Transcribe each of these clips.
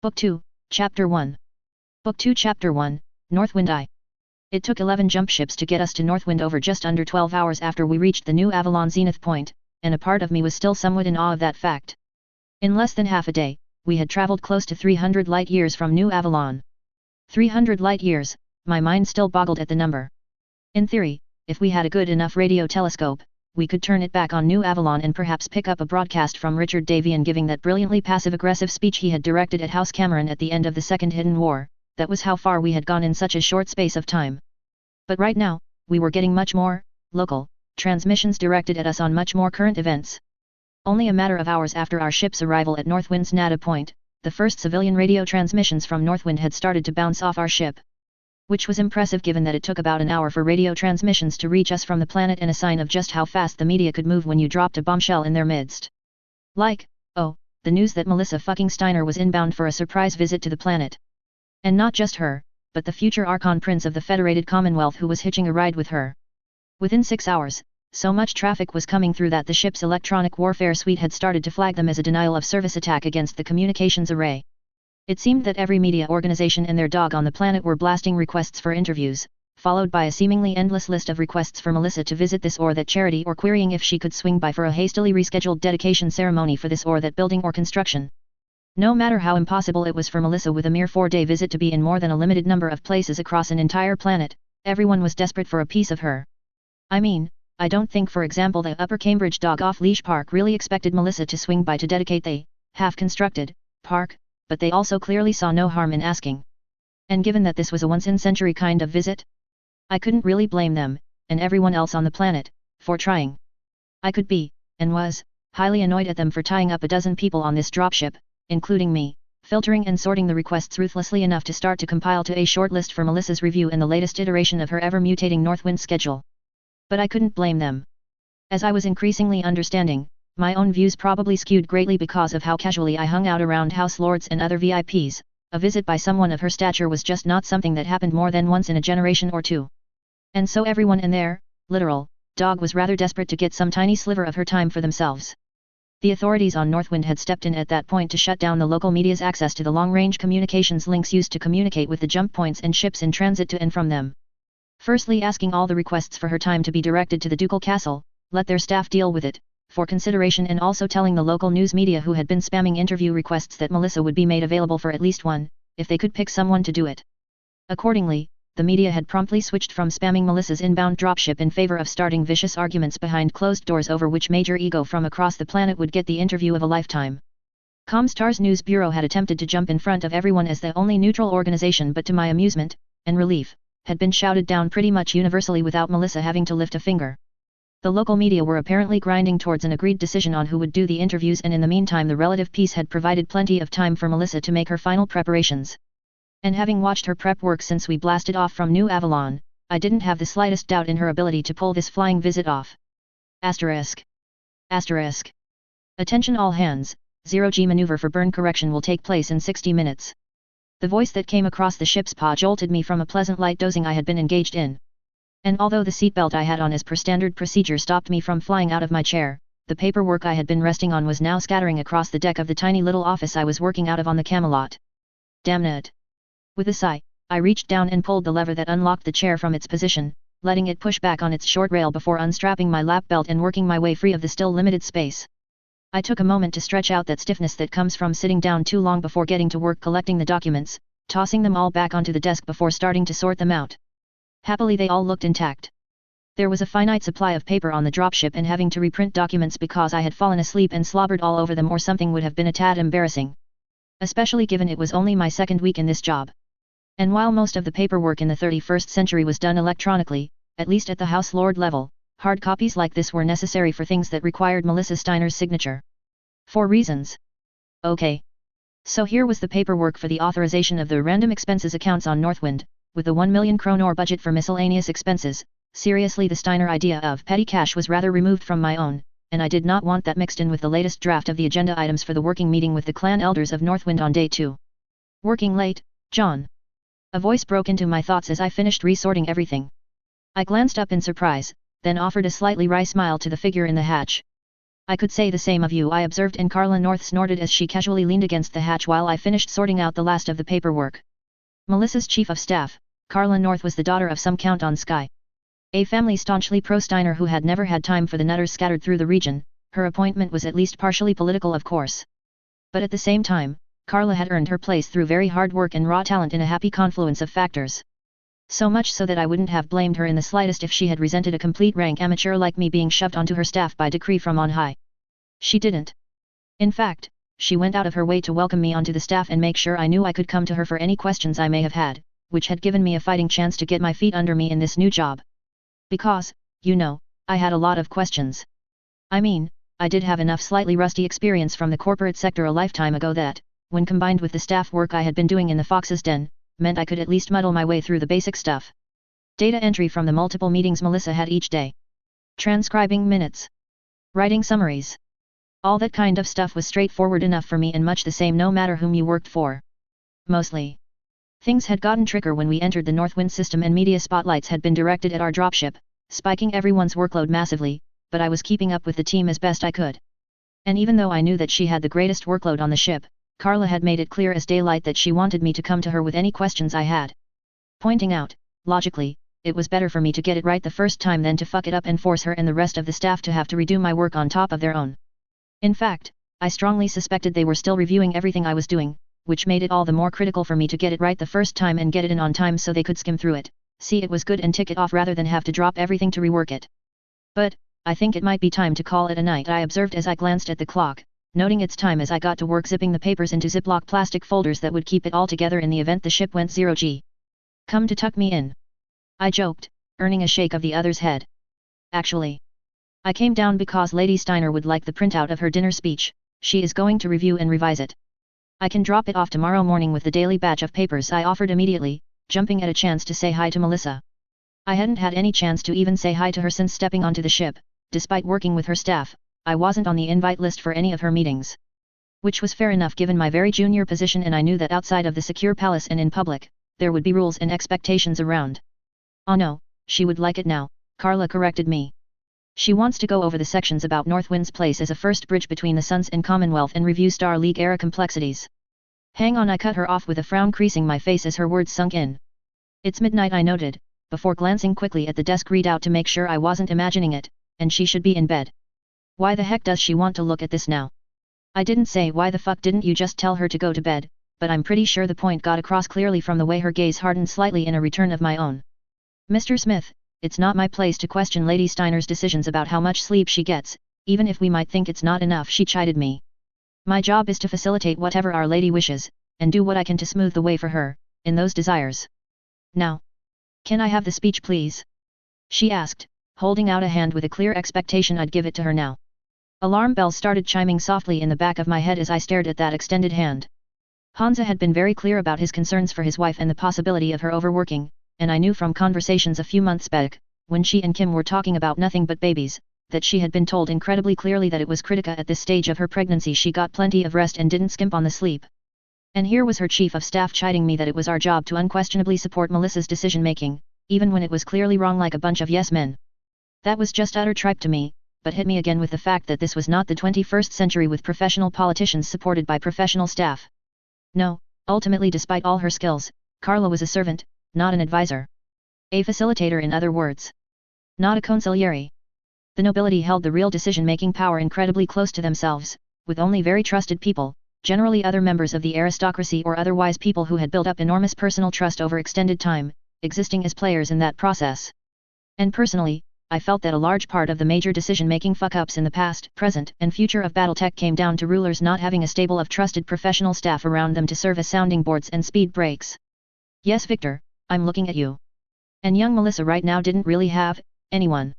Book 2, Chapter 1. Book 2 Chapter 1, Northwind I. It took 11 jump ships to get us to Northwind over just under 12 hours after we reached the new Avalon zenith point, and a part of me was still somewhat in awe of that fact. In less than half a day, we had traveled close to 300 light-years from New Avalon. 300 light-years, my mind still boggled at the number. In theory, if we had a good enough radio telescope, we could turn it back on New Avalon and perhaps pick up a broadcast from Richard Davian giving that brilliantly passive-aggressive speech he had directed at House Cameron at the end of the Second Hidden War. That was how far we had gone in such a short space of time. But right now, we were getting much more local transmissions directed at us on much more current events. Only a matter of hours after our ship's arrival at Northwind's Nada Point, the first civilian radio transmissions from Northwind had started to bounce off our ship. Which was impressive given that it took about an hour for radio transmissions to reach us from the planet, and a sign of just how fast the media could move when you dropped a bombshell in their midst. Like, oh, the news that Melissa fucking Steiner was inbound for a surprise visit to the planet. And not just her, but the future Archon Prince of the Federated Commonwealth who was hitching a ride with her. Within 6 hours, so much traffic was coming through that the ship's electronic warfare suite had started to flag them as a denial-of-service attack against the communications array. It seemed that every media organization and their dog on the planet were blasting requests for interviews, followed by a seemingly endless list of requests for Melissa to visit this or that charity, or querying if she could swing by for a hastily rescheduled dedication ceremony for this or that building or construction. No matter how impossible it was for Melissa with a mere 4-day visit to be in more than a limited number of places across an entire planet, everyone was desperate for a piece of her. I mean, I don't think for example the Upper Cambridge Dog Off-Leash Park really expected Melissa to swing by to dedicate the half-constructed park, but they also clearly saw no harm in asking. And given that this was a once-in-century kind of visit, I couldn't really blame them, and everyone else on the planet, for trying. I could be, and was, highly annoyed at them for tying up a dozen people on this dropship, including me, filtering and sorting the requests ruthlessly enough to start to compile to a short list for Melissa's review in the latest iteration of her ever-mutating Northwind schedule. But I couldn't blame them. As I was increasingly understanding, my own views probably skewed greatly because of how casually I hung out around House Lords and other VIPs. A visit by someone of her stature was just not something that happened more than once in a generation or two. And so everyone and their literal dog was rather desperate to get some tiny sliver of her time for themselves. The authorities on Northwind had stepped in at that point to shut down the local media's access to the long-range communications links used to communicate with the jump points and ships in transit to and from them. Firstly, asking all the requests for her time to be directed to the Ducal Castle, let their staff deal with it, for consideration, and also telling the local news media who had been spamming interview requests that Melissa would be made available for at least one, if they could pick someone to do it. Accordingly, the media had promptly switched from spamming Melissa's inbound dropship in favor of starting vicious arguments behind closed doors over which major ego from across the planet would get the interview of a lifetime. Comstar's news bureau had attempted to jump in front of everyone as the only neutral organization, but to my amusement and relief, had been shouted down pretty much universally without Melissa having to lift a finger. The local media were apparently grinding towards an agreed decision on who would do the interviews, and in the meantime the relative peace had provided plenty of time for Melissa to make her final preparations. And having watched her prep work since we blasted off from New Avalon, I didn't have the slightest doubt in her ability to pull this flying visit off. Asterisk. Asterisk. Attention all hands, 0G maneuver for burn correction will take place in 60 minutes. The voice that came across the ship's pod jolted me from a pleasant light dozing I had been engaged in. And although the seatbelt I had on as per standard procedure stopped me from flying out of my chair, the paperwork I had been resting on was now scattering across the deck of the tiny little office I was working out of on the Camelot. Damn it. With a sigh, I reached down and pulled the lever that unlocked the chair from its position, letting it push back on its short rail before unstrapping my lap belt and working my way free of the still limited space. I took a moment to stretch out that stiffness that comes from sitting down too long before getting to work collecting the documents, tossing them all back onto the desk before starting to sort them out. Happily they all looked intact. There was a finite supply of paper on the dropship, and having to reprint documents because I had fallen asleep and slobbered all over them or something would have been a tad embarrassing. Especially given it was only my second week in this job. And while most of the paperwork in the 31st century was done electronically, at least at the House Lord level, hard copies like this were necessary for things that required Melissa Steiner's signature. 4 reasons. Okay. So here was the paperwork for the authorization of the random expenses accounts on Northwind, with the 1 million kronor budget for miscellaneous expenses. Seriously, the Steiner idea of petty cash was rather removed from my own, and I did not want that mixed in with the latest draft of the agenda items for the working meeting with the clan elders of Northwind on day 2. Working late, John. A voice broke into my thoughts as I finished resorting everything. I glanced up in surprise, then offered a slightly wry smile to the figure in the hatch. I could say the same of you, I observed, and Carla North snorted as she casually leaned against the hatch while I finished sorting out the last of the paperwork. Melissa's chief of staff, Carla North, was the daughter of some count on Skye, a family staunchly pro-Steiner who had never had time for the nutters scattered through the region. Her appointment was at least partially political, of course. But at the same time, Carla had earned her place through very hard work and raw talent in a happy confluence of factors. So much so that I wouldn't have blamed her in the slightest if she had resented a complete rank amateur like me being shoved onto her staff by decree from on high. She didn't. In fact, she went out of her way to welcome me onto the staff and make sure I knew I could come to her for any questions I may have had, which had given me a fighting chance to get my feet under me in this new job. Because, you know, I had a lot of questions. I mean, I did have enough slightly rusty experience from the corporate sector a lifetime ago that, when combined with the staff work I had been doing in the Fox's Den, meant I could at least muddle my way through the basic stuff. Data entry from the multiple meetings Melissa had each day. Transcribing minutes. Writing summaries. All that kind of stuff was straightforward enough for me and much the same no matter whom you worked for. Mostly. Things had gotten trickier when we entered the Northwind system and media spotlights had been directed at our dropship, spiking everyone's workload massively, but I was keeping up with the team as best I could. And even though I knew that she had the greatest workload on the ship, Carla had made it clear as daylight that she wanted me to come to her with any questions I had. Pointing out, logically, it was better for me to get it right the first time than to fuck it up and force her and the rest of the staff to have to redo my work on top of their own. In fact, I strongly suspected they were still reviewing everything I was doing, which made it all the more critical for me to get it right the first time and get it in on time so they could skim through it, see it was good and tick it off rather than have to drop everything to rework it. But, I think it might be time to call it a night, I observed as I glanced at the clock, noting its time as I got to work zipping the papers into Ziploc plastic folders that would keep it all together in the event the ship went 0G. Come to tuck me in, I joked, earning a shake of the other's head. Actually, I came down because Lady Steiner would like the printout of her dinner speech. She is going to review and revise it. I can drop it off tomorrow morning with the daily batch of papers, I offered immediately, jumping at a chance to say hi to Melissa. I hadn't had any chance to even say hi to her since stepping onto the ship. Despite working with her staff, I wasn't on the invite list for any of her meetings. Which was fair enough given my very junior position, and I knew that outside of the secure palace and in public, there would be rules and expectations around. Oh no, she would like it now, Carla corrected me. She wants to go over the sections about Northwind's place as a first bridge between the Suns and Commonwealth and review Star League era complexities. Hang on, I cut her off with a frown creasing my face as her words sunk in. It's midnight, I noted, before glancing quickly at the desk readout to make sure I wasn't imagining it, and she should be in bed. Why the heck does she want to look at this now? I didn't say why the fuck didn't you just tell her to go to bed, but I'm pretty sure the point got across clearly from the way her gaze hardened slightly in a return of my own. Mr. Smith, it's not my place to question Lady Steiner's decisions about how much sleep she gets, even if we might think it's not enough, she chided me. My job is to facilitate whatever Our Lady wishes, and do what I can to smooth the way for her, in those desires. Now, can I have the speech please? She asked, holding out a hand with a clear expectation I'd give it to her now. Alarm bells started chiming softly in the back of my head as I stared at that extended hand. Hansa had been very clear about his concerns for his wife and the possibility of her overworking, and I knew from conversations a few months back, when she and Kim were talking about nothing but babies, that she had been told incredibly clearly that it was critica at this stage of her pregnancy she got plenty of rest and didn't skimp on the sleep. And here was her chief of staff chiding me that it was our job to unquestionably support Melissa's decision-making, even when it was clearly wrong, like a bunch of yes men. That was just utter tripe to me, but hit me again with the fact that this was not the 21st century with professional politicians supported by professional staff. No, ultimately despite all her skills, Carla was a servant, not an advisor. A facilitator, in other words. Not a consigliere. The nobility held the real decision-making power incredibly close to themselves, with only very trusted people, generally other members of the aristocracy or otherwise people who had built up enormous personal trust over extended time, existing as players in that process. And personally, I felt that a large part of the major decision-making fuck-ups in the past, present, and future of Battletech came down to rulers not having a stable of trusted professional staff around them to serve as sounding boards and speed breaks. Yes, Victor, I'm looking at you. And young Melissa right now didn't really have anyone.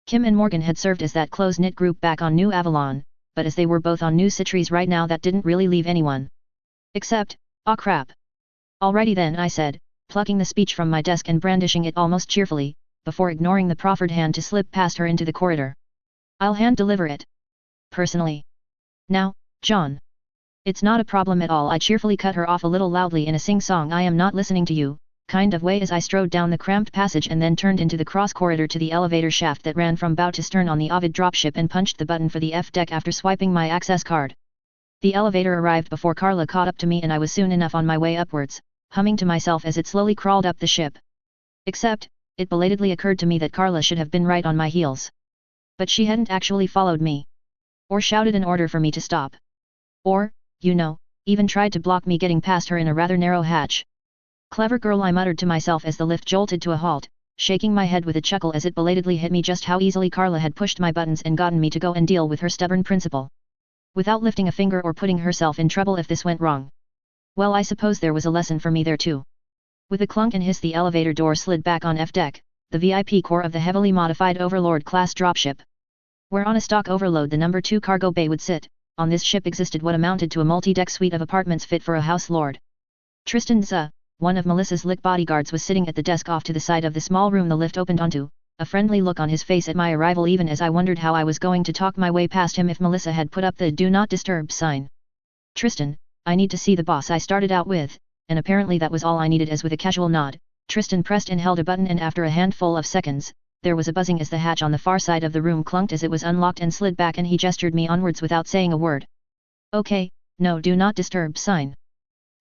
Kim and Morgan had served as that close-knit group back on New Avalon, but as they were both on New Cities right now, that didn't really leave anyone. Except, aw crap. Alrighty then, I said, plucking the speech from my desk and brandishing it almost cheerfully, before ignoring the proffered hand to slip past her into the corridor. I'll hand-deliver it. Personally. Now, John. It's not a problem at all, I cheerfully cut her off a little loudly in a sing-song. I am not listening to you, kind of way as I strode down the cramped passage and then turned into the cross corridor to the elevator shaft that ran from bow to stern on the Ovid dropship and punched the button for the F deck after swiping my access card. The elevator arrived before Carla caught up to me and I was soon enough on my way upwards, humming to myself as it slowly crawled up the ship. Except, it belatedly occurred to me that Carla should have been right on my heels. But she hadn't actually followed me. Or shouted an order for me to stop. Or, even tried to block me getting past her in a rather narrow hatch. Clever girl, I muttered to myself as the lift jolted to a halt, shaking my head with a chuckle as it belatedly hit me just how easily Carla had pushed my buttons and gotten me to go and deal with her stubborn principal. Without lifting a finger or putting herself in trouble if this went wrong. Well, I suppose there was a lesson for me there too. With a clunk and hiss, the elevator door slid back on F deck, the VIP core of the heavily modified Overlord class dropship. Where on a stock Overload the number 2 cargo bay would sit, on this ship existed what amounted to a multi-deck suite of apartments fit for a house lord. Tristan Zha, one of Melissa's lick bodyguards, was sitting at the desk off to the side of the small room the lift opened onto, a friendly look on his face at my arrival even as I wondered how I was going to talk my way past him if Melissa had put up the "Do Not Disturb" sign. "Tristan, I need to see the boss," I started out with, and apparently that was all I needed as with a casual nod, Tristan pressed and held a button and after a handful of seconds, there was a buzzing as the hatch on the far side of the room clunked as it was unlocked and slid back and he gestured me onwards without saying a word. "Okay, no "Do Not Disturb" sign."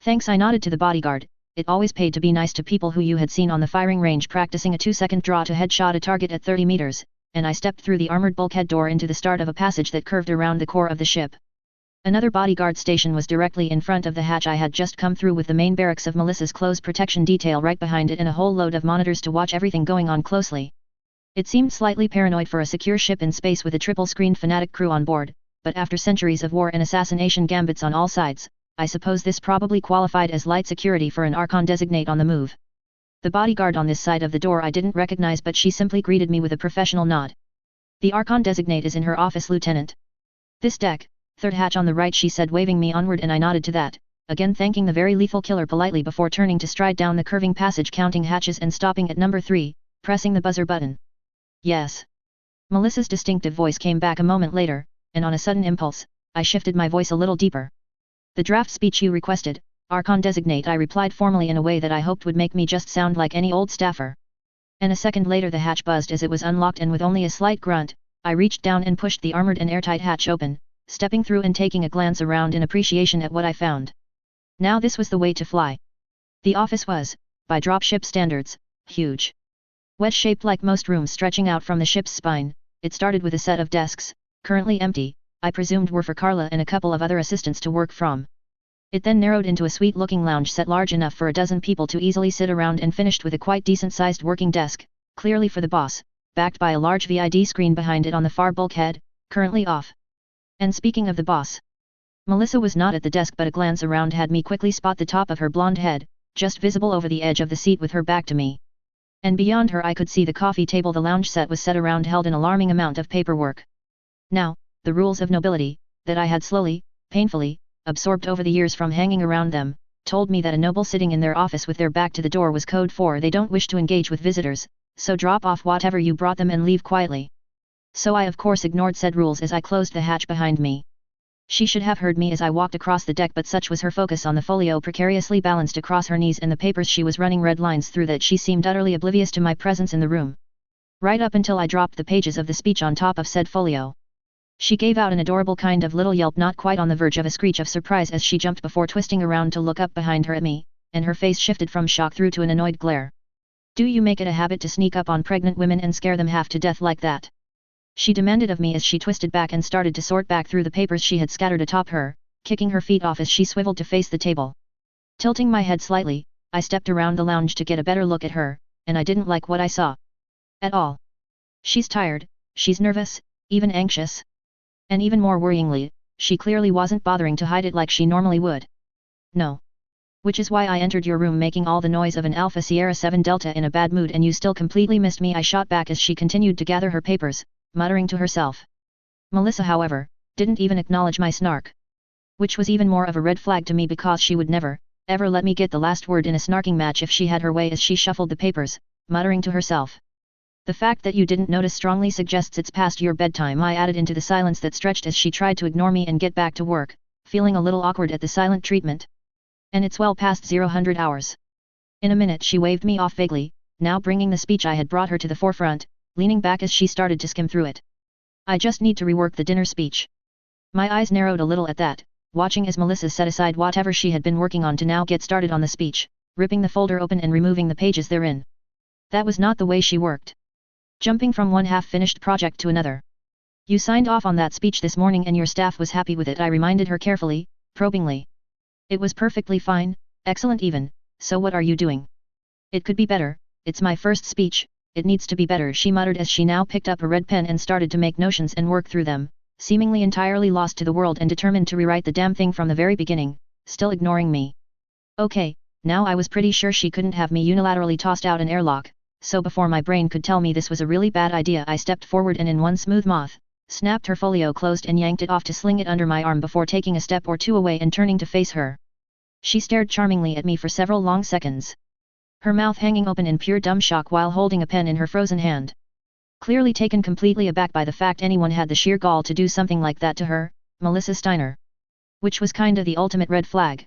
"Thanks," I nodded to the bodyguard. It always paid to be nice to people who you had seen on the firing range practicing a 2-second draw to headshot a target at 30 meters, and I stepped through the armored bulkhead door into the start of a passage that curved around the core of the ship. Another bodyguard station was directly in front of the hatch I had just come through with the main barracks of Melissa's close protection detail right behind it and a whole load of monitors to watch everything going on closely. It seemed slightly paranoid for a secure ship in space with a triple-screened fanatic crew on board, but after centuries of war and assassination gambits on all sides, I suppose this probably qualified as light security for an Archon designate on the move. The bodyguard on this side of the door I didn't recognize, but she simply greeted me with a professional nod. "The Archon designate is in her office, Lieutenant. This deck, 3rd hatch on the right," she said, waving me onward, and I nodded to that, again thanking the very lethal killer politely before turning to stride down the curving passage counting hatches and stopping at number 3, pressing the buzzer button. "Yes." Melissa's distinctive voice came back a moment later, and on a sudden impulse, I shifted my voice a little deeper. "The draft speech you requested, Archon designate," I replied formally in a way that I hoped would make me just sound like any old staffer. And a second later the hatch buzzed as it was unlocked, and with only a slight grunt, I reached down and pushed the armored and airtight hatch open, stepping through and taking a glance around in appreciation at what I found. Now this was the way to fly. The office was, by dropship standards, huge. Wedge-shaped like most rooms stretching out from the ship's spine, it started with a set of desks, currently empty, I presumed were for Carla and a couple of other assistants to work from. It then narrowed into a sweet-looking lounge set large enough for a dozen people to easily sit around and finished with a quite decent-sized working desk, clearly for the boss, backed by a large VID screen behind it on the far bulkhead, currently off. And speaking of the boss, Melissa was not at the desk, but a glance around had me quickly spot the top of her blonde head, just visible over the edge of the seat with her back to me. And beyond her I could see the coffee table the lounge set was set around held an alarming amount of paperwork. Now, the rules of nobility, that I had slowly, painfully, absorbed over the years from hanging around them, told me that a noble sitting in their office with their back to the door was code for they don't wish to engage with visitors, so drop off whatever you brought them and leave quietly. So I of course ignored said rules as I closed the hatch behind me. She should have heard me as I walked across the deck, but such was her focus on the folio precariously balanced across her knees and the papers she was running red lines through that she seemed utterly oblivious to my presence in the room. Right up until I dropped the pages of the speech on top of said folio. She gave out an adorable kind of little yelp, not quite on the verge of a screech of surprise, as she jumped before twisting around to look up behind her at me, and her face shifted from shock through to an annoyed glare. "Do you make it a habit to sneak up on pregnant women and scare them half to death like that?" she demanded of me as she twisted back and started to sort back through the papers she had scattered atop her, kicking her feet off as she swiveled to face the table. Tilting my head slightly, I stepped around the lounge to get a better look at her, and I didn't like what I saw. At all. She's tired, she's nervous, even anxious. And even more worryingly, she clearly wasn't bothering to hide it like she normally would. "No. Which is why I entered your room making all the noise of an Alpha Sierra 7 Delta in a bad mood and you still completely missed me," I shot back as she continued to gather her papers, muttering to herself. Melissa, however, didn't even acknowledge my snark. Which was even more of a red flag to me, because she would never, ever let me get the last word in a snarking match if she had her way, as she shuffled the papers, muttering to herself. "The fact that you didn't notice strongly suggests it's past your bedtime," I added into the silence that stretched as she tried to ignore me and get back to work, feeling a little awkward at the silent treatment. "And it's well past 00 hours. In a minute she waved me off vaguely, now bringing the speech I had brought her to the forefront, leaning back as she started to skim through it. I just need to rework the dinner speech. My eyes narrowed a little at that, watching as Melissa set aside whatever she had been working on to now get started on the speech, ripping the folder open and removing the pages therein. That was not the way she worked. Jumping from one half-finished project to another. You signed off on that speech this morning and your staff was happy with it, I reminded her carefully, probingly. It was perfectly fine, excellent even, so what are you doing? It could be better, it's my first speech, it needs to be better, she muttered as she now picked up a red pen and started to make notions and work through them, seemingly entirely lost to the world and determined to rewrite the damn thing from the very beginning, still ignoring me. Okay, now I was pretty sure she couldn't have me unilaterally tossed out an airlock, so before my brain could tell me this was a really bad idea I stepped forward and in one smooth moth, snapped her folio closed and yanked it off to sling it under my arm before taking a step or two away and turning to face her. She stared charmingly at me for several long seconds. Her mouth hanging open in pure dumb shock while holding a pen in her frozen hand. Clearly taken completely aback by the fact anyone had the sheer gall to do something like that to her, Melissa Steiner. Which was kinda the ultimate red flag.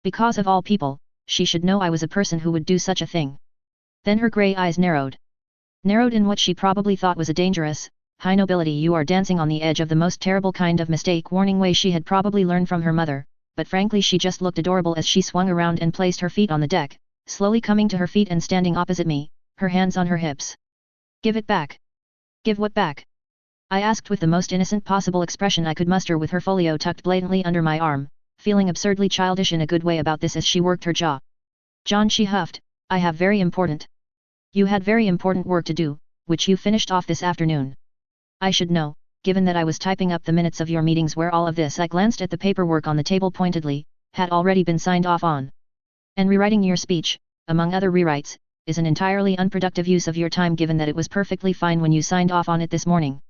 Because of all people, she should know I was a person who would do such a thing. Then her grey eyes narrowed. Narrowed in what she probably thought was a dangerous, high nobility you are dancing on the edge of the most terrible kind of mistake warning way she had probably learned from her mother, but frankly she just looked adorable as she swung around and placed her feet on the deck, slowly coming to her feet and standing opposite me, her hands on her hips. Give it back. Give what back? I asked with the most innocent possible expression I could muster with her folio tucked blatantly under my arm, feeling absurdly childish in a good way about this as she worked her jaw. John, she huffed, I have very important. You had very important work to do, which you finished off this afternoon. I should know, given that I was typing up the minutes of your meetings where all of this, I glanced at the paperwork on the table pointedly, had already been signed off on. And rewriting your speech, among other rewrites, is an entirely unproductive use of your time given that it was perfectly fine when you signed off on it this morning.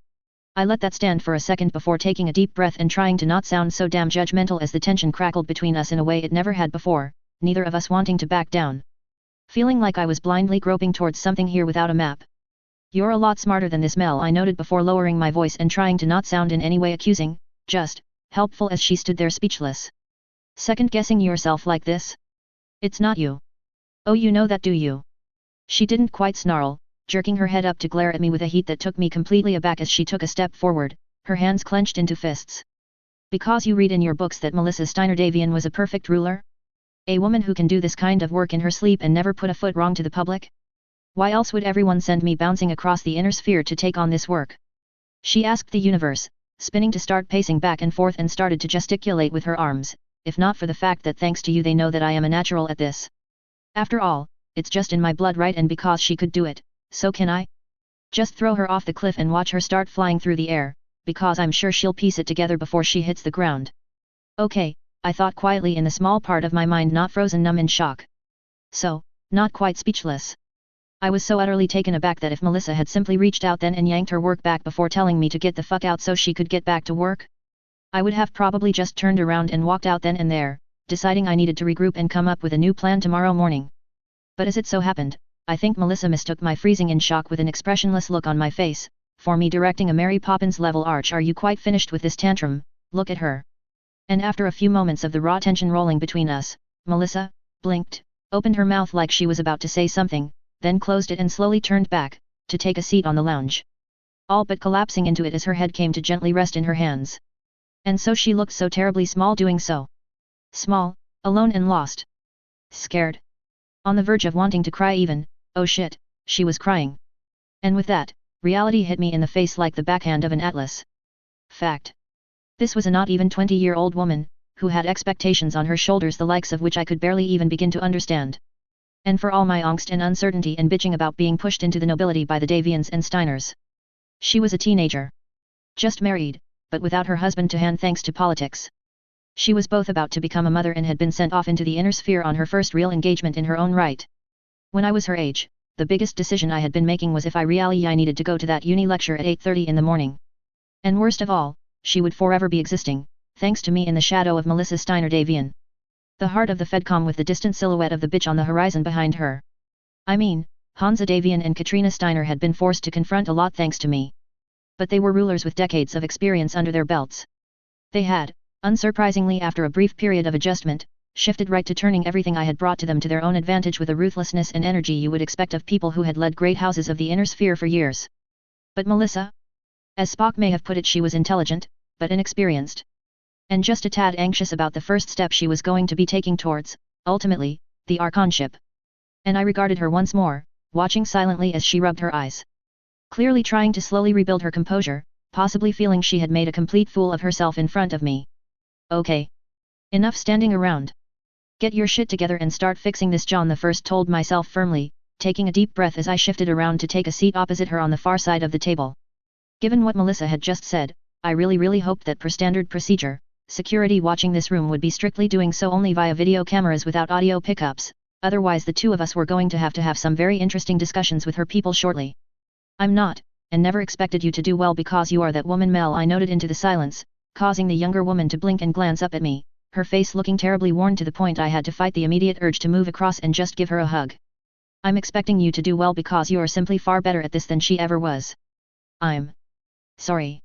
I let that stand for a second before taking a deep breath and trying to not sound so damn judgmental as the tension crackled between us in a way it never had before, neither of us wanting to back down. Feeling like I was blindly groping towards something here without a map. You're a lot smarter than this, Mel, I noted before lowering my voice and trying to not sound in any way accusing, just helpful as she stood there speechless. Second-guessing yourself like this? It's not you. Oh, you know that, do you? She didn't quite snarl, jerking her head up to glare at me with a heat that took me completely aback as she took a step forward, her hands clenched into fists. Because you read in your books that Melissa Steiner Davian was a perfect ruler? A woman who can do this kind of work in her sleep and never put a foot wrong to the public? Why else would everyone send me bouncing across the inner sphere to take on this work? She asked the universe, spinning to start pacing back and forth and started to gesticulate with her arms, if not for the fact that thanks to you they know that I am a natural at this. After all, it's just in my blood, right? And because she could do it, so can I? Just throw her off the cliff and watch her start flying through the air, because I'm sure she'll piece it together before she hits the ground. Okay, I thought quietly in the small part of my mind not frozen numb in shock. So, not quite speechless. I was so utterly taken aback that if Melissa had simply reached out then and yanked her work back before telling me to get the fuck out so she could get back to work, I would have probably just turned around and walked out then and there, deciding I needed to regroup and come up with a new plan tomorrow morning. But as it so happened, I think Melissa mistook my freezing in shock with an expressionless look on my face, for me directing a Mary Poppins level arch. Are you quite finished with this tantrum? Look at her. And after a few moments of the raw tension rolling between us, Melissa blinked, opened her mouth like she was about to say something, then closed it and slowly turned back, to take a seat on the lounge. All but collapsing into it as her head came to gently rest in her hands. And so she looked so terribly small doing so. Small, alone and lost. Scared. On the verge of wanting to cry even, oh shit, she was crying. And with that, reality hit me in the face like the backhand of an atlas. Fact. This was a not even 20-year-old woman, who had expectations on her shoulders the likes of which I could barely even begin to understand. And for all my angst and uncertainty and bitching about being pushed into the nobility by the Davians and Steiners, she was a teenager. Just married, but without her husband to hand thanks to politics. She was both about to become a mother and had been sent off into the inner sphere on her first real engagement in her own right. When I was her age, the biggest decision I had been making was if I really needed to go to that uni lecture at 8:30 in the morning. And worst of all, she would forever be existing, thanks to me in the shadow of Melissa Steiner Davian. The heart of the Fedcom with the distant silhouette of the bitch on the horizon behind her. I mean, Hansa Davian and Katrina Steiner had been forced to confront a lot thanks to me. But they were rulers with decades of experience under their belts. They had, unsurprisingly after a brief period of adjustment, shifted right to turning everything I had brought to them to their own advantage with a ruthlessness and energy you would expect of people who had led great houses of the inner sphere for years. But Melissa? As Spock may have put it, she was intelligent, but inexperienced. And just a tad anxious about the first step she was going to be taking towards, ultimately, the Archonship. And I regarded her once more, watching silently as she rubbed her eyes. Clearly trying to slowly rebuild her composure, possibly feeling she had made a complete fool of herself in front of me. Okay. Enough standing around. Get your shit together and start fixing this, John the First told myself firmly, taking a deep breath as I shifted around to take a seat opposite her on the far side of the table. Given what Melissa had just said, I really hoped that per standard procedure, security watching this room would be strictly doing so only via video cameras without audio pickups, otherwise the two of us were going to have some very interesting discussions with her people shortly. I'm not, and never expected you to do well because you are that woman, Mel, I noted into the silence, causing the younger woman to blink and glance up at me, her face looking terribly worn to the point I had to fight the immediate urge to move across and just give her a hug. I'm expecting you to do well because you are simply far better at this than she ever was. I'm sorry.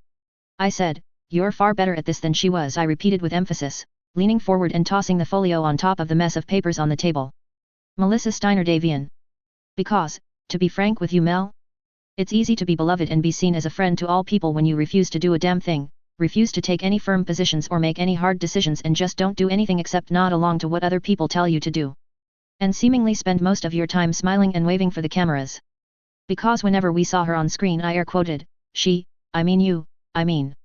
I said, you're far better at this than she was, I repeated with emphasis, leaning forward and tossing the folio on top of the mess of papers on the table. Melissa Steiner Davian. Because, to be frank with you, Mel, it's easy to be beloved and be seen as a friend to all people when you refuse to do a damn thing, refuse to take any firm positions or make any hard decisions and just don't do anything except nod along to what other people tell you to do. And seemingly spend most of your time smiling and waving for the cameras. Because whenever we saw her on screen, I air quoted, she, I mean you, I mean.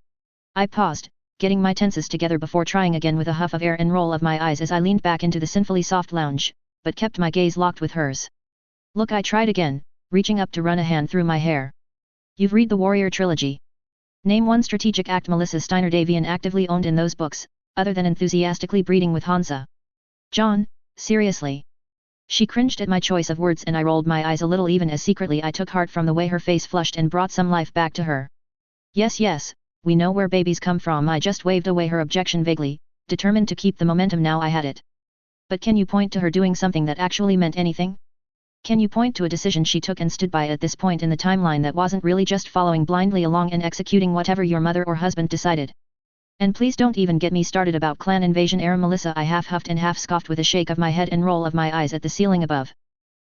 I paused, getting my tenses together before trying again with a huff of air and roll of my eyes as I leaned back into the sinfully soft lounge, but kept my gaze locked with hers. Look, I tried again, reaching up to run a hand through my hair. You've read the Warrior Trilogy. Name one strategic act Melissa Steiner Davian actively owned in those books, other than enthusiastically breeding with Hansa. John, seriously. She cringed at my choice of words and I rolled my eyes a little, even as secretly I took heart from the way her face flushed and brought some life back to her. Yes, we know where babies come from. I just waved away her objection vaguely, determined to keep the momentum now I had it. But can you point to her doing something that actually meant anything? Can you point to a decision she took and stood by at this point in the timeline that wasn't really just following blindly along and executing whatever your mother or husband decided? And please don't even get me started about clan invasion era, Melissa, I half huffed and half scoffed with a shake of my head and roll of my eyes at the ceiling above.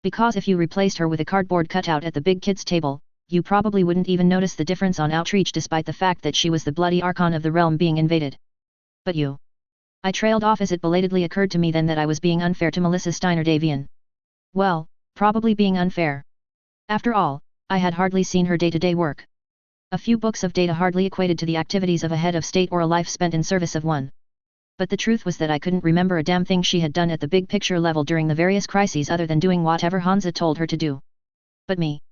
Because if you replaced her with a cardboard cutout at the big kids table, you probably wouldn't even notice the difference on outreach despite the fact that she was the bloody archon of the realm being invaded. But you. I trailed off as it belatedly occurred to me then that I was being unfair to Melissa Steiner Davian. Well, probably being unfair. After all, I had hardly seen her day-to-day work. A few books of data hardly equated to the activities of a head of state or a life spent in service of one. But the truth was that I couldn't remember a damn thing she had done at the big picture level during the various crises other than doing whatever Hansa told her to do. But me.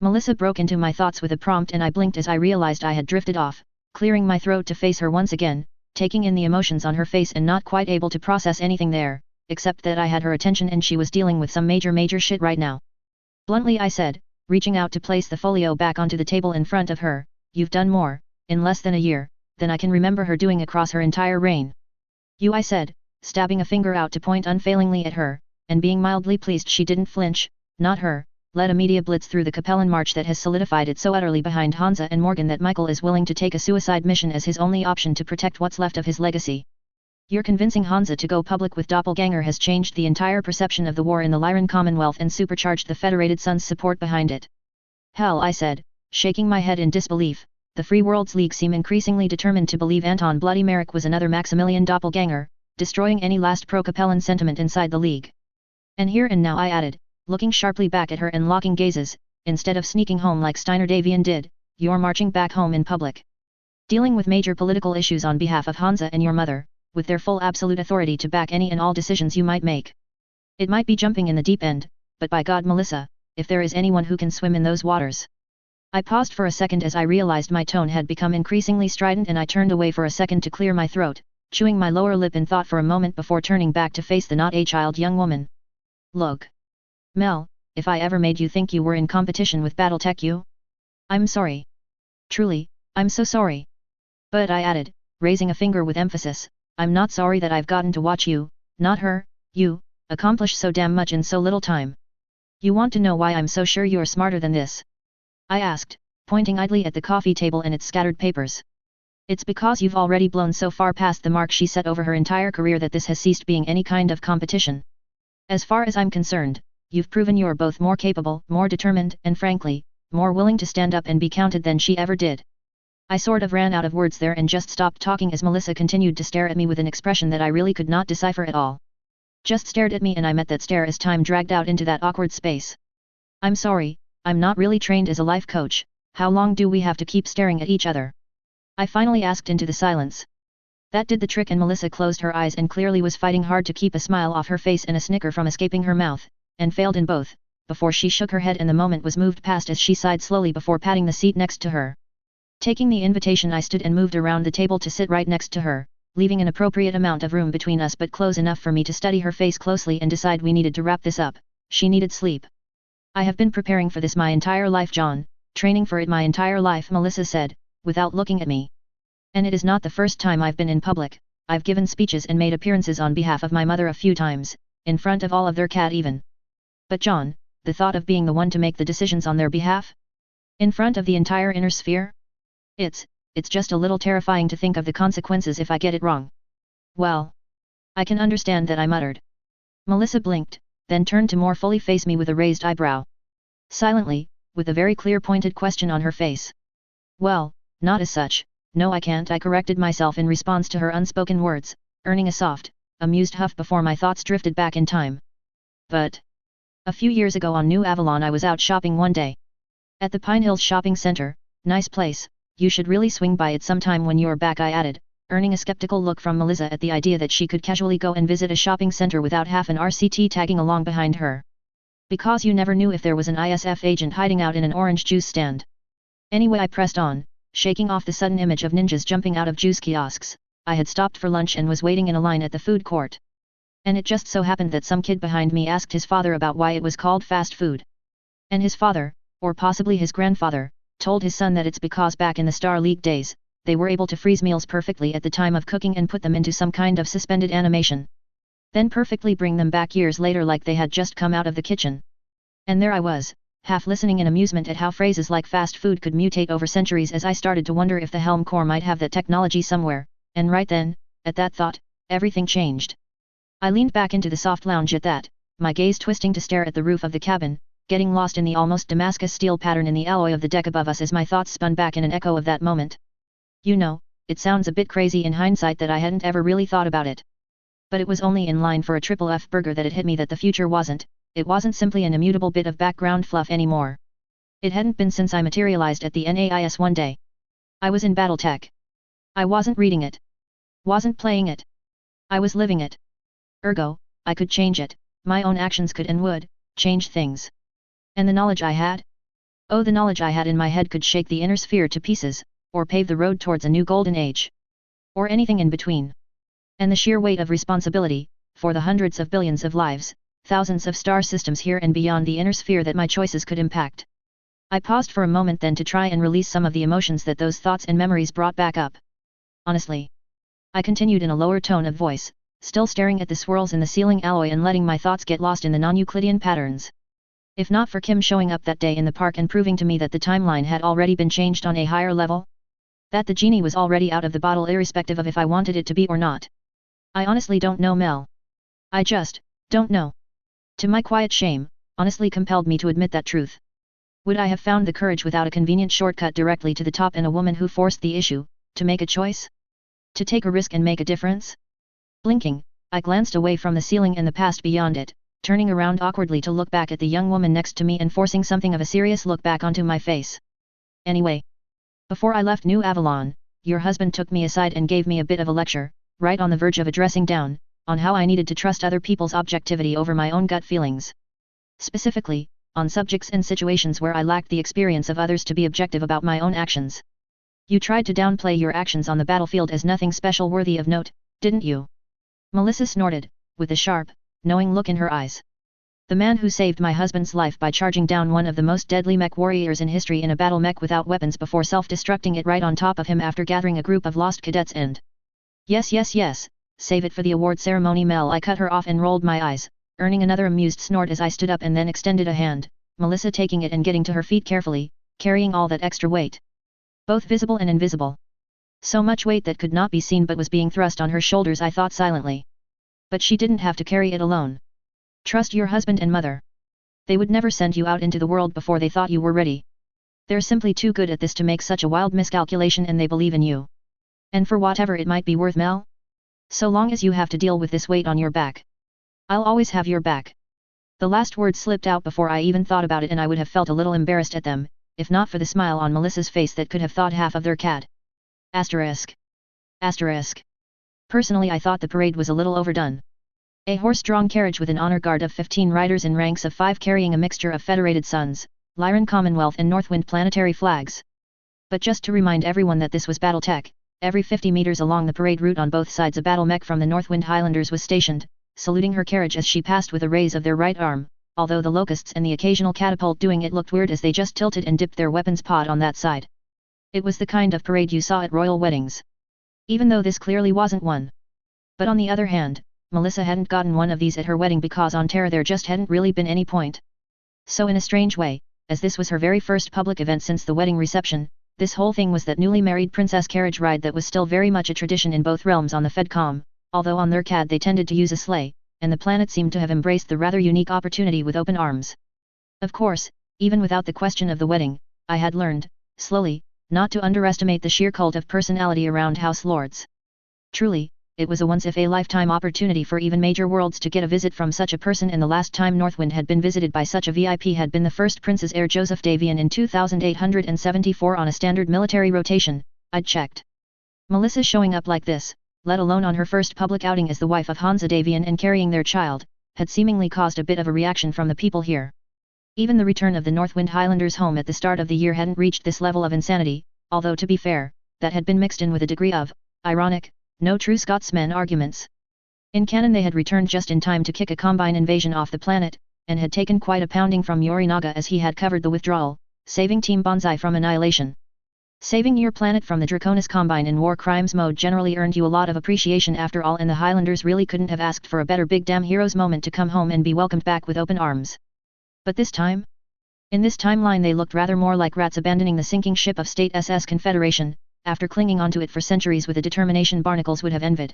Melissa broke into my thoughts with a prompt and I blinked as I realized I had drifted off, clearing my throat to face her once again, taking in the emotions on her face and not quite able to process anything there, except that I had her attention and she was dealing with some major shit right now. Bluntly I said, reaching out to place the folio back onto the table in front of her, you've done more, in less than a year, than I can remember her doing across her entire reign. You, I said, stabbing a finger out to point unfailingly at her, and being mildly pleased she didn't flinch, not her, led a media blitz through the Capellan March that has solidified it so utterly behind Hansa and Morgan that Michael is willing to take a suicide mission as his only option to protect what's left of his legacy. Your convincing Hansa to go public with Doppelganger has changed the entire perception of the war in the Lyran Commonwealth and supercharged the Federated Sun's support behind it. Hell, I said, shaking my head in disbelief, the Free Worlds League seem increasingly determined to believe Anton Bloody Merrick was another Maximilian Doppelganger, destroying any last pro-Capellan sentiment inside the League. And here and now, I added, looking sharply back at her and locking gazes, instead of sneaking home like Steiner Davian did, you're marching back home in public. Dealing with major political issues on behalf of Hansa and your mother, with their full absolute authority to back any and all decisions you might make. It might be jumping in the deep end, but by God, Melissa, if there is anyone who can swim in those waters. I paused for a second as I realized my tone had become increasingly strident and I turned away for a second to clear my throat, chewing my lower lip in thought for a moment before turning back to face the not-a-child young woman. Look. Mel, if I ever made you think you were in competition with Battletech, I'm sorry. Truly, I'm so sorry. But I added, raising a finger with emphasis, I'm not sorry that I've gotten to watch you, not her, accomplish so damn much in so little time. You want to know why I'm so sure you're smarter than this? I asked, pointing idly at the coffee table and its scattered papers. It's because you've already blown so far past the mark she set over her entire career that this has ceased being any kind of competition. As far as I'm concerned, you've proven you're both more capable, more determined, and frankly, more willing to stand up and be counted than she ever did. I sort of ran out of words there and just stopped talking as Melissa continued to stare at me with an expression that I really could not decipher at all. Just stared at me, and I met that stare as time dragged out into that awkward space. I'm sorry, I'm not really trained as a life coach. How long do we have to keep staring at each other? I finally asked into the silence. That did the trick, and Melissa closed her eyes and clearly was fighting hard to keep a smile off her face and a snicker from escaping her mouth, and failed in both, before she shook her head and the moment was moved past as she sighed slowly before patting the seat next to her. Taking the invitation, I stood and moved around the table to sit right next to her, leaving an appropriate amount of room between us but close enough for me to study her face closely and decide we needed to wrap this up. She needed sleep. I have been preparing for this my entire life, John, training for it my entire life, Melissa said, without looking at me. And it is not the first time I've been in public. I've given speeches and made appearances on behalf of my mother a few times, in front of all of their cat even. But John, the thought of being the one to make the decisions on their behalf? In front of the entire inner sphere? It's just a little terrifying to think of the consequences if I get it wrong. Well, I can understand that, I muttered. Melissa blinked, then turned to more fully face me with a raised eyebrow. Silently, with a very clear pointed question on her face. Well, not as such, no I can't, I corrected myself in response to her unspoken words, earning a soft, amused huff before my thoughts drifted back in time. But a few years ago on New Avalon I was out shopping one day. At the Pine Hills Shopping Center, nice place. You should really swing by it sometime when you're back, I added, earning a skeptical look from Melissa at the idea that she could casually go and visit a shopping center without half an RCT tagging along behind her. Because you never knew if there was an ISF agent hiding out in an orange juice stand. Anyway, I pressed on, shaking off the sudden image of ninjas jumping out of juice kiosks. I had stopped for lunch and was waiting in a line at the food court. And it just so happened that some kid behind me asked his father about why it was called fast food. And his father, or possibly his grandfather, told his son that it's because back in the Star League days, they were able to freeze meals perfectly at the time of cooking and put them into some kind of suspended animation. Then perfectly bring them back years later like they had just come out of the kitchen. And there I was, half listening in amusement at how phrases like fast food could mutate over centuries as I started to wonder if the Helm Corps might have that technology somewhere, and right then, at that thought, everything changed. I leaned back into the soft lounge at that, my gaze twisting to stare at the roof of the cabin, getting lost in the almost Damascus steel pattern in the alloy of the deck above us as my thoughts spun back in an echo of that moment. You know, it sounds a bit crazy in hindsight that I hadn't ever really thought about it. But it was only in line for a triple F burger that it hit me that the future wasn't simply an immutable bit of background fluff anymore. It hadn't been since I materialized at the NAIS one day. I was in Battletech. I wasn't reading it. Wasn't playing it. I was living it. Ergo, I could change it, my own actions could and would, change things. And the knowledge I had? Oh, the knowledge I had in my head could shake the inner sphere to pieces, or pave the road towards a new golden age. Or anything in between. And the sheer weight of responsibility, for the hundreds of billions of lives, thousands of star systems here and beyond the inner sphere that my choices could impact. I paused for a moment then to try and release some of the emotions that those thoughts and memories brought back up. Honestly. I continued in a lower tone of voice, still staring at the swirls in the ceiling alloy and letting my thoughts get lost in the non-Euclidean patterns. If not for Kim showing up that day in the park and proving to me that the timeline had already been changed on a higher level? That the genie was already out of the bottle irrespective of if I wanted it to be or not. I honestly don't know, Mel. I just don't know. To my quiet shame, honestly compelled me to admit that truth. Would I have found the courage without a convenient shortcut directly to the top and a woman who forced the issue, to make a choice? To take a risk and make a difference? Blinking, I glanced away from the ceiling and the past beyond it, turning around awkwardly to look back at the young woman next to me and forcing something of a serious look back onto my face. Anyway. Before I left New Avalon, your husband took me aside and gave me a bit of a lecture, right on the verge of addressing down, on how I needed to trust other people's objectivity over my own gut feelings. Specifically, on subjects and situations where I lacked the experience of others to be objective about my own actions. You tried to downplay your actions on the battlefield as nothing special worthy of note, didn't you? Melissa snorted, with a sharp, knowing look in her eyes. The man who saved my husband's life by charging down one of the most deadly mech warriors in history in a battle mech without weapons before self-destructing it right on top of him after gathering a group of lost cadets and... Yes, save it for the award ceremony, Mel. I cut her off and rolled my eyes, earning another amused snort as I stood up and then extended a hand, Melissa taking it and getting to her feet carefully, carrying all that extra weight. Both visible and invisible. So much weight that could not be seen but was being thrust on her shoulders, I thought silently. But she didn't have to carry it alone. Trust your husband and mother. They would never send you out into the world before they thought you were ready. They're simply too good at this to make such a wild miscalculation, and they believe in you. And for whatever it might be worth, Mel? So long as you have to deal with this weight on your back, I'll always have your back. The last word slipped out before I even thought about it, and I would have felt a little embarrassed at them, if not for the smile on Melissa's face that could have thawed half of their cad. Asterisk. Asterisk. Personally, I thought the parade was a little overdone. A horse-drawn carriage with an honor guard of 15 riders in ranks of 5 carrying a mixture of Federated Suns, Lyran Commonwealth and Northwind planetary flags. But just to remind everyone that this was Battletech, every 50 meters along the parade route on both sides a battle mech from the Northwind Highlanders was stationed, saluting her carriage as she passed with a raise of their right arm, although the locusts and the occasional catapult doing it looked weird as they just tilted and dipped their weapons pod on that side. It was the kind of parade you saw at royal weddings. Even though this clearly wasn't one. But on the other hand, Melissa hadn't gotten one of these at her wedding because on Terra there just hadn't really been any point. So in a strange way, as this was her very first public event since the wedding reception, this whole thing was that newly married princess carriage ride that was still very much a tradition in both realms on the Fedcom, although on their CAD they tended to use a sleigh, and the planet seemed to have embraced the rather unique opportunity with open arms. Of course, even without the question of the wedding, I had learned, slowly, not to underestimate the sheer cult of personality around House Lords. Truly, it was a once-in-a-lifetime opportunity for even major worlds to get a visit from such a person, and the last time Northwind had been visited by such a VIP had been the first Prince's heir Joseph Davian in 2874 on a standard military rotation. I'd checked. Melissa showing up like this, let alone on her first public outing as the wife of Hansa Davian and carrying their child, had seemingly caused a bit of a reaction from the people here. Even the return of the Northwind Highlanders home at the start of the year hadn't reached this level of insanity, although to be fair, that had been mixed in with a degree of, ironic, no true Scotsmen arguments. In canon they had returned just in time to kick a Combine invasion off the planet, and had taken quite a pounding from Yorinaga as he had covered the withdrawal, saving Team Bonsai from annihilation. Saving your planet from the Draconis Combine in war crimes mode generally earned you a lot of appreciation after all, and the Highlanders really couldn't have asked for a better big damn hero's moment to come home and be welcomed back with open arms. But this time? In this timeline they looked rather more like rats abandoning the sinking ship of state SS Confederation, after clinging onto it for centuries with a determination barnacles would have envied.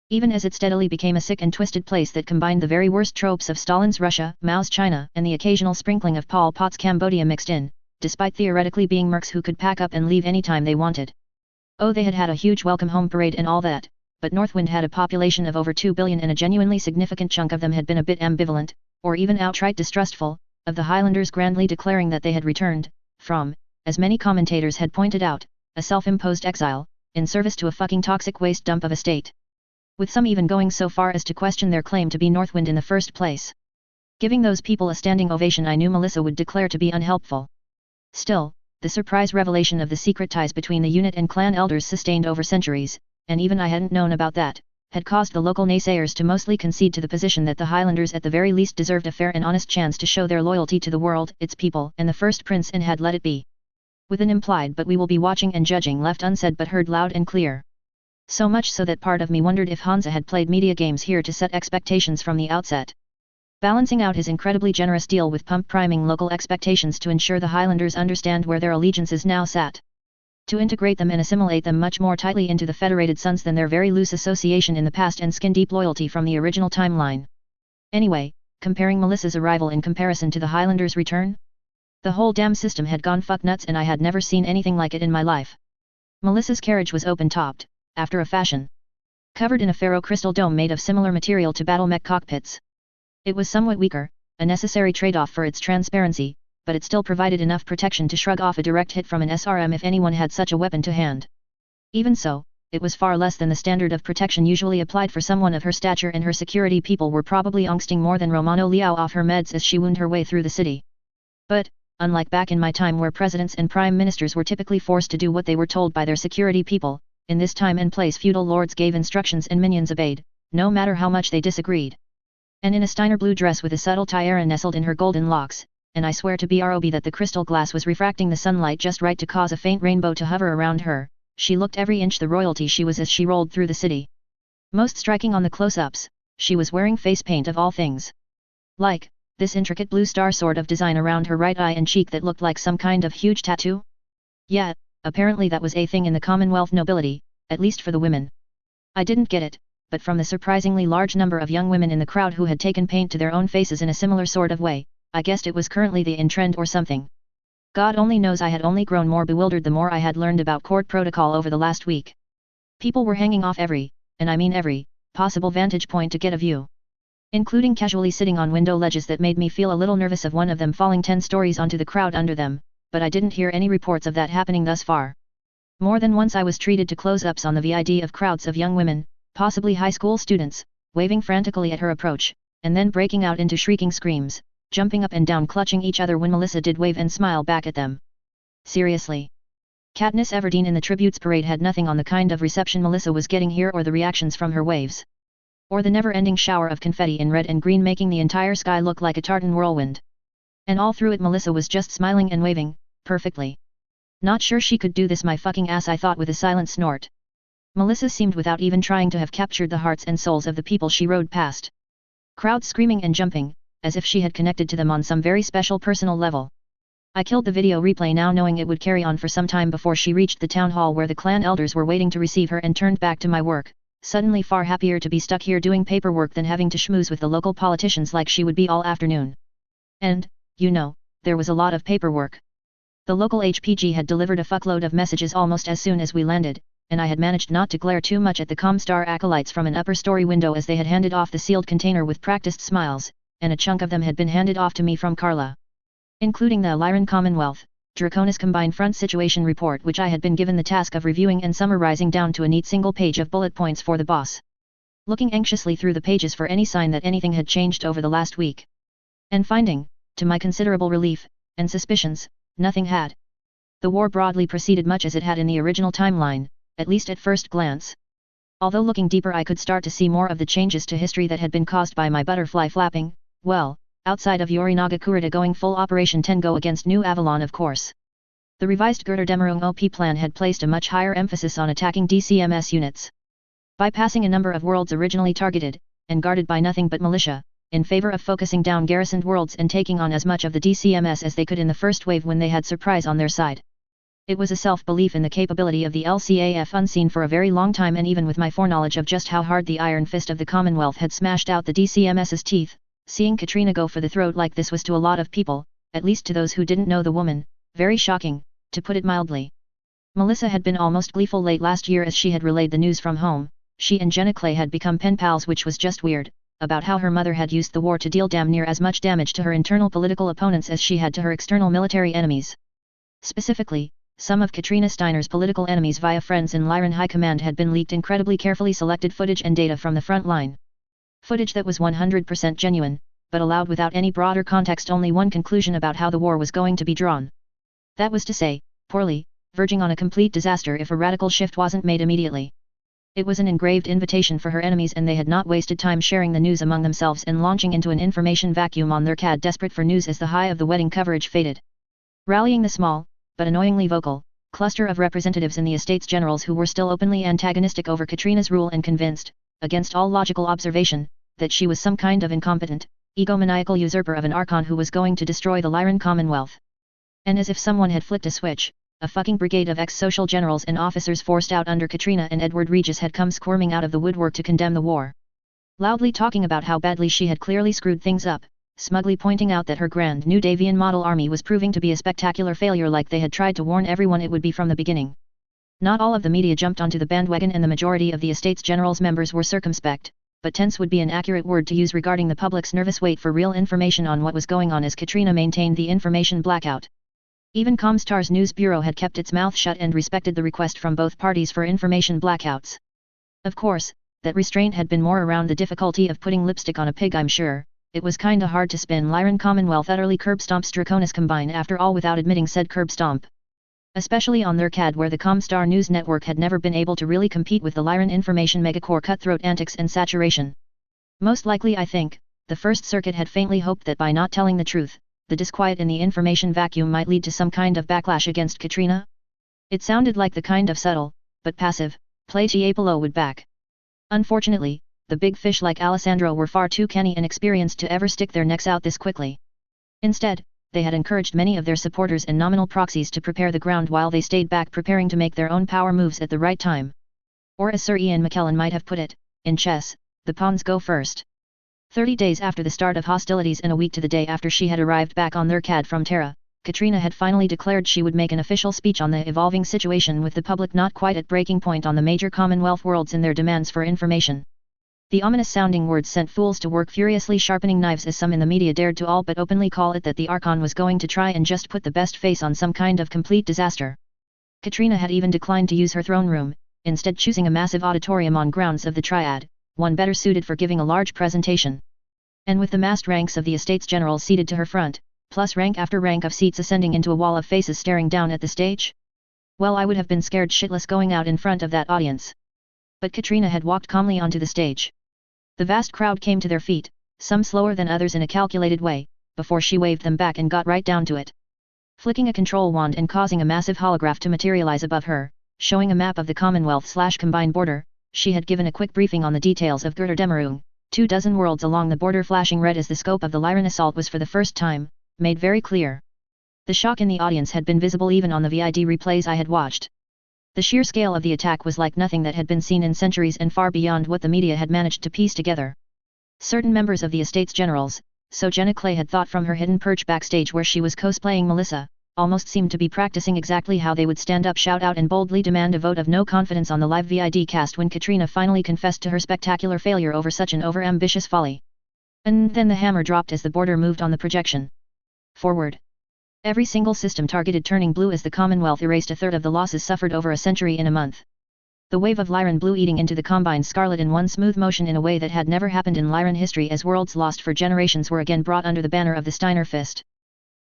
Even as it steadily became a sick and twisted place that combined the very worst tropes of Stalin's Russia, Mao's China, and the occasional sprinkling of Pol Pot's Cambodia mixed in, despite theoretically being mercs who could pack up and leave anytime they wanted. Oh, they had had a huge welcome home parade and all that, but Northwind had a population of over 2 billion, and a genuinely significant chunk of them had been a bit ambivalent, or even outright distrustful, of the Highlanders grandly declaring that they had returned, from, as many commentators had pointed out, a self-imposed exile, in service to a fucking toxic waste dump of a state. With some even going so far as to question their claim to be Northwind in the first place. Giving those people a standing ovation I knew Melissa would declare to be unhelpful. Still, the surprise revelation of the secret ties between the unit and clan elders sustained over centuries, and even I hadn't known about that, had caused the local naysayers to mostly concede to the position that the Highlanders at the very least deserved a fair and honest chance to show their loyalty to the world, its people, and the first prince, and had let it be. With an implied "but we will be watching and judging" left unsaid but heard loud and clear. So much so that part of me wondered if Hansa had played media games here to set expectations from the outset. Balancing out his incredibly generous deal with pump priming local expectations to ensure the Highlanders understand where their allegiances now sat. To integrate them and assimilate them much more tightly into the Federated Suns than their very loose association in the past and skin-deep loyalty from the original timeline. Anyway, comparing Melissa's arrival in comparison to the Highlanders' return? The whole damn system had gone fuck nuts, and I had never seen anything like it in my life. Melissa's carriage was open-topped, after a fashion. Covered in a ferro-crystal dome made of similar material to battle mech cockpits. It was somewhat weaker, a necessary trade-off for its transparency, but it still provided enough protection to shrug off a direct hit from an SRM if anyone had such a weapon to hand. Even so, it was far less than the standard of protection usually applied for someone of her stature, and her security people were probably angsting more than Romano Liao off her meds as she wound her way through the city. But, unlike back in my time where presidents and prime ministers were typically forced to do what they were told by their security people, in this time and place feudal lords gave instructions and minions obeyed, no matter how much they disagreed. And in a Steiner blue dress with a subtle tiara nestled in her golden locks, and I swear to Brob that the crystal glass was refracting the sunlight just right to cause a faint rainbow to hover around her, she looked every inch the royalty she was as she rolled through the city. Most striking on the close-ups, she was wearing face paint of all things. Like, this intricate blue star sort of design around her right eye and cheek that looked like some kind of huge tattoo? Yeah, apparently that was a thing in the Commonwealth nobility, at least for the women. I didn't get it, but from the surprisingly large number of young women in the crowd who had taken paint to their own faces in a similar sort of way, I guessed it was currently the in trend or something. God only knows I had only grown more bewildered the more I had learned about court protocol over the last week. People were hanging off every, and I mean every, possible vantage point to get a view. Including casually sitting on window ledges that made me feel a little nervous of one of them falling 10 stories onto the crowd under them, but I didn't hear any reports of that happening thus far. More than once I was treated to close-ups on the vid of crowds of young women, possibly high school students, waving frantically at her approach, and then breaking out into shrieking screams, jumping up and down clutching each other when Melissa did wave and smile back at them. Seriously. Katniss Everdeen in the tributes parade had nothing on the kind of reception Melissa was getting here or the reactions from her waves. Or the never-ending shower of confetti in red and green making the entire sky look like a tartan whirlwind. And all through it Melissa was just smiling and waving, perfectly. Not sure she could do this my fucking ass, I thought with a silent snort. Melissa seemed without even trying to have captured the hearts and souls of the people she rode past. Crowds screaming and jumping, as if she had connected to them on some very special personal level. I killed the video replay now knowing it would carry on for some time before she reached the town hall where the clan elders were waiting to receive her and turned back to my work, suddenly far happier to be stuck here doing paperwork than having to schmooze with the local politicians like she would be all afternoon. And, you know, there was a lot of paperwork. The local HPG had delivered a fuckload of messages almost as soon as we landed, and I had managed not to glare too much at the Comstar acolytes from an upper story window as they had handed off the sealed container with practiced smiles, and a chunk of them had been handed off to me from Carla. Including the Lyran Commonwealth, Draconis Combined Front Situation Report which I had been given the task of reviewing and summarizing down to a neat single page of bullet points for the boss. Looking anxiously through the pages for any sign that anything had changed over the last week. And finding, to my considerable relief, and suspicions, nothing had. The war broadly proceeded much as it had in the original timeline, at least at first glance. Although looking deeper I could start to see more of the changes to history that had been caused by my butterfly flapping, well, outside of Yorinaga Kurita going full Operation Tengo against New Avalon of course. The revised Gerder Demerung OP plan had placed a much higher emphasis on attacking DCMS units. Bypassing a number of worlds originally targeted, and guarded by nothing but militia, in favor of focusing down garrisoned worlds and taking on as much of the DCMS as they could in the first wave when they had surprise on their side. It was a self-belief in the capability of the LCAF unseen for a very long time, and even with my foreknowledge of just how hard the iron fist of the Commonwealth had smashed out the DCMS's teeth, seeing Katrina go for the throat like this was to a lot of people, at least to those who didn't know the woman, very shocking, to put it mildly. Melissa had been almost gleeful late last year as she had relayed the news from home. She and Jenna Clay had become pen pals, which was just weird, about how her mother had used the war to deal damn near as much damage to her internal political opponents as she had to her external military enemies. Specifically, some of Katrina Steiner's political enemies via friends in Lyran High Command had been leaked incredibly carefully selected footage and data from the front line. Footage that was 100% genuine, but allowed without any broader context only one conclusion about how the war was going to be drawn. That was to say, poorly, verging on a complete disaster if a radical shift wasn't made immediately. It was an engraved invitation for her enemies, and they had not wasted time sharing the news among themselves and launching into an information vacuum on their CAD, desperate for news as the high of the wedding coverage faded. Rallying the small, but annoyingly vocal, cluster of representatives in the Estates Generals who were still openly antagonistic over Katrina's rule and convinced, against all logical observation, that she was some kind of incompetent, egomaniacal usurper of an Archon who was going to destroy the Lyran Commonwealth. And as if someone had flicked a switch, a fucking brigade of ex-social generals and officers forced out under Katrina and Edward Regis had come squirming out of the woodwork to condemn the war. Loudly talking about how badly she had clearly screwed things up, smugly pointing out that her grand new Davian model army was proving to be a spectacular failure like they had tried to warn everyone it would be from the beginning. Not all of the media jumped onto the bandwagon, and the majority of the Estates General's members were circumspect, but tense would be an accurate word to use regarding the public's nervous wait for real information on what was going on as Katrina maintained the information blackout. Even Comstar's news bureau had kept its mouth shut and respected the request from both parties for information blackouts. Of course, that restraint had been more around the difficulty of putting lipstick on a pig. I'm sure it was kinda hard to spin Lyran Commonwealth utterly curb stomps Draconis Combine after all without admitting said curb stomp. Especially on their CAD, where the Comstar news network had never been able to really compete with the Lyran information megacore cutthroat antics and saturation. Most likely, I think, the First Circuit had faintly hoped that by not telling the truth, the disquiet in the information vacuum might lead to some kind of backlash against Katrina. It sounded like the kind of subtle, but passive, play Tiepolo would back. Unfortunately, the big fish like Alessandro were far too canny and experienced to ever stick their necks out this quickly. Instead, they had encouraged many of their supporters and nominal proxies to prepare the ground while they stayed back preparing to make their own power moves at the right time. Or as Sir Ian McKellen might have put it, in chess, the pawns go first. 30 days after the start of hostilities and a week to the day after she had arrived back on their CAD from Terra, Katrina had finally declared she would make an official speech on the evolving situation with the public not quite at breaking point on the major Commonwealth worlds in their demands for information. The ominous-sounding words sent fools to work furiously sharpening knives as some in the media dared to all but openly call it that the Archon was going to try and just put the best face on some kind of complete disaster. Katrina had even declined to use her throne room, instead choosing a massive auditorium on grounds of the Triad, one better suited for giving a large presentation. And with the massed ranks of the Estates General seated to her front, plus rank after rank of seats ascending into a wall of faces staring down at the stage? Well, I would have been scared shitless going out in front of that audience. But Katrina had walked calmly onto the stage. The vast crowd came to their feet, some slower than others in a calculated way, before she waved them back and got right down to it. Flicking a control wand and causing a massive holograph to materialize above her, showing a map of the Commonwealth/combined border, she had given a quick briefing on the details of Götterdämmerung, 24 worlds along the border flashing red as the scope of the Lyran assault was for the first time, made very clear. The shock in the audience had been visible even on the VID replays I had watched. The sheer scale of the attack was like nothing that had been seen in centuries and far beyond what the media had managed to piece together. Certain members of the Estates Generals, so Jenna Clay had thought from her hidden perch backstage where she was cosplaying Melissa, almost seemed to be practicing exactly how they would stand up, shout out and boldly demand a vote of no confidence on the live VID cast when Katrina finally confessed to her spectacular failure over such an over-ambitious folly. And then the hammer dropped as the border moved on the projection. Forward. Every single system targeted turning blue as the Commonwealth erased a third of the losses suffered over a century in a month. The wave of Lyran blue eating into the Combine's scarlet in one smooth motion in a way that had never happened in Lyran history as worlds lost for generations were again brought under the banner of the Steiner Fist.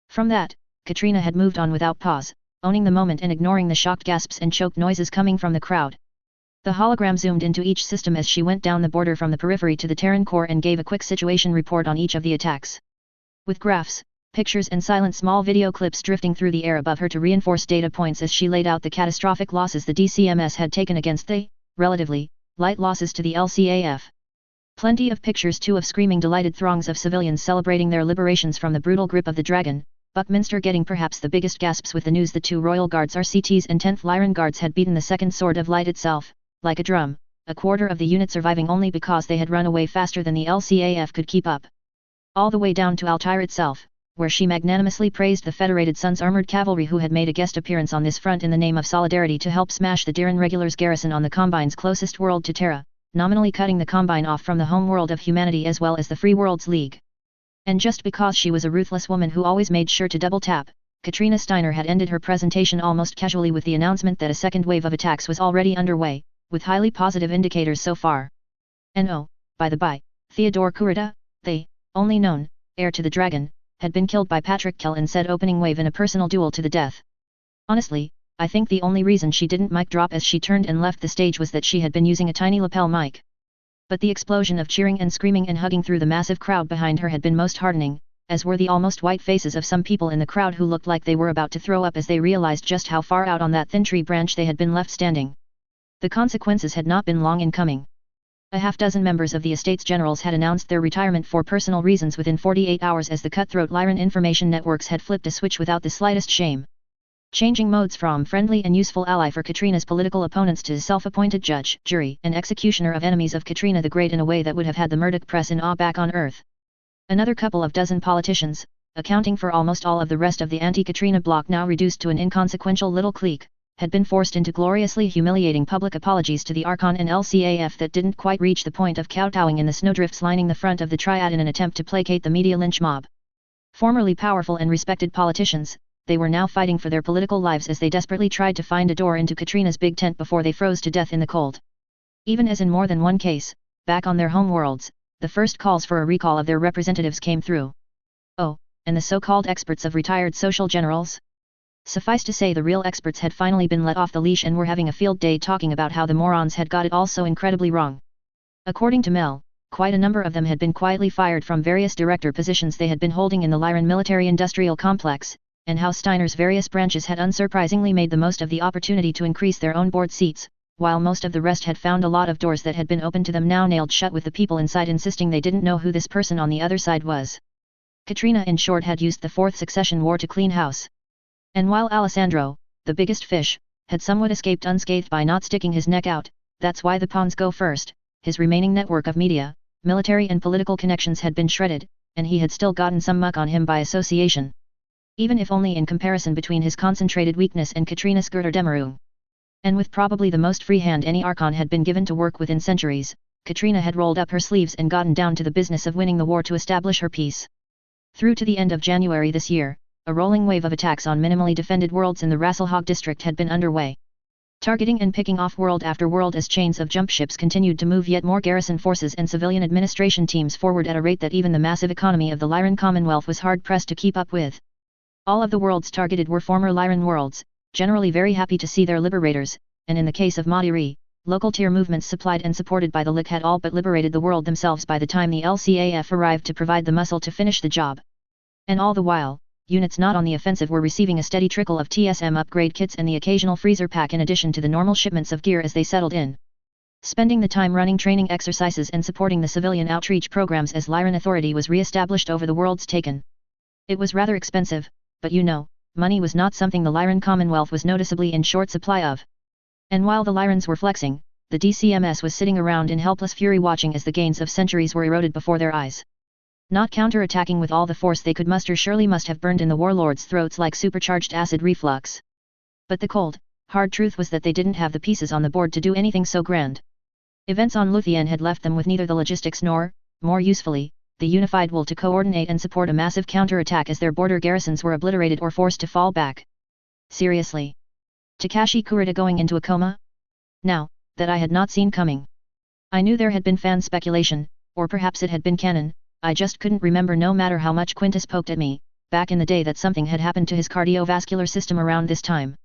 From that, Katrina had moved on without pause, owning the moment and ignoring the shocked gasps and choked noises coming from the crowd. The hologram zoomed into each system as she went down the border from the periphery to the Terran core and gave a quick situation report on each of the attacks. With graphs, pictures and silent small video clips drifting through the air above her to reinforce data points as she laid out the catastrophic losses the DCMS had taken against the, relatively, light losses to the LCAF. Plenty of pictures too of screaming delighted throngs of civilians celebrating their liberations from the brutal grip of the dragon, Buckminster getting perhaps the biggest gasps with the news the 2 Royal Guards RCTs and 10th Lyran Guards had beaten the second Sword of Light itself, like a drum, a quarter of the unit surviving only because they had run away faster than the LCAF could keep up. All the way down to Altair itself, where she magnanimously praised the Federated Sons armored cavalry who had made a guest appearance on this front in the name of solidarity to help smash the Diran regulars' garrison on the Combine's closest world to Terra, nominally cutting the Combine off from the home world of humanity as well as the Free Worlds League. And just because she was a ruthless woman who always made sure to double tap, Katrina Steiner had ended her presentation almost casually with the announcement that a second wave of attacks was already underway, with highly positive indicators so far. And oh, by the by, Theodore Kurita, the only known heir to the dragon, had been killed by Patrick Kell in said opening wave in a personal duel to the death. Honestly, I think the only reason she didn't mic drop as she turned and left the stage was that she had been using a tiny lapel mic. But the explosion of cheering and screaming and hugging through the massive crowd behind her had been most heartening, as were the almost white faces of some people in the crowd who looked like they were about to throw up as they realized just how far out on that thin tree branch they had been left standing. The consequences had not been long in coming. A half-dozen members of the Estates Generals had announced their retirement for personal reasons within 48 hours as the cutthroat Lyran information networks had flipped a switch without the slightest shame. Changing modes from friendly and useful ally for Katrina's political opponents to self-appointed judge, jury, and executioner of enemies of Katrina the Great in a way that would have had the Murdoch press in awe back on Earth. Another couple of dozen politicians, accounting for almost all of the rest of the anti-Katrina bloc now reduced to an inconsequential little clique, had been forced into gloriously humiliating public apologies to the Archon and LCAF that didn't quite reach the point of kowtowing in the snowdrifts lining the front of the Triad in an attempt to placate the media lynch mob. Formerly powerful and respected politicians, they were now fighting for their political lives as they desperately tried to find a door into Katrina's big tent before they froze to death in the cold. Even as in more than one case, back on their home worlds, the first calls for a recall of their representatives came through. Oh, and the so-called experts of retired social generals? Suffice to say the real experts had finally been let off the leash and were having a field day talking about how the morons had got it all so incredibly wrong. According to Mel, quite a number of them had been quietly fired from various director positions they had been holding in the Lyran military-industrial complex, and how Steiner's various branches had unsurprisingly made the most of the opportunity to increase their own board seats, while most of the rest had found a lot of doors that had been opened to them now nailed shut with the people inside insisting they didn't know who this person on the other side was. Katrina in short had used the Fourth Succession War to clean house. And while Alessandro, the biggest fish, had somewhat escaped unscathed by not sticking his neck out, That's why the pawns go first. His remaining network of media, military and political connections had been shredded, and he had still gotten some muck on him by association. Even if only in comparison between his concentrated weakness and Katrina Skirter-Demaroo. And with probably the most free hand any Archon had been given to work with in centuries, Katrina had rolled up her sleeves and gotten down to the business of winning the war to establish her peace. Through to the end of January this year, a rolling wave of attacks on minimally defended worlds in the Rasselhog district had been underway. Targeting and picking off world after world as chains of jump ships continued to move yet more garrison forces and civilian administration teams forward at a rate that even the massive economy of the Lyran Commonwealth was hard-pressed to keep up with. All of the worlds targeted were former Lyran worlds, generally very happy to see their liberators, and in the case of Madiri, local tier movements supplied and supported by the LIC had all but liberated the world themselves by the time the LCAF arrived to provide the muscle to finish the job. And all the while, units not on the offensive were receiving a steady trickle of TSM upgrade kits and the occasional freezer pack in addition to the normal shipments of gear as they settled in. Spending the time running training exercises and supporting the civilian outreach programs as Lyran authority was re-established over the worlds taken. It was rather expensive, but money was not something the Lyran Commonwealth was noticeably in short supply of. And while the Lyrans were flexing, the DCMS was sitting around in helpless fury watching as the gains of centuries were eroded before their eyes. Not counter-attacking with all the force they could muster surely must have burned in the warlords' throats like supercharged acid reflux. But the cold, hard truth was that they didn't have the pieces on the board to do anything so grand. Events on Luthien had left them with neither the logistics nor, more usefully, the unified will to coordinate and support a massive counter-attack as their border garrisons were obliterated or forced to fall back. Seriously? Takashi Kurita going into a coma? Now, that I had not seen coming. I knew there had been fan speculation, or perhaps it had been canon, I just couldn't remember no matter how much Quintus poked at me, back in the day that something had happened to his cardiovascular system around this time.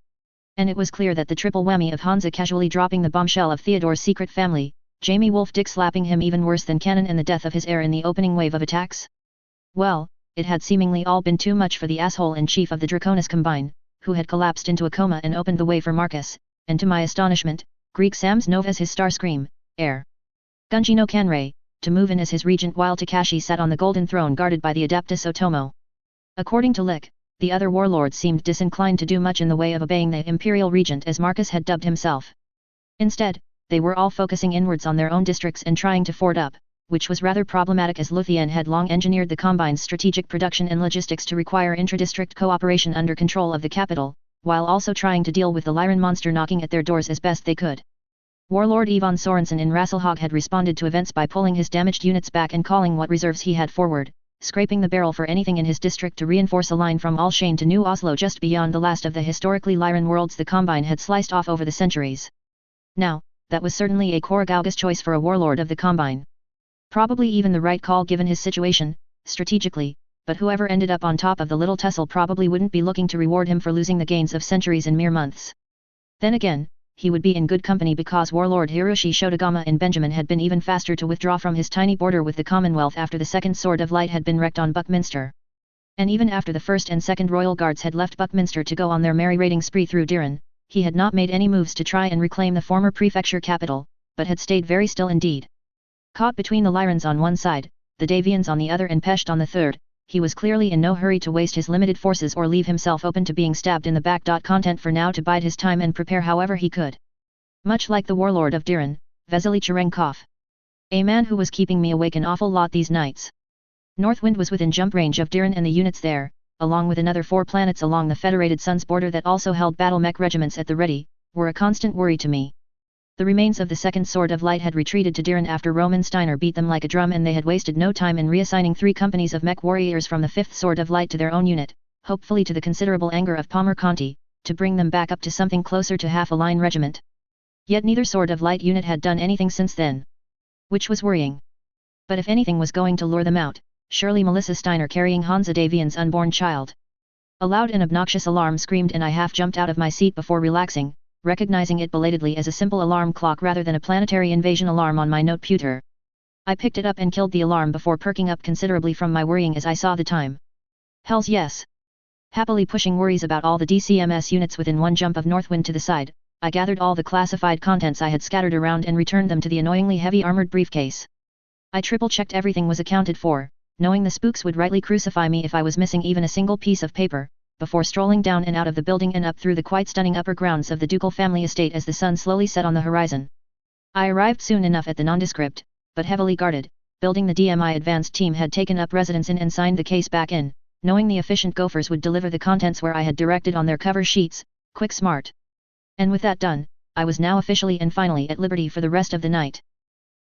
And it was clear that the triple whammy of Hansa casually dropping the bombshell of Theodore's secret family, Jamie Wolf Dick slapping him even worse than canon and the death of his heir in the opening wave of attacks? Well, it had seemingly all been too much for the asshole-in-chief of the Draconis Combine, who had collapsed into a coma and opened the way for Marcus, and to my astonishment, Greek Sam's Nov as his star scream, heir. Gunji no Kanrei, to move in as his regent while Takashi sat on the golden throne guarded by the Adeptus Otomo. According to Lick, the other warlords seemed disinclined to do much in the way of obeying the imperial regent as Marcus had dubbed himself. Instead, they were all focusing inwards on their own districts and trying to ford up, which was rather problematic as Luthien had long engineered the Combine's strategic production and logistics to require intra-district cooperation under control of the capital, while also trying to deal with the Lyran monster knocking at their doors as best they could. Warlord Ivan Sorensen in Rasselhog had responded to events by pulling his damaged units back and calling what reserves he had forward, scraping the barrel for anything in his district to reinforce a line from Alshane to New Oslo just beyond the last of the historically Lyran worlds the Combine had sliced off over the centuries. Now, that was certainly a Korigauga's choice for a warlord of the Combine. Probably even the right call given his situation, strategically, but whoever ended up on top of the little tussle probably wouldn't be looking to reward him for losing the gains of centuries in mere months. Then again, he would be in good company because Warlord Hiroshi Shotogama in Benjamin had been even faster to withdraw from his tiny border with the Commonwealth after the Second Sword of Light had been wrecked on Buckminster. And even after the First and Second Royal Guards had left Buckminster to go on their merry raiding spree through Diran, he had not made any moves to try and reclaim the former prefecture capital, but had stayed very still indeed. Caught between the Lyrans on one side, the Davians on the other and Pesht on the third, he was clearly in no hurry to waste his limited forces or leave himself open to being stabbed in the back. Content for now to bide his time and prepare however he could. Much like the warlord of Diran, Vesely Cherenkov. A man who was keeping me awake an awful lot these nights. Northwind was within jump range of Diran and the units there, along with another 4 planets along the Federated Sun's border that also held battle mech regiments at the ready, were a constant worry to me. The remains of the Second Sword of Light had retreated to Diran after Roman Steiner beat them like a drum, and they had wasted no time in reassigning 3 companies of mech warriors from the 5th Sword of Light to their own unit, hopefully to the considerable anger of Palmer Conti, to bring them back up to something closer to half a line regiment. Yet neither Sword of Light unit had done anything since then. Which was worrying. But if anything was going to lure them out, surely Melissa Steiner carrying Hansa Davian's unborn child. A loud and obnoxious alarm screamed and I half jumped out of my seat before relaxing, recognizing it belatedly as a simple alarm clock rather than a planetary invasion alarm on my noteputer. I picked it up and killed the alarm before perking up considerably from my worrying as I saw the time. Hells yes. Happily pushing worries about all the DCMS units within one jump of Northwind to the side, I gathered all the classified contents I had scattered around and returned them to the annoyingly heavy armored briefcase. I triple-checked everything was accounted for, knowing the spooks would rightly crucify me if I was missing even a single piece of paper, before strolling down and out of the building and up through the quite stunning upper grounds of the ducal family estate as the sun slowly set on the horizon. I arrived soon enough at the nondescript, but heavily guarded, building the DMI advanced team had taken up residence in and signed the case back in, knowing the efficient gophers would deliver the contents where I had directed on their cover sheets, quick smart. And with that done, I was now officially and finally at liberty for the rest of the night.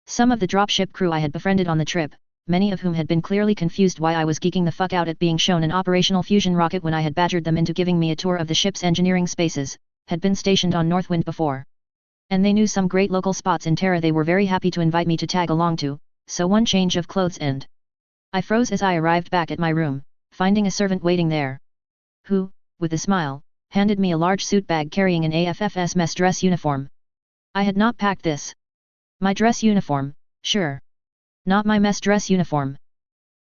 Some of the dropship crew I had befriended on the trip, many of whom had been clearly confused why I was geeking the fuck out at being shown an operational fusion rocket when I had badgered them into giving me a tour of the ship's engineering spaces, had been stationed on Northwind before. And they knew some great local spots in Terra they were very happy to invite me to tag along to, so one change of clothes and I froze as I arrived back at my room, finding a servant waiting there. Who, with a smile, handed me a large suit bag carrying an AFFS mess dress uniform. I had not packed this. My dress uniform, sure. Not my mess dress uniform.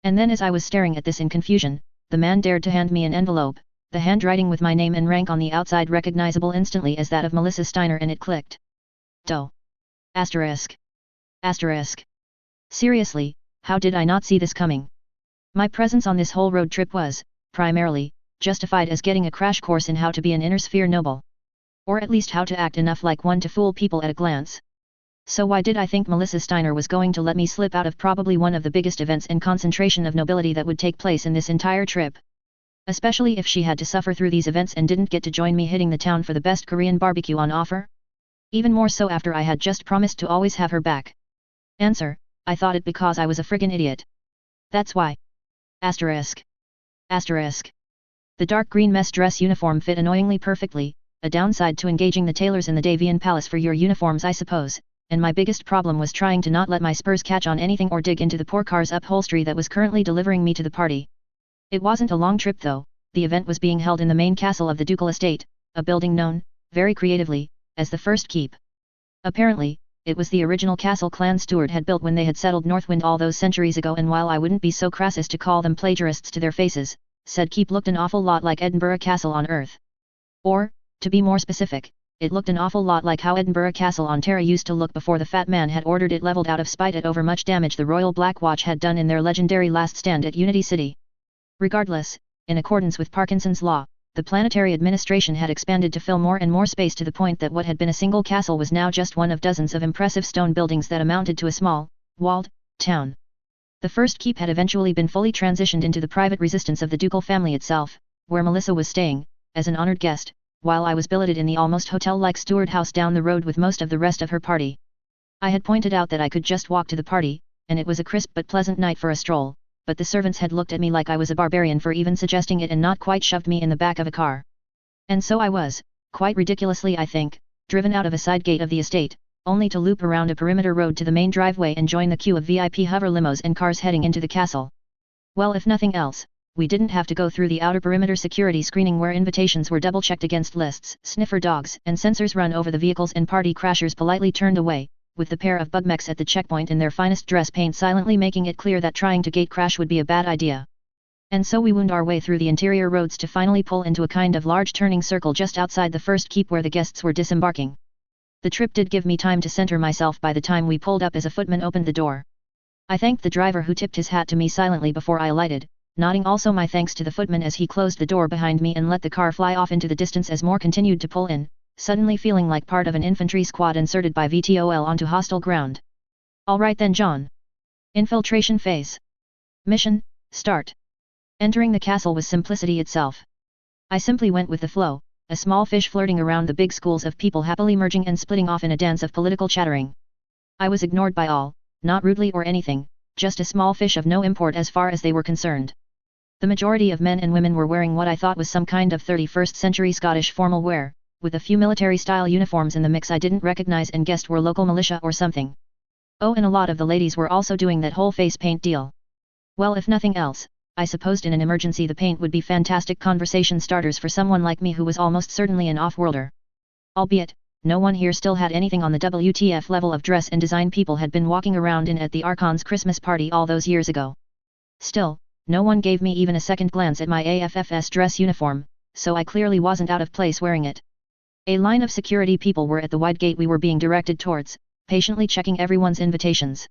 And then as I was staring at this in confusion, the man dared to hand me an envelope, the handwriting with my name and rank on the outside recognizable instantly as that of Melissa Steiner, and it clicked. Doh. Asterisk. Asterisk. Seriously, how did I not see this coming? My presence on this whole road trip was, primarily, justified as getting a crash course in how to be an inner sphere noble. Or at least how to act enough like one to fool people at a glance. So why did I think Melissa Steiner was going to let me slip out of probably one of the biggest events and concentration of nobility that would take place in this entire trip? Especially if she had to suffer through these events and didn't get to join me hitting the town for the best Korean barbecue on offer? Even more so after I had just promised to always have her back. Answer, I thought it because I was a friggin' idiot. That's why. Asterisk. Asterisk. The dark green mess dress uniform fit annoyingly perfectly, a downside to engaging the tailors in the Davian Palace for your uniforms I suppose, and my biggest problem was trying to not let my spurs catch on anything or dig into the poor car's upholstery that was currently delivering me to the party. It wasn't a long trip though, the event was being held in the main castle of the ducal estate, a building known, very creatively, as the First Keep. Apparently, it was the original castle Clan Stewart had built when they had settled Northwind all those centuries ago, and while I wouldn't be so crass as to call them plagiarists to their faces, said keep looked an awful lot like Edinburgh Castle on Earth. Or, to be more specific, it looked an awful lot like how Edinburgh Castle on Terra used to look before the fat man had ordered it leveled out of spite at over much damage the Royal Black Watch had done in their legendary last stand at Unity City. Regardless, in accordance with Parkinson's law, the planetary administration had expanded to fill more and more space to the point that what had been a single castle was now just one of dozens of impressive stone buildings that amounted to a small, walled, town. The First Keep had eventually been fully transitioned into the private residence of the ducal family itself, where Melissa was staying, as an honored guest, while I was billeted in the almost hotel-like steward house down the road with most of the rest of her party. I had pointed out that I could just walk to the party, and it was a crisp but pleasant night for a stroll, but the servants had looked at me like I was a barbarian for even suggesting it and not quite shoved me in the back of a car. And so I was, quite ridiculously I think, driven out of a side gate of the estate, only to loop around a perimeter road to the main driveway and join the queue of VIP hover limos and cars heading into the castle. Well, if nothing else, we didn't have to go through the outer perimeter security screening where invitations were double-checked against lists, sniffer dogs and sensors run over the vehicles and party crashers politely turned away, with the pair of bugmechs at the checkpoint in their finest dress paint silently making it clear that trying to gate crash would be a bad idea. And so we wound our way through the interior roads to finally pull into a kind of large turning circle just outside the First Keep where the guests were disembarking. The trip did give me time to center myself by the time we pulled up as a footman opened the door. I thanked the driver who tipped his hat to me silently before I alighted, nodding also my thanks to the footman as he closed the door behind me and let the car fly off into the distance as more continued to pull in, suddenly feeling like part of an infantry squad inserted by VTOL onto hostile ground. Alright then John. Infiltration phase. Mission, start. Entering the castle was simplicity itself. I simply went with the flow, a small fish flirting around the big schools of people happily merging and splitting off in a dance of political chattering. I was ignored by all, not rudely or anything, just a small fish of no import as far as they were concerned. The majority of men and women were wearing what I thought was some kind of 31st century Scottish formal wear, with a few military-style uniforms in the mix I didn't recognize and guessed were local militia or something. Oh, and a lot of the ladies were also doing that whole face paint deal. Well, if nothing else, I supposed in an emergency the paint would be fantastic conversation starters for someone like me who was almost certainly an off-worlder. Albeit, no one here still had anything on the WTF level of dress and design people had been walking around in at the Archon's Christmas party all those years ago. Still, no one gave me even a second glance at my AFFS dress uniform, so I clearly wasn't out of place wearing it. A line of security people were at the wide gate we were being directed towards, patiently checking everyone's invitations.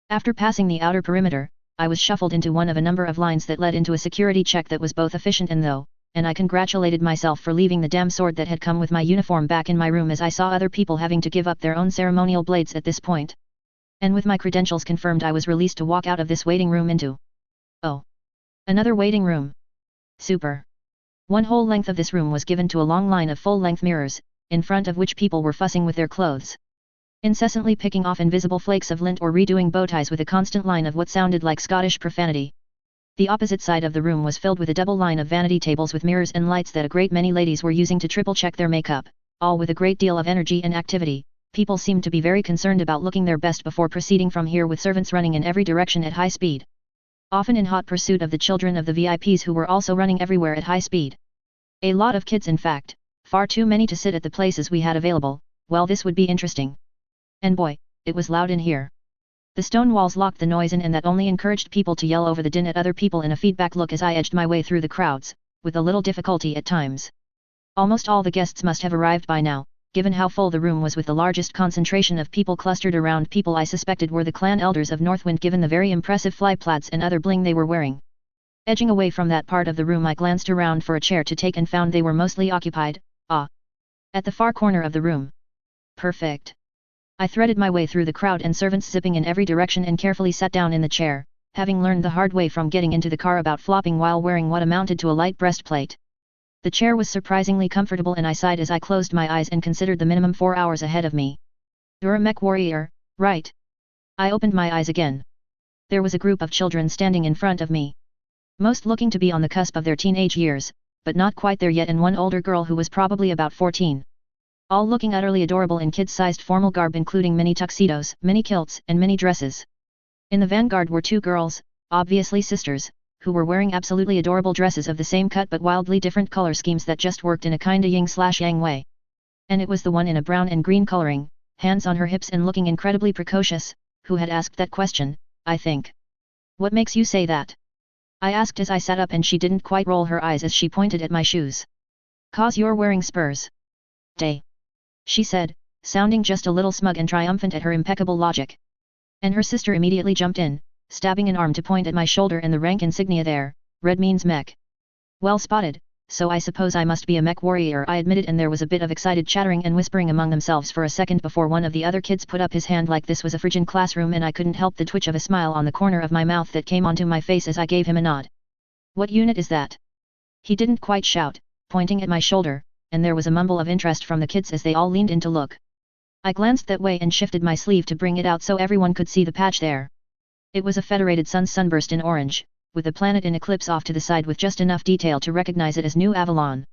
After passing the outer perimeter, I was shuffled into one of a number of lines that led into a security check that was both efficient and, though and I congratulated myself for leaving the damn sword that had come with my uniform back in my room as I saw other people having to give up their own ceremonial blades at this point. And with my credentials confirmed, I was released to walk out of this waiting room into... oh. Another waiting room. Super. One whole length of this room was given to a long line of full-length mirrors, in front of which people were fussing with their clothes, incessantly picking off invisible flakes of lint or redoing bow ties with a constant line of what sounded like Scottish profanity. The opposite side of the room was filled with a double line of vanity tables with mirrors and lights that a great many ladies were using to triple-check their makeup, all with a great deal of energy and activity. People seemed to be very concerned about looking their best before proceeding from here, with servants running in every direction at high speed, often in hot pursuit of the children of the VIPs who were also running everywhere at high speed. A lot of kids, in fact, far too many to sit at the places we had available. Well, this would be interesting. And boy, it was loud in here. The stone walls locked the noise in, and that only encouraged people to yell over the din at other people in a feedback look as I edged my way through the crowds, with a little difficulty at times. Almost all the guests must have arrived by now, given how full the room was, with the largest concentration of people clustered around people I suspected were the clan elders of Northwind, given the very impressive fly plaids and other bling they were wearing. Edging away from that part of the room, I glanced around for a chair to take and found they were mostly occupied, at the far corner of the room. Perfect. I threaded my way through the crowd and servants zipping in every direction and carefully sat down in the chair, having learned the hard way from getting into the car about flopping while wearing what amounted to a light breastplate. The chair was surprisingly comfortable, and I sighed as I closed my eyes and considered the minimum 4 hours ahead of me. You're a mech warrior, right? I opened my eyes again. There was a group of children standing in front of me, most looking to be on the cusp of their teenage years, but not quite there yet, and one older girl who was probably about 14. All looking utterly adorable in kid-sized formal garb, including mini tuxedos, mini kilts, and mini dresses. In the vanguard were 2 girls, obviously sisters, who were wearing absolutely adorable dresses of the same cut but wildly different color schemes that just worked in a kinda yin/yang way. And it was the one in a brown and green coloring, hands on her hips and looking incredibly precocious, who had asked that question, I think. What makes you say that? I asked as I sat up, and she didn't quite roll her eyes as she pointed at my shoes. 'Cause you're wearing spurs. Day. She said, sounding just a little smug and triumphant at her impeccable logic. And her sister immediately jumped in, stabbing an arm to point at my shoulder and the rank insignia there. Red means mech. Well spotted, so I suppose I must be a mech warrior, I admitted, and there was a bit of excited chattering and whispering among themselves for a second before one of the other kids put up his hand like this was a friggin' classroom, and I couldn't help the twitch of a smile on the corner of my mouth that came onto my face as I gave him a nod. What unit is that? He didn't quite shout, pointing at my shoulder, and there was a mumble of interest from the kids as they all leaned in to look. I glanced that way and shifted my sleeve to bring it out so everyone could see the patch there. It was a Federated Sun sunburst in orange, with the planet in eclipse off to the side with just enough detail to recognize it as New Avalon.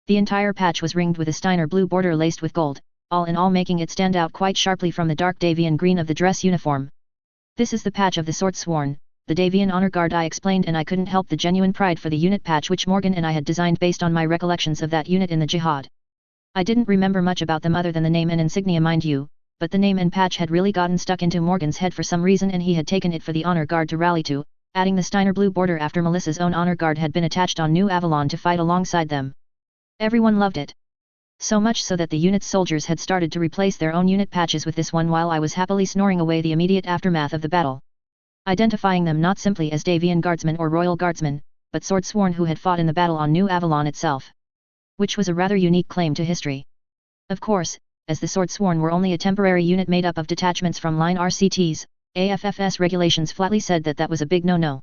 The entire patch was ringed with a Steiner blue border laced with gold, all in all making it stand out quite sharply from the dark Davian green of the dress uniform. This is the patch of the Swordsworn, the Davian Honor Guard, I explained, and I couldn't help the genuine pride for the unit patch which Morgan and I had designed based on my recollections of that unit in the Jihad. I didn't remember much about them other than the name and insignia, mind you, but the name and patch had really gotten stuck into Morgan's head for some reason, and he had taken it for the Honor Guard to rally to, adding the Steiner blue border after Melissa's own Honor Guard had been attached on New Avalon to fight alongside them. Everyone loved it. So much so that the unit's soldiers had started to replace their own unit patches with this one while I was happily snoring away the immediate aftermath of the battle, identifying them not simply as Davian Guardsmen or Royal Guardsmen, but Swordsworn who had fought in the battle on New Avalon itself. Which was a rather unique claim to history. Of course, as the Swordsworn were only a temporary unit made up of detachments from line RCTs, AFFS regulations flatly said that that was a big no-no.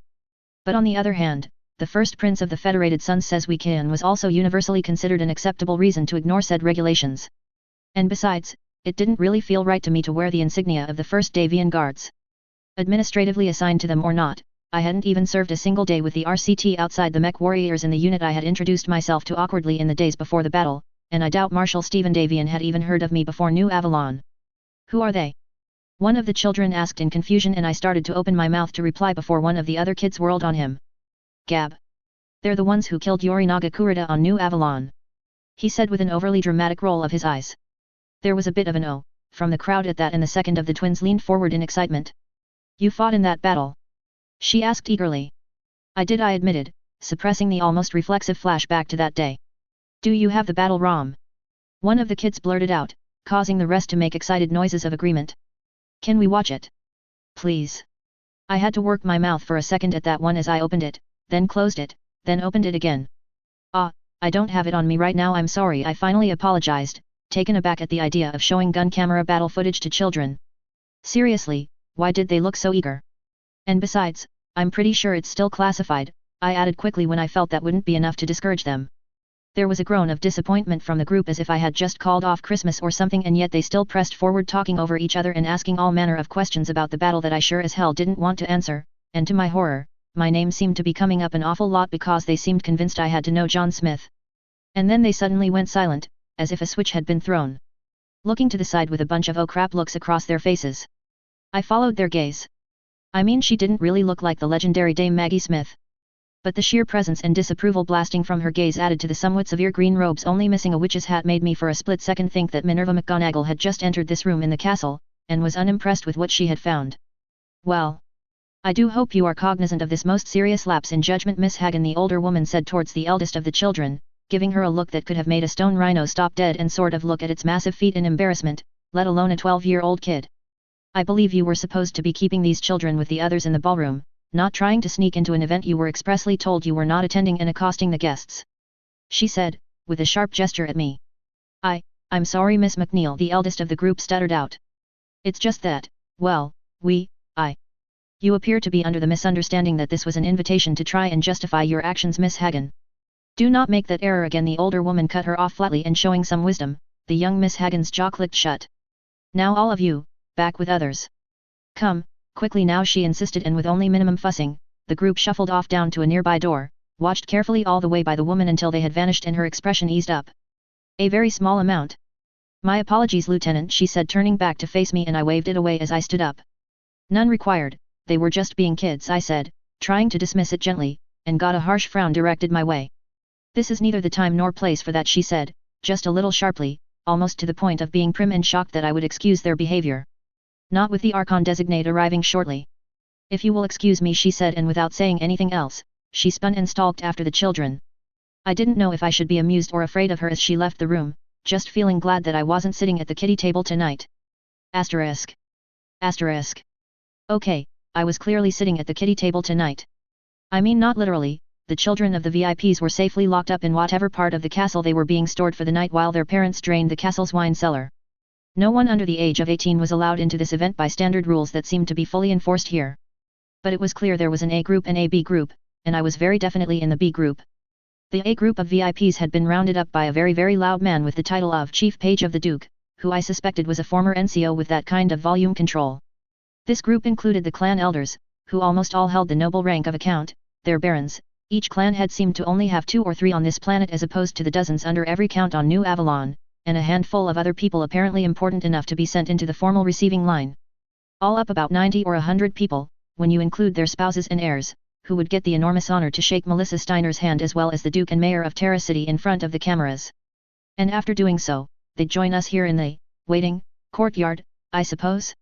But on the other hand, the first Prince of the Federated Sun says we can was also universally considered an acceptable reason to ignore said regulations. And besides, it didn't really feel right to me to wear the insignia of the first Davian Guards. Administratively assigned to them or not, I hadn't even served a single day with the RCT outside the mech warriors in the unit I had introduced myself to awkwardly in the days before the battle, and I doubt Marshal Stephen Davian had even heard of me before New Avalon. Who are they? One of the children asked in confusion, and I started to open my mouth to reply before one of the other kids whirled on him. Gab. They're the ones who killed Yorinaga Kurita on New Avalon, he said with an overly dramatic roll of his eyes. There was a bit of an "oh" from the crowd at that, and the second of the twins leaned forward in excitement. You fought in that battle? She asked eagerly. I did, I admitted, suppressing the almost reflexive flashback to that day. Do you have the battle ROM? One of the kids blurted out, causing the rest to make excited noises of agreement. Can we watch it? Please. I had to work my mouth for a second at that one as I opened it, then closed it, then opened it again. Ah, I don't have it on me right now, I'm sorry, I finally apologized, taken aback at the idea of showing gun camera battle footage to children. Seriously, why did they look so eager? And besides, I'm pretty sure it's still classified, I added quickly when I felt that wouldn't be enough to discourage them. There was a groan of disappointment from the group as if I had just called off Christmas or something, and yet they still pressed forward, talking over each other and asking all manner of questions about the battle that I sure as hell didn't want to answer, and to my horror, my name seemed to be coming up an awful lot because they seemed convinced I had to know John Smith. And then they suddenly went silent, as if a switch had been thrown. Looking to the side with a bunch of oh crap looks across their faces. I followed their gaze. I mean, she didn't really look like the legendary Dame Maggie Smith. But the sheer presence and disapproval blasting from her gaze added to the somewhat severe green robes only missing a witch's hat made me for a split second think that Minerva McGonagall had just entered this room in the castle, and was unimpressed with what she had found. Well, I do hope you are cognizant of this most serious lapse in judgment, Miss Hagen, the older woman said towards the eldest of the children, giving her a look that could have made a stone rhino stop dead and sort of look at its massive feet in embarrassment, let alone a 12-year-old kid. I believe you were supposed to be keeping these children with the others in the ballroom, not trying to sneak into an event you were expressly told you were not attending and accosting the guests. She said, with a sharp gesture at me. I'm sorry, Miss McNeil, the eldest of the group stuttered out. It's just that, well, You appear to be under the misunderstanding that this was an invitation to try and justify your actions, Miss Hagen. Do not make that error again, the older woman cut her off flatly, and showing some wisdom, the young Miss Hagen's jaw clicked shut. Now all of you, back with others. Come, quickly now, she insisted, and with only minimum fussing, the group shuffled off down to a nearby door, watched carefully all the way by the woman until they had vanished and her expression eased up. A very small amount. My apologies, Lieutenant, she said, turning back to face me, and I waved it away as I stood up. None required, they were just being kids, I said, trying to dismiss it gently, and got a harsh frown directed my way. This is neither the time nor place for that, she said, just a little sharply, almost to the point of being prim and shocked that I would excuse their behavior. Not with the Archon designate arriving shortly. If you will excuse me, she said, and without saying anything else, she spun and stalked after the children. I didn't know if I should be amused or afraid of her as she left the room, just feeling glad that I wasn't sitting at the kiddie table tonight. Asterisk. Okay, I was clearly sitting at the kiddie table tonight. I mean, not literally. The children of the VIPs were safely locked up in whatever part of the castle they were being stored for the night while their parents drained the castle's wine cellar. No one under the age of 18 was allowed into this event by standard rules that seemed to be fully enforced here. But it was clear there was an A group and a B group, and I was very definitely in the B group. The A group of VIPs had been rounded up by a very, very loud man with the title of Chief Page of the Duke, who I suspected was a former NCO with that kind of volume control. This group included the clan elders, who almost all held the noble rank of a count, their barons. Each clan had seemed to only have 2 or 3 on this planet as opposed to the dozens under every count on New Avalon, and a handful of other people apparently important enough to be sent into the formal receiving line. All up about 90 or 100 people, when you include their spouses and heirs, who would get the enormous honor to shake Melissa Steiner's hand as well as the Duke and Mayor of Terra City in front of the cameras. And after doing so, they'd join us here in the waiting courtyard, I suppose?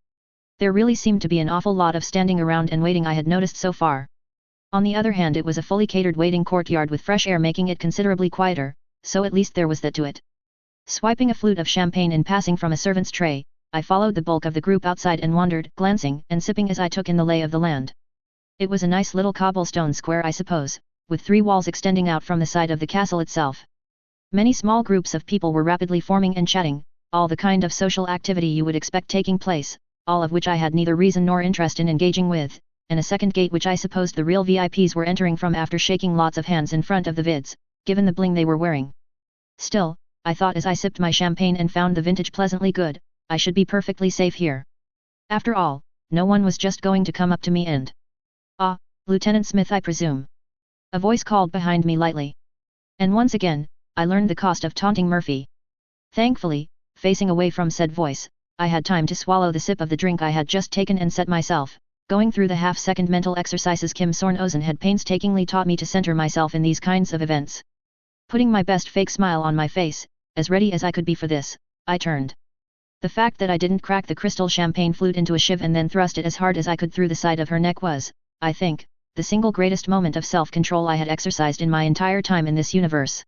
There really seemed to be an awful lot of standing around and waiting I had noticed so far. On the other hand, it was a fully catered waiting courtyard with fresh air making it considerably quieter, so at least there was that to it. Swiping a flute of champagne and passing from a servant's tray, I followed the bulk of the group outside and wandered, glancing and sipping as I took in the lay of the land. It was a nice little cobblestone square, I suppose, with 3 walls extending out from the side of the castle itself. Many small groups of people were rapidly forming and chatting, all the kind of social activity you would expect taking place, all of which I had neither reason nor interest in engaging with, and a second gate which I supposed the real VIPs were entering from after shaking lots of hands in front of the vids, given the bling they were wearing. Still, I thought as I sipped my champagne and found the vintage pleasantly good, I should be perfectly safe here. After all, no one was just going to come up to me and... "Ah, Lieutenant Smith, I presume." A voice called behind me lightly. And once again, I learned the cost of taunting Murphy. Thankfully, facing away from said voice, I had time to swallow the sip of the drink I had just taken and set myself, going through the half-second mental exercises Kim Sorn-Ozen had painstakingly taught me to center myself in these kinds of events. Putting my best fake smile on my face, as ready as I could be for this, I turned. The fact that I didn't crack the crystal champagne flute into a shiv and then thrust it as hard as I could through the side of her neck was, I think, the single greatest moment of self-control I had exercised in my entire time in this universe.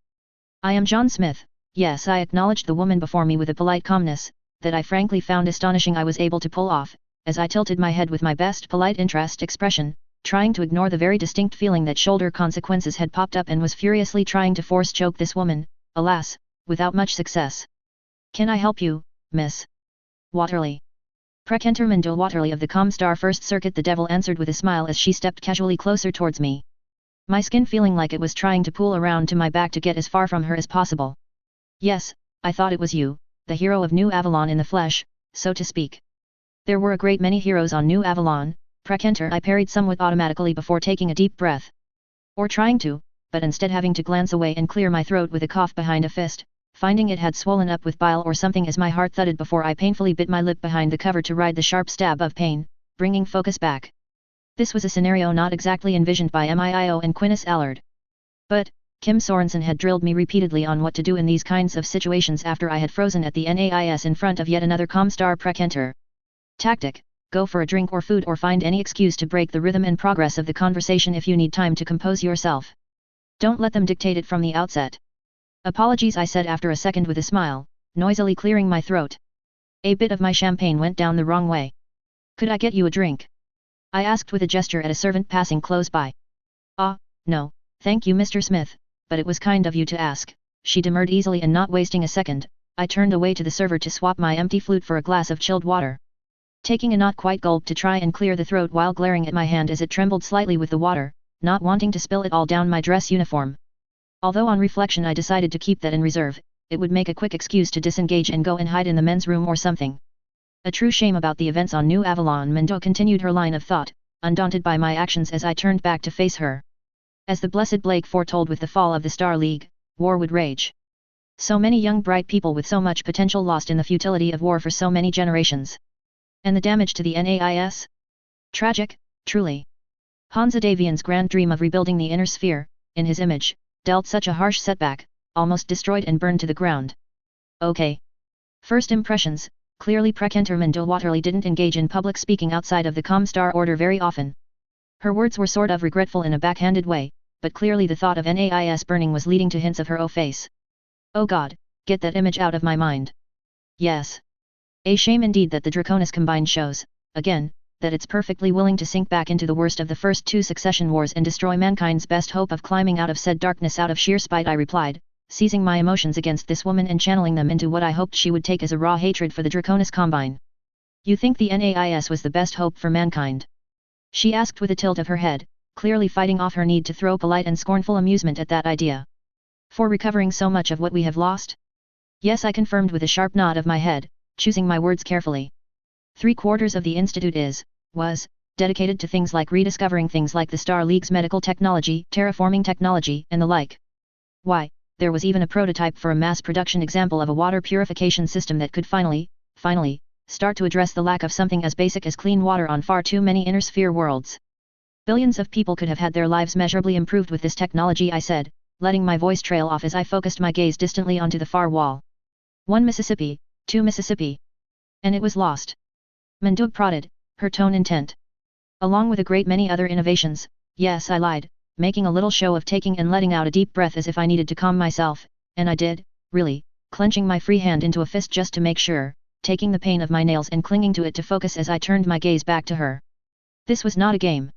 "I am John Smith," yes, I acknowledged the woman before me with a polite calmness, that I frankly found astonishing I was able to pull off, as I tilted my head with my best polite interest expression, trying to ignore the very distinct feeling that shoulder consequences had popped up and was furiously trying to force choke this woman, alas, without much success. "Can I help you, Miss Waterley?" Precentor Mendel Waterley of the Comstar First Circuit, the devil answered with a smile as she stepped casually closer towards me. My skin feeling like it was trying to pull around to my back to get as far from her as possible. "Yes, I thought it was you, the hero of New Avalon in the flesh, so to speak." "There were a great many heroes on New Avalon, Precentor," I parried somewhat automatically before taking a deep breath. Or trying to, but instead having to glance away and clear my throat with a cough behind a fist, finding it had swollen up with bile or something as my heart thudded before I painfully bit my lip behind the cover to ride the sharp stab of pain, bringing focus back. This was a scenario not exactly envisioned by Mio and Quintus Allard. But, Kim Sorensen had drilled me repeatedly on what to do in these kinds of situations after I had frozen at the NAIS in front of yet another Comstar Precentor. Tactic: go for a drink or food or find any excuse to break the rhythm and progress of the conversation if you need time to compose yourself. Don't let them dictate it from the outset. "Apologies," I said after a second with a smile, noisily clearing my throat. A bit of my champagne went down the wrong way. "Could I get you a drink?" I asked with a gesture at a servant passing close by. "Ah, no, thank you Mr. Smith, but it was kind of you to ask," she demurred easily, and not wasting a second, I turned away to the server to swap my empty flute for a glass of chilled water. Taking a not quite gulp to try and clear the throat while glaring at my hand as it trembled slightly with the water, not wanting to spill it all down my dress uniform. Although on reflection I decided to keep that in reserve, it would make a quick excuse to disengage and go and hide in the men's room or something. "A true shame about the events on New Avalon," Mendo continued her line of thought, undaunted by my actions as I turned back to face her. As the blessed Blake foretold with the fall of the Star League, war would rage. So many young bright people with so much potential lost in the futility of war for so many generations. And the damage to the NAIS? Tragic, truly. Hans Adavian's grand dream of rebuilding the inner sphere, in his image, dealt such a harsh setback, almost destroyed and burned to the ground. Okay. First impressions: clearly Precentor Mendel Waterley didn't engage in public speaking outside of the Comstar order very often. Her words were sort of regretful in a backhanded way, but clearly the thought of NAIS burning was leading to hints of her face. Oh God, get that image out of my mind. Yes. A shame indeed that the Draconis Combined shows, again, that it's perfectly willing to sink back into the worst of the first two succession wars and destroy mankind's best hope of climbing out of said darkness out of sheer spite, I replied, seizing my emotions against this woman and channeling them into what I hoped she would take as a raw hatred for the Draconis Combine. "You think the NAIS was the best hope for mankind?" she asked with a tilt of her head, clearly fighting off her need to throw polite and scornful amusement at that idea. "For recovering so much of what we have lost?" "Yes," I confirmed with a sharp nod of my head, choosing my words carefully. 3/4 of the Institute was dedicated to things like rediscovering things like the Star League's medical technology, terraforming technology, and the like. Why, there was even a prototype for a mass production example of a water purification system that could finally, start to address the lack of something as basic as clean water on far too many inner sphere worlds. Billions of people could have had their lives measurably improved with this technology, I said, letting my voice trail off as I focused my gaze distantly onto the far wall. 1 Mississippi, 2 Mississippi. And it was lost. Mendug prodded, her tone intent. Along with a great many other innovations, yes, I lied, making a little show of taking and letting out a deep breath as if I needed to calm myself, and I did, really, clenching my free hand into a fist just to make sure, taking the pain of my nails and clinging to it to focus as I turned my gaze back to her. This was not a game.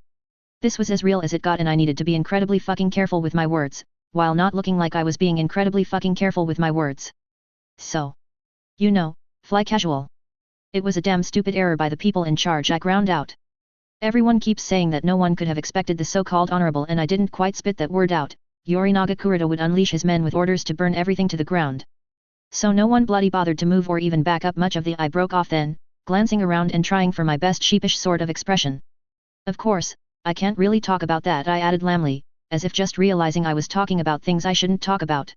This was as real as it got, and I needed to be incredibly fucking careful with my words, while not looking like I was being incredibly fucking careful with my words. So. You know, fly casual. It was a damn stupid error by the people in charge, I ground out. Everyone keeps saying that no one could have expected the so-called honorable, and I didn't quite spit that word out, Yorinaga Kurita would unleash his men with orders to burn everything to the ground. So no one bloody bothered to move or even back up much of the. I broke off then, glancing around and trying for my best sheepish sort of expression. Of course, I can't really talk about that, I added lamely, as if just realizing I was talking about things I shouldn't talk about.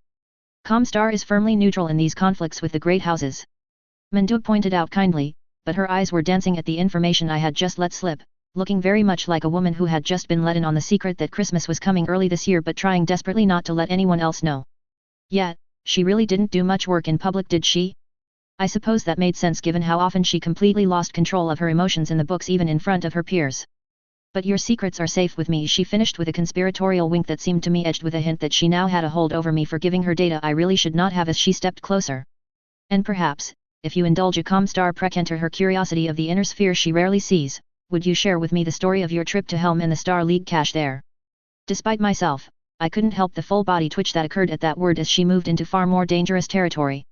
Comstar is firmly neutral in these conflicts with the great houses. Mendug pointed out kindly, but her eyes were dancing at the information I had just let slip, looking very much like a woman who had just been let in on the secret that Christmas was coming early this year but trying desperately not to let anyone else know. Yet, she really didn't do much work in public, did she? I suppose that made sense given how often she completely lost control of her emotions in the books even in front of her peers. But your secrets are safe with me, she finished with a conspiratorial wink that seemed to me edged with a hint that she now had a hold over me for giving her data I really should not have as she stepped closer. And perhaps, if you indulge a Comstar Precentor, her curiosity of the inner sphere she rarely sees, would you share with me the story of your trip to Helm and the Star League cache there? Despite myself, I couldn't help the full body twitch that occurred at that word as she moved into far more dangerous territory.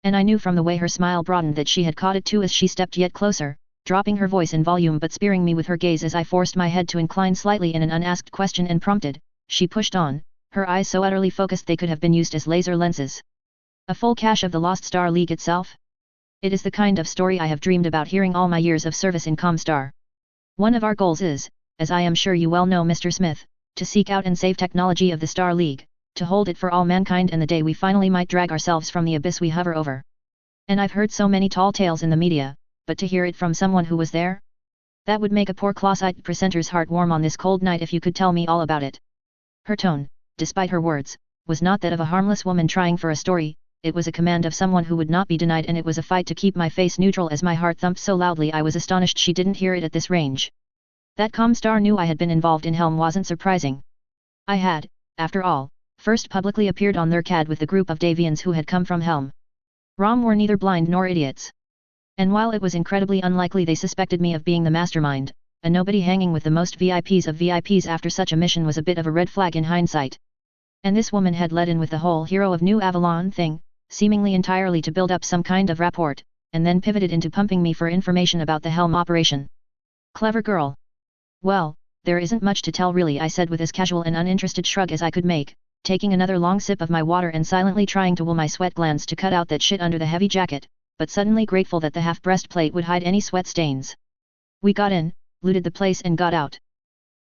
And I knew from the way her smile broadened that she had caught it too as she stepped yet closer, dropping her voice in volume but sparing me with her gaze as I forced my head to incline slightly in an unasked question and prompted. She pushed on, her eyes so utterly focused they could have been used as laser lenses. A full cache of the Lost Star League itself? It is the kind of story I have dreamed about hearing all my years of service in Comstar. One of our goals is, as I am sure you well know Mr. Smith, to seek out and save technology of the Star League, to hold it for all mankind and the day we finally might drag ourselves from the abyss we hover over. And I've heard so many tall tales in the media, but to hear it from someone who was there? That would make a poor cross-eyed presenter's heart warm on this cold night if you could tell me all about it. Her tone, despite her words, was not that of a harmless woman trying for a story, it was a command of someone who would not be denied, and it was a fight to keep my face neutral as my heart thumped so loudly I was astonished she didn't hear it at this range. That Comstar knew I had been involved in Helm wasn't surprising. I had, after all, first publicly appeared on their CAD with the group of Davians who had come from Helm. Rom were neither blind nor idiots. And while it was incredibly unlikely they suspected me of being the mastermind, a nobody hanging with the most VIPs of VIPs after such a mission was a bit of a red flag in hindsight. And this woman had led in with the whole Hero of New Avalon thing, seemingly entirely to build up some kind of rapport, and then pivoted into pumping me for information about the Helm operation. Clever girl. Well, there isn't much to tell really, I said with as casual and uninterested shrug as I could make, taking another long sip of my water and silently trying to will my sweat glands to cut out that shit under the heavy jacket, but suddenly grateful that the half breastplate would hide any sweat stains. We got in, looted the place and got out.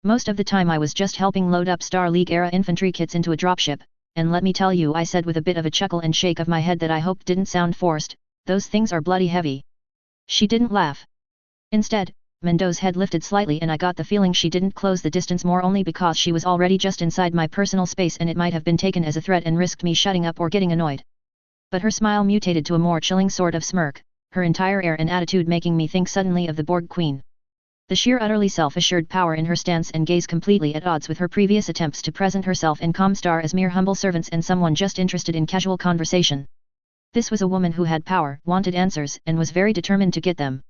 Most of the time I was just helping load up Star League era infantry kits into a dropship, and let me tell you, I said with a bit of a chuckle and shake of my head that I hoped didn't sound forced, those things are bloody heavy. She didn't laugh. Instead, Mendo's head lifted slightly and I got the feeling she didn't close the distance more only because she was already just inside my personal space and it might have been taken as a threat and risked me shutting up or getting annoyed. But her smile mutated to a more chilling sort of smirk, her entire air and attitude making me think suddenly of the Borg Queen. The sheer utterly self-assured power in her stance and gaze completely at odds with her previous attempts to present herself and Comstar as mere humble servants and someone just interested in casual conversation. This was a woman who had power, wanted answers, and was very determined to get them.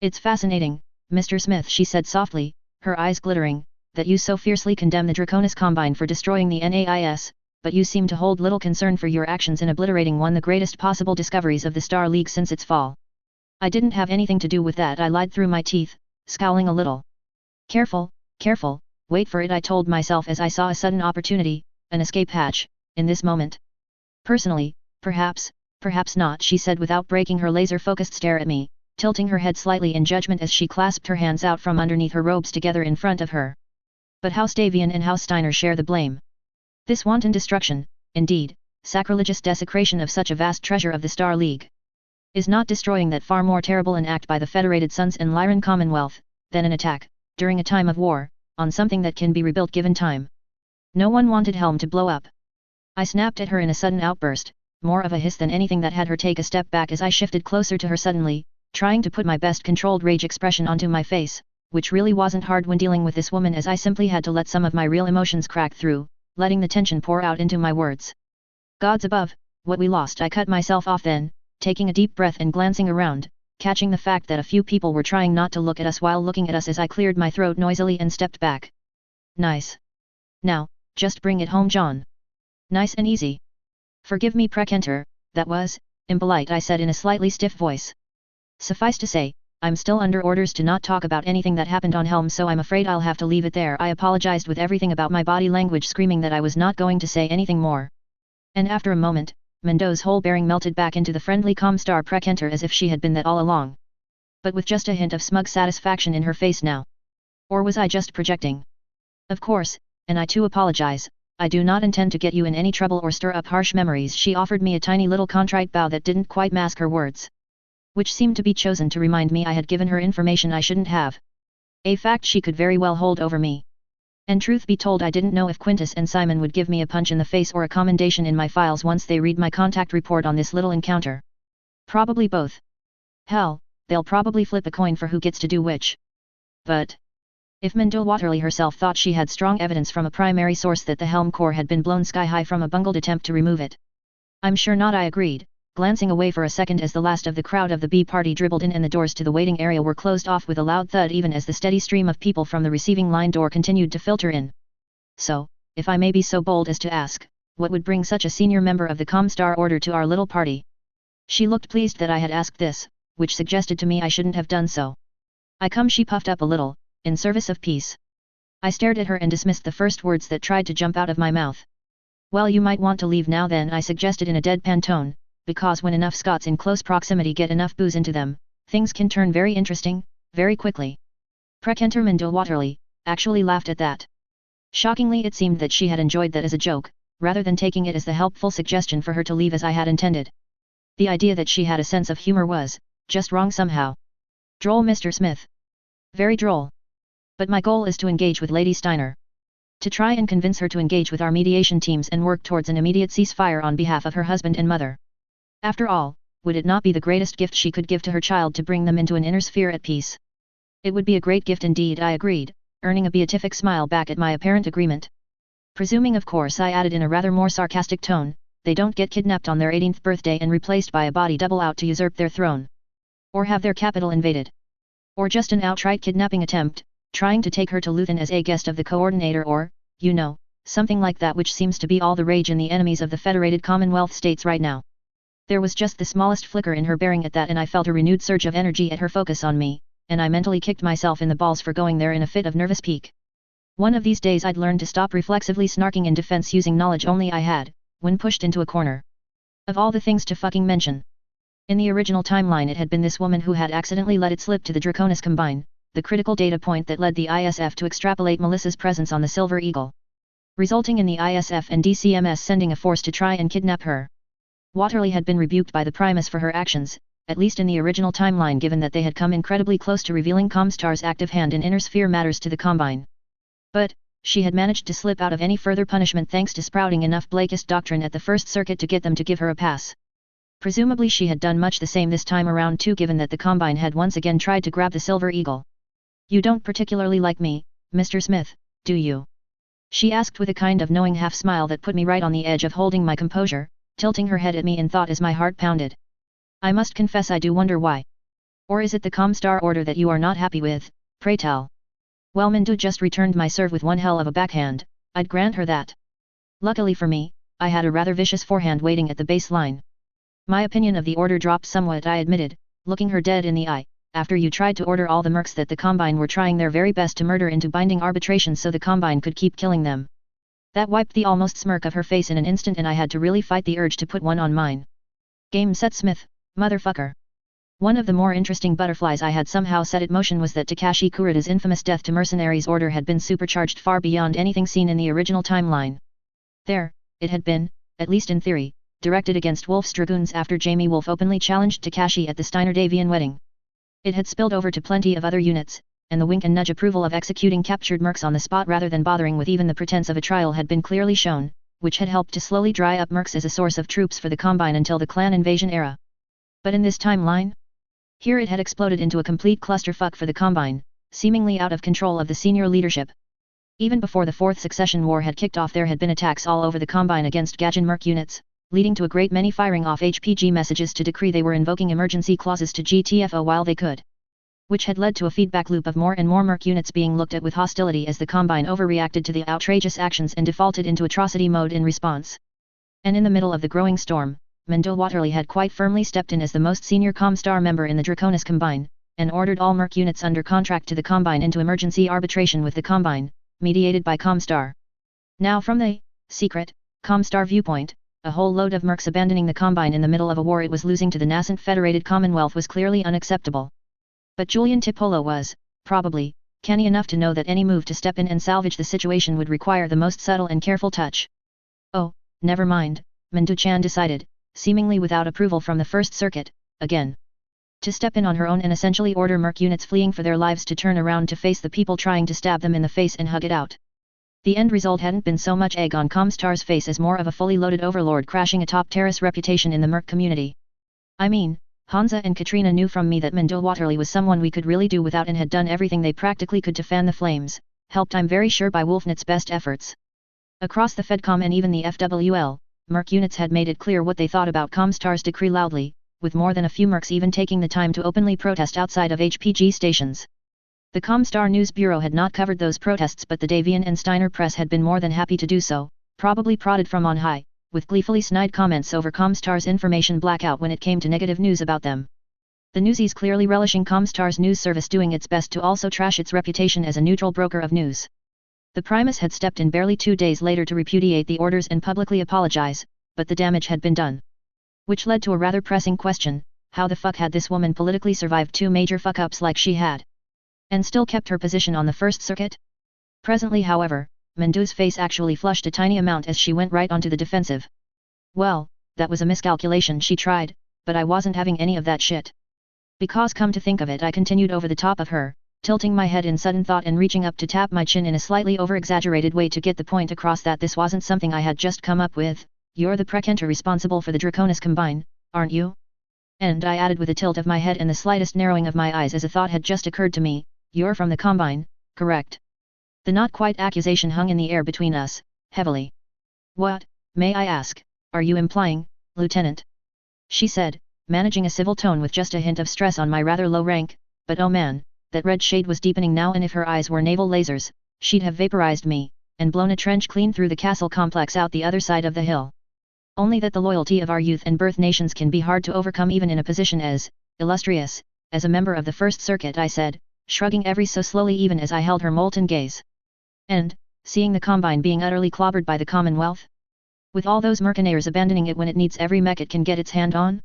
It's fascinating, Mr. Smith, she said softly, her eyes glittering, that you so fiercely condemn the Draconis Combine for destroying the NAIS, but you seem to hold little concern for your actions in obliterating one of the greatest possible discoveries of the Star League since its fall. I didn't have anything to do with that, I lied through my teeth, scowling a little. Careful, careful, wait for it, I told myself as I saw a sudden opportunity, an escape hatch, in this moment. Personally, perhaps not, she said without breaking her laser-focused stare at me, tilting her head slightly in judgment as she clasped her hands out from underneath her robes together in front of her. But House Davian and House Steiner share the blame. This wanton destruction, indeed, sacrilegious desecration of such a vast treasure of the Star League, is not destroying that far more terrible an act by the Federated Suns and Lyran Commonwealth, than an attack, during a time of war, on something that can be rebuilt given time. No one wanted Helm to blow up. I snapped at her in a sudden outburst, more of a hiss than anything that had her take a step back as I shifted closer to her suddenly, trying to put my best controlled rage expression onto my face, which really wasn't hard when dealing with this woman as I simply had to let some of my real emotions crack through, letting the tension pour out into my words. Gods above, what we lost, I cut myself off then, taking a deep breath and glancing around, catching the fact that a few people were trying not to look at us while looking at us as I cleared my throat noisily and stepped back. Nice. Now, just bring it home, John. Nice and easy. Forgive me, Prekenter, that was impolite, I said in a slightly stiff voice. Suffice to say, I'm still under orders to not talk about anything that happened on Helm, so I'm afraid I'll have to leave it there. I apologized with everything about my body language screaming that I was not going to say anything more. And after a moment, Mendo's whole bearing melted back into the friendly Comstar Prekenter as if she had been that all along. But with just a hint of smug satisfaction in her face now. Or was I just projecting? Of course, and I too apologize, I do not intend to get you in any trouble or stir up harsh memories. She offered me a tiny little contrite bow that didn't quite mask her words, which seemed to be chosen to remind me I had given her information I shouldn't have. A fact she could very well hold over me. And truth be told, I didn't know if Quintus and Simon would give me a punch in the face or a commendation in my files once they read my contact report on this little encounter. Probably both. Hell, they'll probably flip a coin for who gets to do which. But if Mendo Waterley herself thought she had strong evidence from a primary source that the Helm core had been blown sky high from a bungled attempt to remove it, I'm sure not, I agreed, glancing away for a second as the last of the crowd of the B party dribbled in and the doors to the waiting area were closed off with a loud thud even as the steady stream of people from the receiving line door continued to filter in. So, if I may be so bold as to ask, what would bring such a senior member of the Comstar Order to our little party? She looked pleased that I had asked this, which suggested to me I shouldn't have done so. She puffed up a little, in service of peace. I stared at her and dismissed the first words that tried to jump out of my mouth. Well, you might want to leave now then, I suggested in a deadpan tone, because when enough Scots in close proximity get enough booze into them, things can turn very interesting, very quickly. Precentor Waterley actually laughed at that. Shockingly, it seemed that she had enjoyed that as a joke, rather than taking it as the helpful suggestion for her to leave as I had intended. The idea that she had a sense of humor was just wrong somehow. Droll, Mr. Smith. Very droll. But my goal is to engage with Lady Steiner. To try and convince her to engage with our mediation teams and work towards an immediate ceasefire on behalf of her husband and mother. After all, would it not be the greatest gift she could give to her child to bring them into an inner sphere at peace? It would be a great gift indeed, I agreed, earning a beatific smile back at my apparent agreement. Presuming, of course, I added in a rather more sarcastic tone, they don't get kidnapped on their 18th birthday and replaced by a body double out to usurp their throne. Or have their capital invaded. Or just an outright kidnapping attempt, trying to take her to Luthen as a guest of the coordinator or, you know, something like that, which seems to be all the rage in the enemies of the Federated Commonwealth states right now. There was just the smallest flicker in her bearing at that, and I felt a renewed surge of energy at her focus on me, and I mentally kicked myself in the balls for going there in a fit of nervous pique. One of these days I'd learn to stop reflexively snarking in defense using knowledge only I had, when pushed into a corner. Of all the things to fucking mention. In the original timeline it had been this woman who had accidentally let it slip to the Draconis Combine, the critical data point that led the ISF to extrapolate Melissa's presence on the Silver Eagle. Resulting in the ISF and DCMS sending a force to try and kidnap her. Waterley had been rebuked by the Primus for her actions, at least in the original timeline, given that they had come incredibly close to revealing Comstar's active hand in inner sphere matters to the Combine. But, she had managed to slip out of any further punishment thanks to sprouting enough Blakist doctrine at the First Circuit to get them to give her a pass. Presumably she had done much the same this time around too, given that the Combine had once again tried to grab the Silver Eagle. You don't particularly like me, Mr. Smith, do you? She asked with a kind of knowing half-smile that put me right on the edge of holding my composure, tilting her head at me in thought as my heart pounded. I must confess I do wonder why. Or is it the Comstar Order that you are not happy with, pray tell? Well, Mindu just returned my serve with one hell of a backhand, I'd grant her that. Luckily for me, I had a rather vicious forehand waiting at the baseline. My opinion of the order dropped somewhat, I admitted, looking her dead in the eye, after you tried to order all the mercs that the Combine were trying their very best to murder into binding arbitration so the Combine could keep killing them. That wiped the almost smirk of her face in an instant, and I had to really fight the urge to put one on mine. Game set Smith, motherfucker. One of the more interesting butterflies I had somehow set in motion was that Takashi Kurita's infamous death to mercenaries order had been supercharged far beyond anything seen in the original timeline. There, it had been, at least in theory, directed against Wolf's Dragoons after Jamie Wolf openly challenged Takashi at the Steiner-Davian wedding. It had spilled over to plenty of other units, and the wink and nudge approval of executing captured mercs on the spot rather than bothering with even the pretense of a trial had been clearly shown, which had helped to slowly dry up mercs as a source of troops for the Combine until the clan invasion era. But in this timeline? Here it had exploded into a complete clusterfuck for the Combine, seemingly out of control of the senior leadership. Even before the Fourth Succession War had kicked off, there had been attacks all over the Combine against Gadgeon merc units, leading to a great many firing off HPG messages to decree they were invoking emergency clauses to GTFO while they could. Which had led to a feedback loop of more and more merc units being looked at with hostility as the Combine overreacted to the outrageous actions and defaulted into atrocity mode in response. And in the middle of the growing storm, Mendel Waterley had quite firmly stepped in as the most senior Comstar member in the Draconis Combine, and ordered all merc units under contract to the Combine into emergency arbitration with the Combine, mediated by Comstar. Now from the secret Comstar viewpoint, a whole load of mercs abandoning the Combine in the middle of a war it was losing to the nascent Federated Commonwealth was clearly unacceptable. But Julian Tippolo was, probably, canny enough to know that any move to step in and salvage the situation would require the most subtle and careful touch. Oh, never mind, Mandu-chan decided, seemingly without approval from the First Circuit, again. To step in on her own and essentially order merc units fleeing for their lives to turn around to face the people trying to stab them in the face and hug it out. The end result hadn't been so much egg on Comstar's face as more of a fully loaded overlord crashing atop Terra's reputation in the merc community. I mean, Hansa and Katrina knew from me that Mendel Waterley was someone we could really do without and had done everything they practically could to fan the flames, helped I'm very sure by Wolfnet's best efforts. Across the Fedcom and even the FWL, Merc units had made it clear what they thought about Comstar's decree loudly, with more than a few Mercs even taking the time to openly protest outside of HPG stations. The Comstar News Bureau had not covered those protests, but the Davian and Steiner press had been more than happy to do so, probably prodded from on high, with gleefully snide comments over Comstar's information blackout when it came to negative news about them. The newsies clearly relishing Comstar's news service doing its best to also trash its reputation as a neutral broker of news. The Primus had stepped in barely 2 days later to repudiate the orders and publicly apologize, but the damage had been done. Which led to a rather pressing question: how the fuck had this woman politically survived 2 major fuck-ups like she had? And still kept her position on the First Circuit? Presently, however, Mendu's face actually flushed a tiny amount as she went right onto the defensive. Well, that was a miscalculation, she tried, but I wasn't having any of that shit. Because come to think of it, I continued over the top of her, tilting my head in sudden thought and reaching up to tap my chin in a slightly over-exaggerated way to get the point across that this wasn't something I had just come up with. You're the Precenter responsible for the Draconis Combine, aren't you? And I added with a tilt of my head and the slightest narrowing of my eyes as a thought had just occurred to me, you're from the Combine, correct? The not-quite accusation hung in the air between us, heavily. What, may I ask, are you implying, Lieutenant? She said, managing a civil tone with just a hint of stress on my rather low rank, but oh man, that red shade was deepening now, and if her eyes were naval lasers, she'd have vaporized me, and blown a trench clean through the castle complex out the other side of the hill. Only that the loyalty of our youth and birth nations can be hard to overcome even in a position as illustrious as a member of the First Circuit, I said, shrugging every so slowly even as I held her molten gaze. And, seeing the Combine being utterly clobbered by the Commonwealth? With all those mercenaries abandoning it when it needs every mech it can get its hand on?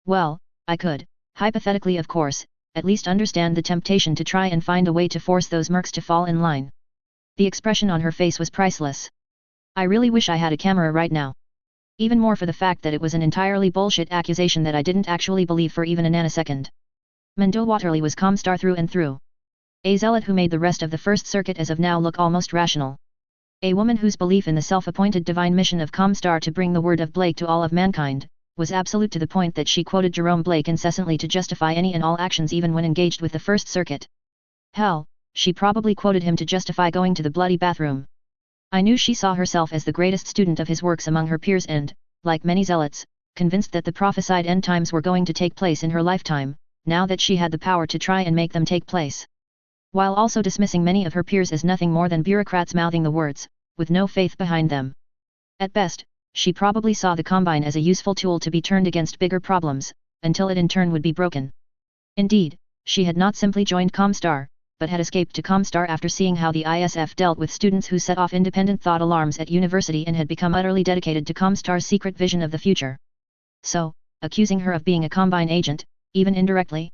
Well, I could, hypothetically of course, at least understand the temptation to try and find a way to force those mercs to fall in line. The expression on her face was priceless. I really wish I had a camera right now. Even more for the fact that it was an entirely bullshit accusation that I didn't actually believe for even a nanosecond. Mendu Waterly was Comstar through and through. A zealot who made the rest of the First Circuit as of now look almost rational. A woman whose belief in the self-appointed divine mission of Comstar to bring the word of Blake to all of mankind was absolute, to the point that she quoted Jerome Blake incessantly to justify any and all actions even when engaged with the First Circuit. Hell, she probably quoted him to justify going to the bloody bathroom. I knew she saw herself as the greatest student of his works among her peers and, like many zealots, convinced that the prophesied end times were going to take place in her lifetime, now that she had the power to try and make them take place. While also dismissing many of her peers as nothing more than bureaucrats mouthing the words, with no faith behind them. At best, she probably saw the Combine as a useful tool to be turned against bigger problems, until it in turn would be broken. Indeed, she had not simply joined Comstar, but had escaped to Comstar after seeing how the ISF dealt with students who set off independent thought alarms at university and had become utterly dedicated to Comstar's secret vision of the future. So, accusing her of being a Combine agent, even indirectly?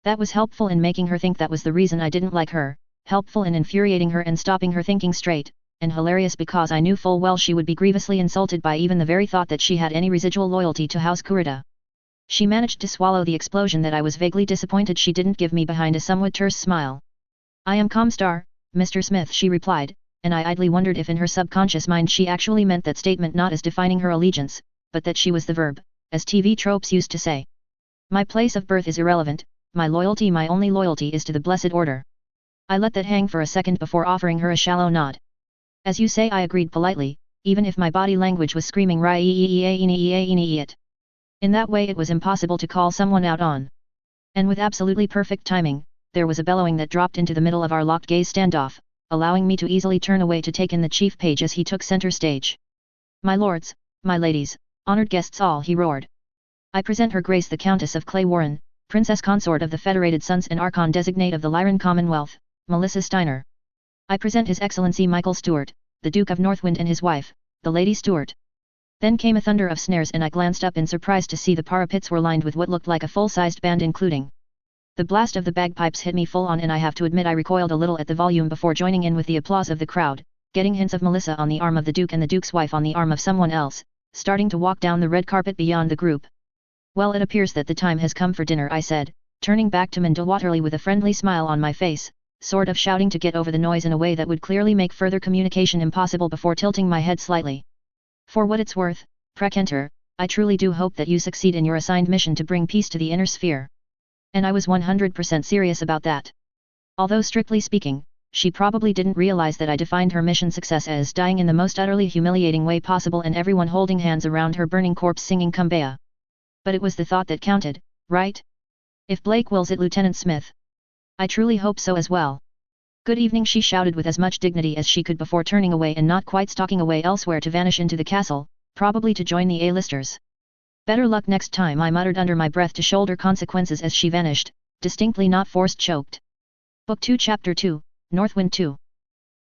That was helpful in making her think that was the reason I didn't like her, helpful in infuriating her and stopping her thinking straight, and hilarious because I knew full well she would be grievously insulted by even the very thought that she had any residual loyalty to House Kurita. She managed to swallow the explosion that I was vaguely disappointed she didn't give me behind a somewhat terse smile. I am Comstar, Mr. Smith, she replied, and I idly wondered if in her subconscious mind she actually meant that statement not as defining her allegiance, but that she was the verb, as TV tropes used to say. My place of birth is irrelevant, my loyalty, my only loyalty is to the Blessed Order. I let that hang for a second before offering her a shallow nod. As you say, I agreed politely, even if my body language was screaming it. In that way it was impossible to call someone out on. And with absolutely perfect timing, there was a bellowing that dropped into the middle of our locked gaze standoff, allowing me to easily turn away to take in the chief page as he took center stage. My lords, my ladies, honored guests all, he roared. I present Her Grace the Countess of Clay Warren, Princess Consort of the Federated Sons and Archon Designate of the Lyran Commonwealth, Melissa Steiner. I present His Excellency Michael Stewart, the Duke of Northwind, and his wife, the Lady Stewart. Then came a thunder of snares and I glanced up in surprise to see the parapets were lined with what looked like a full-sized band, including. The blast of the bagpipes hit me full on and I have to admit I recoiled a little at the volume before joining in with the applause of the crowd, getting hints of Melissa on the arm of the Duke and the Duke's wife on the arm of someone else, starting to walk down the red carpet beyond the group. Well, it appears that the time has come for dinner, I said, turning back to Minda Waterly with a friendly smile on my face, sort of shouting to get over the noise in a way that would clearly make further communication impossible before tilting my head slightly. For what it's worth, Precenter, I truly do hope that you succeed in your assigned mission to bring peace to the inner sphere. And I was 100% serious about that. Although strictly speaking, she probably didn't realize that I defined her mission success as dying in the most utterly humiliating way possible and everyone holding hands around her burning corpse singing Kumbaya. But it was the thought that counted, right? If Blake wills it, Lieutenant Smith. I truly hope so as well. Good evening, she shouted with as much dignity as she could before turning away and not quite stalking away elsewhere to vanish into the castle, probably to join the A-listers. Better luck next time, I muttered under my breath to shoulder consequences as she vanished, distinctly not forced choked. Book 2 Chapter 2, Northwind 2.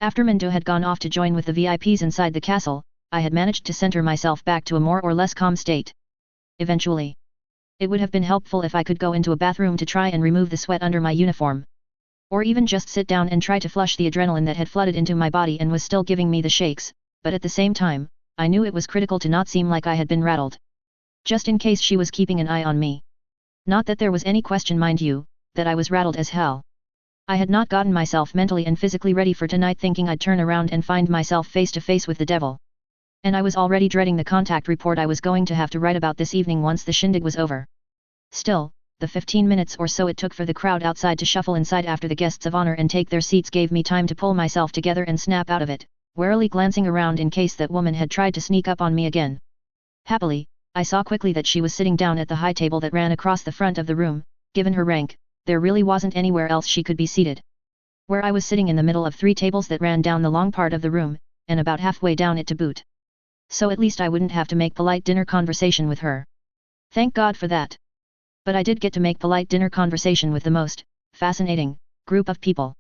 After Mendo had gone off to join with the VIPs inside the castle, I had managed to center myself back to a more or less calm state. Eventually. It would have been helpful if I could go into a bathroom to try and remove the sweat under my uniform. Or even just sit down and try to flush the adrenaline that had flooded into my body and was still giving me the shakes, but at the same time, I knew it was critical to not seem like I had been rattled. Just in case she was keeping an eye on me. Not that there was any question, mind you, that I was rattled as hell. I had not gotten myself mentally and physically ready for tonight, thinking I'd turn around and find myself face to face with the devil. And I was already dreading the contact report I was going to have to write about this evening once the shindig was over. Still, the 15 minutes or so it took for the crowd outside to shuffle inside after the guests of honor and take their seats gave me time to pull myself together and snap out of it, warily glancing around in case that woman had tried to sneak up on me again. Happily, I saw quickly that she was sitting down at the high table that ran across the front of the room. Given her rank, there really wasn't anywhere else she could be seated. Where I was sitting in the middle of 3 tables that ran down the long part of the room, and about halfway down it to boot. So at least I wouldn't have to make polite dinner conversation with her. Thank God for that. But I did get to make polite dinner conversation with the most fascinating group of people.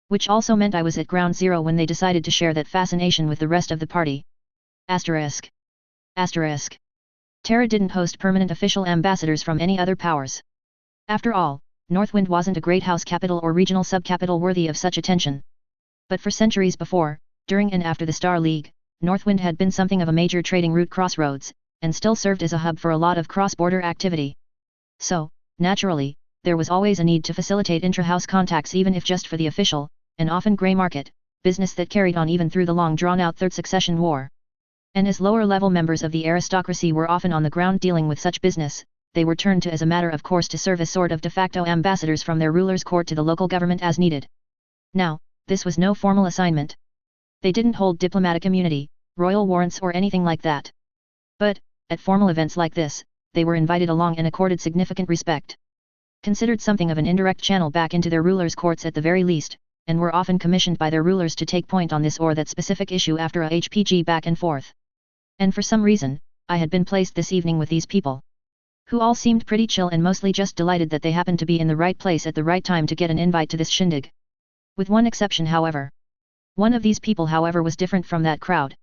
Which also meant I was at ground zero when they decided to share that fascination with the rest of the party. Asterisk. Asterisk. Terra didn't host permanent official ambassadors from any other powers. After all, Northwind wasn't a great house capital or regional subcapital worthy of such attention. But for centuries before, during and after the Star League, Northwind had been something of a major trading route crossroads, and still served as a hub for a lot of cross-border activity. So, naturally, there was always a need to facilitate intra-house contacts even if just for the official, and often grey market, business that carried on even through the long drawn-out Third Succession War. And as lower-level members of the aristocracy were often on the ground dealing with such business, they were turned to as a matter of course to serve as sort of de facto ambassadors from their ruler's court to the local government as needed. Now, this was no formal assignment. They didn't hold diplomatic immunity, royal warrants or anything like that. But, at formal events like this, they were invited along and accorded significant respect. Considered something of an indirect channel back into their rulers' courts at the very least, and were often commissioned by their rulers to take point on this or that specific issue after a HPG back and forth. And for some reason, I had been placed this evening with these people. Who all seemed pretty chill and mostly just delighted that they happened to be in the right place at the right time to get an invite to this shindig. With one exception, however. One of these people, however, was different from that crowd.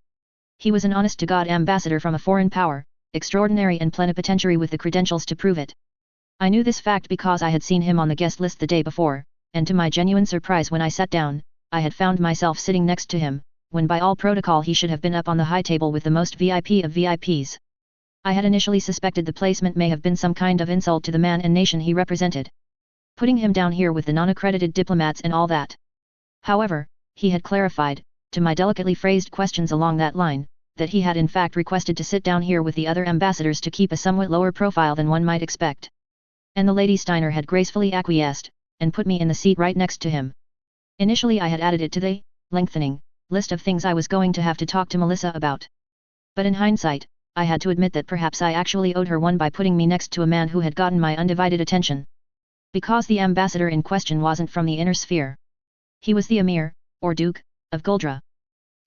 He was an honest-to-God ambassador from a foreign power, extraordinary and plenipotentiary with the credentials to prove it. I knew this fact because I had seen him on the guest list the day before, and to my genuine surprise when I sat down, I had found myself sitting next to him, when by all protocol he should have been up on the high table with the most VIP of VIPs. I had initially suspected the placement may have been some kind of insult to the man and nation he represented. Putting him down here with the non-accredited diplomats and all that. However, he had clarified, to my delicately phrased questions along that line, that he had in fact requested to sit down here with the other ambassadors to keep a somewhat lower profile than one might expect. And the Lady Steiner had gracefully acquiesced, and put me in the seat right next to him. Initially I had added it to the lengthening list of things I was going to have to talk to Melissa about. But in hindsight, I had to admit that perhaps I actually owed her one by putting me next to a man who had gotten my undivided attention. Because the ambassador in question wasn't from the inner sphere. He was the Emir, or Duke, of Guldra.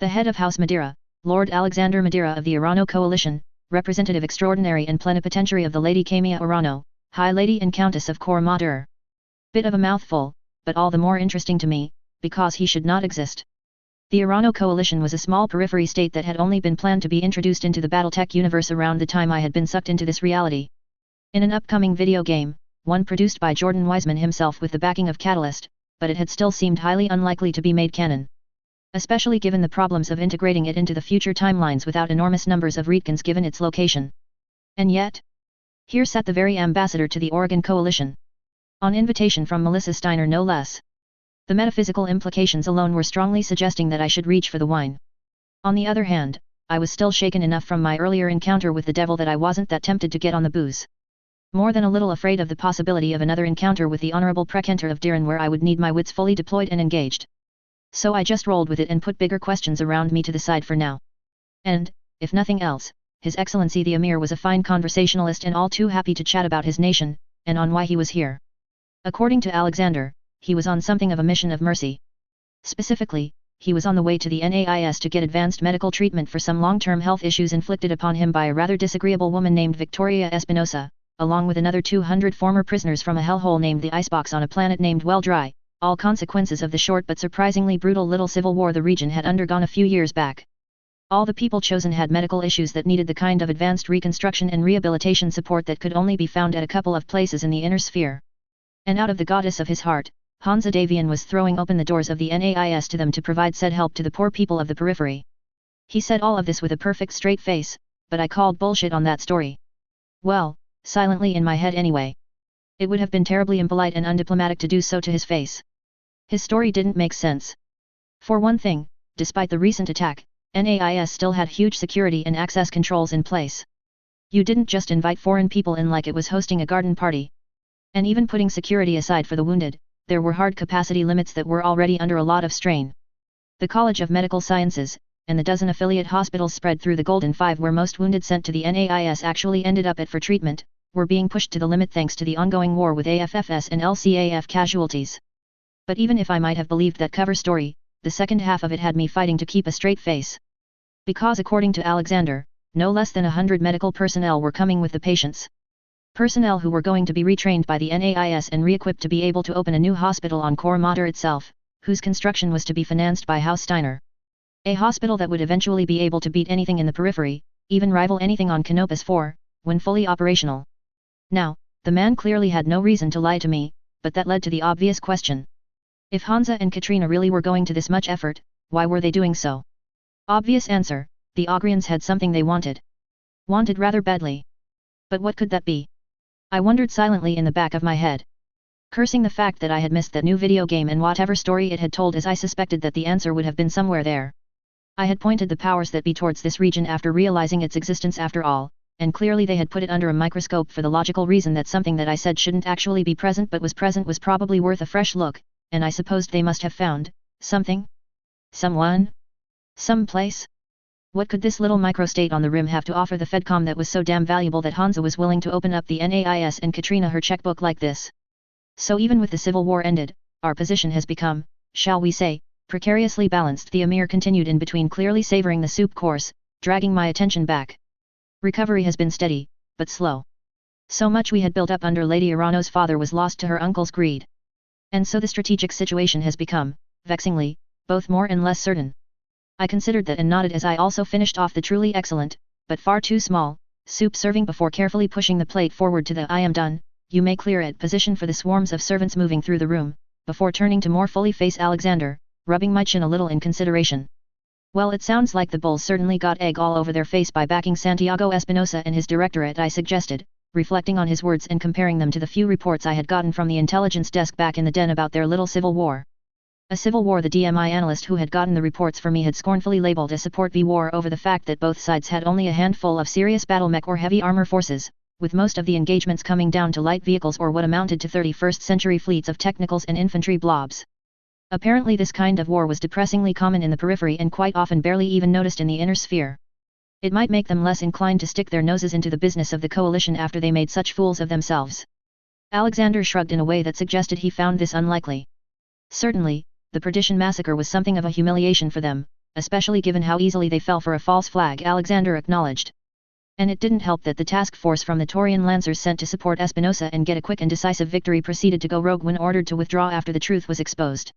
The head of House Madeira, Lord Alexander Madeira of the Orano Coalition, representative extraordinary and plenipotentiary of the Lady Camilla Orano, High Lady and Countess of Cormadur. Bit of a mouthful, but all the more interesting to me, because he should not exist. The Orano Coalition was a small periphery state that had only been planned to be introduced into the Battletech universe around the time I had been sucked into this reality. In an upcoming video game, one produced by Jordan Wiseman himself with the backing of Catalyst, but it had still seemed highly unlikely to be made canon. Especially given the problems of integrating it into the future timelines without enormous numbers of retcons given its location. And yet, here sat the very ambassador to the Oregon Coalition. On invitation from Melissa Steiner no less. The metaphysical implications alone were strongly suggesting that I should reach for the wine. On the other hand, I was still shaken enough from my earlier encounter with the devil that I wasn't that tempted to get on the booze. More than a little afraid of the possibility of another encounter with the Honorable Precentor of Diran where I would need my wits fully deployed and engaged. So I just rolled with it and put bigger questions around me to the side for now. And, if nothing else, His Excellency the Emir was a fine conversationalist and all too happy to chat about his nation, and on why he was here. According to Alexander, he was on something of a mission of mercy. Specifically, he was on the way to the NAIS to get advanced medical treatment for some long-term health issues inflicted upon him by a rather disagreeable woman named Victoria Espinosa, along with another 200 former prisoners from a hellhole named the Icebox on a planet named Well Dry, all consequences of the short but surprisingly brutal little civil war the region had undergone a few years back. All the people chosen had medical issues that needed the kind of advanced reconstruction and rehabilitation support that could only be found at a couple of places in the inner sphere. And out of the goddess of his heart, Hansa Davian was throwing open the doors of the NAIS to them to provide said help to the poor people of the periphery. He said all of this with a perfect straight face, but I called bullshit on that story. Well, silently in my head anyway. It would have been terribly impolite and undiplomatic to do so to his face. His story didn't make sense. For one thing, despite the recent attack, NAIS still had huge security and access controls in place. You didn't just invite foreign people in like it was hosting a garden party. And even putting security aside for the wounded, there were hard capacity limits that were already under a lot of strain. The College of Medical Sciences, and the dozen affiliate hospitals spread through the Golden Five where most wounded sent to the NAIS actually ended up at for treatment, were being pushed to the limit thanks to the ongoing war with AFFS and LCAF casualties. But even if I might have believed that cover story, the second half of it had me fighting to keep a straight face. Because according to Alexander, no less than 100 medical personnel were coming with the patients. Personnel who were going to be retrained by the NAIS and re-equipped to be able to open a new hospital on Core Mater itself, whose construction was to be financed by Haus Steiner. A hospital that would eventually be able to beat anything in the periphery, even rival anything on Canopus 4, when fully operational. Now, the man clearly had no reason to lie to me, but that led to the obvious question. If Hansa and Katrina really were going to this much effort, why were they doing so? Obvious answer, the Ogrians had something they wanted. Wanted rather badly. But what could that be? I wondered silently in the back of my head. Cursing the fact that I had missed that new video game and whatever story it had told, as I suspected that the answer would have been somewhere there. I had pointed the powers that be towards this region after realizing its existence after all, and clearly they had put it under a microscope for the logical reason that something that I said shouldn't actually be present but was present was probably worth a fresh look, and I supposed they must have found something? Someone? Some place? What could this little microstate on the rim have to offer the Fedcom that was so damn valuable that Hansa was willing to open up the NAIS and Katrina her checkbook like this? So even with the civil war ended, our position has become, shall we say, precariously balanced. The Emir continued in between, clearly savoring the soup course, dragging my attention back. Recovery has been steady, but slow. So much we had built up under Lady Irano's father was lost to her uncle's greed. And so the strategic situation has become, vexingly, both more and less certain. I considered that and nodded as I also finished off the truly excellent, but far too small, soup serving before carefully pushing the plate forward to the "I am done, you may clear it" position for the swarms of servants moving through the room, before turning to more fully face Alexander, rubbing my chin a little in consideration. Well, it sounds like the bulls certainly got egg all over their face by backing Santiago Espinosa and his directorate, I suggested, reflecting on his words and comparing them to the few reports I had gotten from the intelligence desk back in the den about their little civil war. A civil war the DMI analyst who had gotten the reports for me had scornfully labeled a support V war over the fact that both sides had only a handful of serious battle mech or heavy armor forces, with most of the engagements coming down to light vehicles or what amounted to 31st century fleets of technicals and infantry blobs. Apparently this kind of war was depressingly common in the periphery and quite often barely even noticed in the inner sphere. It might make them less inclined to stick their noses into the business of the coalition after they made such fools of themselves. Alexander shrugged in a way that suggested he found this unlikely. Certainly, the Perdition massacre was something of a humiliation for them, especially given how easily they fell for a false flag, Alexander acknowledged. And it didn't help that the task force from the Taurian Lancers sent to support Espinosa and get a quick and decisive victory proceeded to go rogue when ordered to withdraw after the truth was exposed.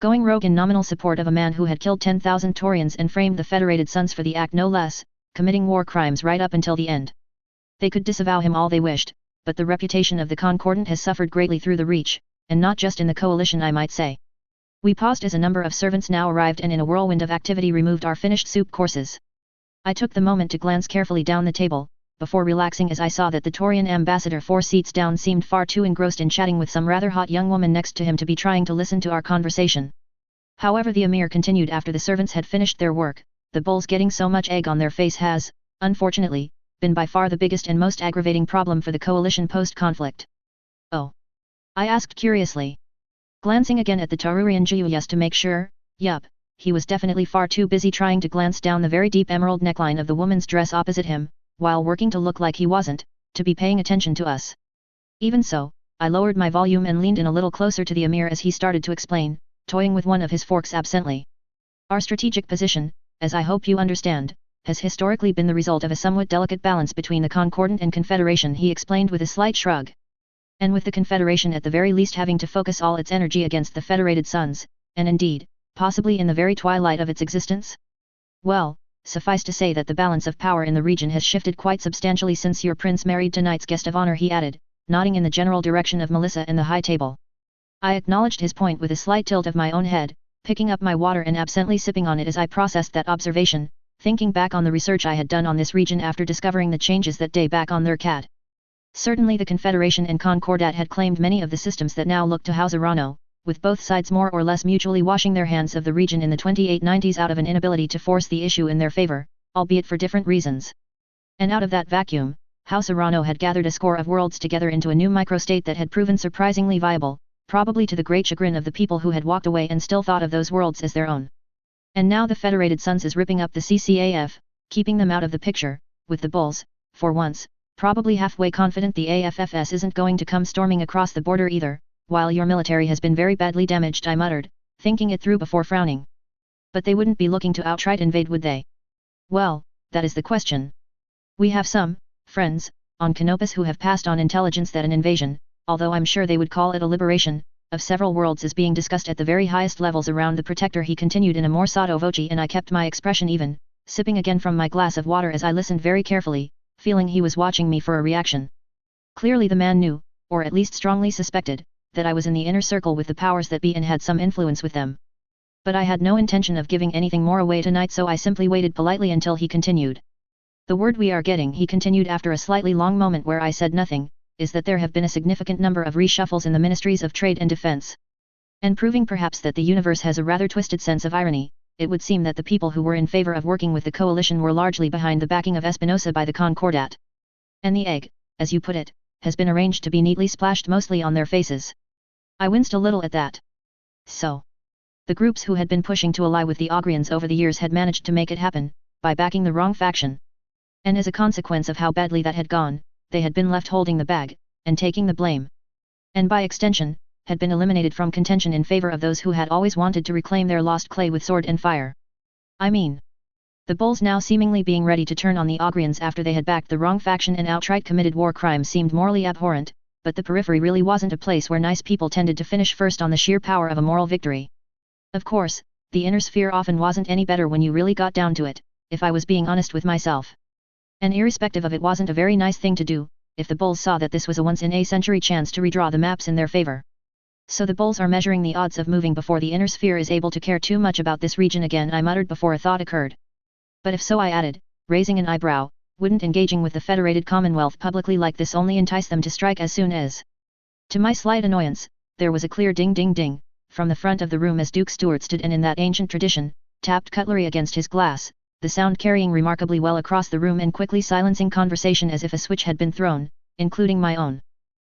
Going rogue in nominal support of a man who had killed 10,000 Taurians and framed the Federated Sons for the act no less, committing war crimes right up until the end. They could disavow him all they wished, but the reputation of the Concordant has suffered greatly through the Reach, and not just in the coalition, I might say. We paused as a number of servants now arrived and in a whirlwind of activity removed our finished soup courses. I took the moment to glance carefully down the table, before relaxing as I saw that the Taurian ambassador 4 seats down seemed far too engrossed in chatting with some rather hot young woman next to him to be trying to listen to our conversation. However, the Emir continued after the servants had finished their work, the bulls getting so much egg on their face has, unfortunately, been by far the biggest and most aggravating problem for the coalition post-conflict. Oh? I asked curiously. Glancing again at the Tarurian Juyas to make sure, Yup, he was definitely far too busy trying to glance down the very deep emerald neckline of the woman's dress opposite him, while working to look like he wasn't, to be paying attention to us. Even so, I lowered my volume and leaned in a little closer to the Emir as he started to explain, toying with one of his forks absently. Our strategic position, as I hope you understand, has historically been the result of a somewhat delicate balance between the Concordant and Confederation, he explained with a slight shrug. And with the Confederation at the very least having to focus all its energy against the Federated Suns, and indeed, possibly in the very twilight of its existence? Well, suffice to say that the balance of power in the region has shifted quite substantially since your prince married tonight's guest of honor, he added, nodding in the general direction of Melissa and the high table. I acknowledged his point with a slight tilt of my own head, picking up my water and absently sipping on it as I processed that observation, thinking back on the research I had done on this region after discovering the changes that day back on their cat. Certainly the Confederation and Concordat had claimed many of the systems that now looked to house Urano, with both sides more or less mutually washing their hands of the region in the 2890s out of an inability to force the issue in their favor, albeit for different reasons. And out of that vacuum, House Urano had gathered a score of worlds together into a new microstate that had proven surprisingly viable, probably to the great chagrin of the people who had walked away and still thought of those worlds as their own. And now the Federated Suns is ripping up the CCAF, keeping them out of the picture, with the Bulls, for once, probably halfway confident the AFFS isn't going to come storming across the border either, while your military has been very badly damaged, I muttered, thinking it through before frowning. But they wouldn't be looking to outright invade, would they? Well, that is the question. We have some friends on Canopus who have passed on intelligence that an invasion, although I'm sure they would call it a liberation, of several worlds is being discussed at the very highest levels around the Protector, he continued in a more sotto voce, and I kept my expression even, sipping again from my glass of water as I listened very carefully, feeling he was watching me for a reaction. Clearly the man knew, or at least strongly suspected, that I was in the inner circle with the powers that be and had some influence with them. But I had no intention of giving anything more away tonight, so I simply waited politely until he continued. The word we are getting, he continued after a slightly long moment where I said nothing, is that there have been a significant number of reshuffles in the Ministries of Trade and Defense. And proving perhaps that the universe has a rather twisted sense of irony, it would seem that the people who were in favor of working with the coalition were largely behind the backing of Espinosa by the Concordat. And the egg, as you put it, has been arranged to be neatly splashed mostly on their faces. I winced a little at that. So, the groups who had been pushing to ally with the Ogrians over the years had managed to make it happen, by backing the wrong faction. And as a consequence of how badly that had gone, they had been left holding the bag, and taking the blame. And by extension, had been eliminated from contention in favor of those who had always wanted to reclaim their lost clay with sword and fire. I mean, the Bulls now seemingly being ready to turn on the Ogrians after they had backed the wrong faction and outright committed war crimes seemed morally abhorrent, but the periphery really wasn't a place where nice people tended to finish first on the sheer power of a moral victory. Of course, the inner sphere often wasn't any better when you really got down to it, if I was being honest with myself. And irrespective of it wasn't a very nice thing to do, if the Bulls saw that this was a once-in-a-century chance to redraw the maps in their favor. So the Bulls are measuring the odds of moving before the inner sphere is able to care too much about this region again, I muttered before a thought occurred. But if so, I added, raising an eyebrow, wouldn't engaging with the Federated Commonwealth publicly like this only entice them to strike as soon as? To my slight annoyance, there was a clear ding ding ding, from the front of the room as Duke Stewart stood and in that ancient tradition, tapped cutlery against his glass, the sound carrying remarkably well across the room and quickly silencing conversation as if a switch had been thrown, including my own.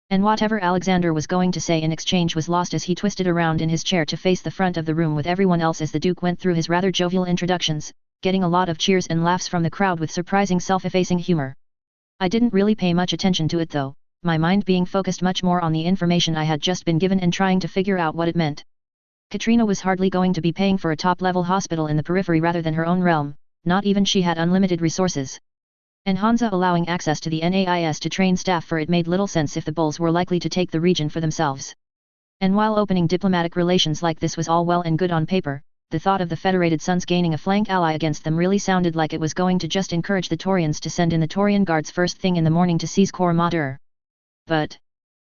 And whatever Alexander was going to say in exchange was lost as he twisted around in his chair to face the front of the room with everyone else as the Duke went through his rather jovial introductions, getting a lot of cheers and laughs from the crowd with surprising self-effacing humor. I didn't really pay much attention to it though, my mind being focused much more on the information I had just been given and trying to figure out what it meant. Katrina was hardly going to be paying for a top-level hospital in the periphery rather than her own realm, not even she had unlimited resources. And Hansa allowing access to the NAIS to train staff for it made little sense if the Bulls were likely to take the region for themselves. And while opening diplomatic relations like this was all well and good on paper, the thought of the Federated Suns gaining a flank ally against them really sounded like it was going to just encourage the Taurians to send in the Taurian guards first thing in the morning to seize Cor Mater. But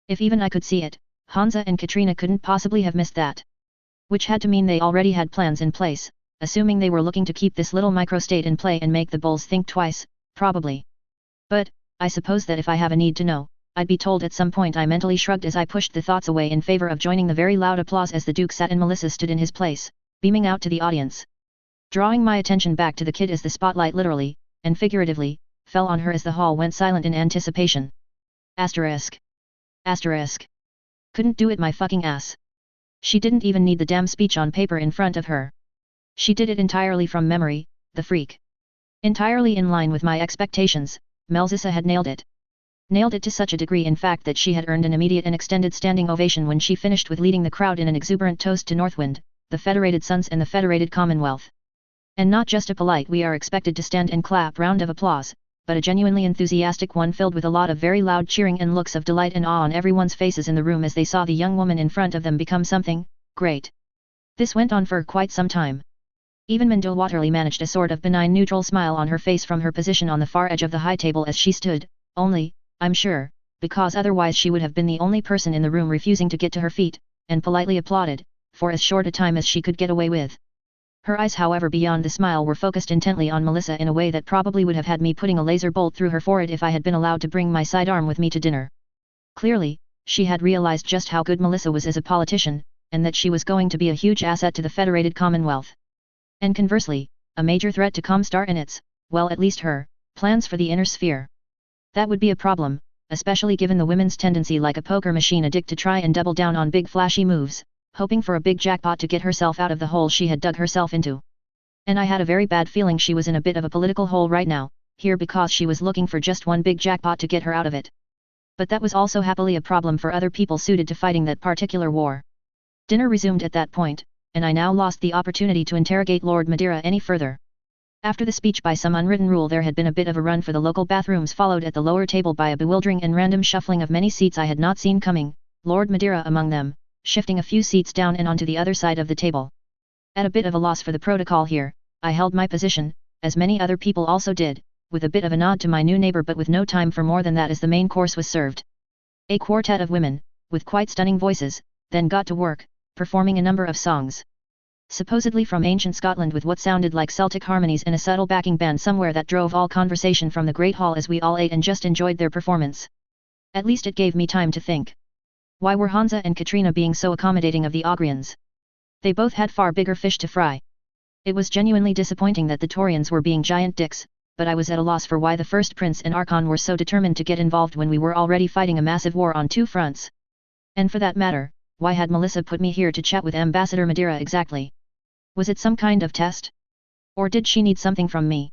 if even I could see it, Hansa and Katrina couldn't possibly have missed that. Which had to mean they already had plans in place, assuming they were looking to keep this little microstate in play and make the Bulls think twice, probably. But, I suppose that if I have a need to know, I'd be told at some point, I mentally shrugged as I pushed the thoughts away in favor of joining the very loud applause as the Duke sat and Melissa stood in his place, beaming out to the audience. Drawing my attention back to the kid as the spotlight literally, and figuratively, fell on her as the hall went silent in anticipation. Asterisk. Asterisk. Couldn't do it my fucking ass. She didn't even need the damn speech on paper in front of her. She did it entirely from memory, the freak. Entirely in line with my expectations, Melissa had nailed it. Nailed it to such a degree in fact that she had earned an immediate and extended standing ovation when she finished with leading the crowd in an exuberant toast to Northwind, the Federated Sons and the Federated Commonwealth. And not just a polite "we are expected to stand and clap" round of applause, but a genuinely enthusiastic one filled with a lot of very loud cheering and looks of delight and awe on everyone's faces in the room as they saw the young woman in front of them become something great. This went on for quite some time. Even Mindil Waterley managed a sort of benign neutral smile on her face from her position on the far edge of the high table as she stood, only, I'm sure, because otherwise she would have been the only person in the room refusing to get to her feet, and politely applauded, for as short a time as she could get away with. Her eyes however beyond the smile were focused intently on Melissa in a way that probably would have had me putting a laser bolt through her forehead if I had been allowed to bring my sidearm with me to dinner. Clearly, she had realized just how good Melissa was as a politician, and that she was going to be a huge asset to the Federated Commonwealth. And conversely, a major threat to Comstar and its, well at least her, plans for the inner sphere. That would be a problem, especially given the women's tendency like a poker machine addict to try and double down on big flashy moves, hoping for a big jackpot to get herself out of the hole she had dug herself into. And I had a very bad feeling she was in a bit of a political hole right now, here because she was looking for just one big jackpot to get her out of it. But that was also happily a problem for other people suited to fighting that particular war. Dinner resumed at that point, and I now lost the opportunity to interrogate Lord Madeira any further. After the speech by some unwritten rule there had been a bit of a run for the local bathrooms followed at the lower table by a bewildering and random shuffling of many seats I had not seen coming, Lord Madeira among them, shifting a few seats down and onto the other side of the table. At a bit of a loss for the protocol here, I held my position, as many other people also did, with a bit of a nod to my new neighbor but with no time for more than that as the main course was served. A quartet of women, with quite stunning voices, then got to work, performing a number of songs. Supposedly from ancient Scotland with what sounded like Celtic harmonies and a subtle backing band somewhere that drove all conversation from the great hall as we all ate and just enjoyed their performance. At least it gave me time to think. Why were Hansa and Katrina being so accommodating of the Ogrians? They both had far bigger fish to fry. It was genuinely disappointing that the Taurians were being giant dicks, but I was at a loss for why the First Prince and Archon were so determined to get involved when we were already fighting a massive war on two fronts. And for that matter, why had Melissa put me here to chat with Ambassador Madeira exactly? Was it some kind of test? Or did she need something from me?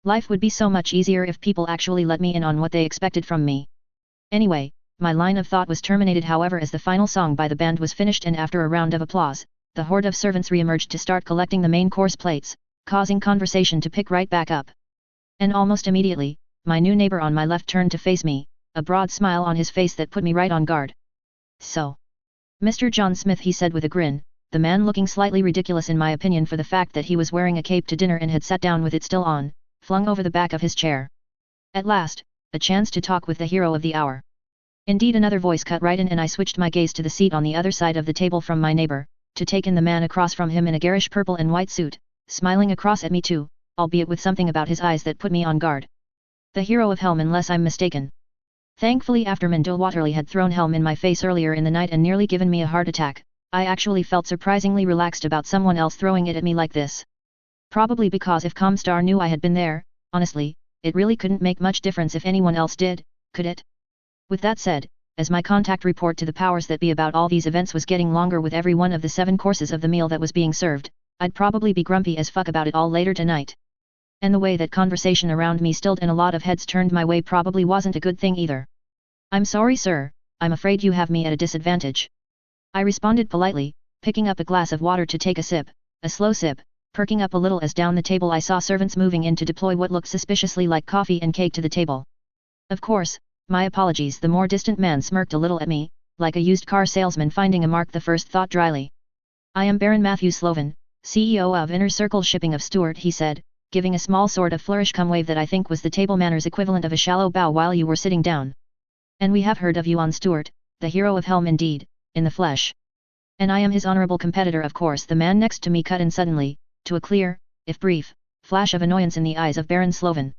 Life would be so much easier if people actually let me in on what they expected from me. Anyway, my line of thought was terminated however as the final song by the band was finished and after a round of applause, the horde of servants re-emerged to start collecting the main course plates, causing conversation to pick right back up. And almost immediately, my new neighbor on my left turned to face me, a broad smile on his face that put me right on guard. So, Mr. John Smith, he said with a grin, the man looking slightly ridiculous in my opinion for the fact that he was wearing a cape to dinner and had sat down with it still on, flung over the back of his chair. At last, a chance to talk with the hero of the hour. Indeed another voice cut right in and I switched my gaze to the seat on the other side of the table from my neighbor, to take in the man across from him in a garish purple and white suit, smiling across at me too, albeit with something about his eyes that put me on guard. The hero of Helm unless I'm mistaken. Thankfully after Mindil Waterley had thrown Helm in my face earlier in the night and nearly given me a heart attack, I actually felt surprisingly relaxed about someone else throwing it at me like this. Probably because if Comstar knew I had been there, honestly, it really couldn't make much difference if anyone else did, could it? With that said, as my contact report to the powers that be about all these events was getting longer with every one of the 7 courses of the meal that was being served, I'd probably be grumpy as fuck about it all later tonight. And the way that conversation around me stilled and a lot of heads turned my way probably wasn't a good thing either. I'm sorry sir, I'm afraid you have me at a disadvantage. I responded politely, picking up a glass of water to take a slow sip, perking up a little as down the table I saw servants moving in to deploy what looked suspiciously like coffee and cake to the table. Of course, my apologies. The more distant man smirked a little at me, like a used car salesman finding a mark. The first thought dryly. I am Baron Matthew Sloven, CEO of Inner Circle Shipping of Stuart, he said, giving a small sort of flourish cum wave that I think was the table manners equivalent of a shallow bow while you were sitting down. And we have heard of you on Stuart, the hero of Helm indeed, in the flesh. And I am his honorable competitor of course. The man next to me cut in suddenly, to a clear, if brief, flash of annoyance in the eyes of Baron Sloven.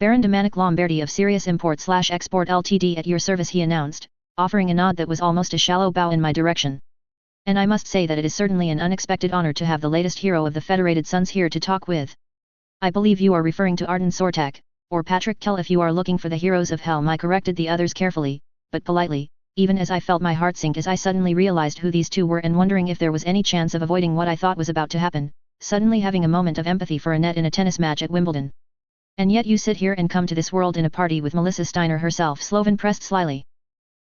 Baron Domanic Lombardi of Sirius Import/Export Ltd at your service, he announced, offering a nod that was almost a shallow bow in my direction. And I must say that it is certainly an unexpected honor to have the latest hero of the Federated Sons here to talk with. I believe you are referring to Arden Sortak, or Patrick Kell if you are looking for the heroes of Helm. I corrected the others carefully, but politely, even as I felt my heart sink as I suddenly realized who these two were and wondering if there was any chance of avoiding what I thought was about to happen. suddenly having a moment of empathy for Annette in a tennis match at Wimbledon. And yet you sit here and come to this world in a party with Melissa Steiner herself, Slovan pressed slyly.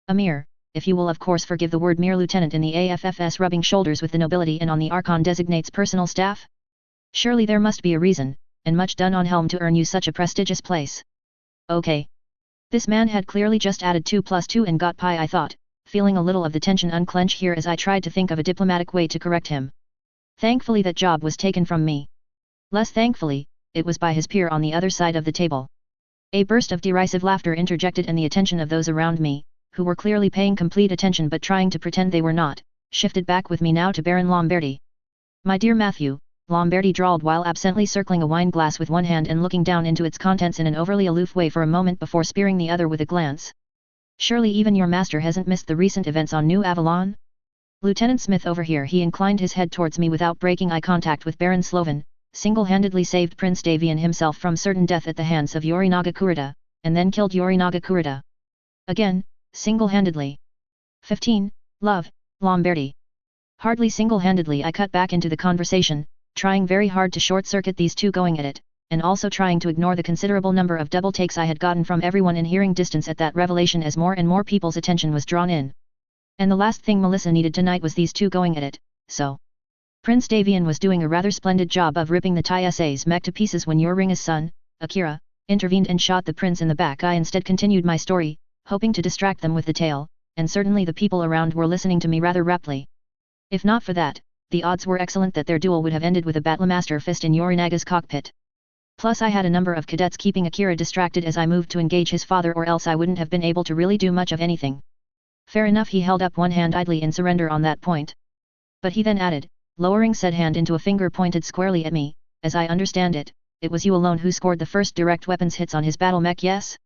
Amir, if you will of course forgive the word mere, lieutenant in the AFFS, rubbing shoulders with the nobility and on the Archon designates personal staff? Surely there must be a reason, and much done on Helm to earn you such a prestigious place. Okay. This man had clearly just added 2 plus 2 and got pi, I thought, feeling a little of the tension unclench here as I tried to think of a diplomatic way to correct him. Thankfully that job was taken from me. Less thankfully, it was by his peer on the other side of the table. A burst of derisive laughter interjected and the attention of those around me, who were clearly paying complete attention but trying to pretend they were not, shifted back with me now to Baron Lombardi. My dear Matthew, Lombardi drawled while absently circling a wine glass with one hand and looking down into its contents in an overly aloof way for a moment before spearing the other with a glance. Surely even your master hasn't missed the recent events on New Avalon? Lieutenant Smith over here. He inclined his head towards me without breaking eye contact with Baron Slovan, single-handedly saved Prince Davian himself from certain death at the hands of Yorinaga Kurita, and then killed Yorinaga Kurita. Again, single-handedly. 15, love, Lombardi. Hardly single-handedly I cut back into the conversation, trying very hard to short-circuit these two going at it, and also trying to ignore the considerable number of double takes I had gotten from everyone in hearing distance at that revelation as more and more people's attention was drawn in. And the last thing Melissa needed tonight was these two going at it, so. Prince Davian was doing a rather splendid job of ripping the Tai Sa's mech to pieces when your Ringa's son, Akira, intervened and shot the prince in the back. I instead continued my story, hoping to distract them with the tale, and certainly the people around were listening to me rather raptly. If not for that, the odds were excellent that their duel would have ended with a Battlemaster fist in Yorinaga's cockpit. Plus I had a number of cadets keeping Akira distracted as I moved to engage his father, or else I wouldn't have been able to really do much of anything. Fair enough, he held up one hand idly in surrender on that point. But he then added, lowering said hand into a finger pointed squarely at me, as I understand it, it was you alone who scored the first direct weapons hits on his battle mech, yes?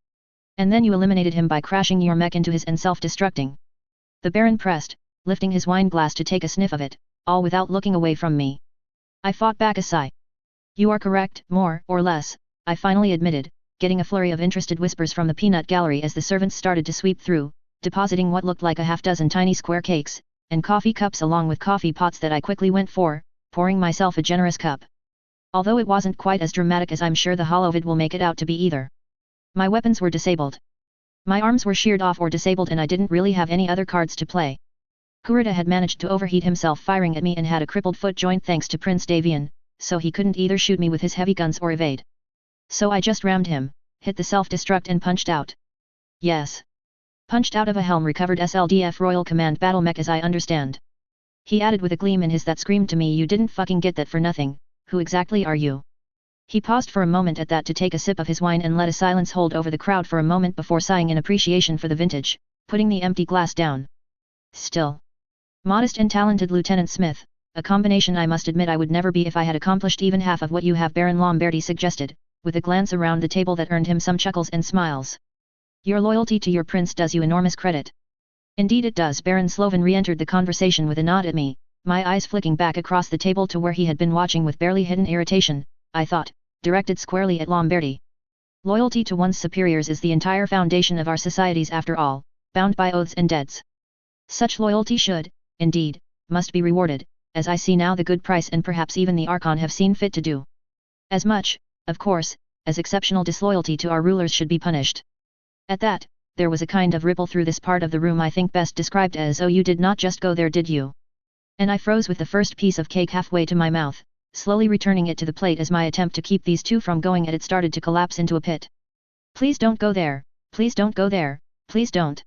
And then you eliminated him by crashing your mech into his and self-destructing. The Baron pressed, lifting his wine glass to take a sniff of it, all without looking away from me. I fought back a sigh. You are correct, more or less, I finally admitted, getting a flurry of interested whispers from the peanut gallery as the servants started to sweep through, depositing what looked like a half-dozen tiny square cakes, and coffee cups along with coffee pots that I quickly went for, pouring myself a generous cup. Although it wasn't quite as dramatic as I'm sure the holovid will make it out to be either. My weapons were disabled. My arms were sheared off or disabled, and I didn't really have any other cards to play. Kurita had managed to overheat himself firing at me and had a crippled foot joint thanks to Prince Davian, so he couldn't either shoot me with his heavy guns or evade. So I just rammed him, hit the self-destruct and punched out. Yes. Punched out of a Helm recovered SLDF Royal Command battle mech as I understand. He added with a gleam in his that screamed to me, you didn't fucking get that for nothing, who exactly are you? He paused for a moment at that to take a sip of his wine and let a silence hold over the crowd for a moment before sighing in appreciation for the vintage, putting the empty glass down. Still. Modest and talented Lieutenant Smith, a combination I must admit I would never be if I had accomplished even half of what you have, Baron Lombardi suggested, with a glance around the table that earned him some chuckles and smiles. Your loyalty to your prince does you enormous credit. Indeed it does. Baron Slovan re-entered the conversation with a nod at me, my eyes flicking back across the table to where he had been watching with barely hidden irritation, I thought, directed squarely at Lombardi. Loyalty to one's superiors is the entire foundation of our societies after all, bound by oaths and debts. Such loyalty should, indeed, must be rewarded, as I see now the good price and perhaps even the Archon have seen fit to do. As much, of course, as exceptional disloyalty to our rulers should be punished. At that, there was a kind of ripple through this part of the room I think best described as, oh, you did not just go there, did you? And I froze with the first piece of cake halfway to my mouth, slowly returning it to the plate as my attempt to keep these two from going at it started to collapse into a pit. Please don't go there, please don't go there, please don't.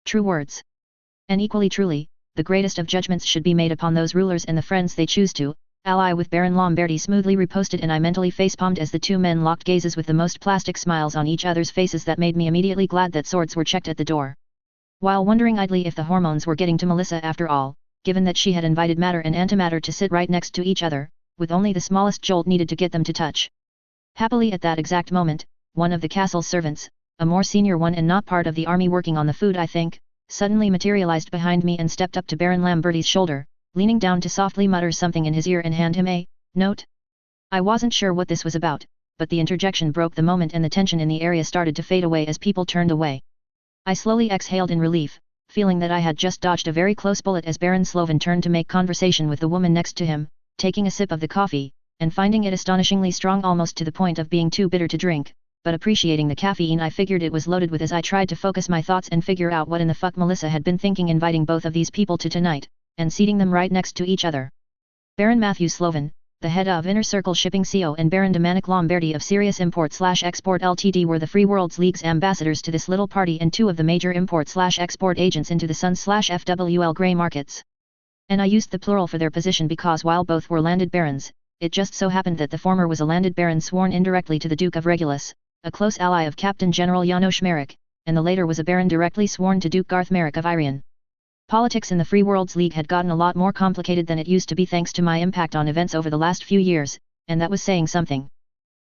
True words. And equally truly, the greatest of judgments should be made upon those rulers and the friends they choose to ally with. Baron Lombardi smoothly reposted, and I mentally facepalmed as the two men locked gazes with the most plastic smiles on each other's faces that made me immediately glad that swords were checked at the door. While wondering idly if the hormones were getting to Melissa after all, given that she had invited matter and antimatter to sit right next to each other, with only the smallest jolt needed to get them to touch. Happily at that exact moment, one of the castle's servants, a more senior one and not part of the army working on the food I think, suddenly materialized behind me and stepped up to Baron Lamberti's shoulder, leaning down to softly mutter something in his ear and hand him a note. I wasn't sure what this was about, but the interjection broke the moment and the tension in the area started to fade away as people turned away. I slowly exhaled in relief, feeling that I had just dodged a very close bullet as Baron Slovan turned to make conversation with the woman next to him, taking a sip of the coffee, and finding it astonishingly strong almost to the point of being too bitter to drink, but appreciating the caffeine I figured it was loaded with as I tried to focus my thoughts and figure out what in the fuck Melissa had been thinking inviting both of these people to tonight, and seating them right next to each other. Baron Matthew Slovan, the head of Inner Circle Shipping CO, and Baron Domenic Lombardi of Sirius Import/Export Ltd were the Free Worlds League's ambassadors to this little party and two of the major import/export agents into the Sun/FWL grey markets. And I used the plural for their position because while both were landed barons, it just so happened that the former was a landed baron sworn indirectly to the Duke of Regulus, a close ally of Captain General Janos Merrick, and the later was a baron directly sworn to Duke Garth Merrick of Irion. Politics in the Free Worlds League had gotten a lot more complicated than it used to be thanks to my impact on events over the last few years, and that was saying something.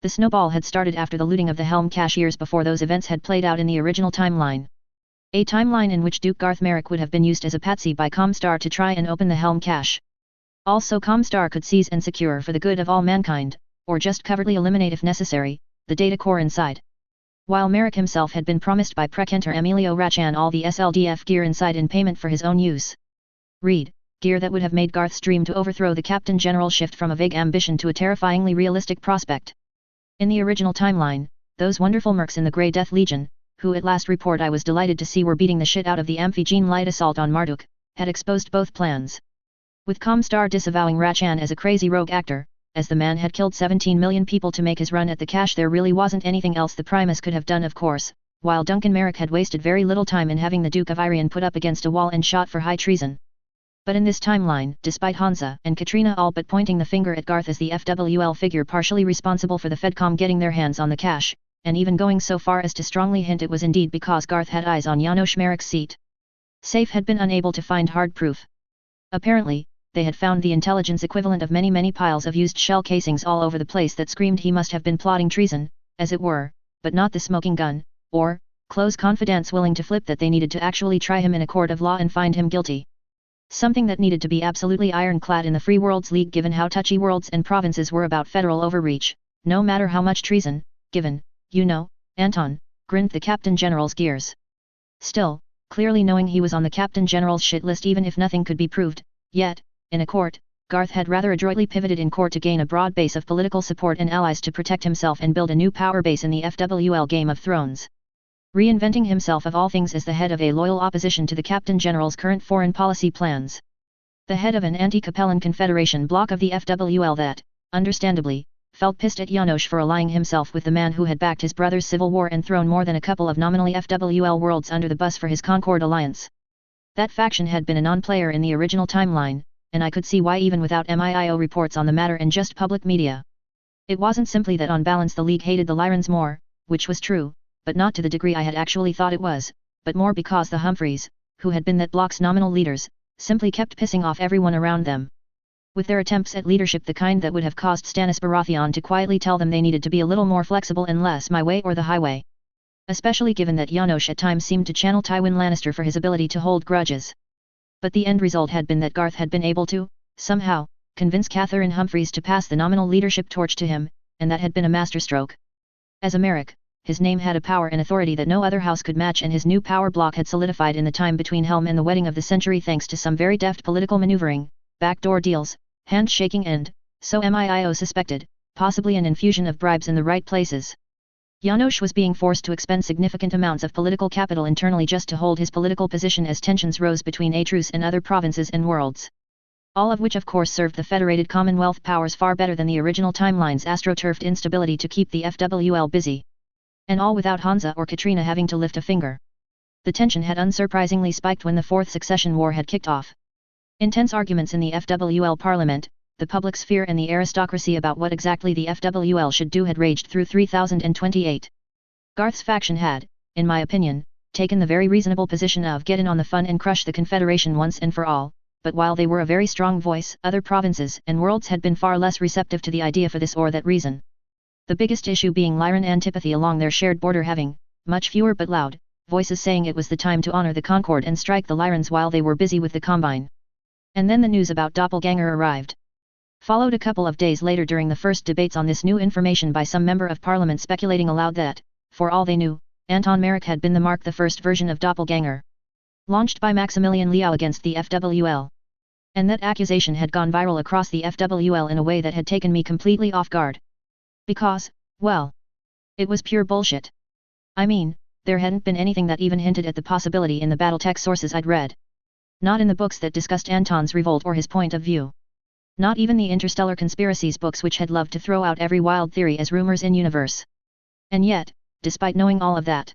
The snowball had started after the looting of the Helm cache years before those events had played out in the original timeline. A timeline in which Duke Garth Merrick would have been used as a patsy by Comstar to try and open the Helm cache. Also Comstar could seize and secure for the good of all mankind, or just covertly eliminate if necessary, the data core inside. While Merrick himself had been promised by Precentor Emilio Rachan all the SLDF gear inside in payment for his own use. Read, gear that would have made Garth's dream to overthrow the Captain General shift from a vague ambition to a terrifyingly realistic prospect. In the original timeline, those wonderful mercs in the Grey Death Legion, who at last report I was delighted to see were beating the shit out of the Amphigene light assault on Marduk, had exposed both plans. With Comstar disavowing Rachan as a crazy rogue actor, as the man had killed 17 million people to make his run at the cache, there really wasn't anything else the Primus could have done, of course, while Duncan Merrick had wasted very little time in having the Duke of Irion put up against a wall and shot for high treason. But in this timeline, despite Hansa and Katrina all but pointing the finger at Garth as the FWL figure partially responsible for the Fedcom getting their hands on the cache, and even going so far as to strongly hint it was indeed because Garth had eyes on Janos Merrick's seat, Safe had been unable to find hard proof. Apparently, they had found the intelligence equivalent of many piles of used shell casings all over the place that screamed he must have been plotting treason, as it were, but not the smoking gun, or, close confidants willing to flip that they needed to actually try him in a court of law and find him guilty. Something that needed to be absolutely ironclad in the Free Worlds League given how touchy worlds and provinces were about federal overreach, no matter how much treason, given, you know, Anton, grinned the Captain General's gears. Still, clearly knowing he was on the Captain General's shit list even if nothing could be proved, yet, in a court, Garth had rather adroitly pivoted in court to gain a broad base of political support and allies to protect himself and build a new power base in the FWL Game of Thrones. Reinventing himself of all things as the head of a loyal opposition to the Captain General's current foreign policy plans. The head of an anti-Capellan confederation bloc of the FWL that, understandably, felt pissed at Janos for allying himself with the man who had backed his brother's civil war and thrown more than a couple of nominally FWL worlds under the bus for his Concord alliance. That faction had been a non-player in the original timeline, and I could see why even without MIIO reports on the matter and just public media. It wasn't simply that on balance the League hated the Lyrans more, which was true, but not to the degree I had actually thought it was, but more because the Humphreys, who had been that block's nominal leaders, simply kept pissing off everyone around them. With their attempts at leadership the kind that would have caused Stannis Baratheon to quietly tell them they needed to be a little more flexible and less my way or the highway. Especially given that Janos at times seemed to channel Tywin Lannister for his ability to hold grudges. But the end result had been that Garth had been able to, somehow, convince Catherine Humphreys to pass the nominal leadership torch to him, and that had been a masterstroke. As a Merrick, his name had a power and authority that no other house could match, and his new power block had solidified in the time between Helm and the wedding of the century thanks to some very deft political maneuvering, backdoor deals, handshaking and, so MIIO suspected, possibly an infusion of bribes in the right places. Janos was being forced to expend significant amounts of political capital internally just to hold his political position as tensions rose between Atrus and other provinces and worlds. All of which of course served the federated Commonwealth powers far better than the original timeline's astroturfed instability to keep the FWL busy. And all without Hansa or Katrina having to lift a finger. The tension had unsurprisingly spiked when the Fourth Succession War had kicked off. Intense arguments in the FWL Parliament, the public sphere and the aristocracy about what exactly the FWL should do had raged through 3028. Garth's faction had, in my opinion, taken the very reasonable position of get in on the fun and crush the Confederation once and for all, but while they were a very strong voice, other provinces and worlds had been far less receptive to the idea for this or that reason. The biggest issue being Lyran antipathy along their shared border having, much fewer but loud, voices saying it was the time to honor the Concord and strike the Lyrans while they were busy with the Combine. And then the news about Doppelganger arrived. Followed a couple of days later during the first debates on this new information by some member of parliament speculating aloud that, for all they knew, Anton Merrick had been the Mark I version of Doppelganger. Launched by Maximilian Liao against the FWL. And that accusation had gone viral across the FWL in a way that had taken me completely off guard. Because, well, it was pure bullshit. I mean, there hadn't been anything that even hinted at the possibility in the Battletech sources I'd read. Not in the books that discussed Anton's revolt or his point of view. Not even the interstellar conspiracies books which had loved to throw out every wild theory as rumors in universe. And yet, despite knowing all of that,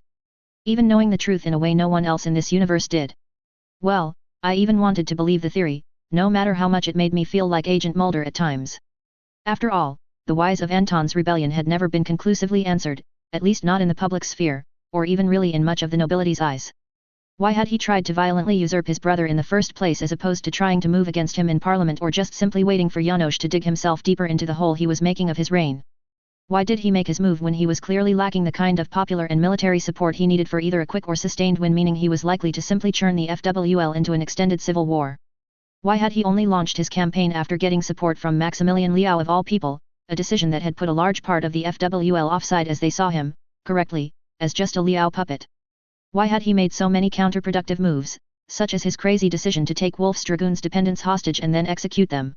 even knowing the truth in a way no one else in this universe did, well, I even wanted to believe the theory, no matter how much it made me feel like Agent Mulder at times. After all, the whys of Anton's rebellion had never been conclusively answered, at least not in the public sphere, or even really in much of the nobility's eyes. Why had he tried to violently usurp his brother in the first place as opposed to trying to move against him in parliament or just simply waiting for Janos to dig himself deeper into the hole he was making of his reign? Why did he make his move when he was clearly lacking the kind of popular and military support he needed for either a quick or sustained win, meaning he was likely to simply churn the FWL into an extended civil war? Why had he only launched his campaign after getting support from Maximilian Liao of all people, a decision that had put a large part of the FWL offside as they saw him, correctly, as just a Liao puppet? Why had he made so many counterproductive moves, such as his crazy decision to take Wolf's Dragoons' dependents hostage and then execute them?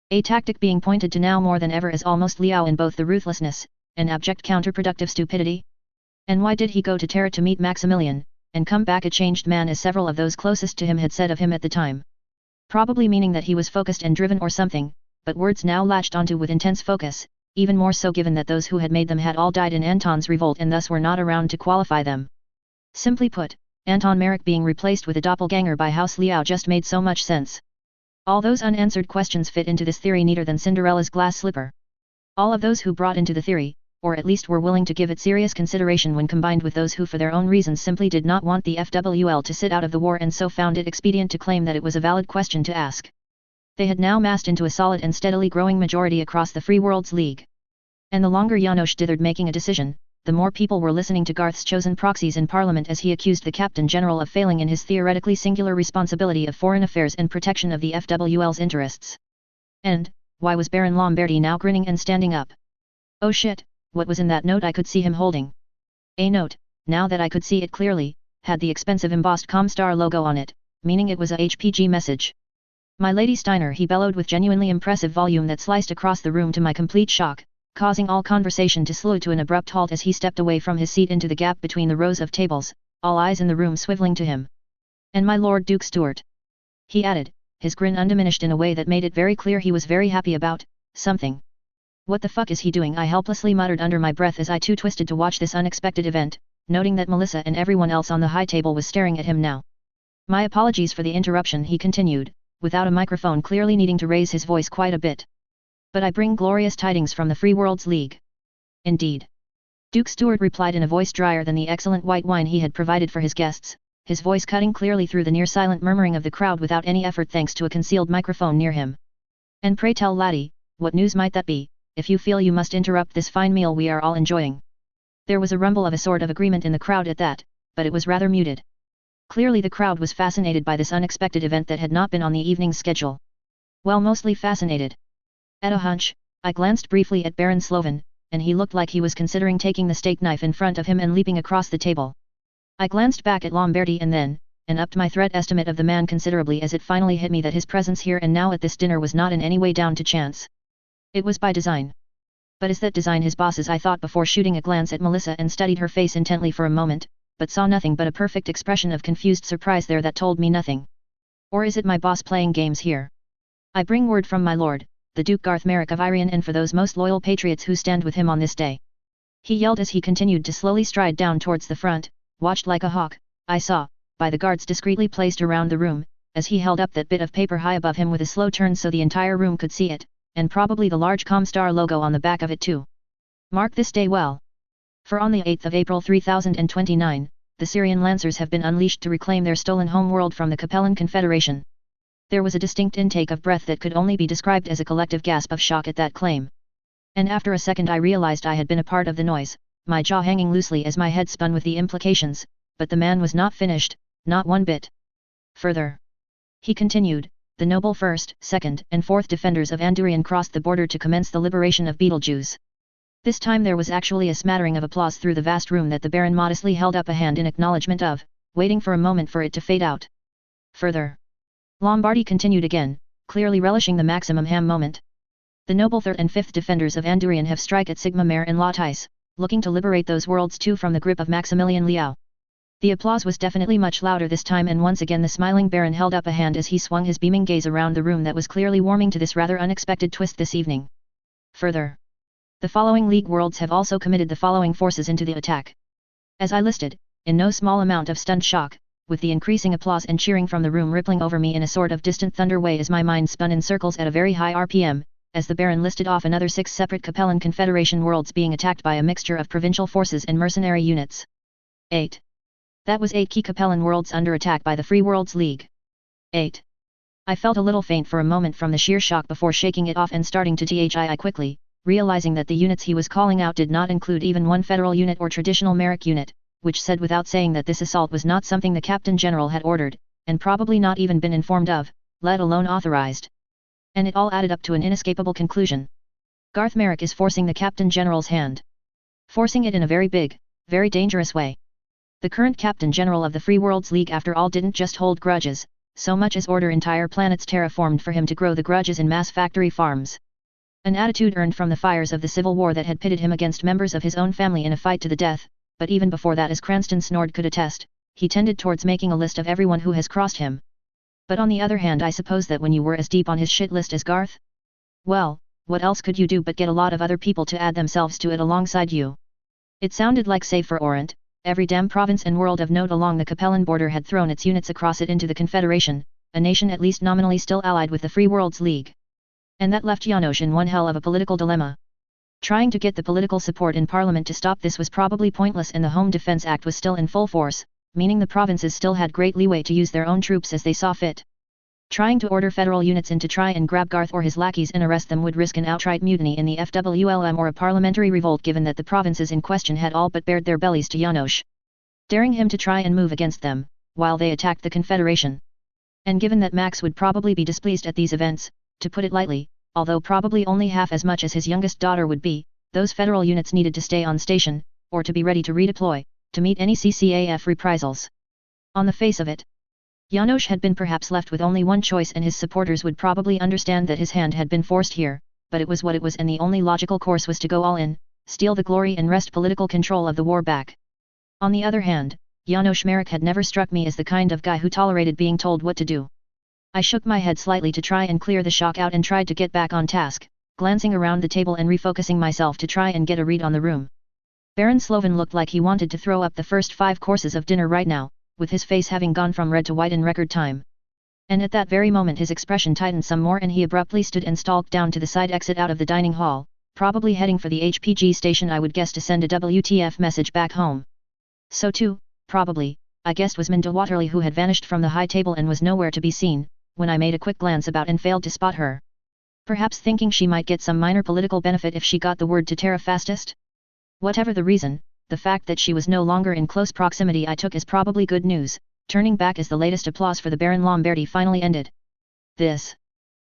A tactic being pointed to now more than ever as almost Liao in both the ruthlessness and abject counterproductive stupidity. And why did he go to Terra to meet Maximilian, and come back a changed man as several of those closest to him had said of him at the time? Probably meaning that he was focused and driven or something, but words now latched onto with intense focus, even more so given that those who had made them had all died in Anton's revolt and thus were not around to qualify them. Simply put, Anton Merrick being replaced with a doppelganger by House Liao just made so much sense. All those unanswered questions fit into this theory neater than Cinderella's glass slipper. All of those who brought into the theory, or at least were willing to give it serious consideration when combined with those who for their own reasons simply did not want the FWL to sit out of the war and so found it expedient to claim that it was a valid question to ask. They had now massed into a solid and steadily growing majority across the Free Worlds League. And the longer Janos dithered making a decision, the more people were listening to Garth's chosen proxies in Parliament as he accused the Captain General of failing in his theoretically singular responsibility of foreign affairs and protection of the FWL's interests. And, why was Baron Lombardy now grinning and standing up? Oh shit, what was in that note I could see him holding? A note, now that I could see it clearly, had the expensive embossed Comstar logo on it, meaning it was a HPG message. My Lady Steiner, he bellowed with genuinely impressive volume that sliced across the room to my complete shock, causing all conversation to slow to an abrupt halt as he stepped away from his seat into the gap between the rows of tables, all eyes in the room swiveling to him. And my Lord Duke Stewart, he added, his grin undiminished in a way that made it very clear he was very happy about something. What the fuck is he doing? I helplessly muttered under my breath as I too twisted to watch this unexpected event, noting that Melissa and everyone else on the high table was staring at him now. My apologies for the interruption, he continued, without a microphone, clearly needing to raise his voice quite a bit. But I bring glorious tidings from the Free Worlds League. Indeed. Duke Stewart replied in a voice drier than the excellent white wine he had provided for his guests, his voice cutting clearly through the near-silent murmuring of the crowd without any effort thanks to a concealed microphone near him. And pray tell, laddie, what news might that be, if you feel you must interrupt this fine meal we are all enjoying? There was a rumble of a sort of agreement in the crowd at that, but it was rather muted. Clearly the crowd was fascinated by this unexpected event that had not been on the evening's schedule. Well, mostly fascinated. At a hunch, I glanced briefly at Baron Sloven, and he looked like he was considering taking the steak knife in front of him and leaping across the table. I glanced back at Lombardy and then, and upped my threat estimate of the man considerably as it finally hit me that his presence here and now at this dinner was not in any way down to chance. It was by design. But is that design his boss's? I thought before shooting a glance at Melissa and studied her face intently for a moment, but saw nothing but a perfect expression of confused surprise there that told me nothing. Or is it my boss playing games here? I bring word from my lord, the Duke Garth Merrick of Irian, and for those most loyal patriots who stand with him on this day. He yelled as he continued to slowly stride down towards the front, watched like a hawk, I saw, by the guards discreetly placed around the room, as he held up that bit of paper high above him with a slow turn so the entire room could see it, and probably the large Comstar logo on the back of it too. Mark this day well. For on the 8th of April 3029, the Syrian Lancers have been unleashed to reclaim their stolen home world from the Capellan Confederation. There was a distinct intake of breath that could only be described as a collective gasp of shock at that claim. And after a second I realized I had been a part of the noise, my jaw hanging loosely as my head spun with the implications, but the man was not finished, not one bit. Further, he continued, the noble 1st, 2nd, and 4th defenders of Andurian crossed the border to commence the liberation of Beetlejuice. This time there was actually a smattering of applause through the vast room that the Baron modestly held up a hand in acknowledgement of, waiting for a moment for it to fade out. Further, Lombardy continued again, clearly relishing the maximum ham moment. The noble 3rd and 5th defenders of Andurian have strike at Sigma Mare and Latice, looking to liberate those worlds too from the grip of Maximilian Liao. The applause was definitely much louder this time, and once again the smiling Baron held up a hand as he swung his beaming gaze around the room that was clearly warming to this rather unexpected twist this evening. Further, the following League worlds have also committed the following forces into the attack. As I listed, in no small amount of stunned shock, with the increasing applause and cheering from the room rippling over me in a sort of distant thunder way as my mind spun in circles at a very high RPM, as the Baron listed off another 6 separate Capellan Confederation worlds being attacked by a mixture of provincial forces and mercenary units. 8. That was 8 key Capellan worlds under attack by the Free Worlds League. 8. I felt a little faint for a moment from the sheer shock before shaking it off and starting to thii quickly, realizing that the units he was calling out did not include even one federal unit or traditional Merrick unit, which said without saying that this assault was not something the Captain General had ordered, and probably not even been informed of, let alone authorized. And it all added up to an inescapable conclusion. Garth Merrick is forcing the Captain General's hand. Forcing it in a very big, very dangerous way. The current Captain General of the Free Worlds League after all didn't just hold grudges, so much as order entire planets terraformed for him to grow the grudges in mass factory farms. An attitude earned from the fires of the civil war that had pitted him against members of his own family in a fight to the death, but even before that, as Cranston Snord could attest, he tended towards making a list of everyone who has crossed him. But on the other hand, I suppose that when you were as deep on his shit list as Garth, well, what else could you do but get a lot of other people to add themselves to it alongside you? It sounded like, save for Orient, every damn province and world of note along the Capellan border had thrown its units across it into the Confederation, a nation at least nominally still allied with the Free Worlds League. And that left Janosch in one hell of a political dilemma. Trying to get the political support in Parliament to stop this was probably pointless, and the Home Defence Act was still in full force, meaning the provinces still had great leeway to use their own troops as they saw fit. Trying to order federal units in to try and grab Garth or his lackeys and arrest them would risk an outright mutiny in the FWLM or a parliamentary revolt, given that the provinces in question had all but bared their bellies to Janosch, daring him to try and move against them, while they attacked the Confederation. And given that Max would probably be displeased at these events, to put it lightly, although probably only half as much as his youngest daughter would be, those federal units needed to stay on station, or to be ready to redeploy, to meet any CCAF reprisals. On the face of it, Janosch had been perhaps left with only one choice, and his supporters would probably understand that his hand had been forced here, but it was what it was, and the only logical course was to go all in, steal the glory and wrest political control of the war back. On the other hand, Janosch Merrick had never struck me as the kind of guy who tolerated being told what to do. I shook my head slightly to try and clear the shock out and tried to get back on task, glancing around the table and refocusing myself to try and get a read on the room. Baron Sloven looked like he wanted to throw up the first 5 courses of dinner right now, with his face having gone from red to white in record time. And at that very moment his expression tightened some more, and he abruptly stood and stalked down to the side exit out of the dining hall, probably heading for the HPG station, I would guess, to send a WTF message back home. So too, probably, I guessed, was Minda Waterley, who had vanished from the high table and was nowhere to be seen, when I made a quick glance about and failed to spot her. Perhaps thinking she might get some minor political benefit if she got the word to Terra fastest? Whatever the reason, the fact that she was no longer in close proximity I took as probably good news, turning back as the latest applause for the Baron Lombardi finally ended. This,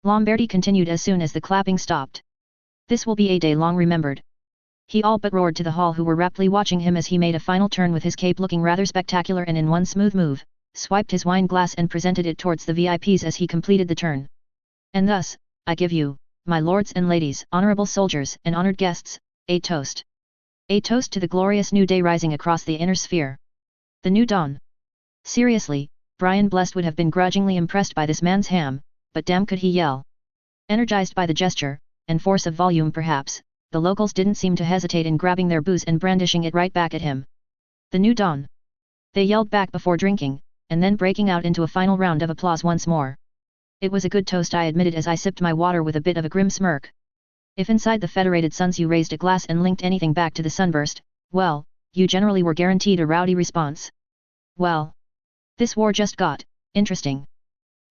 Lombardi continued as soon as the clapping stopped. This will be a day long remembered. He all but roared to the hall, who were raptly watching him as he made a final turn with his cape looking rather spectacular, and in one smooth move, swiped his wine glass and presented it towards the VIPs as he completed the turn. And thus, I give you, my lords and ladies, honorable soldiers and honored guests, a toast. A toast to the glorious new day rising across the inner sphere. The new dawn. Seriously, Brian Blessed would have been grudgingly impressed by this man's ham, but damn could he yell. Energized by the gesture, and force of volume perhaps, the locals didn't seem to hesitate in grabbing their booze and brandishing it right back at him. The new dawn. They yelled back before drinking, and then breaking out into a final round of applause once more. It was a good toast, I admitted as I sipped my water with a bit of a grim smirk. If inside the Federated Suns you raised a glass and linked anything back to the sunburst, well, you generally were guaranteed a rowdy response. Well, this war just got interesting.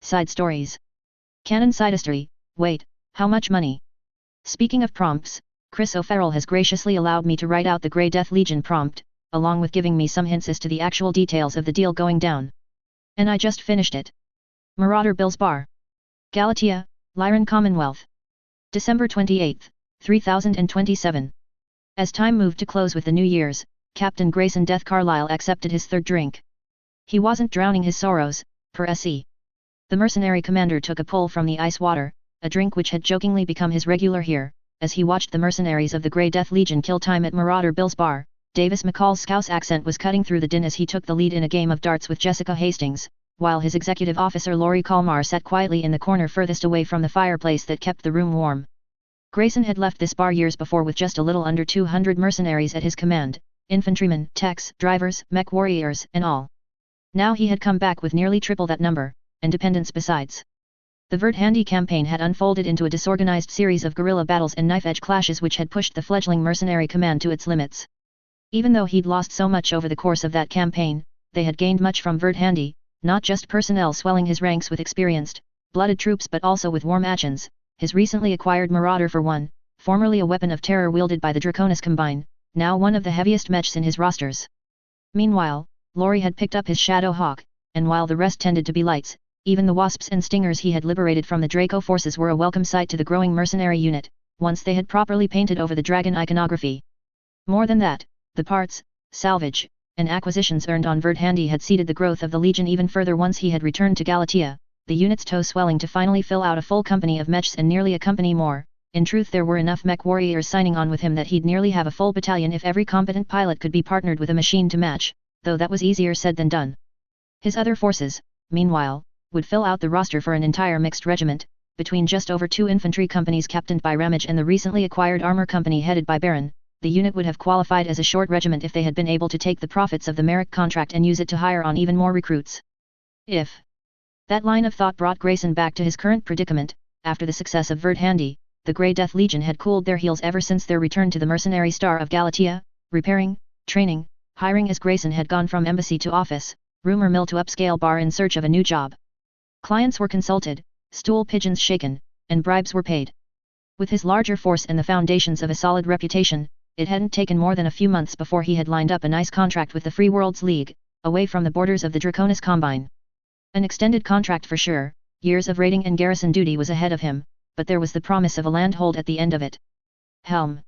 Side stories. Canon sidestory. Wait, how much money? Speaking of prompts, Chris O'Farrell has graciously allowed me to write out the Grey Death Legion prompt, along with giving me some hints as to the actual details of the deal going down. And I just finished it. Marauder Bill's Bar. Galatea, Lyran Commonwealth. December 28, 3027. As time moved to close with the New Year's, Captain Grayson Death Carlyle accepted his third drink. He wasn't drowning his sorrows, per se. The mercenary commander took a pull from the ice water, a drink which had jokingly become his regular here, as he watched the mercenaries of the Grey Death Legion kill time at Marauder Bill's bar. Davis McCall's Scouse accent was cutting through the din as he took the lead in a game of darts with Jessica Hastings, while his executive officer Laurie Kalmar sat quietly in the corner furthest away from the fireplace that kept the room warm. Grayson had left this bar years before with just a little under 200 mercenaries at his command, infantrymen, techs, drivers, mech warriors, and all. Now he had come back with nearly triple that number, and dependents besides. The Vert Handy campaign had unfolded into a disorganized series of guerrilla battles and knife-edge clashes which had pushed the fledgling mercenary command to its limits. Even though he'd lost so much over the course of that campaign, they had gained much from Vert Handy, not just personnel swelling his ranks with experienced, blooded troops but also with warm actions, his recently acquired Marauder for one, formerly a weapon of terror wielded by the Draconis Combine, now one of the heaviest mechs in his rosters. Meanwhile, Laurie had picked up his Shadow Hawk, and while the rest tended to be lights, even the Wasps and Stingers he had liberated from the Draco forces were a welcome sight to the growing mercenary unit, once they had properly painted over the dragon iconography. More than that, the parts, salvage, and acquisitions earned on Vert Handy had seeded the growth of the Legion even further once he had returned to Galatea, the unit's toe swelling to finally fill out a full company of mechs and nearly a company more. In truth there were enough mech warriors signing on with him that he'd nearly have a full battalion if every competent pilot could be partnered with a machine to match, though that was easier said than done. His other forces, meanwhile, would fill out the roster for an entire mixed regiment, between just over 2 infantry companies captained by Ramage and the recently acquired armor company headed by Baron. The unit would have qualified as a short regiment if they had been able to take the profits of the Merrick contract and use it to hire on even more recruits. If that line of thought brought Grayson back to his current predicament, after the success of Vert Handy, the Grey Death Legion had cooled their heels ever since their return to the mercenary star of Galatea, repairing, training, hiring as Grayson had gone from embassy to office, rumor mill to upscale bar in search of a new job. Clients were consulted, stool pigeons shaken, and bribes were paid. With his larger force and the foundations of a solid reputation, it hadn't taken more than a few months before he had lined up a nice contract with the Free Worlds League, away from the borders of the Draconis Combine. An extended contract for sure, years of raiding and garrison duty was ahead of him, but there was the promise of a landhold at the end of it. Helm,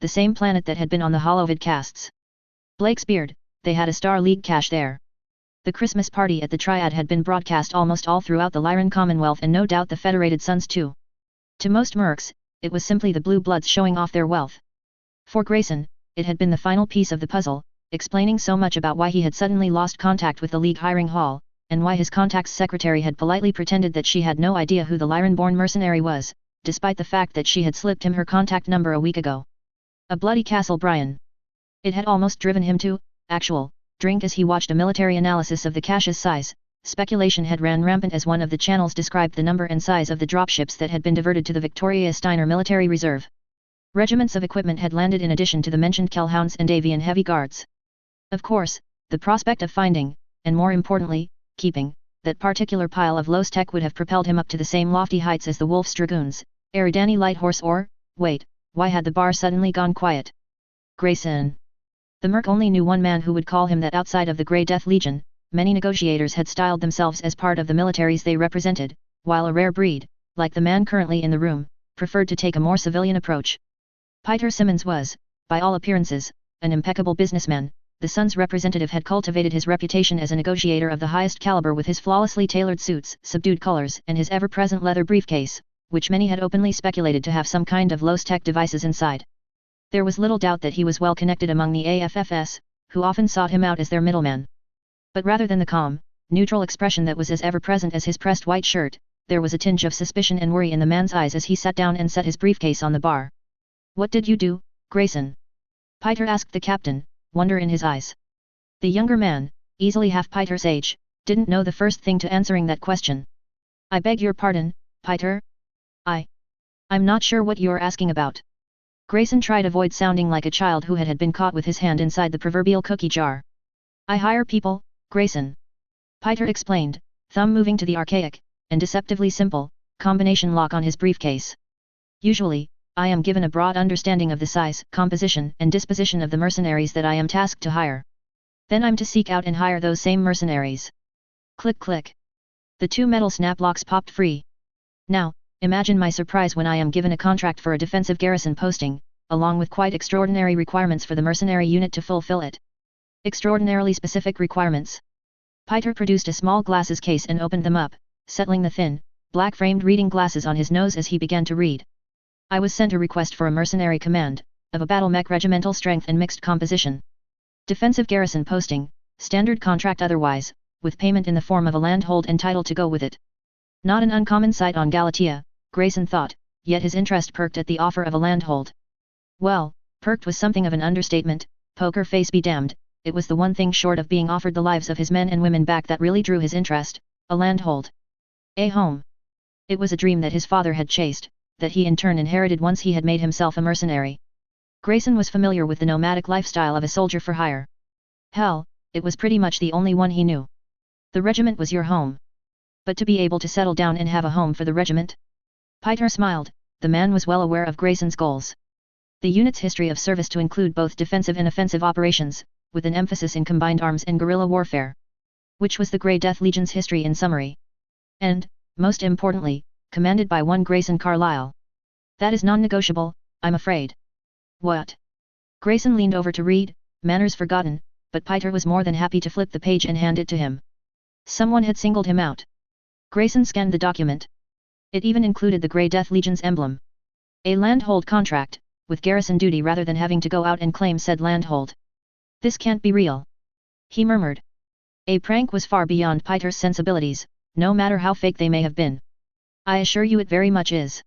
the same planet that had been on the Holovid casts. Blake's Beard, they had a Star League cache there. The Christmas party at the Triad had been broadcast almost all throughout the Lyran Commonwealth and no doubt the Federated Suns too. To most mercs, it was simply the blue bloods showing off their wealth. For Grayson, it had been the final piece of the puzzle, explaining so much about why he had suddenly lost contact with the League hiring hall, and why his contact's secretary had politely pretended that she had no idea who the Lyran-born mercenary was, despite the fact that she had slipped him her contact number a week ago. A bloody Castle Brian. It had almost driven him to, actual, drink as he watched a military analysis of the cache's size. Speculation had ran rampant as one of the channels described the number and size of the dropships that had been diverted to the Victoria Steiner Military Reserve. Regiments of equipment had landed in addition to the mentioned Kellhounds and Avian Heavy Guards. Of course, the prospect of finding, and more importantly, keeping, that particular pile of loose tech would have propelled him up to the same lofty heights as the Wolf's Dragoons, Eridani Light Horse or, wait, why had the bar suddenly gone quiet? Grayson. The Merc only knew one man who would call him that outside of the Grey Death Legion. Many negotiators had styled themselves as part of the militaries they represented, while a rare breed, like the man currently in the room, preferred to take a more civilian approach. Peter Simmons was, by all appearances, an impeccable businessman. The Sun's representative had cultivated his reputation as a negotiator of the highest caliber with his flawlessly tailored suits, subdued colors, and his ever-present leather briefcase, which many had openly speculated to have some kind of low-tech devices inside. There was little doubt that he was well connected among the AFFS, who often sought him out as their middleman. But rather than the calm, neutral expression that was as ever-present as his pressed white shirt, there was a tinge of suspicion and worry in the man's eyes as he sat down and set his briefcase on the bar. "What did you do, Grayson?" Peter asked the captain, wonder in his eyes. The younger man, easily half Peter's age, didn't know the first thing to answering that question. "I beg your pardon, Peter? I'm not sure what you're asking about." Grayson tried to avoid sounding like a child who had been caught with his hand inside the proverbial cookie jar. "I hire people, Grayson," Peter explained, thumb moving to the archaic, and deceptively simple, combination lock on his briefcase. "Usually, I am given a broad understanding of the size, composition, and disposition of the mercenaries that I am tasked to hire. Then I'm to seek out and hire those same mercenaries." Click click. The two metal snap locks popped free. Now, imagine my surprise when I am given a contract for a defensive garrison posting, along with quite extraordinary requirements for the mercenary unit to fulfill it. Extraordinarily specific requirements. Peter produced a small glasses case and opened them up, settling the thin, black-framed reading glasses on his nose as he began to read. I was sent a request for a mercenary command, of a battle mech regimental strength and mixed composition. Defensive garrison posting, standard contract otherwise, with payment in the form of a landhold and title to go with it. Not an uncommon sight on Galatea, Grayson thought, yet his interest perked at the offer of a landhold. Well, perked was something of an understatement, poker face be damned, it was the one thing short of being offered the lives of his men and women back that really drew his interest, a landhold. A home. It was a dream that his father had chased, that he in turn inherited once he had made himself a mercenary. Grayson was familiar with the nomadic lifestyle of a soldier for hire. Hell, it was pretty much the only one he knew. The regiment was your home. But to be able to settle down and have a home for the regiment? Peter smiled, the man was well aware of Grayson's goals. The unit's history of service to include both defensive and offensive operations, with an emphasis in combined arms and guerrilla warfare. Which was the Grey Death Legion's history in summary. And, most importantly, commanded by one Grayson Carlyle. That is non-negotiable, I'm afraid. What? Grayson leaned over to read, manners forgotten, but Peter was more than happy to flip the page and hand it to him. Someone had singled him out. Grayson scanned the document. It even included the Grey Death Legion's emblem. A landhold contract, with garrison duty rather than having to go out and claim said landhold. This can't be real. He murmured. A prank was far beyond Peter's sensibilities, no matter how fake they may have been. I assure you it very much is.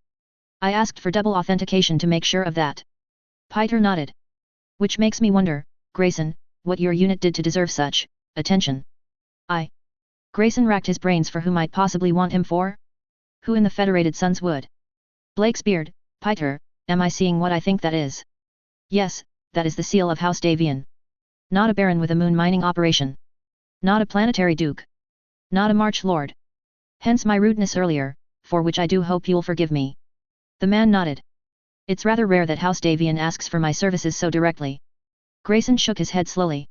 I asked for double authentication to make sure of that. Peter nodded. Which makes me wonder, Grayson, what your unit did to deserve such attention. Grayson racked his brains for who might possibly want him for? Who in the Federated Sons would? Blakesbeard, Peter, am I seeing what I think that is? Yes, that is the seal of House Davian. Not a baron with a moon mining operation. Not a planetary duke. Not a March Lord. Hence my rudeness earlier, for which I do hope you'll forgive me. The man nodded. It's rather rare that House Davian asks for my services so directly. Grayson shook his head slowly.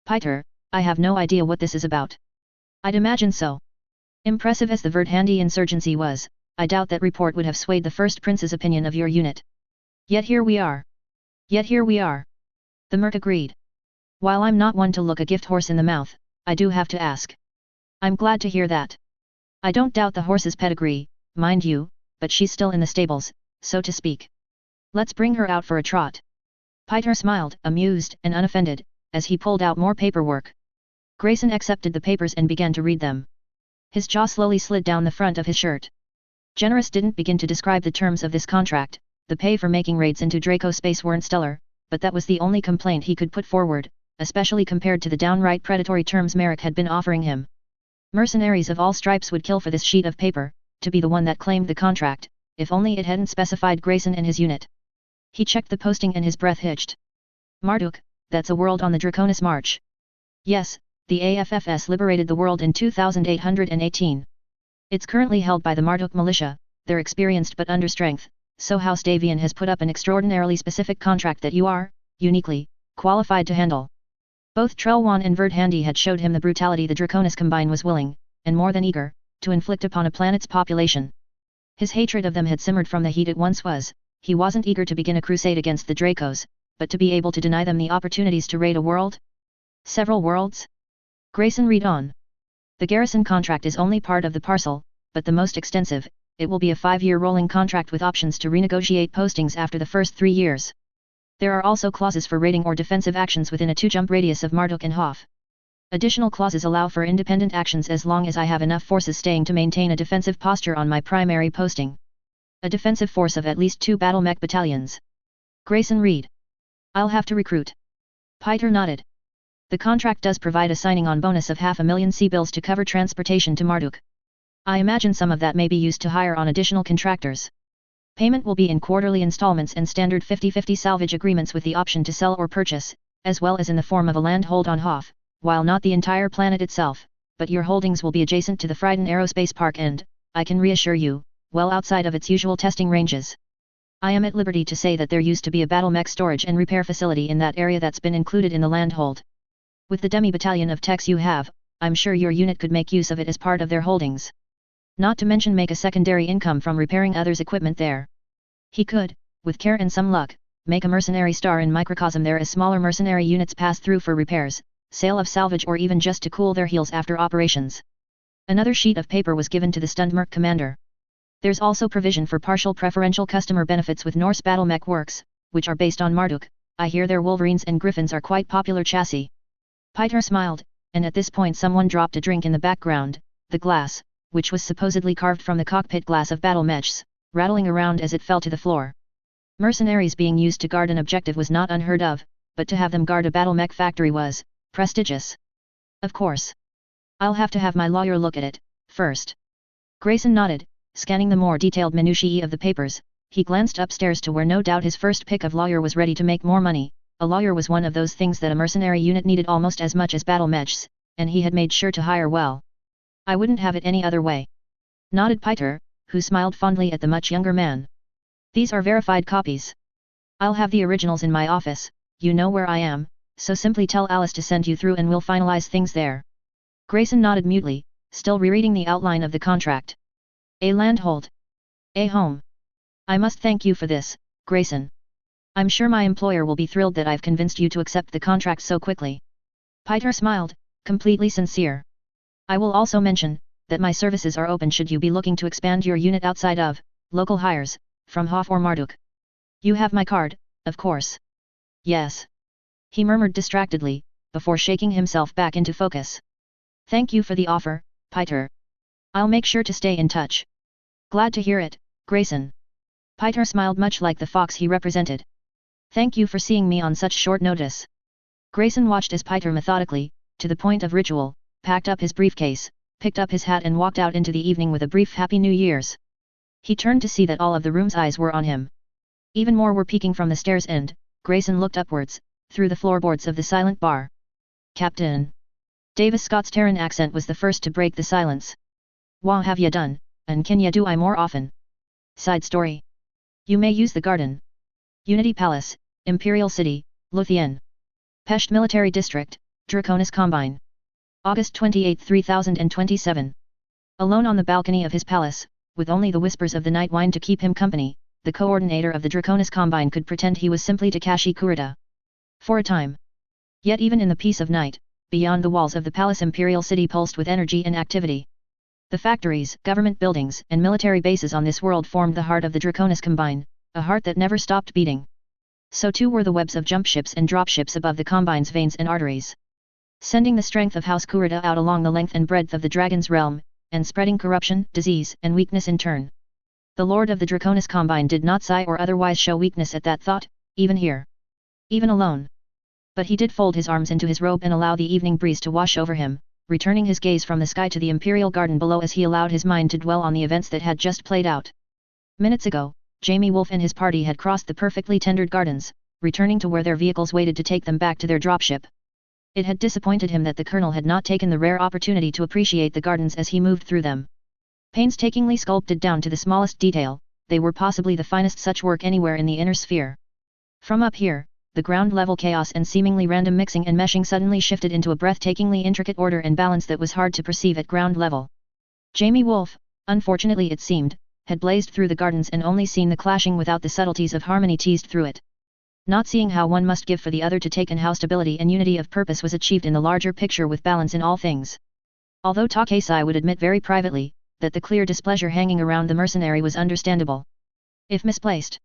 Peter, I have no idea what this is about. I'd imagine so. Impressive as the Verdhandi insurgency was, I doubt that report would have swayed the First Prince's opinion of your unit. Yet here we are. The Merc agreed. While I'm not one to look a gift horse in the mouth, I do have to ask. I'm glad to hear that. I don't doubt the horse's pedigree, mind you, but she's still in the stables, so to speak. Let's bring her out for a trot. Peter smiled, amused and unoffended, as he pulled out more paperwork. Grayson accepted the papers and began to read them. His jaw slowly slid down the front of his shirt. Generous didn't begin to describe the terms of this contract, the pay for making raids into Draco space weren't stellar, but that was the only complaint he could put forward, especially compared to the downright predatory terms Merrick had been offering him. Mercenaries of all stripes would kill for this sheet of paper, to be the one that claimed the contract, if only it hadn't specified Grayson and his unit. He checked the posting and his breath hitched. Marduk, that's a world on the Draconis March. Yes, the AFFS liberated the world in 2818. It's currently held by the Marduk militia, they're experienced but under strength, so House Davian has put up an extraordinarily specific contract that you are, uniquely, qualified to handle. Both Trelwan and Verdhandi had showed him the brutality the Draconis Combine was willing, and more than eager, to inflict upon a planet's population. His hatred of them had simmered from the heat it once was, he wasn't eager to begin a crusade against the Dracos, but to be able to deny them the opportunities to raid a world? Several worlds? Grayson read on. The garrison contract is only part of the parcel, but the most extensive. It will be a 5-year rolling contract with options to renegotiate postings after the first 3 years. There are also clauses for raiding or defensive actions within a 2-jump radius of Marduk and Hoth. Additional clauses allow for independent actions as long as I have enough forces staying to maintain a defensive posture on my primary posting. A defensive force of at least 2 battle mech battalions. Grayson read. I'll have to recruit. Peter nodded. The contract does provide a signing-on bonus of 500,000 C-bills to cover transportation to Marduk. I imagine some of that may be used to hire on additional contractors. Payment will be in quarterly installments and standard 50-50 salvage agreements with the option to sell or purchase, as well as in the form of a land hold on Hoth, while not the entire planet itself, but your holdings will be adjacent to the Fryden Aerospace Park and, I can reassure you, well outside of its usual testing ranges. I am at liberty to say that there used to be a battle mech storage and repair facility in that area that's been included in the land hold. With the demi-battalion of techs you have, I'm sure your unit could make use of it as part of their holdings. Not to mention make a secondary income from repairing others' equipment there. He could, with care and some luck, make a mercenary star in microcosm there as smaller mercenary units pass through for repairs, sale of salvage or even just to cool their heels after operations. Another sheet of paper was given to the stunned Merc commander. There's also provision for partial preferential customer benefits with Norse Battletech works, which are based on Marduk. I hear their Wolverines and Griffins are quite popular chassis. Peter smiled, and at this point someone dropped a drink in the background, the glass, which was supposedly carved from the cockpit glass of battle mechs, rattling around as it fell to the floor. Mercenaries being used to guard an objective was not unheard of, but to have them guard a battle mech factory was prestigious. Of course. I'll have to have my lawyer look at it, first. Grayson nodded, scanning the more detailed minutiae of the papers. He glanced upstairs to where no doubt his first pick of lawyer was ready to make more money. A lawyer was one of those things that a mercenary unit needed almost as much as battle mechs, and he had made sure to hire well. I wouldn't have it any other way. Nodded Peter, who smiled fondly at the much younger man. These are verified copies. I'll have the originals in my office, you know where I am, so simply tell Alice to send you through and we'll finalize things there. Grayson nodded mutely, still rereading the outline of the contract. A landhold. A home. I must thank you for this, Grayson. I'm sure my employer will be thrilled that I've convinced you to accept the contract so quickly. Peter smiled, completely sincere. I will also mention that my services are open should you be looking to expand your unit outside of local hires, from Hof or Marduk. You have my card, of course. Yes. He murmured distractedly, before shaking himself back into focus. Thank you for the offer, Peter. I'll make sure to stay in touch. Glad to hear it, Grayson. Peter smiled much like the fox he represented. Thank you for seeing me on such short notice. Grayson watched as Peter methodically, to the point of ritual, packed up his briefcase, picked up his hat and walked out into the evening with a brief Happy New Year's. He turned to see that all of the room's eyes were on him. Even more were peeking from the stairs end. Grayson looked upwards, through the floorboards of the silent bar. Captain. Davis Scott's Terran accent was the first to break the silence. What have ya done, and can ya do I more often? Side story. You may use the garden. Unity Palace, Imperial City, Luthien. Pesht Military District, Draconis Combine. August 28, 3027. Alone on the balcony of his palace, with only the whispers of the night wind to keep him company, the coordinator of the Draconis Combine could pretend he was simply Takashi Kurita. For a time. Yet even in the peace of night, beyond the walls of the palace Imperial City pulsed with energy and activity. The factories, government buildings, and military bases on this world formed the heart of the Draconis Combine, a heart that never stopped beating. So too were the webs of jump ships and drop ships above the Combine's veins and arteries. Sending the strength of House Kurita out along the length and breadth of the Dragon's realm, and spreading corruption, disease, and weakness in turn. The Lord of the Draconis Combine did not sigh or otherwise show weakness at that thought, even here. Even alone. But he did fold his arms into his robe and allow the evening breeze to wash over him, returning his gaze from the sky to the Imperial Garden below as he allowed his mind to dwell on the events that had just played out. Minutes ago, Jamie Wolf and his party had crossed the perfectly tendered gardens, returning to where their vehicles waited to take them back to their dropship. It had disappointed him that the Colonel had not taken the rare opportunity to appreciate the gardens as he moved through them. Painstakingly sculpted down to the smallest detail, they were possibly the finest such work anywhere in the inner sphere. From up here, the ground-level chaos and seemingly random mixing and meshing suddenly shifted into a breathtakingly intricate order and balance that was hard to perceive at ground level. Jamie Wolf, unfortunately it seemed, had blazed through the gardens and only seen the clashing without the subtleties of harmony teased through it. Not seeing how one must give for the other to take and how stability and unity of purpose was achieved in the larger picture with balance in all things. Although Takesai would admit very privately, that the clear displeasure hanging around the mercenary was understandable, if misplaced.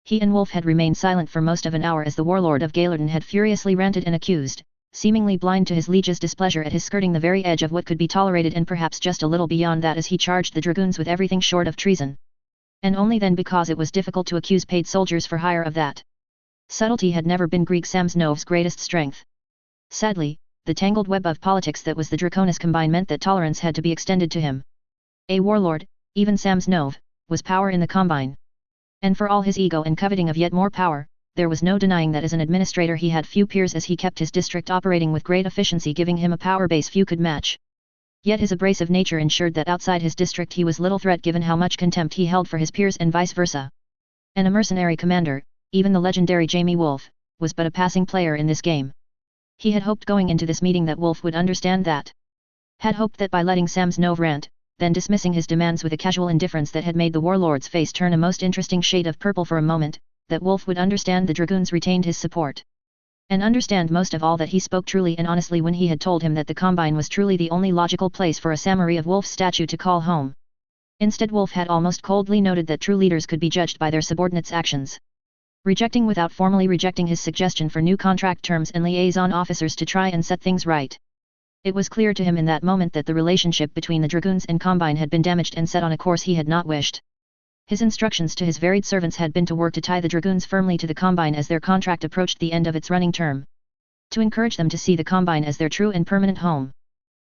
He and Wolf had remained silent for most of an hour as the warlord of Gaillarden had furiously ranted and accused, seemingly blind to his liege's displeasure at his skirting the very edge of what could be tolerated and perhaps just a little beyond that as he charged the dragoons with everything short of treason. And only then because it was difficult to accuse paid soldiers for hire of that. Subtlety had never been Greek Samsonov's greatest strength. Sadly, the tangled web of politics that was the Draconis Combine meant that tolerance had to be extended to him. A warlord, even Samsonov, was power in the Combine. And for all his ego and coveting of yet more power, there was no denying that as an administrator he had few peers as he kept his district operating with great efficiency, giving him a power base few could match. Yet his abrasive nature ensured that outside his district he was little threat given how much contempt he held for his peers and vice versa. And a mercenary commander, even the legendary Jamie Wolf, was but a passing player in this game. He had hoped going into this meeting that Wolf would understand that. Had hoped that by letting Samsonov rant, then dismissing his demands with a casual indifference that had made the warlord's face turn a most interesting shade of purple for a moment, that Wolf would understand the dragoons retained his support. and understand most of all that he spoke truly and honestly when he had told him that the Combine was truly the only logical place for a samurai of Wolf's statue to call home. Instead, Wolf had almost coldly noted that true leaders could be judged by their subordinates' actions, rejecting without formally rejecting his suggestion for new contract terms and liaison officers to try and set things right. It was clear to him in that moment that the relationship between the Dragoons and Combine had been damaged and set on a course he had not wished. His instructions to his varied servants had been to work to tie the Dragoons firmly to the Combine as their contract approached the end of its running term, to encourage them to see the Combine as their true and permanent home.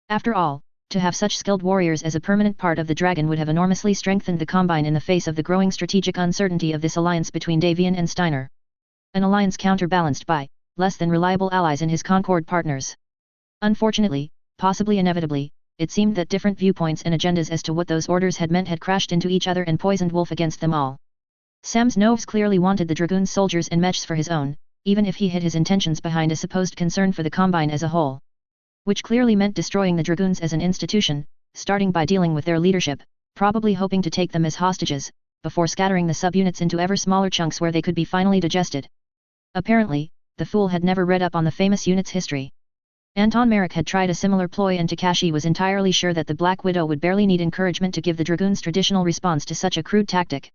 After all, to have such skilled warriors as a permanent part of the Dragon would have enormously strengthened the Combine in the face of the growing strategic uncertainty of this alliance between Davian and Steiner. An alliance counterbalanced by less than reliable allies in his Concord partners. Unfortunately, possibly inevitably, it seemed that different viewpoints and agendas as to what those orders had meant had crashed into each other and poisoned Wolf against them all. Samsonov clearly wanted the Dragoon soldiers and mechs for his own, even if he hid his intentions behind a supposed concern for the Combine as a whole. Which clearly meant destroying the Dragoons as an institution, starting by dealing with their leadership, probably hoping to take them as hostages, before scattering the subunits into ever smaller chunks where they could be finally digested. Apparently, the fool had never read up on the famous unit's history. Anton Merrick had tried a similar ploy, and Takashi was entirely sure that the Black Widow would barely need encouragement to give the Dragoons' traditional response to such a crude tactic.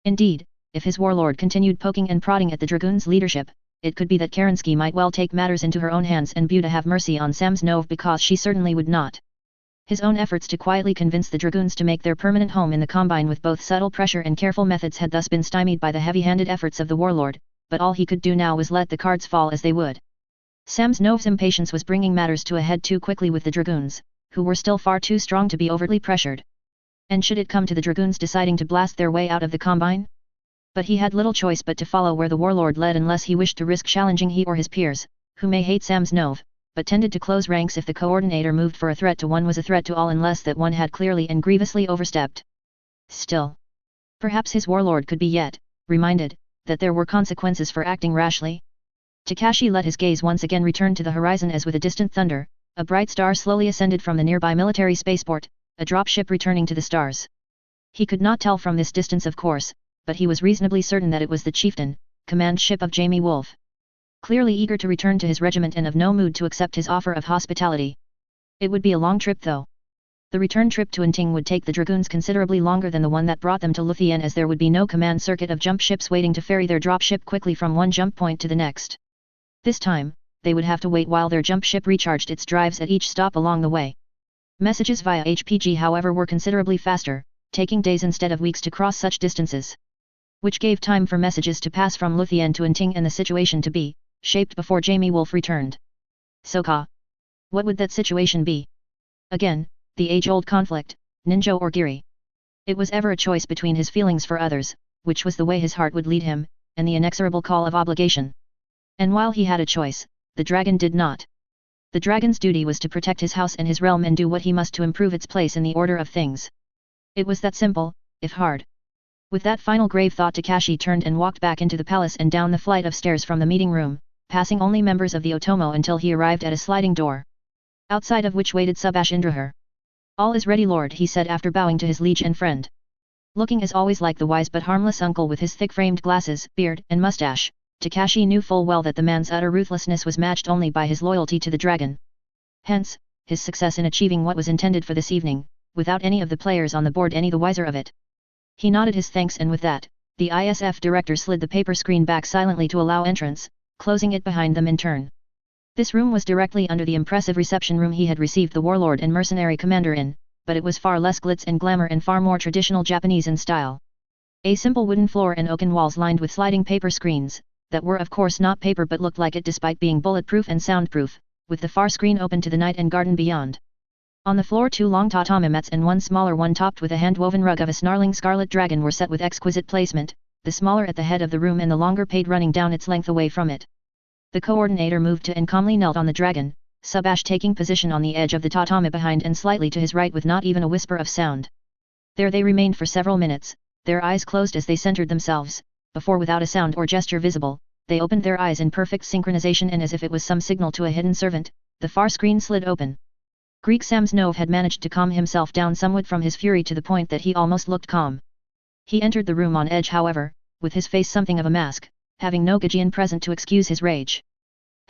Indeed, if his warlord continued poking and prodding at the Dragoons' leadership, it could be that Kerensky might well take matters into her own hands and to have mercy on Samsonov, because she certainly would not. His own efforts to quietly convince the Dragoons to make their permanent home in the Combine with both subtle pressure and careful methods had thus been stymied by the heavy-handed efforts of the warlord, but all he could do now was let the cards fall as they would. Samsonov's impatience was bringing matters to a head too quickly with the Dragoons, who were still far too strong to be overtly pressured. And should it come to the Dragoons deciding to blast their way out of the Combine? But he had little choice but to follow where the warlord led, unless he wished to risk challenging he or his peers, who may hate Samsonov, but tended to close ranks if the coordinator moved for a threat to one was a threat to all, unless that one had clearly and grievously overstepped. Still, perhaps his warlord could be yet reminded that there were consequences for acting rashly. Takashi let his gaze once again return to the horizon as with a distant thunder, a bright star slowly ascended from the nearby military spaceport, a dropship returning to the stars. He could not tell from this distance, of course, but he was reasonably certain that it was the Chieftain, command ship of Jamie Wolf. Clearly eager to return to his regiment and of no mood to accept his offer of hospitality. It would be a long trip though. The return trip to Inting would take the Dragoons considerably longer than the one that brought them to Luthien, as there would be no command circuit of jump ships waiting to ferry their dropship quickly from one jump point to the next. This time, they would have to wait while their jump ship recharged its drives at each stop along the way. Messages via HPG, however, were considerably faster, taking days instead of weeks to cross such distances, which gave time for messages to pass from Luthien to Inting and the situation to be shaped before Jamie Wolf returned. Soka. What would that situation be? Again, the age-old conflict, Ninjo or Giri. It was ever a choice between his feelings for others, which was the way his heart would lead him, and the inexorable call of obligation. And while he had a choice, the dragon did not. The dragon's duty was to protect his house and his realm and do what he must to improve its place in the order of things. It was that simple, if hard. With that final grave thought, Takashi turned and walked back into the palace and down the flight of stairs from the meeting room, passing only members of the Otomo until he arrived at a sliding door, outside of which waited Subash Indrahar. "All is ready, lord," he said after bowing to his liege and friend. Looking as always like the wise but harmless uncle with his thick-framed glasses, beard, and mustache, Takashi knew full well that the man's utter ruthlessness was matched only by his loyalty to the dragon. Hence, his success in achieving what was intended for this evening, without any of the players on the board any the wiser of it. He nodded his thanks, and with that, the ISF director slid the paper screen back silently to allow entrance, closing it behind them in turn. This room was directly under the impressive reception room he had received the warlord and mercenary commander in, but it was far less glitz and glamour and far more traditional Japanese in style. A simple wooden floor and oaken walls lined with sliding paper screens, that were of course not paper but looked like it despite being bulletproof and soundproof, with the far screen open to the night and garden beyond. On the floor 2 long tatami mats and one smaller one topped with a hand-woven rug of a snarling scarlet dragon were set with exquisite placement, the smaller at the head of the room and the longer paid running down its length away from it. The coordinator moved to and calmly knelt on the dragon, Subash taking position on the edge of the tatami behind and slightly to his right with not even a whisper of sound. There they remained for several minutes, their eyes closed as they centered themselves, before without a sound or gesture visible, they opened their eyes in perfect synchronization, and as if it was some signal to a hidden servant, the far screen slid open. Greek Samsonov had managed to calm himself down somewhat from his fury to the point that he almost looked calm. He entered the room on edge, however, with his face something of a mask, having no Gajian present to excuse his rage.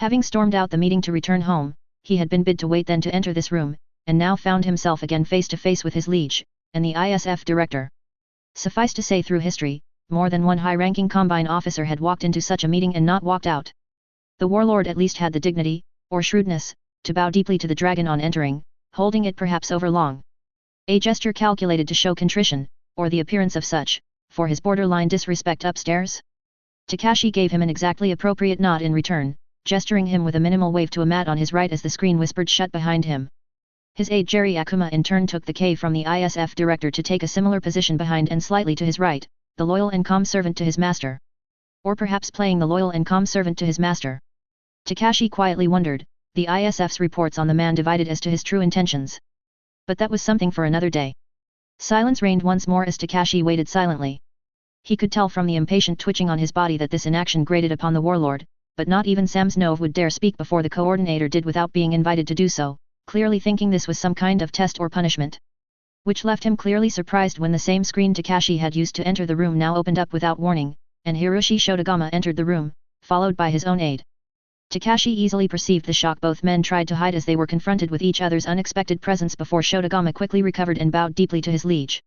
Having stormed out the meeting to return home, he had been bid to wait then to enter this room, and now found himself again face to face with his liege, and the ISF director. Suffice to say, through history, more than one high-ranking Combine officer had walked into such a meeting and not walked out. The warlord at least had the dignity, or shrewdness, to bow deeply to the dragon on entering, holding it perhaps over long. A gesture calculated to show contrition, or the appearance of such, for his borderline disrespect upstairs? Takashi gave him an exactly appropriate nod in return, gesturing him with a minimal wave to a mat on his right as the screen whispered shut behind him. His aide Jerry Akuma in turn took the K from the ISF director to take a similar position behind and slightly to his right, the loyal and calm servant to his master. Or perhaps playing the loyal and calm servant to his master. Takashi quietly wondered, the ISF's reports on the man divided as to his true intentions. But that was something for another day. Silence reigned once more as Takashi waited silently. He could tell from the impatient twitching on his body that this inaction grated upon the warlord, but not even Samsonov would dare speak before the coordinator did without being invited to do so, clearly thinking this was some kind of test or punishment. Which left him clearly surprised when the same screen Takashi had used to enter the room now opened up without warning, and Hiroshi Shotogama entered the room, followed by his own aide. Takashi easily perceived the shock both men tried to hide as they were confronted with each other's unexpected presence before Shotogama quickly recovered and bowed deeply to his liege.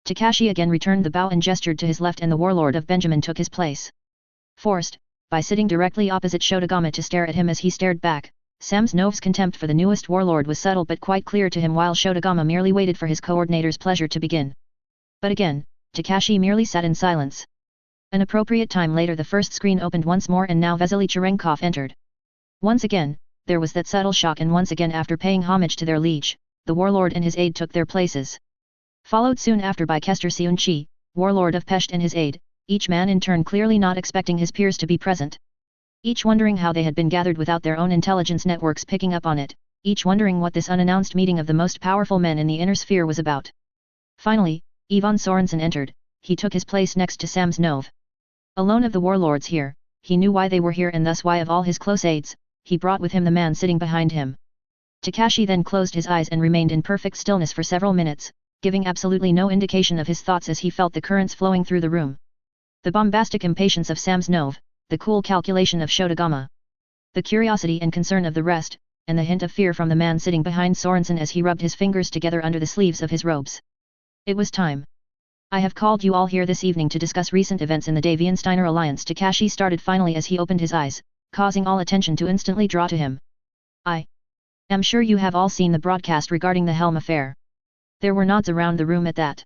Takashi again returned the bow and gestured to his left, and the warlord of Benjamin took his place. Forced, by sitting directly opposite Shotogama to stare at him as he stared back, Samsonov's contempt for the newest warlord was subtle but quite clear to him, while Shotogama merely waited for his coordinator's pleasure to begin. But again, Takashi merely sat in silence. An appropriate time later the first screen opened once more and now Vasily Cherenkov entered. Once again, there was that subtle shock, and once again after paying homage to their liege, the warlord and his aide took their places. Followed soon after by Kester Seunchi, warlord of Pesht, and his aide, each man in turn clearly not expecting his peers to be present. Each wondering how they had been gathered without their own intelligence networks picking up on it, each wondering what this unannounced meeting of the most powerful men in the inner sphere was about. Finally, Ivan Sorensen entered. He took his place next to Samsonov. Alone of the warlords here, he knew why they were here and thus why of all his close aides, he brought with him the man sitting behind him. Takashi then closed his eyes and remained in perfect stillness for several minutes, giving absolutely no indication of his thoughts as he felt the currents flowing through the room. The bombastic impatience of Samsonov, the cool calculation of Shotogama, the curiosity and concern of the rest, and the hint of fear from the man sitting behind Sorensen as he rubbed his fingers together under the sleeves of his robes. It was time. I have called you all here this evening to discuss recent events in the Davian-Steiner alliance. Takashi started finally as he opened his eyes, causing all attention to instantly draw to him. I am sure you have all seen the broadcast regarding the Helm affair. There were nods around the room at that.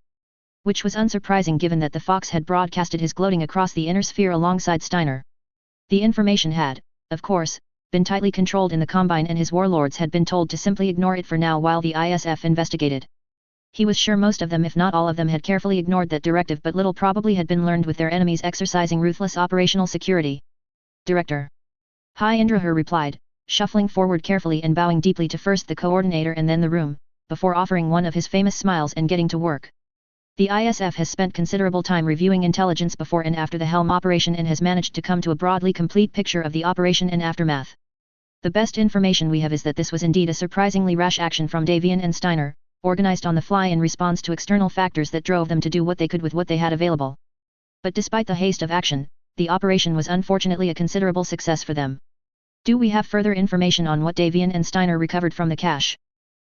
Which was unsurprising given that the Fox had broadcasted his gloating across the inner sphere alongside Steiner. The information had, of course, been tightly controlled in the Combine, and his warlords had been told to simply ignore it for now while the ISF investigated. He was sure most of them, if not all of them, had carefully ignored that directive, but little probably had been learned with their enemies exercising ruthless operational security. Director. Hi, Indrahar replied, shuffling forward carefully and bowing deeply to first the coordinator and then the room, before offering one of his famous smiles and getting to work. The ISF has spent considerable time reviewing intelligence before and after the Helm operation and has managed to come to a broadly complete picture of the operation and aftermath. The best information we have is that this was indeed a surprisingly rash action from Davian and Steiner, organized on the fly in response to external factors that drove them to do what they could with what they had available. But despite the haste of action, the operation was unfortunately a considerable success for them. Do we have further information on what Davian and Steiner recovered from the cache?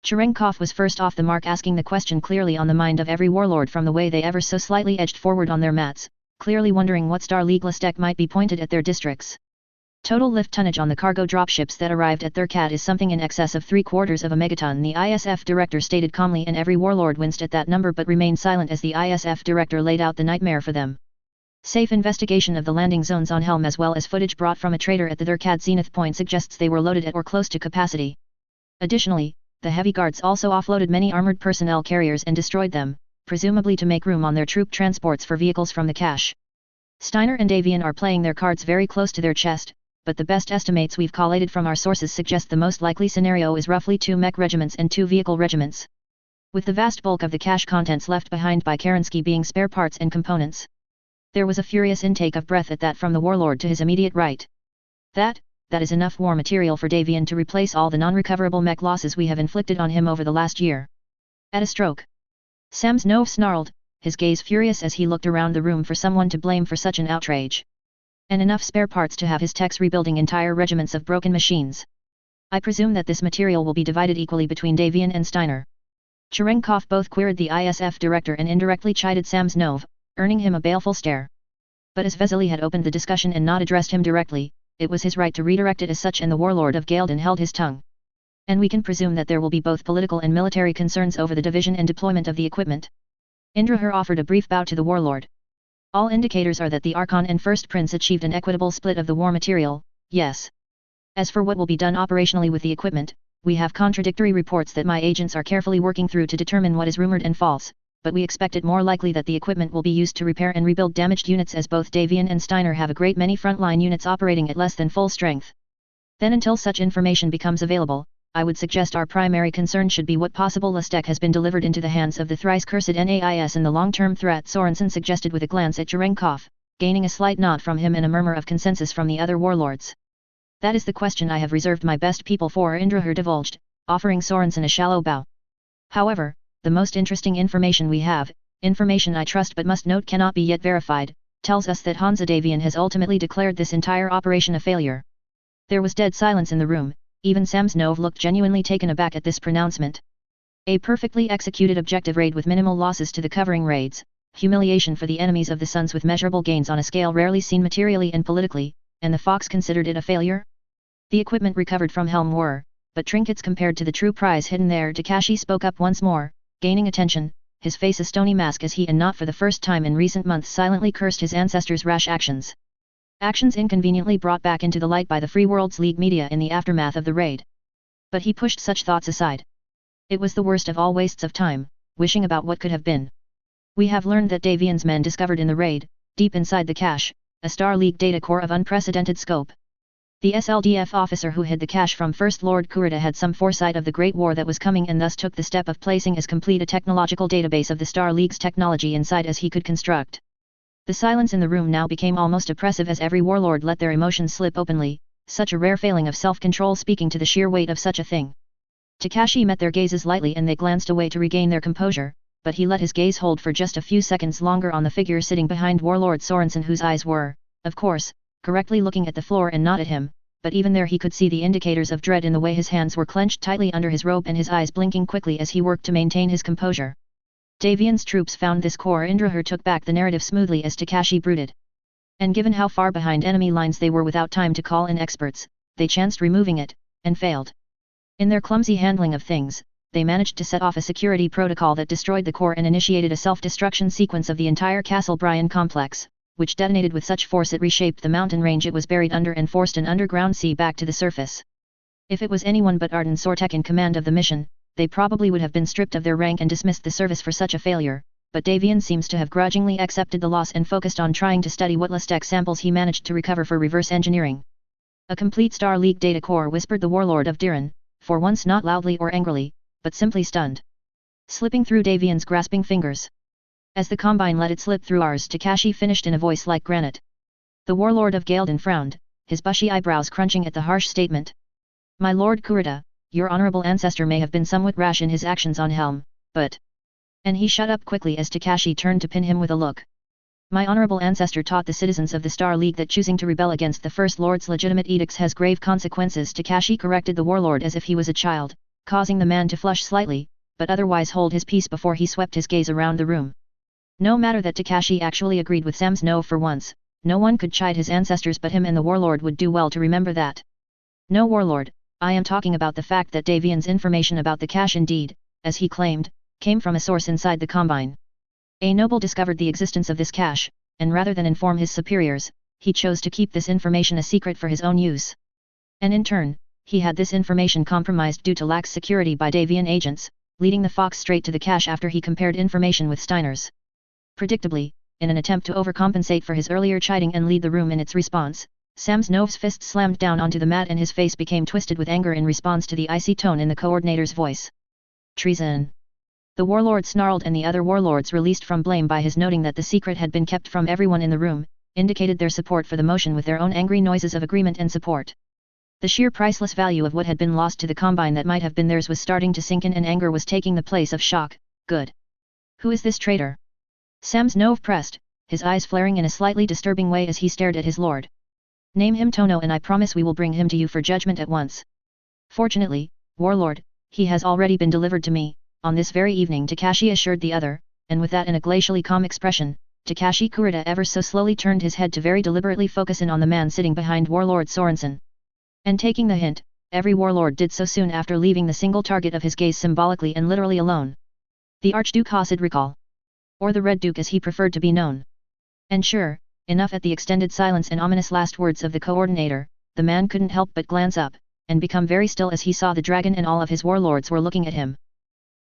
Cherenkov was first off the mark, asking the question clearly on the mind of every warlord from the way they ever so slightly edged forward on their mats, clearly wondering what Star Leagueless deck might be pointed at their districts. Total lift tonnage on the cargo dropships that arrived at their CAD is something in excess of 3/4 of a megaton, the ISF director stated calmly, and every warlord winced at that number but remained silent as the ISF director laid out the nightmare for them. Safe investigation of the landing zones on Helm as well as footage brought from a trader at the Durkad Zenith point suggests they were loaded at or close to capacity. Additionally, the heavy guards also offloaded many armored personnel carriers and destroyed them, presumably to make room on their troop transports for vehicles from the cache. Steiner and Davian are playing their cards very close to their chest, but the best estimates we've collated from our sources suggest the most likely scenario is roughly 2 mech regiments and 2 vehicle regiments. With the vast bulk of the cache contents left behind by Kerensky being spare parts and components. There was a furious intake of breath at that from the warlord to his immediate right. That is enough war material for Davian to replace all the non-recoverable mech losses we have inflicted on him over the last year. At a stroke. Samsonov snarled, his gaze furious as he looked around the room for someone to blame for such an outrage. And enough spare parts to have his techs rebuilding entire regiments of broken machines. I presume that this material will be divided equally between Davian and Steiner. Cherenkov both queried the ISF director and indirectly chided Samsonov, earning him a baleful stare. But as Vesely had opened the discussion and not addressed him directly, it was his right to redirect it as such, and the warlord of Galdan held his tongue. And we can presume that there will be both political and military concerns over the division and deployment of the equipment. Indrahar offered a brief bow to the warlord. All indicators are that the Archon and First Prince achieved an equitable split of the war material, yes. As for what will be done operationally with the equipment, we have contradictory reports that my agents are carefully working through to determine what is rumored and false, but we expect it more likely that the equipment will be used to repair and rebuild damaged units, as both Davian and Steiner have a great many frontline units operating at less than full strength. Then until such information becomes available, I would suggest our primary concern should be what possible Lastek has been delivered into the hands of the thrice-cursed NAIS and the long-term threat, Sorensen suggested with a glance at Cherenkov, gaining a slight nod from him and a murmur of consensus from the other warlords. That is the question I have reserved my best people for, Indrahar divulged, offering Sorensen a shallow bow. However, the most interesting information we have, information I trust but must note cannot be yet verified, tells us that Hansa Davian has ultimately declared this entire operation a failure. There was dead silence in the room. Even Samsonov looked genuinely taken aback at this pronouncement. A perfectly executed objective raid with minimal losses to the covering raids, humiliation for the enemies of the Suns with measurable gains on a scale rarely seen materially and politically, and the Fox considered it a failure? The equipment recovered from Helm were, but trinkets compared to the true prize hidden there. Takashi spoke up once more, gaining attention, his face a stony mask as he, and not for the first time in recent months, silently cursed his ancestors' rash actions. Actions inconveniently brought back into the light by the Free Worlds League media in the aftermath of the raid. But he pushed such thoughts aside. It was the worst of all wastes of time, wishing about what could have been. We have learned that Davian's men discovered in the raid, deep inside the cache, a Star League data core of unprecedented scope. The SLDF officer who hid the cache from First Lord Kurita had some foresight of the Great War that was coming, and thus took the step of placing as complete a technological database of the Star League's technology inside as he could construct. The silence in the room now became almost oppressive as every warlord let their emotions slip openly, such a rare failing of self-control speaking to the sheer weight of such a thing. Takashi met their gazes lightly and they glanced away to regain their composure, but he let his gaze hold for just a few seconds longer on the figure sitting behind Warlord Sorensen, whose eyes were, of course, correctly looking at the floor and not at him, but even there he could see the indicators of dread in the way his hands were clenched tightly under his robe and his eyes blinking quickly as he worked to maintain his composure. Davian's troops found this core. Indrahar took back the narrative smoothly as Takashi brooded. And given how far behind enemy lines they were without time to call in experts, they chanced removing it, and failed. In their clumsy handling of things, they managed to set off a security protocol that destroyed the core and initiated a self-destruction sequence of the entire Castle Bryan complex, which detonated with such force it reshaped the mountain range it was buried under and forced an underground sea back to the surface. If it was anyone but Arden Sortek in command of the mission, they probably would have been stripped of their rank and dismissed the service for such a failure, but Davian seems to have grudgingly accepted the loss and focused on trying to study what Lastek samples he managed to recover for reverse engineering. A complete Star League data core, whispered the warlord of Diran, for once not loudly or angrily, but simply stunned. Slipping through Davian's grasping fingers. As the combine let it slip through ours, Takashi finished in a voice like granite. The warlord of Galdan frowned, his bushy eyebrows crunching at the harsh statement. My lord Kurita, your honorable ancestor may have been somewhat rash in his actions on Helm, but... And he shut up quickly as Takashi turned to pin him with a look. My honorable ancestor taught the citizens of the Star League that choosing to rebel against the First Lord's legitimate edicts has grave consequences. Takashi corrected the warlord as if he was a child, causing the man to flush slightly, but otherwise hold his peace before he swept his gaze around the room. No matter that Takashi actually agreed with Samsonov for once, no one could chide his ancestors but him, and the warlord would do well to remember that. No, warlord, I am talking about the fact that Davian's information about the cache indeed, as he claimed, came from a source inside the Combine. A noble discovered the existence of this cache, and rather than inform his superiors, he chose to keep this information a secret for his own use. And in turn, he had this information compromised due to lax security by Davian agents, leading the Fox straight to the cache after he compared information with Steiner's. Predictably, in an attempt to overcompensate for his earlier chiding and lead the room in its response, Samsonov's fist slammed down onto the mat and his face became twisted with anger in response to the icy tone in the coordinator's voice. Treason! The warlord snarled, and the other warlords, released from blame by his noting that the secret had been kept from everyone in the room, indicated their support for the motion with their own angry noises of agreement and support. The sheer priceless value of what had been lost to the Combine that might have been theirs was starting to sink in, and anger was taking the place of shock. Good. Who is this traitor? Samsonov pressed, his eyes flaring in a slightly disturbing way as he stared at his lord. Name him Tono and I promise we will bring him to you for judgment at once. Fortunately, Warlord, he has already been delivered to me, on this very evening Takashi assured the other, and with that in a glacially calm expression, Takashi Kurita ever so slowly turned his head to very deliberately focus in on the man sitting behind Warlord Sorensen. And taking the hint, every warlord did so soon after leaving the single target of his gaze symbolically and literally alone. The Archduke Hasid Recall. Or the Red Duke as he preferred to be known. And sure, enough at the extended silence and ominous last words of the coordinator, the man couldn't help but glance up, and become very still as he saw the dragon and all of his warlords were looking at him.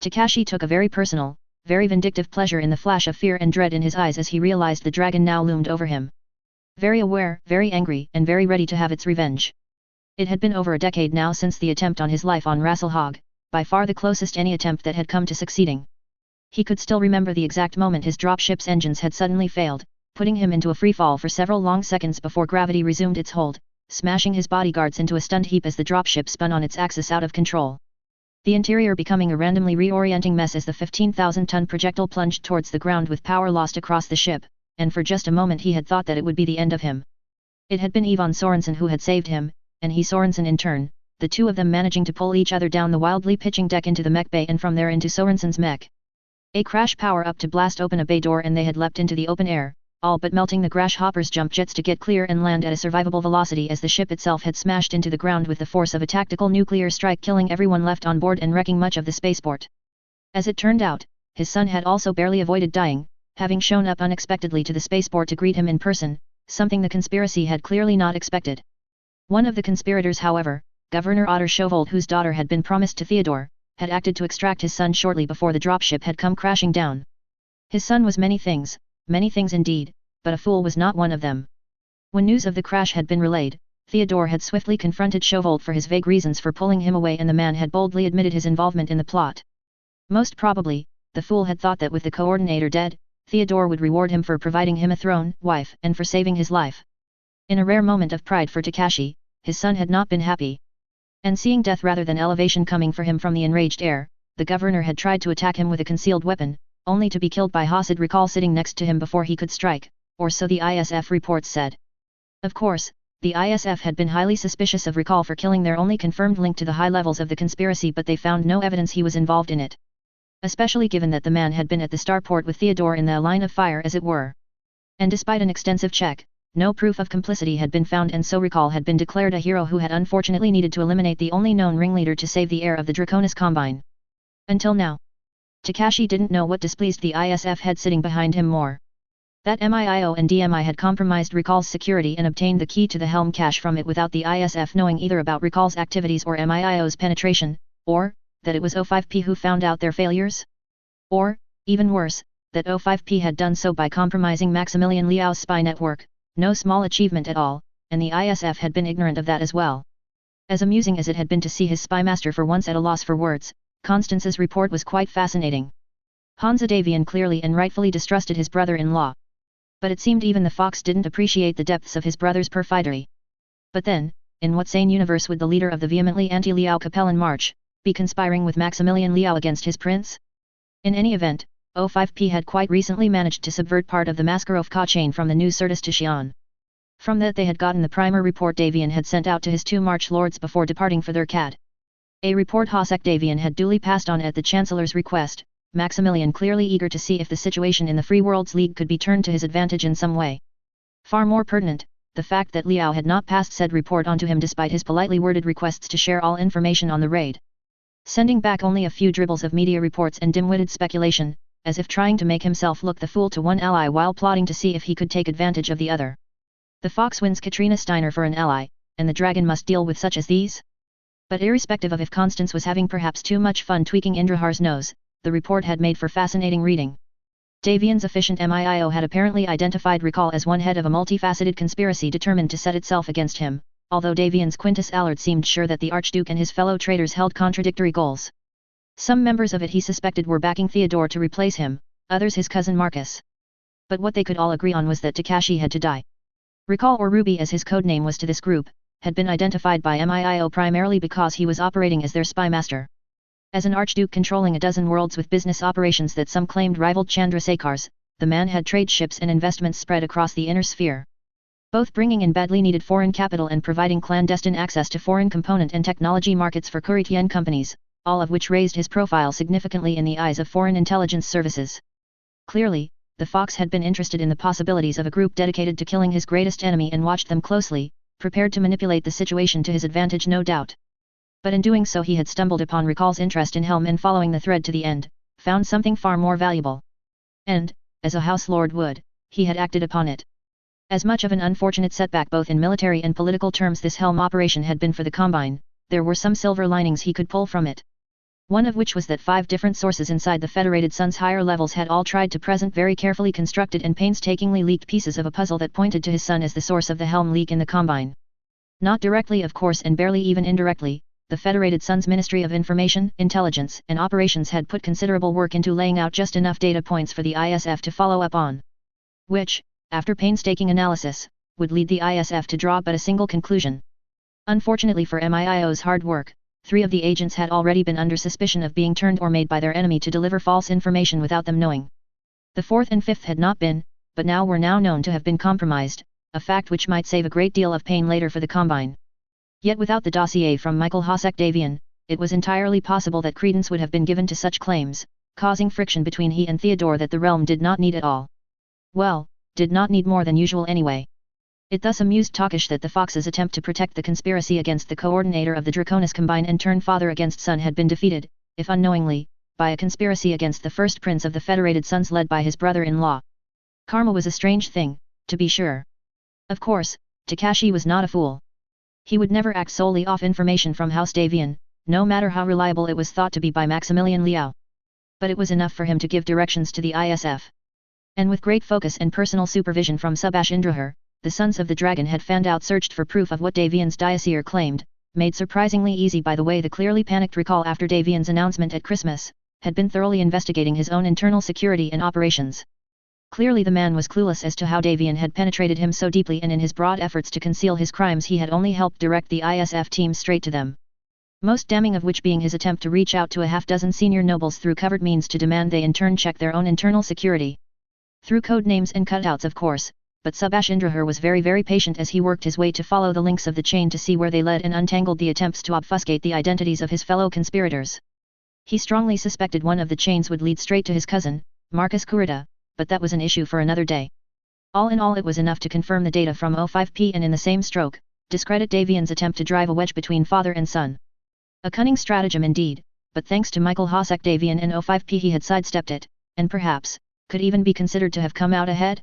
Takashi took a very personal, very vindictive pleasure in the flash of fear and dread in his eyes as he realized the dragon now loomed over him. Very aware, very angry, and very ready to have its revenge. It had been over a decade now since the attempt on his life on Rasselhag, by far the closest any attempt that had come to succeeding. He could still remember the exact moment his dropship's engines had suddenly failed, putting him into a free fall for several long seconds before gravity resumed its hold, smashing his bodyguards into a stunned heap as the dropship spun on its axis out of control. The interior becoming a randomly reorienting mess as the 15,000-ton projectile plunged towards the ground with power lost across the ship, and for just a moment he had thought that it would be the end of him. It had been Ivan Sorensen who had saved him, and he Sorensen in turn, the two of them managing to pull each other down the wildly pitching deck into the mech bay and from there into Sorensen's mech. A crash power up to blast open a bay door and they had leapt into the open air, all but melting the Grasshopper's jump jets to get clear and land at a survivable velocity as the ship itself had smashed into the ground with the force of a tactical nuclear strike, killing everyone left on board and wrecking much of the spaceport. As it turned out, his son had also barely avoided dying, having shown up unexpectedly to the spaceport to greet him in person, something the conspiracy had clearly not expected. One of the conspirators, however, Governor Otter Schovold, whose daughter had been promised to Theodore, had acted to extract his son shortly before the dropship had come crashing down. His son was many things indeed, but a fool was not one of them. When news of the crash had been relayed, Theodore had swiftly confronted Schovold for his vague reasons for pulling him away, and the man had boldly admitted his involvement in the plot. Most probably, the fool had thought that with the coordinator dead, Theodore would reward him for providing him a throne, wife, and for saving his life. In a rare moment of pride for Takashi, his son had not been happy. And seeing death rather than elevation coming for him from the enraged heir, the governor had tried to attack him with a concealed weapon, only to be killed by Hasid Recall sitting next to him before he could strike, or so the ISF reports said. Of course, the ISF had been highly suspicious of Recall for killing their only confirmed link to the high levels of the conspiracy, but they found no evidence he was involved in it. Especially given that the man had been at the starport with Theodore in the line of fire as it were. And despite an extensive check, no proof of complicity had been found, and so Recall had been declared a hero who had unfortunately needed to eliminate the only known ringleader to save the heir of the Draconis Combine. Until now, Takashi didn't know what displeased the ISF head sitting behind him more. That MIIO and DMI had compromised Recall's security and obtained the key to the Helm cache from it without the ISF knowing either about Recall's activities or MIIO's penetration, or that it was O5P who found out their failures? Or, even worse, that O5P had done so by compromising Maximilian Liao's spy network. No small achievement at all, and the ISF had been ignorant of that as well. As amusing as it had been to see his spymaster for once at a loss for words, Constance's report was quite fascinating. Hansa Davian clearly and rightfully distrusted his brother-in-law. But it seemed even the fox didn't appreciate the depths of his brother's perfidy. But then, in what sane universe would the leader of the vehemently anti-Liao Capellan March be conspiring with Maximilian Liao against his prince? In any event, O5P had quite recently managed to subvert part of the Mascarovka chain from the new Certus to Xi'an. From that they had gotten the primer report Davian had sent out to his two March lords before departing for their CAD. A report Hosek Davian had duly passed on at the Chancellor's request, Maximilian clearly eager to see if the situation in the Free Worlds League could be turned to his advantage in some way. Far more pertinent, the fact that Liao had not passed said report on to him despite his politely worded requests to share all information on the raid. Sending back only a few dribbles of media reports and dim-witted speculation, as if trying to make himself look the fool to one ally while plotting to see if he could take advantage of the other. The fox wins Katrina Steiner for an ally, and the dragon must deal with such as these? But irrespective of if Constance was having perhaps too much fun tweaking Indrahar's nose, the report had made for fascinating reading. Davian's efficient MIIO had apparently identified Recall as one head of a multifaceted conspiracy determined to set itself against him, although Davian's Quintus Allard seemed sure that the Archduke and his fellow traitors held contradictory goals. Some members of it he suspected were backing Theodore to replace him, others his cousin Marcus. But what they could all agree on was that Takashi had to die. Recall, or Ruby as his codename was to this group, had been identified by MIIO primarily because he was operating as their spy master. As an archduke controlling a dozen worlds with business operations that some claimed rivaled Chandrasekhar's, the man had trade ships and investments spread across the inner sphere. both bringing in badly needed foreign capital and providing clandestine access to foreign component and technology markets for Kuritian companies, all of which raised his profile significantly in the eyes of foreign intelligence services. Clearly, the fox had been interested in the possibilities of a group dedicated to killing his greatest enemy and watched them closely, prepared to manipulate the situation to his advantage no doubt. But in doing so he had stumbled upon Recall's interest in Helm and following the thread to the end, found something far more valuable. And, as a House Lord would, he had acted upon it. As much of an unfortunate setback both in military and political terms this Helm operation had been for the Combine, there were some silver linings he could pull from it. One of which was that 5 different sources inside the Federated Sun's higher levels had all tried to present very carefully constructed and painstakingly leaked pieces of a puzzle that pointed to his son as the source of the Helm leak in the Combine. Not directly of course and barely even indirectly, the Federated Sun's Ministry of Information, Intelligence, and Operations had put considerable work into laying out just enough data points for the ISF to follow up on. Which, after painstaking analysis, would lead the ISF to draw but a single conclusion. Unfortunately for MIIO's hard work, 3 of the agents had already been under suspicion of being turned or made by their enemy to deliver false information without them knowing. The 4th and 5th had not been, but now were now known to have been compromised, a fact which might save a great deal of pain later for the Combine. Yet without the dossier from Michael Hosek Davian, it was entirely possible that credence would have been given to such claims, causing friction between he and Theodore that the realm did not need at all. Well, did not need more than usual anyway. It thus amused Talkish that the Fox's attempt to protect the conspiracy against the coordinator of the Draconis Combine and turn father against son had been defeated, if unknowingly, by a conspiracy against the first prince of the Federated Sons led by his brother-in-law. Karma was a strange thing, to be sure. Of course, Takashi was not a fool. He would never act solely off information from House Davian, no matter how reliable it was thought to be by Maximilian Liao. But it was enough for him to give directions to the ISF. And with great focus and personal supervision from Subash Indrahar, the Sons of the Dragon had fanned out searched for proof of what Davian's dossier claimed, made surprisingly easy by the way the clearly panicked Recall after Davian's announcement at Christmas, had been thoroughly investigating his own internal security and operations. Clearly the man was clueless as to how Davian had penetrated him so deeply and in his broad efforts to conceal his crimes he had only helped direct the ISF team straight to them. Most damning of which being his attempt to reach out to a half-dozen senior nobles through covered means to demand they in turn check their own internal security. Through code names and cutouts of course, but Subash Indrahar was very patient as he worked his way to follow the links of the chain to see where they led and untangled the attempts to obfuscate the identities of his fellow conspirators. He strongly suspected one of the chains would lead straight to his cousin, Marcus Kurita, but that was an issue for another day. All in all it was enough to confirm the data from O5P and in the same stroke, discredit Davian's attempt to drive a wedge between father and son. A cunning stratagem indeed, but thanks to Michael Hosek Davian and O5P he had sidestepped it, and perhaps, could even be considered to have come out ahead?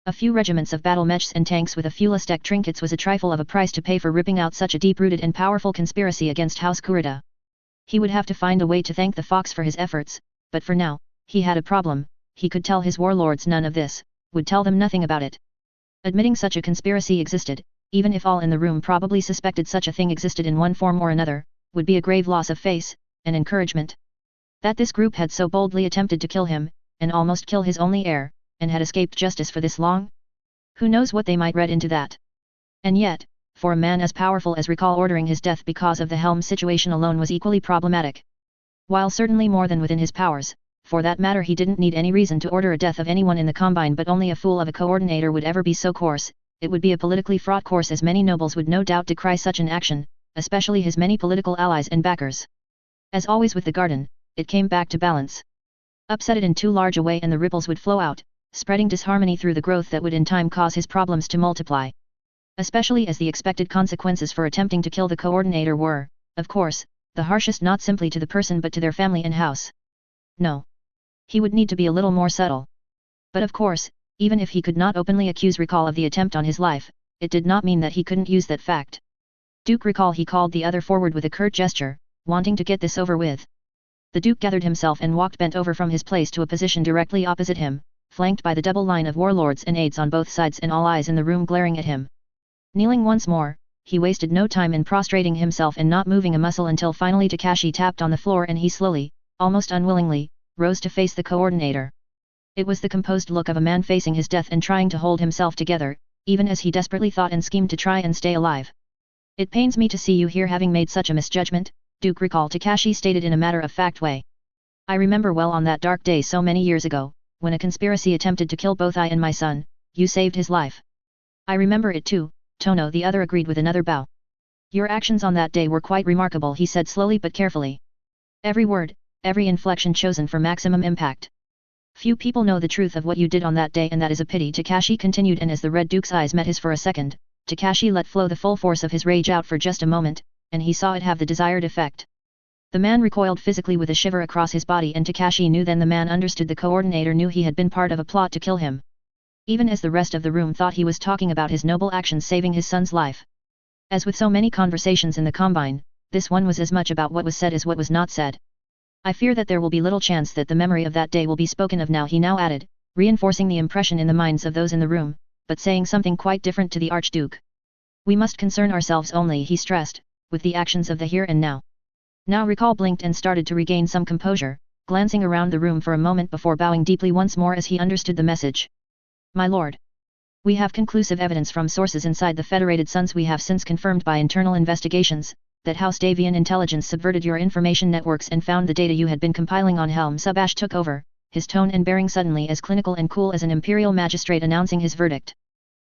A few regiments of battle mechs and tanks with a few Lastek trinkets was a trifle of a price to pay for ripping out such a deep-rooted and powerful conspiracy against House Kurita. He would have to find a way to thank the Fox for his efforts, but for now, he had a problem. He could tell his warlords none of this, would tell them nothing about it. Admitting such a conspiracy existed, even if all in the room probably suspected such a thing existed in one form or another, would be a grave loss of face, and encouragement. That this group had so boldly attempted to kill him, and almost kill his only heir, and had escaped justice for this long? Who knows what they might read into that? And yet, for a man as powerful as Recall ordering his death because of the Helm situation alone was equally problematic. While certainly more than within his powers, for that matter he didn't need any reason to order a death of anyone in the Combine but only a fool of a coordinator would ever be so coarse, it would be a politically fraught course as many nobles would no doubt decry such an action, especially his many political allies and backers. As always with the garden, it came back to balance. Upset it in too large a way and the ripples would flow out, spreading disharmony through the growth that would in time cause his problems to multiply. Especially as the expected consequences for attempting to kill the coordinator were, of course, the harshest not simply to the person but to their family and house. No. He would need to be a little more subtle. But of course, even if he could not openly accuse Recall of the attempt on his life, it did not mean that he couldn't use that fact. Duke Recall he called the other forward with a curt gesture, wanting to get this over with. The Duke gathered himself and walked bent over from his place to a position directly opposite him, flanked by the double line of warlords and aides on both sides and all eyes in the room glaring at him. Kneeling once more, he wasted no time in prostrating himself and not moving a muscle until finally Takashi tapped on the floor and he slowly, almost unwillingly, rose to face the coordinator. It was the composed look of a man facing his death and trying to hold himself together, even as he desperately thought and schemed to try and stay alive. It pains me to see you here having made such a misjudgment, Duke Recall Takashi stated in a matter-of-fact way. I remember well on that dark day so many years ago, when a conspiracy attempted to kill both I and my son, you saved his life. I remember it too, Tono, the other agreed with another bow. Your actions on that day were quite remarkable, he said slowly but carefully. Every word, every inflection chosen for maximum impact. Few people know the truth of what you did on that day, and that is a pity, Takashi continued, and as the Red Duke's eyes met his for a second, Takashi let flow the full force of his rage out for just a moment, and he saw it have the desired effect. The man recoiled physically with a shiver across his body, and Takashi knew then the man understood. The coordinator knew he had been part of a plot to kill him. Even as the rest of the room thought he was talking about his noble actions saving his son's life. As with so many conversations in the Combine, this one was as much about what was said as what was not said. I fear that there will be little chance that the memory of that day will be spoken of now, he now added, reinforcing the impression in the minds of those in the room, but saying something quite different to the Archduke. We must concern ourselves only, he stressed, with the actions of the here and now. Now Recall blinked and started to regain some composure, glancing around the room for a moment before bowing deeply once more as he understood the message. My lord. We have conclusive evidence from sources inside the Federated Suns. We have since confirmed by internal investigations, that House Davian intelligence subverted your information networks and found the data you had been compiling on Helm. Subash took over, his tone and bearing suddenly as clinical and cool as an imperial magistrate announcing his verdict.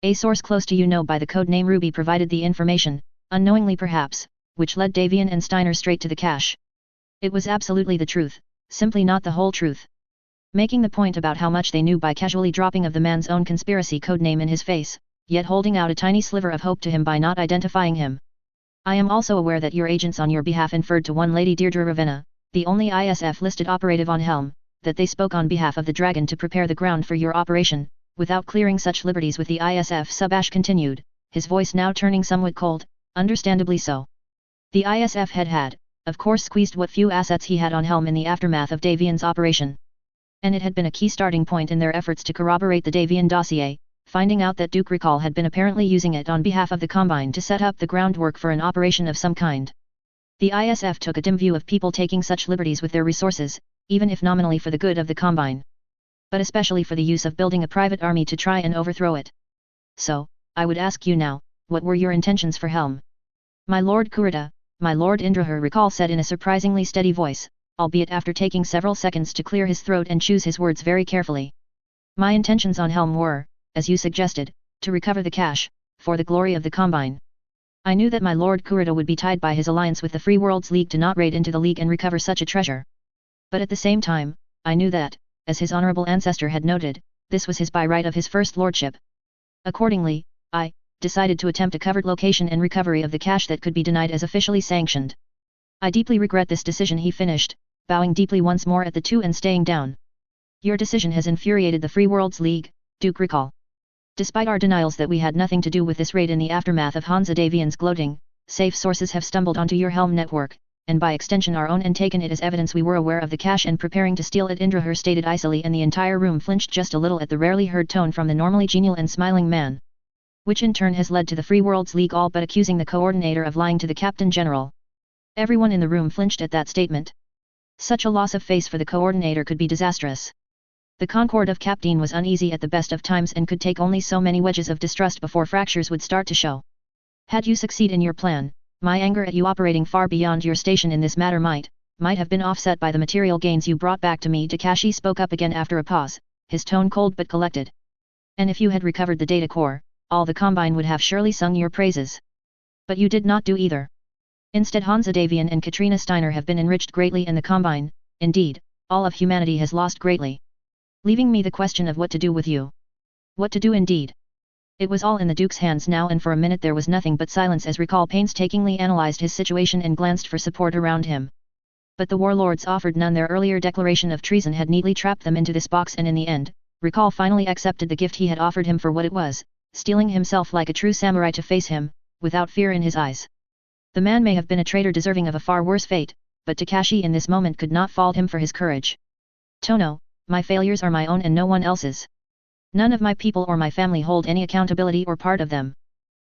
A source close to you by the code name Ruby provided the information, unknowingly perhaps, which led Davian and Steiner straight to the cache. It was absolutely the truth, simply not the whole truth. Making the point about how much they knew by casually dropping of the man's own conspiracy codename in his face, yet holding out a tiny sliver of hope to him by not identifying him. I am also aware that your agents on your behalf inferred to one Lady Deirdre Ravenna, the only ISF-listed operative on Helm, that they spoke on behalf of the Dragon to prepare the ground for your operation, without clearing such liberties with the ISF. Subash continued, his voice now turning somewhat cold, understandably so. The ISF had, of course, squeezed what few assets he had on Helm in the aftermath of Davian's operation. And it had been a key starting point in their efforts to corroborate the Davian dossier, finding out that Duke Recall had been apparently using it on behalf of the Combine to set up the groundwork for an operation of some kind. The ISF took a dim view of people taking such liberties with their resources, even if nominally for the good of the Combine. But especially for the use of building a private army to try and overthrow it. So, I would ask you now, what were your intentions for Helm? My Lord Kurita, my Lord Indrahar, Recall said in a surprisingly steady voice, albeit after taking several seconds to clear his throat and choose his words very carefully. My intentions on Helm were, as you suggested, to recover the cache, for the glory of the Combine. I knew that my Lord Kurita would be tied by his alliance with the Free Worlds League to not raid into the League and recover such a treasure. But at the same time, I knew that, as his honorable ancestor had noted, this was his by right of his first lordship. Accordingly, I decided to attempt a covered location and recovery of the cache that could be denied as officially sanctioned. I deeply regret this decision, he finished, bowing deeply once more at the two and staying down. Your decision has infuriated the Free Worlds League, Duke Recall. Despite our denials that we had nothing to do with this raid in the aftermath of Hansa Davian's gloating, safe sources have stumbled onto your Helm network, and by extension our own, and taken it as evidence we were aware of the cache and preparing to steal it, Indrahar stated icily, and the entire room flinched just a little at the rarely heard tone from the normally genial and smiling man. Which in turn has led to the Free Worlds League all but accusing the coordinator of lying to the Captain General. Everyone in the room flinched at that statement. Such a loss of face for the coordinator could be disastrous. The Concord of Captain was uneasy at the best of times and could take only so many wedges of distrust before fractures would start to show. Had you succeed in your plan, my anger at you operating far beyond your station in this matter might have been offset by the material gains you brought back to me. Takashi spoke up again after a pause, his tone cold but collected. And if you had recovered the data core, all the Combine would have surely sung your praises. But you did not do either. Instead, Hansa Davian and Katrina Steiner have been enriched greatly, and the Combine, indeed, all of humanity has lost greatly. Leaving me the question of what to do with you. What to do indeed. It was all in the Duke's hands now, and for a minute there was nothing but silence as Recall painstakingly analyzed his situation and glanced for support around him. But the warlords offered none. Their earlier declaration of treason had neatly trapped them into this box, and in the end, Recall finally accepted the gift he had offered him for what it was, steeling himself like a true samurai to face him, without fear in his eyes. The man may have been a traitor deserving of a far worse fate, but Takashi in this moment could not fault him for his courage. Tono, my failures are my own and no one else's. None of my people or my family hold any accountability or part of them.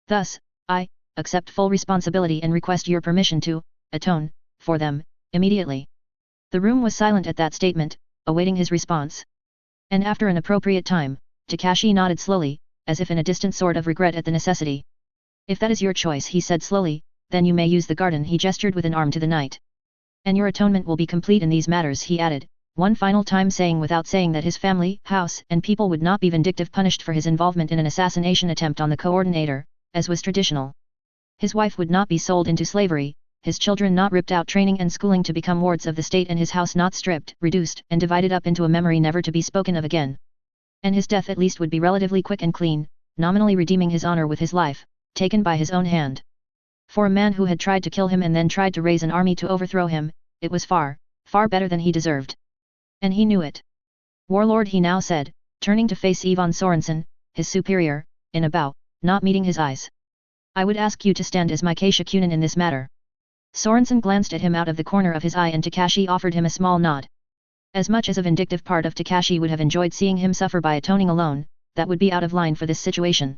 Thus, I accept full responsibility and request your permission to atone for them immediately. The room was silent at that statement, awaiting his response. And after an appropriate time, Takashi nodded slowly, as if in a distant sort of regret at the necessity. If that is your choice, he said slowly, then you may use the garden. He gestured with an arm to the night. And your atonement will be complete in these matters, he added, one final time saying without saying that his family, house, and people would not be vindictive punished for his involvement in an assassination attempt on the coordinator, as was traditional. His wife would not be sold into slavery, his children not ripped out training and schooling to become wards of the state, and his house not stripped, reduced, and divided up into a memory never to be spoken of again. And his death at least would be relatively quick and clean, nominally redeeming his honor with his life, taken by his own hand. For a man who had tried to kill him and then tried to raise an army to overthrow him, it was far, far better than he deserved. And he knew it. Warlord, he now said, turning to face Ivan Sorensen, his superior, in a bow, not meeting his eyes. I would ask you to stand as my Keishakunin in this matter. Sorensen glanced at him out of the corner of his eye, and Takashi offered him a small nod. As much as a vindictive part of Takashi would have enjoyed seeing him suffer by atoning alone, that would be out of line for this situation.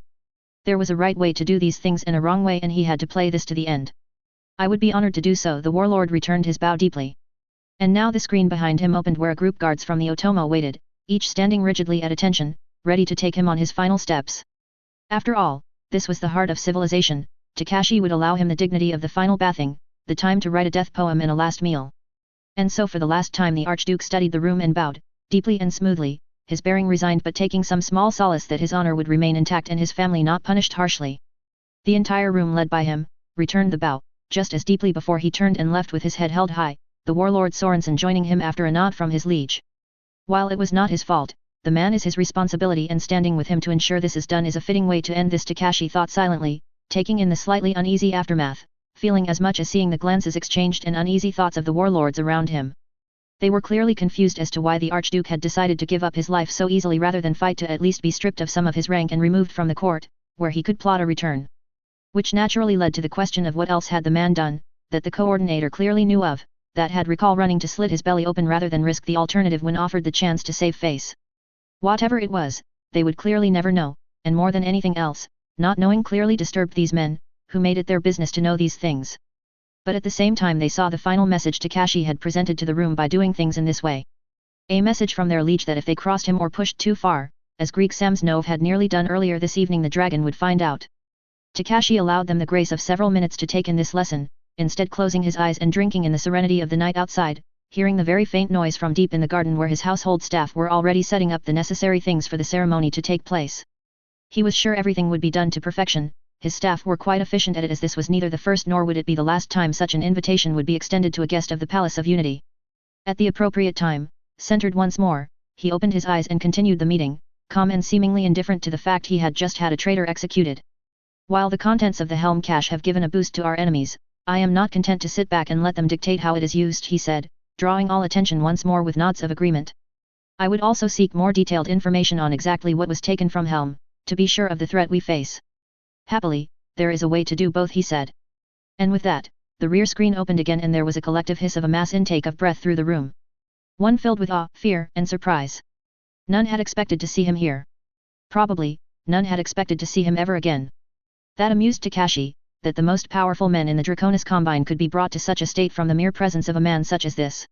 There was a right way to do these things and a wrong way, and he had to play this to the end. I would be honored to do so. The warlord returned his bow deeply. And now the screen behind him opened, where a group guards from the Otomo waited, each standing rigidly at attention, ready to take him on his final steps. After all, this was the heart of civilization. Takashi would allow him the dignity of the final bathing, the time to write a death poem and a last meal. And so for the last time the Archduke studied the room and bowed, deeply and smoothly, his bearing resigned but taking some small solace that his honor would remain intact and his family not punished harshly. The entire room led by him, returned the bow, just as deeply before he turned and left with his head held high, the warlord Sorensen joining him after a nod from his liege. While it was not his fault, the man is his responsibility, and standing with him to ensure this is done is a fitting way to end this, Takashi thought silently, taking in the slightly uneasy aftermath, feeling as much as seeing the glances exchanged and uneasy thoughts of the warlords around him. They were clearly confused as to why the Archduke had decided to give up his life so easily rather than fight to at least be stripped of some of his rank and removed from the court, where he could plot a return. Which naturally led to the question of what else had the man done, that the coordinator clearly knew of, that had recall running to slit his belly open rather than risk the alternative when offered the chance to save face. Whatever it was, they would clearly never know, and more than anything else, not knowing clearly disturbed these men, who made it their business to know these things. But at the same time they saw the final message Takashi had presented to the room by doing things in this way. A message from their liege that if they crossed him or pushed too far, as Greek Samsonov had nearly done earlier this evening, the dragon would find out. Takashi allowed them the grace of several minutes to take in this lesson, instead closing his eyes and drinking in the serenity of the night outside, hearing the very faint noise from deep in the garden where his household staff were already setting up the necessary things for the ceremony to take place. He was sure everything would be done to perfection. His staff were quite efficient at it, as this was neither the first nor would it be the last time such an invitation would be extended to a guest of the Palace of Unity. At the appropriate time, centered once more, he opened his eyes and continued the meeting, calm and seemingly indifferent to the fact he had just had a traitor executed. While the contents of the helm cache have given a boost to our enemies, I am not content to sit back and let them dictate how it is used, he said, drawing all attention once more with nods of agreement. I would also seek more detailed information on exactly what was taken from Helm, to be sure of the threat we face. Happily, there is a way to do both, he said. And with that, the rear screen opened again and there was a collective hiss of a mass intake of breath through the room. One filled with awe, fear, and surprise. None had expected to see him here. Probably, none had expected to see him ever again. That amused Takashi, that the most powerful men in the Draconis Combine could be brought to such a state from the mere presence of a man such as this.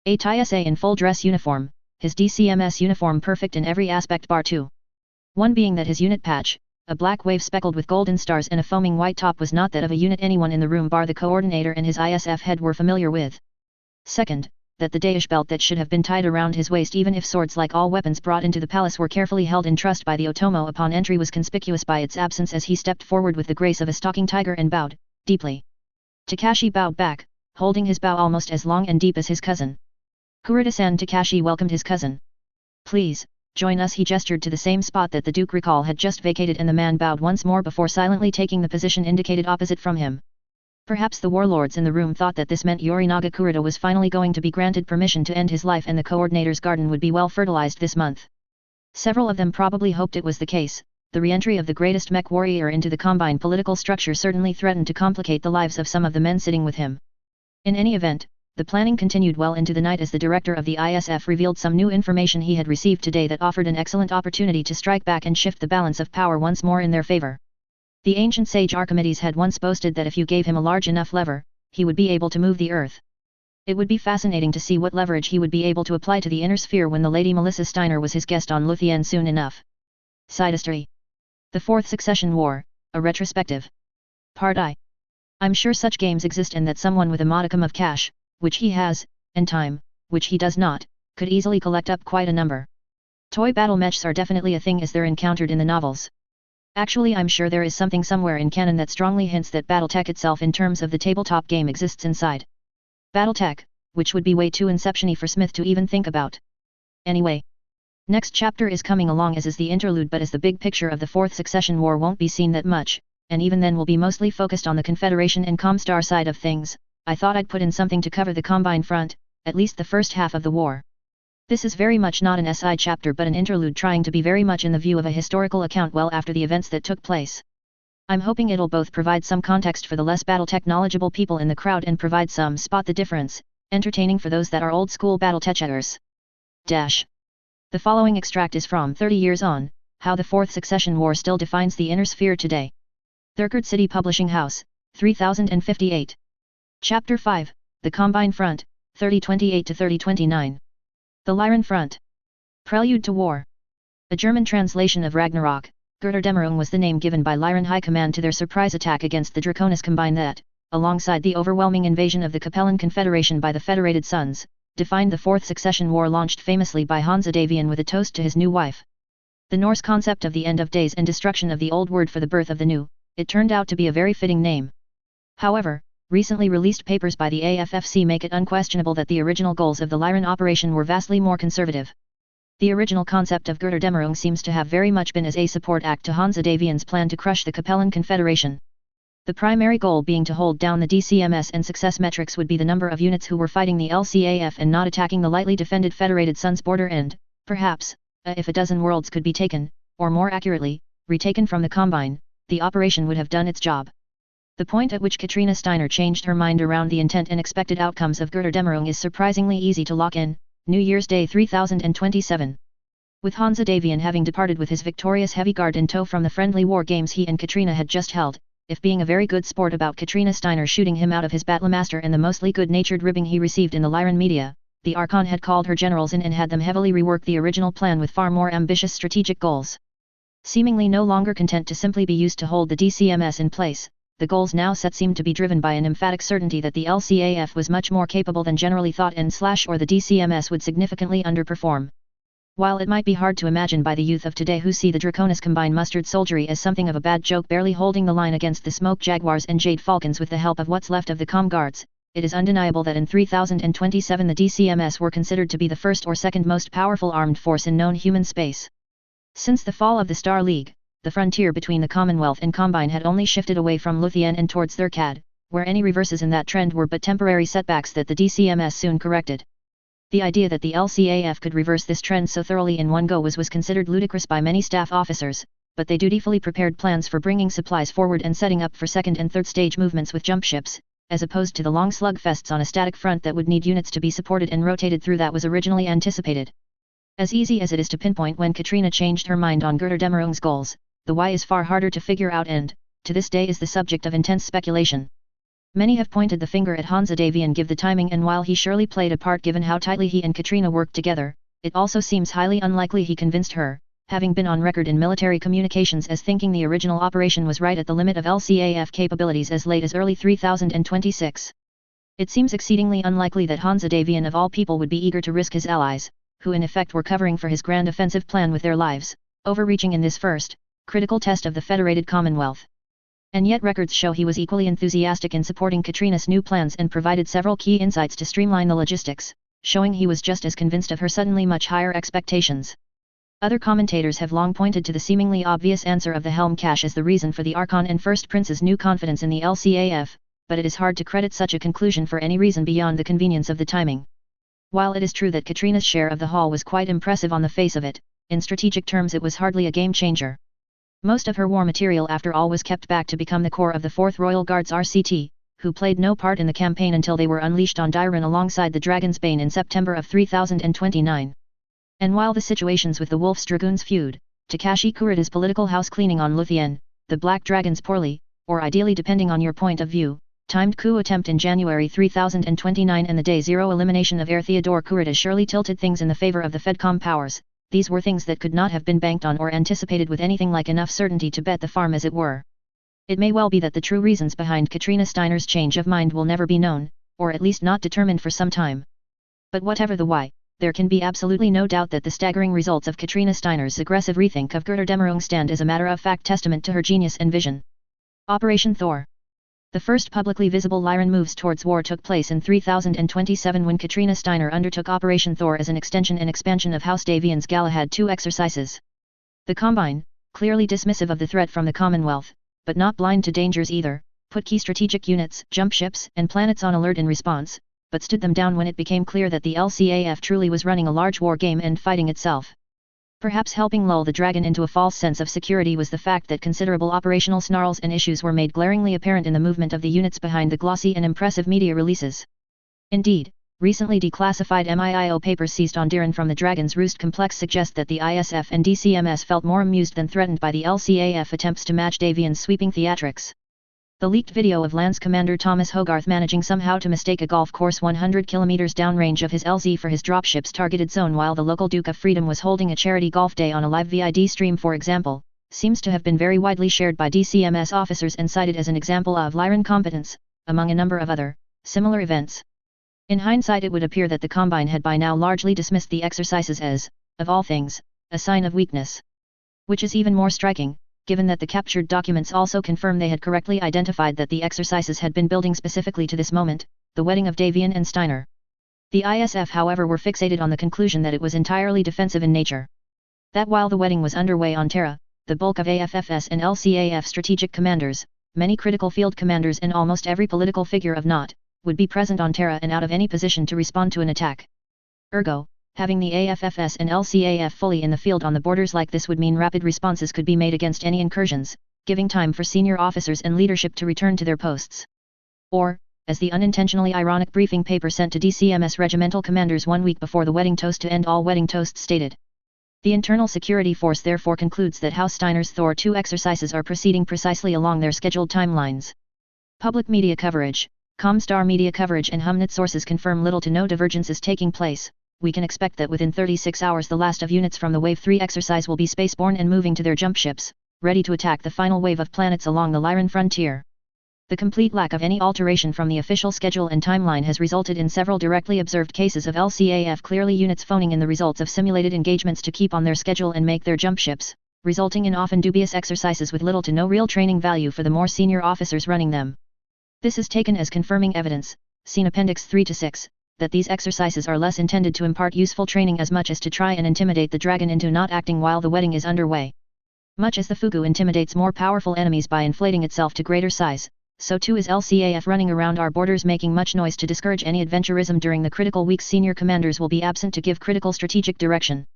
A Tysa in full dress uniform, his DCMS uniform perfect in every aspect bar two. One being that his unit patch, a black wave speckled with golden stars and a foaming white top, was not that of a unit anyone in the room bar the coordinator and his ISF head were familiar with. Second, that the Daesh belt that should have been tied around his waist, even if swords like all weapons brought into the palace were carefully held in trust by the Otomo upon entry, was conspicuous by its absence as he stepped forward with the grace of a stalking tiger and bowed, deeply. Takashi bowed back, holding his bow almost as long and deep as his cousin. Kurita-san. Takashi welcomed his cousin. Please, join us, he gestured to the same spot that the Duke Recall had just vacated, and the man bowed once more before silently taking the position indicated opposite from him. Perhaps the warlords in the room thought that this meant Yorinaga Kurita was finally going to be granted permission to end his life and the coordinator's garden would be well fertilized this month. Several of them probably hoped it was the case. The re-entry of the greatest mech warrior into the Combine political structure certainly threatened to complicate the lives of some of the men sitting with him. In any event, the planning continued well into the night as the director of the ISF revealed some new information he had received today that offered an excellent opportunity to strike back and shift the balance of power once more in their favor. The ancient sage Archimedes had once boasted that if you gave him a large enough lever, he would be able to move the earth. It would be fascinating to see what leverage he would be able to apply to the inner sphere when the Lady Melissa Steiner was his guest on Luthien soon enough. Sidestory. The Fourth Succession War, a retrospective. Part I. I'm sure such games exist and that someone with a modicum of cash, which he has, and time, which he does not, could easily collect up quite a number. Toy battle mechs are definitely a thing as they're encountered in the novels. Actually, I'm sure there is something somewhere in canon that strongly hints that Battletech itself in terms of the tabletop game exists inside Battletech, which would be way too inception-y for Smith to even think about. Anyway. Next chapter is coming along as is the interlude, but as the big picture of the Fourth Succession War won't be seen that much, and even then will be mostly focused on the Confederation and Comstar side of things, I thought I'd put in something to cover the Combine front, at least the first half of the war. This is very much not an SI chapter but an interlude trying to be very much in the view of a historical account well after the events that took place. I'm hoping it'll both provide some context for the less Battletech knowledgeable people in the crowd and provide some spot the difference, entertaining for those that are old school Battletechers. The following extract is from 30 Years On, How the Fourth Succession War Still Defines the Inner Sphere Today. Thurkard City Publishing House, 3058. Chapter 5, The Combine Front, 3028-3029. The Lyran Front. Prelude to War. A German translation of Ragnarok, Götterdämmerung was the name given by Lyran High Command to their surprise attack against the Draconis Combine that, alongside the overwhelming invasion of the Capellan Confederation by the Federated Sons, defined the Fourth Succession War launched famously by Hans Adavian with a toast to his new wife. The Norse concept of the end of days and destruction of the old word for the birth of the new, it turned out to be a very fitting name. However, recently released papers by the AFFC make it unquestionable that the original goals of the Lyran operation were vastly more conservative. The original concept of Götterdämmerung seems to have very much been as a support act to Hans Adavian's plan to crush the Capellan Confederation. The primary goal being to hold down the DCMS, and success metrics would be the number of units who were fighting the LCAF and not attacking the lightly defended Federated Sons border, and, perhaps, if a dozen worlds could be taken, or more accurately, retaken from the Combine, the operation would have done its job. The point at which Katrina Steiner changed her mind around the intent and expected outcomes of Götterdämmerung is surprisingly easy to lock in, New Year's Day 3027. With Hans Adavian having departed with his victorious heavy guard in tow from the friendly war games he and Katrina had just held, if being a very good sport about Katrina Steiner shooting him out of his Battlemaster and the mostly good-natured ribbing he received in the Lyran media, the Archon had called her generals in and had them heavily rework the original plan with far more ambitious strategic goals. Seemingly no longer content to simply be used to hold the DCMS in place, the goals now set seemed to be driven by an emphatic certainty that the LCAF was much more capable than generally thought or the DCMS would significantly underperform. While it might be hard to imagine by the youth of today who see the Draconis Combine mustered soldiery as something of a bad joke barely holding the line against the Smoke Jaguars and Jade Falcons with the help of what's left of the Com Guards, it is undeniable that in 3027 the DCMS were considered to be the first or second most powerful armed force in known human space. Since the fall of the Star League, the frontier between the Commonwealth and Combine had only shifted away from Luthien and towards Thurkad, where any reverses in that trend were but temporary setbacks that the DCMS soon corrected. The idea that the LCAF could reverse this trend so thoroughly in one go was considered ludicrous by many staff officers, but they dutifully prepared plans for bringing supplies forward and setting up for second and third stage movements with jump ships, as opposed to the long slugfests on a static front that would need units to be supported and rotated through that was originally anticipated. As easy as it is to pinpoint when Katrina changed her mind on Götterdämmerung's goals, the why is far harder to figure out and, to this day, is the subject of intense speculation. Many have pointed the finger at Hans Adavian given the timing, and while he surely played a part given how tightly he and Katrina worked together, it also seems highly unlikely he convinced her, having been on record in military communications as thinking the original operation was right at the limit of LCAF capabilities as late as early 3026. It seems exceedingly unlikely that Hans Adavian of all people would be eager to risk his allies, who in effect were covering for his grand offensive plan with their lives, overreaching in this first, critical test of the Federated Commonwealth. And yet records show he was equally enthusiastic in supporting Katrina's new plans and provided several key insights to streamline the logistics, showing he was just as convinced of her suddenly much higher expectations. Other commentators have long pointed to the seemingly obvious answer of the Helm cache as the reason for the Archon and First Prince's new confidence in the LCAF, but it is hard to credit such a conclusion for any reason beyond the convenience of the timing. While it is true that Katrina's share of the haul was quite impressive on the face of it, in strategic terms it was hardly a game changer. Most of her war material after all was kept back to become the core of the 4th Royal Guards RCT, who played no part in the campaign until they were unleashed on Dairon alongside the Dragon's Bane in September of 3029. And while the situations with the Wolf's Dragoons feud, Takashi Kurita's political house cleaning on Luthien, the Black Dragon's poorly, or ideally depending on your point of view, timed coup attempt in January 3029 and the Day Zero elimination of Heir Theodore Kurita surely tilted things in the favor of the Fedcom powers. These were things that could not have been banked on or anticipated with anything like enough certainty to bet the farm as it were. It may well be that the true reasons behind Katrina Steiner's change of mind will never be known, or at least not determined for some time. But whatever the why, there can be absolutely no doubt that the staggering results of Katrina Steiner's aggressive rethink of Götterdämmerung stand as a matter-of-fact testament to her genius and vision. Operation Thor. The first publicly visible Lyran moves towards war took place in 3027 when Katrina Steiner undertook Operation Thor as an extension and expansion of House Davian's Galahad II exercises. The Combine, clearly dismissive of the threat from the Commonwealth, but not blind to dangers either, put key strategic units, jump ships, and planets on alert in response, but stood them down when it became clear that the LCAF truly was running a large war game and fighting itself. Perhaps helping lull the dragon into a false sense of security was the fact that considerable operational snarls and issues were made glaringly apparent in the movement of the units behind the glossy and impressive media releases. Indeed, recently declassified MIIO papers seized on Diran from the Dragon's Roost complex suggest that the ISF and DCMS felt more amused than threatened by the LCAF attempts to match Davian's sweeping theatrics. The leaked video of Lance Commander Thomas Hogarth managing somehow to mistake a golf course 100 kilometers downrange of his LZ for his dropship's targeted zone while the local Duke of Freedom was holding a charity golf day on a live VID stream, for example, seems to have been very widely shared by DCMS officers and cited as an example of Lyran competence, among a number of other, similar events. In hindsight, it would appear that the Combine had by now largely dismissed the exercises as, of all things, a sign of weakness. Which is even more striking, given that the captured documents also confirm they had correctly identified that the exercises had been building specifically to this moment, the wedding of Davian and Steiner. The ISF, however, were fixated on the conclusion that it was entirely defensive in nature. That while the wedding was underway on Terra, the bulk of AFFS and LCAF strategic commanders, many critical field commanders and almost every political figure of note, would be present on Terra and out of any position to respond to an attack. Ergo, having the AFFS and LCAF fully in the field on the borders like this would mean rapid responses could be made against any incursions, giving time for senior officers and leadership to return to their posts. Or, as the unintentionally ironic briefing paper sent to DCMS regimental commanders 1 week before the wedding toast to end all wedding toasts stated. The Internal Security Force therefore concludes that House Steiner's Thor II exercises are proceeding precisely along their scheduled timelines. Public media coverage, Comstar media coverage and Humnet sources confirm little to no divergences taking place. We can expect that within 36 hours the last of units from the Wave 3 exercise will be spaceborne and moving to their jump ships, ready to attack the final wave of planets along the Lyran frontier. The complete lack of any alteration from the official schedule and timeline has resulted in several directly observed cases of LCAF clearly units phoning in the results of simulated engagements to keep on their schedule and make their jump ships, resulting in often dubious exercises with little to no real training value for the more senior officers running them. This is taken as confirming evidence, seen Appendix 3-6, that these exercises are less intended to impart useful training as much as to try and intimidate the dragon into not acting while the wedding is underway. Much as the Fugu intimidates more powerful enemies by inflating itself to greater size, so too is LCAF running around our borders making much noise to discourage any adventurism during the critical weeks. Senior commanders will be absent to give critical strategic direction.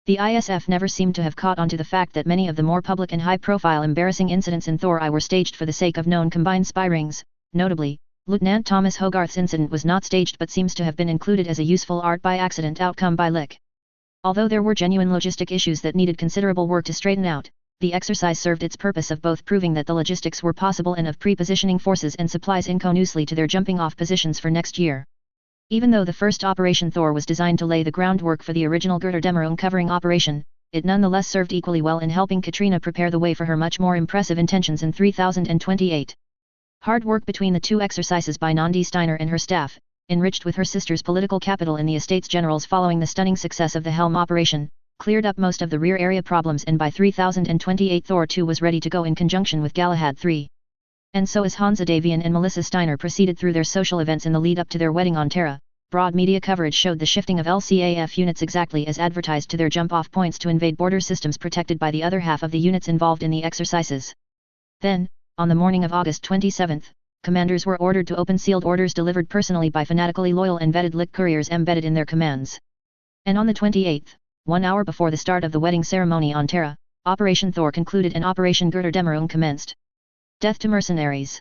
The ISF never seemed to have caught on to the fact that many of the more public and high-profile embarrassing incidents in Thor I were staged for the sake of known combined spy rings. Notably, Lieutenant Thomas Hogarth's incident was not staged but seems to have been included as a useful art by accident outcome by Lick. Although there were genuine logistic issues that needed considerable work to straighten out, the exercise served its purpose of both proving that the logistics were possible and of pre-positioning forces and supplies inconusely to their jumping-off positions for next year. Even though the first Operation Thor was designed to lay the groundwork for the original Götterdämmerung covering operation, it nonetheless served equally well in helping Katrina prepare the way for her much more impressive intentions in 3028. Hard work between the two exercises by Nandi Steiner and her staff, enriched with her sister's political capital in the Estates Generals following the stunning success of the Helm operation, cleared up most of the rear area problems, and by 3028 Thor II was ready to go in conjunction with Galahad III. And so as Hansa Davian and Melissa Steiner proceeded through their social events in the lead up to their wedding on Terra, broad media coverage showed the shifting of LCAF units exactly as advertised to their jump-off points to invade border systems protected by the other half of the units involved in the exercises. Then, on the morning of August 27, commanders were ordered to open sealed orders delivered personally by fanatically loyal and vetted Lick couriers embedded in their commands. And on the 28th, 1 hour before the start of the wedding ceremony on Terra, Operation Thor concluded and Operation Götterdämmerung commenced. Death to mercenaries.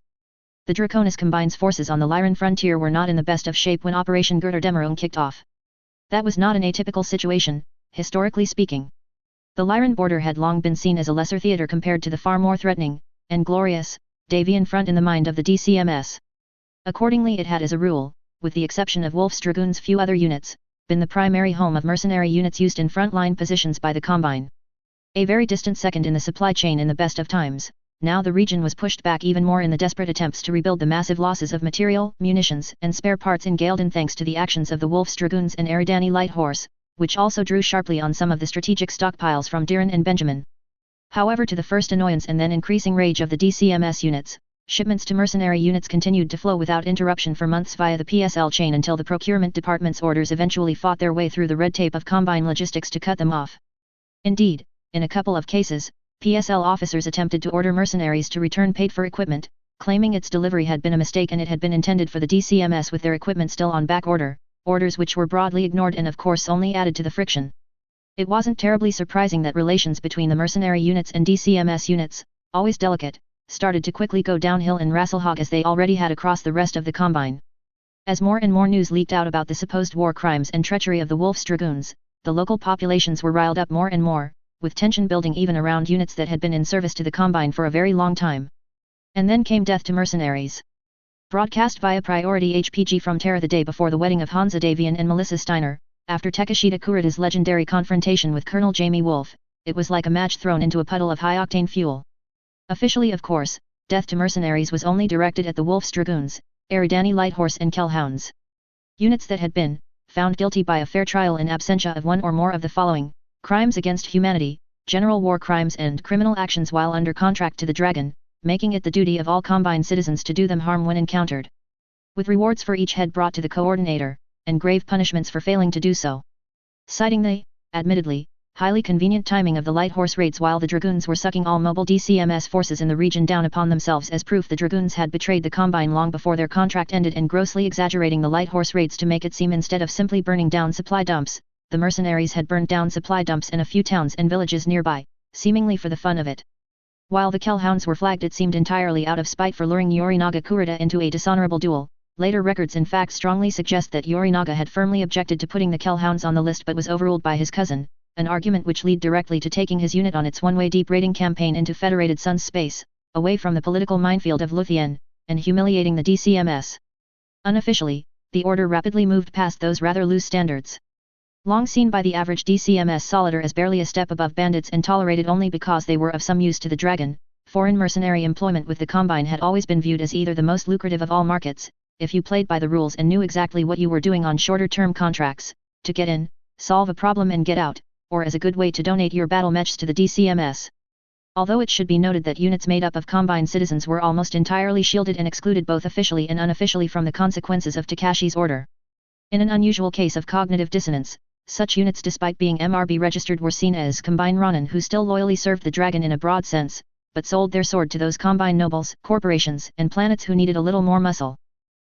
The Draconis Combine's forces on the Lyran frontier were not in the best of shape when Operation Götterdämmerung kicked off. That was not an atypical situation, historically speaking. The Lyran border had long been seen as a lesser theatre compared to the far more threatening, and glorious, Davian front in the mind of the DCMS. Accordingly it had as a rule, with the exception of Wolf's Dragoon's few other units, been the primary home of mercenary units used in front-line positions by the Combine. A very distant second in the supply chain in the best of times, now the region was pushed back even more in the desperate attempts to rebuild the massive losses of material, munitions, and spare parts in Gaelden thanks to the actions of the Wolf's Dragoons and Eridani Light Horse, which also drew sharply on some of the strategic stockpiles from Diran and Benjamin. However, to the first annoyance and then increasing rage of the DCMS units, shipments to mercenary units continued to flow without interruption for months via the PSL chain until the procurement department's orders eventually fought their way through the red tape of Combine logistics to cut them off. Indeed, in a couple of cases, PSL officers attempted to order mercenaries to return paid-for equipment, claiming its delivery had been a mistake and it had been intended for the DCMS with their equipment still on back order, orders which were broadly ignored and of course only added to the friction. It wasn't terribly surprising that relations between the mercenary units and DCMS units, always delicate, started to quickly go downhill in Rasselhag as they already had across the rest of the Combine. As more and more news leaked out about the supposed war crimes and treachery of the Wolf's Dragoons, the local populations were riled up more and more, with tension building even around units that had been in service to the Combine for a very long time. And then came death to mercenaries. Broadcast via Priority HPG from Terra the day before the wedding of Hansa Davian and Melissa Steiner, after Takeshita Kurita's legendary confrontation with Colonel Jamie Wolfe, it was like a match thrown into a puddle of high-octane fuel. Officially, of course, death to mercenaries was only directed at the Wolf's Dragoons, Eridani Light Horse and Kellhounds. Units that had been found guilty by a fair trial in absentia of one or more of the following: crimes against humanity, general war crimes and criminal actions while under contract to the Dragon, making it the duty of all Combine citizens to do them harm when encountered. With rewards for each head brought to the coordinator, and grave punishments for failing to do so. Citing the, admittedly, highly convenient timing of the Light Horse raids while the Dragoons were sucking all mobile DCMS forces in the region down upon themselves as proof the Dragoons had betrayed the Combine long before their contract ended and grossly exaggerating the Light Horse raids to make it seem instead of simply burning down supply dumps, the mercenaries had burned down supply dumps in a few towns and villages nearby, seemingly for the fun of it. While the Kellhounds were flagged, it seemed entirely out of spite for luring Yorinaga Kurita into a dishonorable duel. Later records in fact strongly suggest that Yorinaga had firmly objected to putting the Kellhounds on the list but was overruled by his cousin, an argument which led directly to taking his unit on its one-way deep raiding campaign into Federated Sun's space, away from the political minefield of Luthien, and humiliating the DCMS. Unofficially, the order rapidly moved past those rather loose standards. Long seen by the average DCMS solider as barely a step above bandits and tolerated only because they were of some use to the Dragon, foreign mercenary employment with the Combine had always been viewed as either the most lucrative of all markets, if you played by the rules and knew exactly what you were doing on shorter-term contracts, to get in, solve a problem and get out, or as a good way to donate your battle mechs to the DCMS. Although it should be noted that units made up of Combine citizens were almost entirely shielded and excluded both officially and unofficially from the consequences of Takashi's order. In an unusual case of cognitive dissonance, such units despite being MRB registered were seen as Combine Ronin who still loyally served the Dragon in a broad sense, but sold their sword to those Combine nobles, corporations, and planets who needed a little more muscle.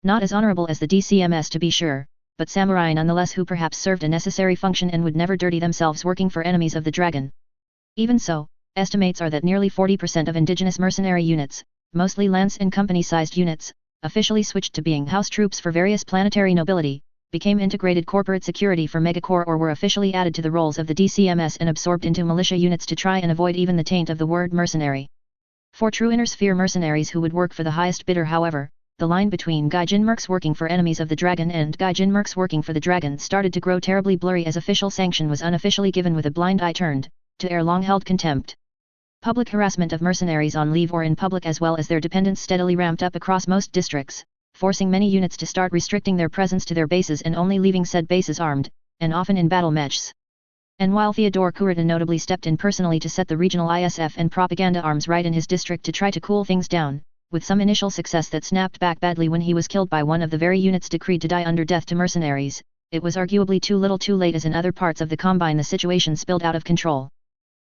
Not as honorable as the DCMS to be sure, but samurai nonetheless who perhaps served a necessary function and would never dirty themselves working for enemies of the Dragon. Even so, estimates are that nearly 40% of indigenous mercenary units, mostly lance and company-sized units, officially switched to being house troops for various planetary nobility, became integrated corporate security for Megacorps or were officially added to the roles of the DCMS and absorbed into militia units to try and avoid even the taint of the word mercenary. For true inner sphere mercenaries who would work for the highest bidder, however, the line between Gaijin mercs working for enemies of the Dragon and Gaijin mercs working for the Dragon started to grow terribly blurry as official sanction was unofficially given with a blind eye turned to ere long-held contempt. Public harassment of mercenaries on leave or in public as well as their dependents steadily ramped up across most districts, forcing many units to start restricting their presence to their bases and only leaving said bases armed, and often in battle mechs. And while Theodore Kurita notably stepped in personally to set the regional ISF and propaganda arms right in his district to try to cool things down, with some initial success that snapped back badly when he was killed by one of the very units decreed to die under death to mercenaries, it was arguably too little too late as in other parts of the Combine the situation spilled out of control.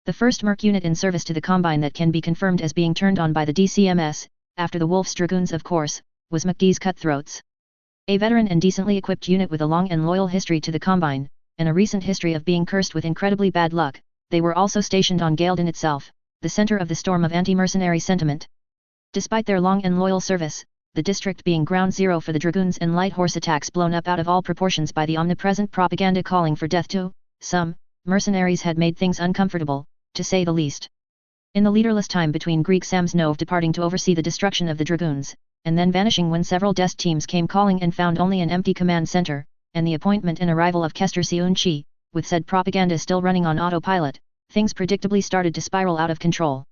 The first merc unit in service to the Combine that can be confirmed as being turned on by the DCMS, after the Wolf's Dragoons of course, was MacD's Cutthroats. A veteran and decently equipped unit with a long and loyal history to the Combine, and a recent history of being cursed with incredibly bad luck, they were also stationed on Gaelden itself, the center of the storm of anti-mercenary sentiment. Despite their long and loyal service, the district being ground zero for the Dragoons and Light Horse attacks blown up out of all proportions by the omnipresent propaganda calling for death to some mercenaries had made things uncomfortable, to say the least. In the leaderless time between Greek Samsonov departing to oversee the destruction of the Dragoons, and then vanishing when several DEST teams came calling and found only an empty command center, and the appointment and arrival of Kester Seun-chi, with said propaganda still running on autopilot, things predictably started to spiral out of control.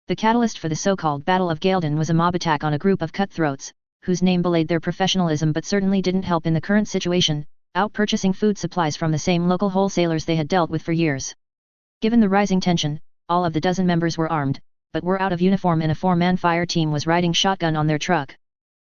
The catalyst for the so-called Battle of Gaelden was a mob attack on a group of cutthroats, whose name belied their professionalism but certainly didn't help in the current situation, out purchasing food supplies from the same local wholesalers they had dealt with for years. Given the rising tension, all of the dozen members were armed, but were out of uniform and a 4-man fire team was riding shotgun on their truck.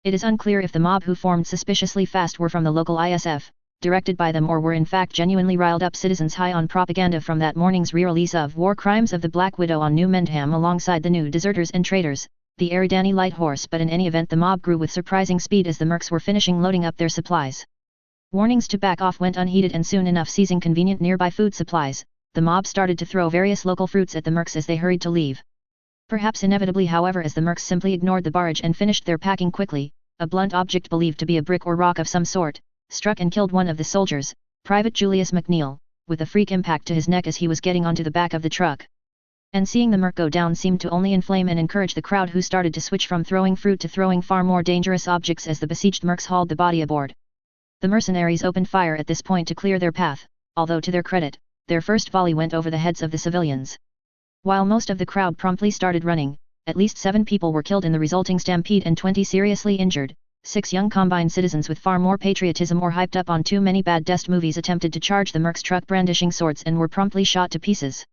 It is unclear if the mob who formed suspiciously fast were from the local ISF, directed by them, or were in fact genuinely riled up citizens high on propaganda from that morning's re-release of War Crimes of the Black Widow on New Mendham alongside the new Deserters and Traitors, the Eridani Light Horse. But in any event, the mob grew with surprising speed as the mercs were finishing loading up their supplies. Warnings to back off went unheeded, and soon enough, seizing convenient nearby food supplies, the mob started to throw various local fruits at the mercs as they hurried to leave. Perhaps inevitably, however, as the mercs simply ignored the barrage and finished their packing quickly, a blunt object believed to be a brick or rock of some sort struck and killed one of the soldiers, Private Julius McNeil, with a freak impact to his neck as he was getting onto the back of the truck. And seeing the merc go down seemed to only inflame and encourage the crowd, who started to switch from throwing fruit to throwing far more dangerous objects as the besieged mercs hauled the body aboard. The mercenaries opened fire at this point to clear their path, although to their credit, their first volley went over the heads of the civilians. While most of the crowd promptly started running, at least 7 people were killed in the resulting stampede and 20 seriously injured. 6 young Combine citizens with far more patriotism or hyped up on too many bad dest movies attempted to charge the mercs' truck brandishing swords and were promptly shot to pieces.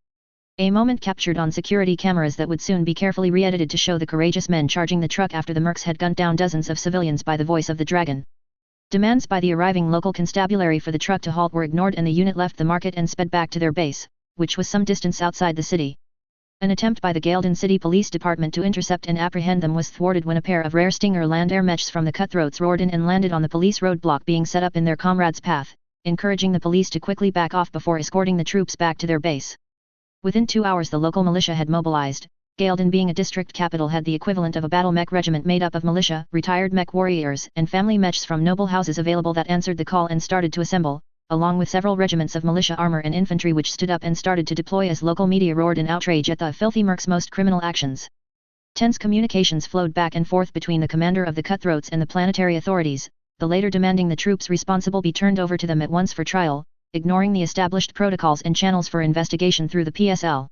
A moment captured on security cameras that would soon be carefully re-edited to show the courageous men charging the truck after the mercs had gunned down dozens of civilians by the voice of the dragon. Demands by the arriving local constabulary for the truck to halt were ignored, and the unit left the market and sped back to their base, which was some distance outside the city. An attempt by the Gaelden City Police Department to intercept and apprehend them was thwarted when a pair of rare Stinger land air mechs from the cutthroats roared in and landed on the police roadblock being set up in their comrades' path, encouraging the police to quickly back off before escorting the troops back to their base. Within 2 hours the local militia had mobilized. Gaelden, being a district capital, had the equivalent of a battle mech regiment made up of militia, retired mech warriors, and family mechs from noble houses available that answered the call and started to assemble, along with several regiments of militia armor and infantry which stood up and started to deploy as local media roared in outrage at the filthy mercs' most criminal actions. Tense communications flowed back and forth between the commander of the cutthroats and the planetary authorities, the latter demanding the troops responsible be turned over to them at once for trial, ignoring the established protocols and channels for investigation through the PSL.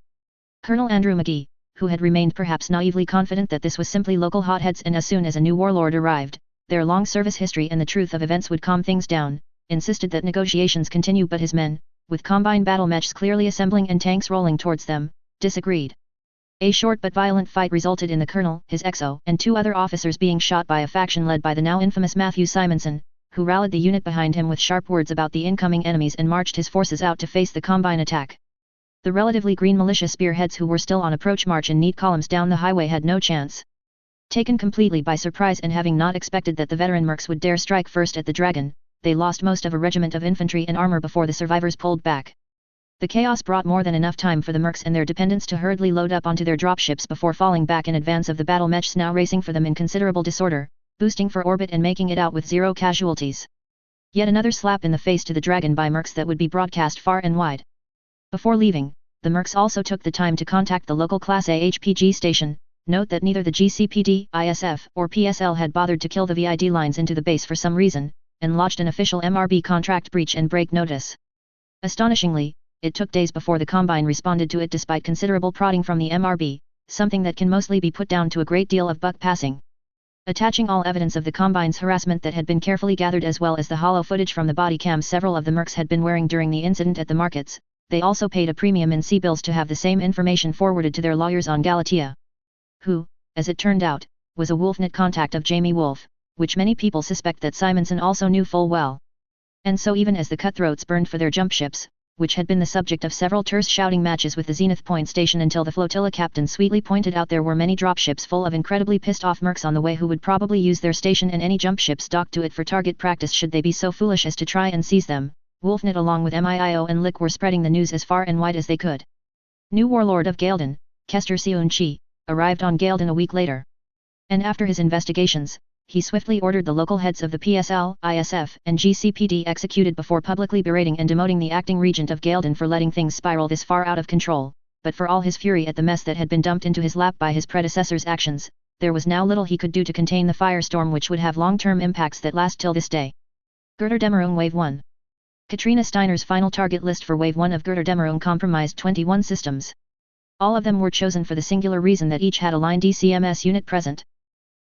Colonel Andrew McGee, who had remained perhaps naively confident that this was simply local hotheads and as soon as a new warlord arrived, their long service history and the truth of events would calm things down, insisted that negotiations continue, but his men, with Combine battle mechs clearly assembling and tanks rolling towards them, disagreed. A short but violent fight resulted in the colonel, his XO, and 2 other officers being shot by a faction led by the now infamous Matthew Simonson, who rallied the unit behind him with sharp words about the incoming enemies and marched his forces out to face the Combine attack. The relatively green militia spearheads, who were still on approach march in neat columns down the highway, had no chance. Taken completely by surprise and having not expected that the veteran mercs would dare strike first at the dragon, they lost most of a regiment of infantry and armor before the survivors pulled back. The chaos brought more than enough time for the mercs and their dependents to hurriedly load up onto their dropships before falling back in advance of the battle mechs now racing for them in considerable disorder, boosting for orbit and making it out with 0 casualties. Yet another slap in the face to the dragon by mercs that would be broadcast far and wide. Before leaving, the mercs also took the time to contact the local Class A HPG station. Note that neither the GCPD, ISF, or PSL had bothered to kill the VID lines into the base for some reason, and lodged an official MRB contract breach and break notice. Astonishingly, it took days before the Combine responded to it despite considerable prodding from the MRB, something that can mostly be put down to a great deal of buck passing. Attaching all evidence of the Combine's harassment that had been carefully gathered as well as the hollow footage from the body cams several of the mercs had been wearing during the incident at the markets, they also paid a premium in C-bills to have the same information forwarded to their lawyers on Galatea. Who, as it turned out, was a Wolfnet contact of Jamie Wolf, which many people suspect that Simonson also knew full well. And so even as the cutthroats burned for their jump ships, which had been the subject of several terse shouting matches with the Zenith Point station until the flotilla captain sweetly pointed out there were many dropships full of incredibly pissed off mercs on the way who would probably use their station and any jump ships docked to it for target practice should they be so foolish as to try and seize them, Wolfnet along with MIIO and Lick were spreading the news as far and wide as they could. New warlord of Gaelden, Kester Seun-chi, arrived on Gaelden a week later. And after his investigations, he swiftly ordered the local heads of the PSL, ISF, and GCPD executed before publicly berating and demoting the acting regent of Gaelden for letting things spiral this far out of control. But for all his fury at the mess that had been dumped into his lap by his predecessor's actions, there was now little he could do to contain the firestorm which would have long-term impacts that last till this day. Götterdämmerung Wave 1. Katrina Steiner's final target list for Wave 1 of Götterdämmerung comprised 21 systems. All of them were chosen for the singular reason that each had a line DCMS unit present.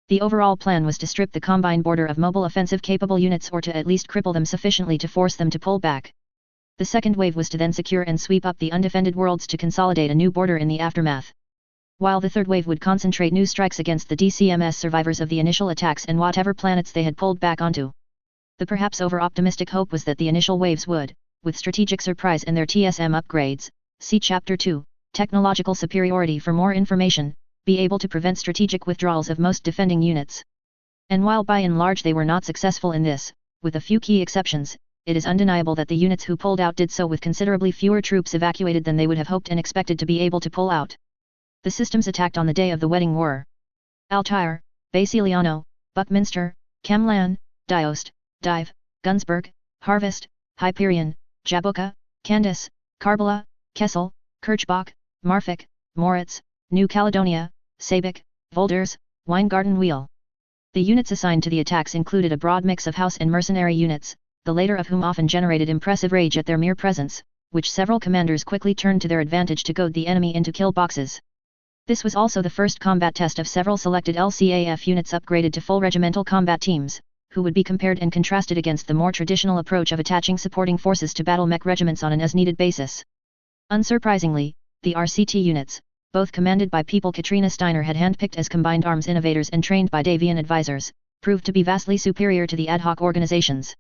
The overall plan was to strip the Combine border of mobile offensive-capable units or to at least cripple them sufficiently to force them to pull back. The second wave was to then secure and sweep up the undefended worlds to consolidate a new border in the aftermath. While the third wave would concentrate new strikes against the DCMS survivors of the initial attacks and whatever planets they had pulled back onto. The perhaps over-optimistic hope was that the initial waves would, with strategic surprise and their TSM upgrades, see Chapter 2, Technological Superiority for more information, be able to prevent strategic withdrawals of most defending units. And while by and large they were not successful in this, with a few key exceptions, it is undeniable that the units who pulled out did so with considerably fewer troops evacuated than they would have hoped and expected to be able to pull out. The systems attacked on the day of the wedding were Altair, Basiliano, Buckminster, Camlan, Diost, Dive, Gunsberg, Harvest, Hyperion, Jabuka, Candace, Karbala, Kessel, Kirchbach, Marfik, Moritz, New Caledonia, Sabik, Volders, Weingarten Wheel. The units assigned to the attacks included a broad mix of house and mercenary units, the later of whom often generated impressive rage at their mere presence, which several commanders quickly turned to their advantage to goad the enemy into kill boxes. This was also the first combat test of several selected LCAF units upgraded to full regimental combat teams, who would be compared and contrasted against the more traditional approach of attaching supporting forces to battle mech regiments on an as-needed basis. Unsurprisingly, the RCT units, both commanded by people Katrina Steiner had handpicked as combined arms innovators and trained by Davian advisors, proved to be vastly superior to the ad hoc organizations.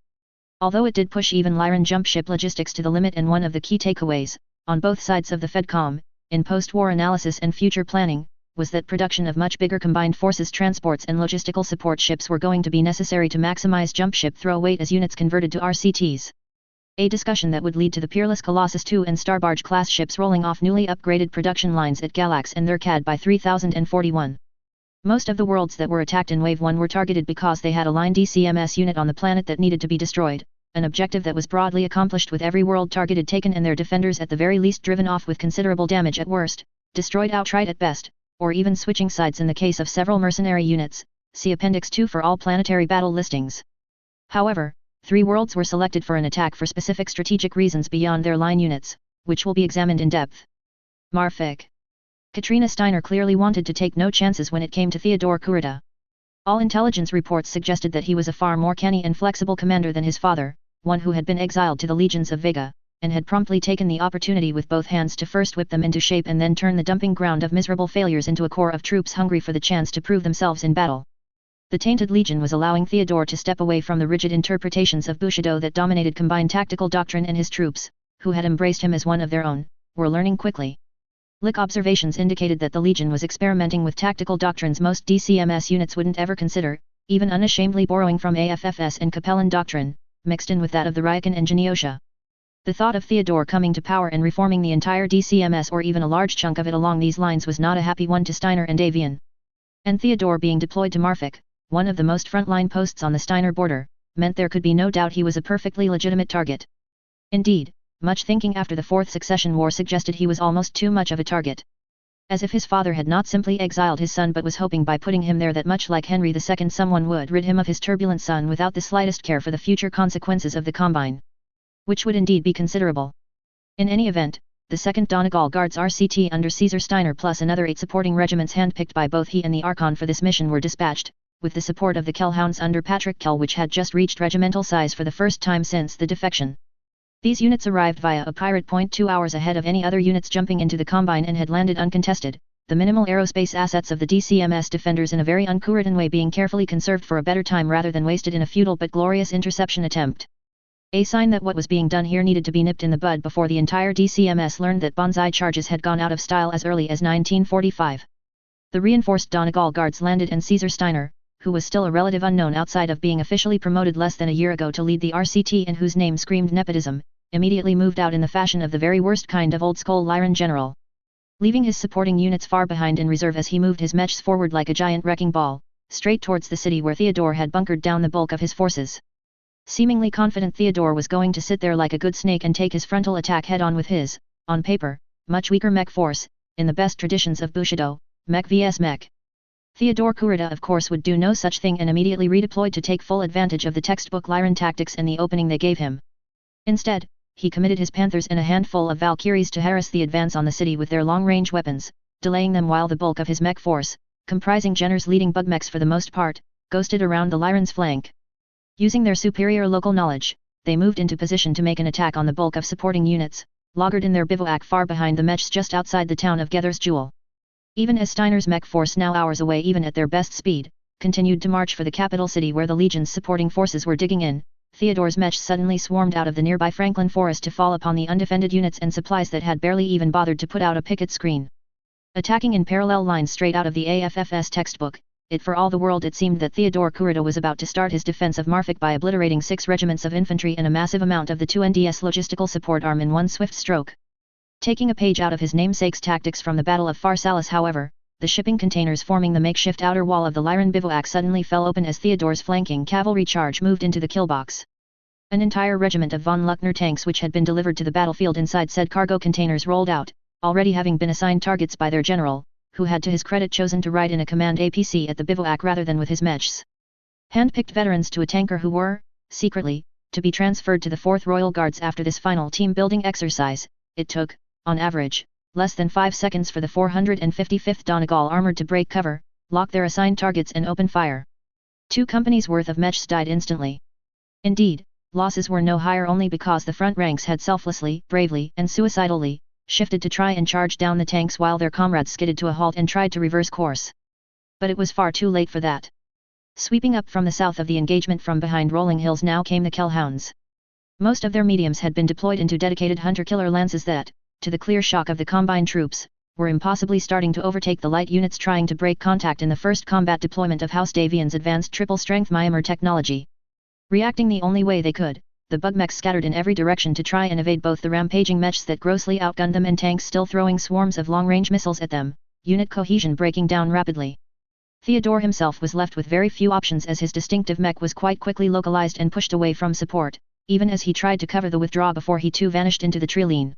Although it did push even Lyran jump ship logistics to the limit, and one of the key takeaways, on both sides of the FedCom, in post-war analysis and future planning, was that production of much bigger combined forces transports and logistical support ships were going to be necessary to maximize jump ship throw weight as units converted to RCTs. A discussion that would lead to the Peerless Colossus II and Starbarge class ships rolling off newly upgraded production lines at Galax and their CAD by 3041. Most of the worlds that were attacked in Wave 1 were targeted because they had a line DCMS unit on the planet that needed to be destroyed, an objective that was broadly accomplished with every world targeted taken and their defenders at the very least driven off with considerable damage at worst, destroyed outright at best, or even switching sides in the case of several mercenary units. See Appendix 2 for all planetary battle listings. However, 3 worlds were selected for an attack for specific strategic reasons beyond their line units, which will be examined in depth. Marfik. Katrina Steiner clearly wanted to take no chances when it came to Theodore Kurita. All intelligence reports suggested that he was a far more canny and flexible commander than his father, one who had been exiled to the legions of Vega, and had promptly taken the opportunity with both hands to first whip them into shape and then turn the dumping ground of miserable failures into a corps of troops hungry for the chance to prove themselves in battle. The Tainted Legion was allowing Theodore to step away from the rigid interpretations of Bushido that dominated combined tactical doctrine, and his troops, who had embraced him as one of their own, were learning quickly. Lick observations indicated that the Legion was experimenting with tactical doctrines most DCMS units wouldn't ever consider, even unashamedly borrowing from AFFS and Capellan doctrine, mixed in with that of the Ryakan and Geneosha. The thought of Theodore coming to power and reforming the entire DCMS or even a large chunk of it along these lines was not a happy one to Steiner and Davian. And Theodore being deployed to Marfik, one of the most frontline posts on the Steiner border, meant there could be no doubt he was a perfectly legitimate target. Indeed, much thinking after the Fourth Succession War suggested he was almost too much of a target. As if his father had not simply exiled his son but was hoping by putting him there that much like Henry II someone would rid him of his turbulent son without the slightest care for the future consequences of the Combine. Which would indeed be considerable. In any event, the 2nd Donegal Guards RCT under Caesar Steiner plus another 8 supporting regiments handpicked by both he and the Archon for this mission were dispatched, with the support of the Kellhounds under Patrick Kell, which had just reached regimental size for the first time since the defection. These units arrived via a pirate point 2 hours ahead of any other units jumping into the Combine and had landed uncontested, the minimal aerospace assets of the DCMS defenders in a very un-Kuritan way being carefully conserved for a better time rather than wasted in a futile but glorious interception attempt. A sign that what was being done here needed to be nipped in the bud before the entire DCMS learned that bonsai charges had gone out of style as early as 1945. The reinforced Donegal Guards landed, and Caesar Steiner, who was still a relative unknown outside of being officially promoted less than a year ago to lead the RCT and whose name screamed nepotism, immediately moved out in the fashion of the very worst kind of old-school Lyran general. Leaving his supporting units far behind in reserve as he moved his mechs forward like a giant wrecking ball, straight towards the city where Theodore had bunkered down the bulk of his forces. Seemingly confident Theodore was going to sit there like a good snake and take his frontal attack head-on with his, on paper, much weaker mech force, in the best traditions of Bushido, mech vs mech. Theodore Kurita of course would do no such thing and immediately redeployed to take full advantage of the textbook Lyran tactics and the opening they gave him. Instead, he committed his Panthers and a handful of Valkyries to harass the advance on the city with their long-range weapons, delaying them while the bulk of his mech force, comprising Jenner's leading bug mechs for the most part, ghosted around the Lyran's flank. Using their superior local knowledge, they moved into position to make an attack on the bulk of supporting units, loggered in their bivouac far behind the mechs just outside the town of Gether's Jewel. Even as Steiner's mech force, now hours away even at their best speed, continued to march for the capital city where the Legion's supporting forces were digging in, Theodore's mechs suddenly swarmed out of the nearby Franklin forest to fall upon the undefended units and supplies that had barely even bothered to put out a picket screen. Attacking in parallel lines straight out of the AFFS textbook, it for all the world it seemed that Theodore Kurita was about to start his defense of Marfik by obliterating 6 regiments of infantry and a massive amount of the 2 NDS logistical support arm in one swift stroke. Taking a page out of his namesake's tactics from the Battle of Pharsalis, however, the shipping containers forming the makeshift outer wall of the Lyran bivouac suddenly fell open as Theodore's flanking cavalry charge moved into the killbox. An entire regiment of von Luckner tanks which had been delivered to the battlefield inside said cargo containers rolled out, already having been assigned targets by their general, who had to his credit chosen to ride in a command APC at the bivouac rather than with his mechs. Hand-picked veterans to a tanker who were, secretly, to be transferred to the 4th Royal Guards after this final team-building exercise. It took, on average, less than 5 seconds for the 455th Donegal Armored to break cover, lock their assigned targets and open fire. 2 companies' worth of mechs died instantly. Indeed, losses were no higher only because the front ranks had selflessly, bravely, and suicidally shifted to try and charge down the tanks while their comrades skidded to a halt and tried to reverse course. But it was far too late for that. Sweeping up from the south of the engagement from behind rolling hills now came the Kellhounds. Most of their mediums had been deployed into dedicated hunter-killer lances that, to the clear shock of the combined troops, were impossibly starting to overtake the light units trying to break contact in the first combat deployment of House Davian's advanced triple-strength Myanmar technology. Reacting the only way they could, the bugmechs scattered in every direction to try and evade both the rampaging mechs that grossly outgunned them and tanks still throwing swarms of long-range missiles at them, unit cohesion breaking down rapidly. Theodore himself was left with very few options as his distinctive mech was quite quickly localized and pushed away from support, even as he tried to cover the withdrawal before he too vanished into the treeline.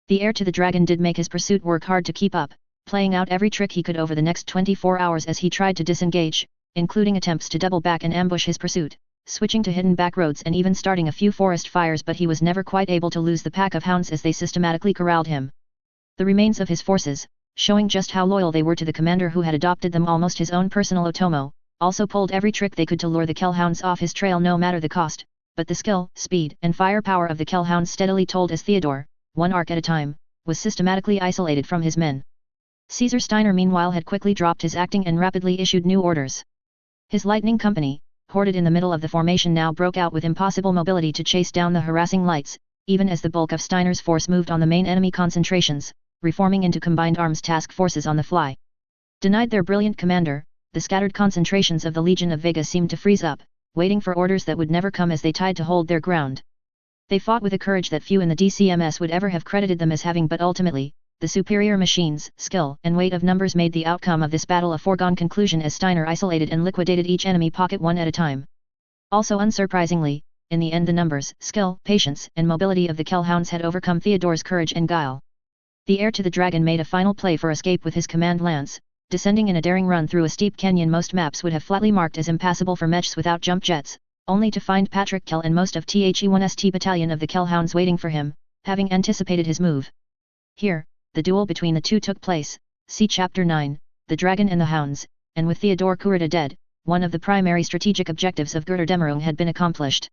The heir to the dragon did make his pursuit work hard to keep up, playing out every trick he could over the next 24 hours as he tried to disengage, including attempts to double back and ambush his pursuit, switching to hidden back roads and even starting a few forest fires, but he was never quite able to lose the pack of hounds as they systematically corralled him. The remains of his forces, showing just how loyal they were to the commander who had adopted them almost his own personal Otomo, also pulled every trick they could to lure the Kellhounds off his trail no matter the cost, but the skill, speed, and firepower of the Kellhounds steadily told as Theodore, one arc at a time, was systematically isolated from his men. Caesar Steiner meanwhile had quickly dropped his acting and rapidly issued new orders. His Lightning Company, hoarded in the middle of the formation, now broke out with impossible mobility to chase down the harassing lights, even as the bulk of Steiner's force moved on the main enemy concentrations, reforming into combined arms task forces on the fly. Denied their brilliant commander, the scattered concentrations of the Legion of Vega seemed to freeze up, waiting for orders that would never come as they tried to hold their ground. They fought with a courage that few in the DCMS would ever have credited them as having, but ultimately, the superior machines, skill, and weight of numbers made the outcome of this battle a foregone conclusion as Steiner isolated and liquidated each enemy pocket one at a time. Also unsurprisingly, in the end the numbers, skill, patience, and mobility of the Kellhounds had overcome Theodore's courage and guile. The heir to the dragon made a final play for escape with his command lance, descending in a daring run through a steep canyon most maps would have flatly marked as impassable for mechs without jump jets, only to find Patrick Kell and most of The-1st battalion of the Kellhounds waiting for him, having anticipated his move. Here, the duel between the two took place, see Chapter 9, The Dragon and the Hounds, and with Theodore Kurita dead, one of the primary strategic objectives of Götterdämmerung had been accomplished.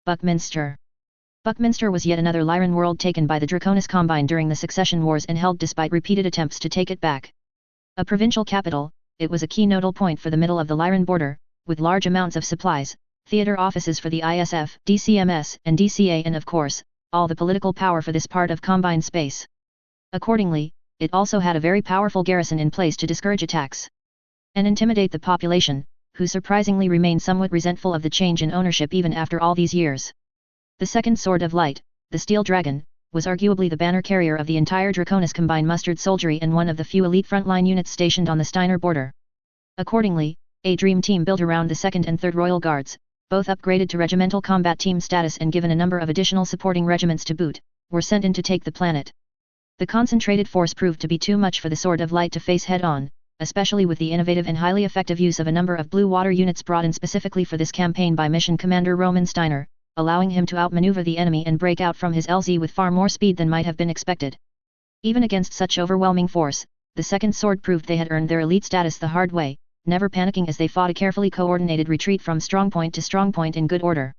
Buckminster. Buckminster was yet another Lyran world taken by the Draconis Combine during the Succession Wars and held despite repeated attempts to take it back. A provincial capital, it was a key nodal point for the middle of the Lyran border, with large amounts of supplies, theater offices for the ISF, DCMS, and DCA, and of course, all the political power for this part of Combine space. Accordingly, it also had a very powerful garrison in place to discourage attacks and intimidate the population, who surprisingly remained somewhat resentful of the change in ownership even after all these years. The second Sword of Light, the Steel Dragon, was arguably the banner carrier of the entire Draconis Combine mustered soldiery and one of the few elite frontline units stationed on the Steiner border. Accordingly, a dream team built around the 2nd and 3rd Royal Guards, both upgraded to regimental combat team status and given a number of additional supporting regiments to boot, were sent in to take the planet. The concentrated force proved to be too much for the Sword of Light to face head-on, especially with the innovative and highly effective use of a number of blue water units brought in specifically for this campaign by Mission Commander Roman Steiner, allowing him to outmaneuver the enemy and break out from his LZ with far more speed than might have been expected. Even against such overwhelming force, the second sword proved they had earned their elite status the hard way, never panicking as they fought a carefully coordinated retreat from strongpoint to strongpoint in good order.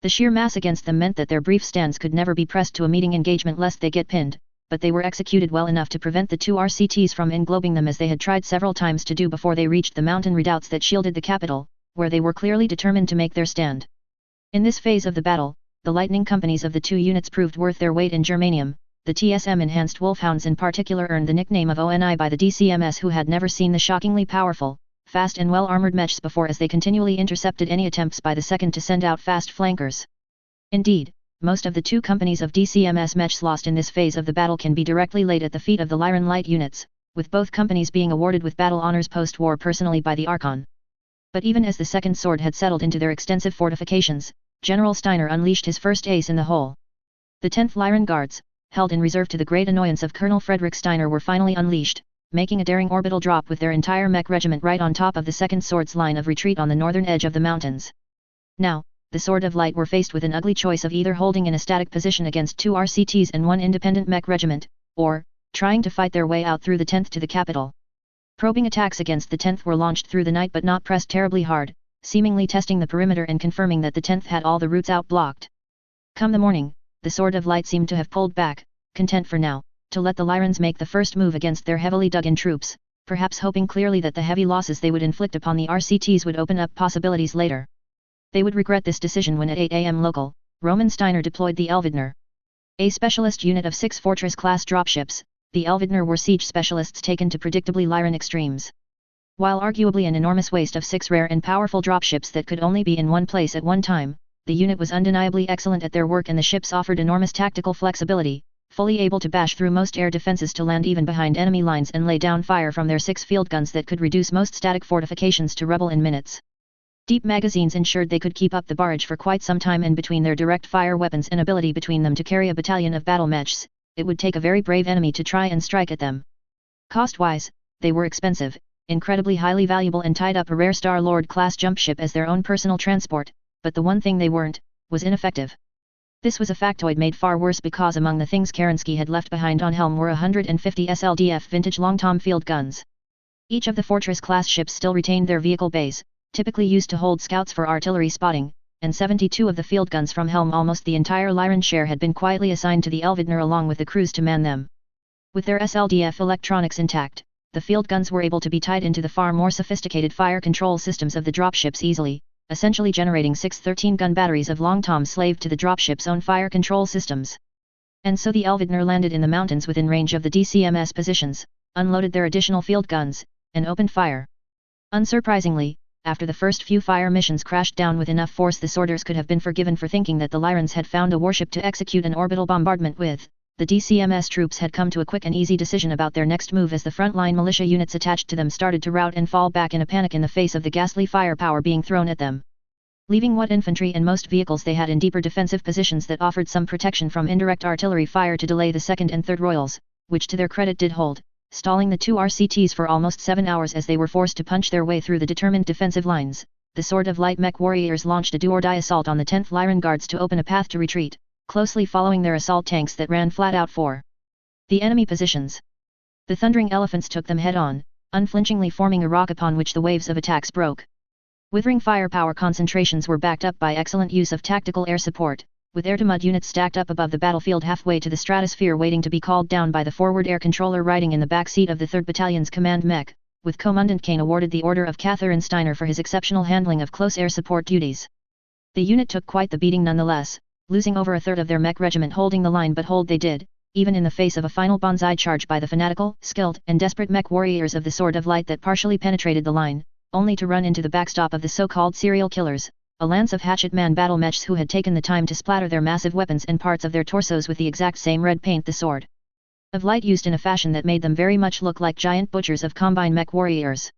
The sheer mass against them meant that their brief stands could never be pressed to a meeting engagement lest they get pinned, but they were executed well enough to prevent the two RCTs from englobing them as they had tried several times to do before they reached the mountain redoubts that shielded the capital, where they were clearly determined to make their stand. In this phase of the battle, the lightning companies of the two units proved worth their weight in germanium. The TSM-enhanced Wolfhounds in particular earned the nickname of ONI by the DCMS, who had never seen the shockingly powerful, fast and well-armored mechs before, as they continually intercepted any attempts by the second to send out fast flankers. Indeed, most of the two companies of DCMS mechs lost in this phase of the battle can be directly laid at the feet of the Lyran light units, with both companies being awarded with battle honors post-war personally by the Archon. But even as the second sword had settled into their extensive fortifications, General Steiner unleashed his first ace in the hole. The 10th Lyran Guards, held in reserve to the great annoyance of Colonel Frederick Steiner, were finally unleashed, making a daring orbital drop with their entire mech regiment right on top of the second sword's line of retreat on the northern edge of the mountains. Now, the Sword of Light were faced with an ugly choice of either holding in a static position against two RCTs and one independent mech regiment, or trying to fight their way out through the 10th to the capital. Probing attacks against the 10th were launched through the night but not pressed terribly hard, seemingly testing the perimeter and confirming that the 10th had all the routes out blocked. Come the morning, the Sword of Light seemed to have pulled back, content for now to let the Lyrans make the first move against their heavily dug-in troops, perhaps hoping clearly that the heavy losses they would inflict upon the RCTs would open up possibilities later. They would regret this decision when at 8 a.m. local, Roman Steiner deployed the Elvidner. A specialist unit of 6 Fortress-class dropships, the Elvidner were siege specialists taken to predictably Lyran extremes. While arguably an enormous waste of 6 rare and powerful dropships that could only be in one place at one time, the unit was undeniably excellent at their work, and the ships offered enormous tactical flexibility, fully able to bash through most air defenses to land even behind enemy lines and lay down fire from their 6 field guns that could reduce most static fortifications to rubble in minutes. Deep magazines ensured they could keep up the barrage for quite some time, and between their direct fire weapons and ability between them to carry a battalion of battle mechs, it would take a very brave enemy to try and strike at them. Cost-wise, they were expensive, incredibly highly valuable, and tied up a rare Star-Lord class jump ship as their own personal transport, but the one thing they weren't, was ineffective. This was a factoid made far worse because among the things Kerensky had left behind on Helm were 150 SLDF vintage long-tom field guns. Each of the Fortress-class ships still retained their vehicle bays, typically used to hold scouts for artillery spotting, and 72 of the field guns from Helm, almost the entire Lyran share, had been quietly assigned to the Elvidner along with the crews to man them. With their SLDF electronics intact, the field guns were able to be tied into the far more sophisticated fire control systems of the dropships easily, essentially generating 6 13-gun batteries of long-toms slaved to the dropship's own fire control systems. And so the Elvidner landed in the mountains within range of the DCMS positions, unloaded their additional field guns, and opened fire. Unsurprisingly, after the first few fire missions crashed down with enough force, the Sworders could have been forgiven for thinking that the Lyrans had found a warship to execute an orbital bombardment with. The DCMS troops had come to a quick and easy decision about their next move as the frontline militia units attached to them started to rout and fall back in a panic in the face of the ghastly firepower being thrown at them. Leaving what infantry and most vehicles they had in deeper defensive positions that offered some protection from indirect artillery fire to delay the 2nd and 3rd Royals, which to their credit did hold, stalling the 2 RCTs for almost 7 hours as they were forced to punch their way through the determined defensive lines. The Sword of Light mech warriors launched a do-or-die assault on the 10th Lyran Guards to open a path to retreat, closely following their assault tanks that ran flat out for the enemy positions. The thundering elephants took them head-on, unflinchingly forming a rock upon which the waves of attacks broke. Withering firepower concentrations were backed up by excellent use of tactical air support, with air-to-mud units stacked up above the battlefield halfway to the stratosphere waiting to be called down by the forward air controller riding in the back seat of the 3rd Battalion's command mech, with Commandant Kane awarded the Order of Catherine Steiner for his exceptional handling of close air support duties. The unit took quite the beating nonetheless, losing over a third of their mech regiment holding the line, but hold they did, even in the face of a final banzai charge by the fanatical, skilled, and desperate mech warriors of the Sword of Light that partially penetrated the line, only to run into the backstop of the so-called serial killers, a lance of hatchet-man battle mechs who had taken the time to splatter their massive weapons and parts of their torsos with the exact same red paint the Sword of Light used in a fashion that made them very much look like giant butchers of combine mech warriors.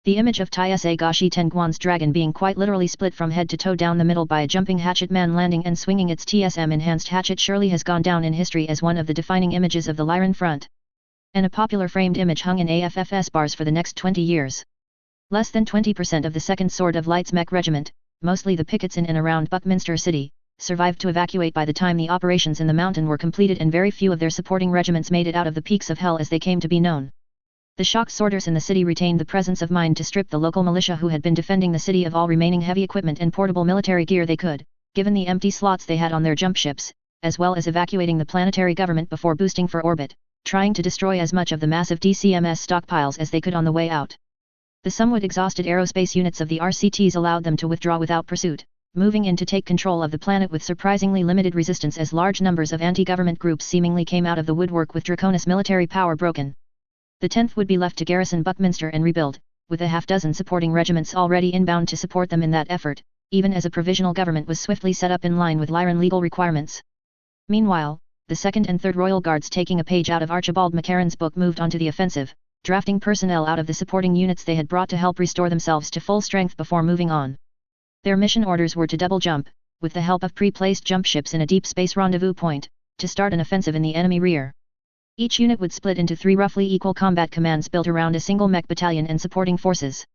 The image of Taisei Gashi Tenguan's dragon being quite literally split from head to toe down the middle by a jumping hatchet-man landing and swinging its TSM-enhanced hatchet surely has gone down in history as one of the defining images of the Lyran front. And a popular framed image hung in AFFS bars for the next 20 years. Less than 20% of the 2nd Sword of Light's mech regiment, mostly the pickets in and around Buckminster City, survived to evacuate by the time the operations in the mountain were completed, and very few of their supporting regiments made it out of the peaks of hell as they came to be known. The shock sorters in the city retained the presence of mind to strip the local militia who had been defending the city of all remaining heavy equipment and portable military gear they could, given the empty slots they had on their jump ships, as well as evacuating the planetary government before boosting for orbit, trying to destroy as much of the massive DCMS stockpiles as they could on the way out. The somewhat exhausted aerospace units of the RCTs allowed them to withdraw without pursuit, moving in to take control of the planet with surprisingly limited resistance as large numbers of anti-government groups seemingly came out of the woodwork with Draconis military power broken. The 10th would be left to garrison Buckminster and rebuild, with a half-dozen supporting regiments already inbound to support them in that effort, even as a provisional government was swiftly set up in line with Lyran legal requirements. Meanwhile, the 2nd and 3rd Royal Guards, taking a page out of Archibald McCarran's book, moved on to the offensive, drafting personnel out of the supporting units they had brought to help restore themselves to full strength before moving on. Their mission orders were to double jump, with the help of pre-placed jump ships in a deep space rendezvous point, to start an offensive in the enemy rear. Each unit would split into 3 roughly equal combat commands built around a single mech battalion and supporting forces.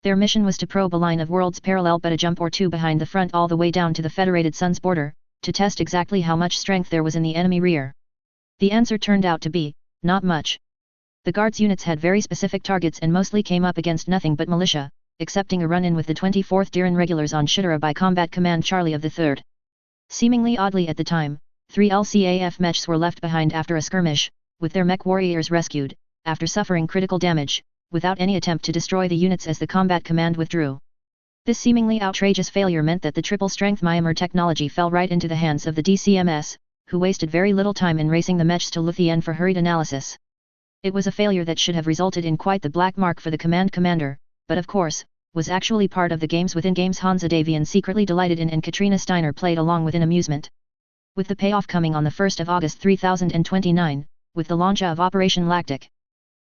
Their mission was to probe a line of worlds parallel but a jump or two behind the front all the way down to the Federated Sun's border, to test exactly how much strength there was in the enemy rear. The answer turned out to be, not much. The Guards units had very specific targets and mostly came up against nothing but militia, excepting a run-in with the 24th Diran regulars on Shitara by Combat Command Charlie of the 3rd. Seemingly oddly at the time, 3 LCAF mechs were left behind after a skirmish, with their mech warriors rescued, after suffering critical damage, without any attempt to destroy the units as the Combat Command withdrew. This seemingly outrageous failure meant that the triple-strength Myanmar technology fell right into the hands of the DCMS, who wasted very little time in racing the mechs to Luthien for hurried analysis. It was a failure that should have resulted in quite the black mark for the command commander, but of course, was actually part of the games within games Hansa Davian secretly delighted in and Katrina Steiner played along with in amusement. With the payoff coming on the 1st of August 3029, with the launch of Operation Lactic.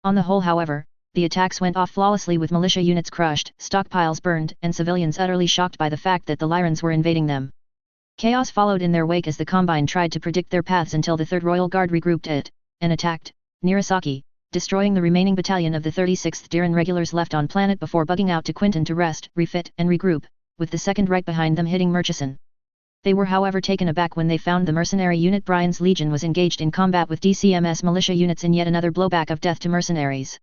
On the whole, however, the attacks went off flawlessly with militia units crushed, stockpiles burned, and civilians utterly shocked by the fact that the Lyrans were invading them. Chaos followed in their wake as the Combine tried to predict their paths until the 3rd Royal Guard regrouped at, and attacked, Nirasaki, destroying the remaining battalion of the 36th Diran regulars left on planet before bugging out to Quinton to rest, refit, and regroup, with the 2nd right behind them hitting Murchison. They were however taken aback when they found the mercenary unit Brian's Legion was engaged in combat with DCMS militia units in yet another blowback of death to mercenaries.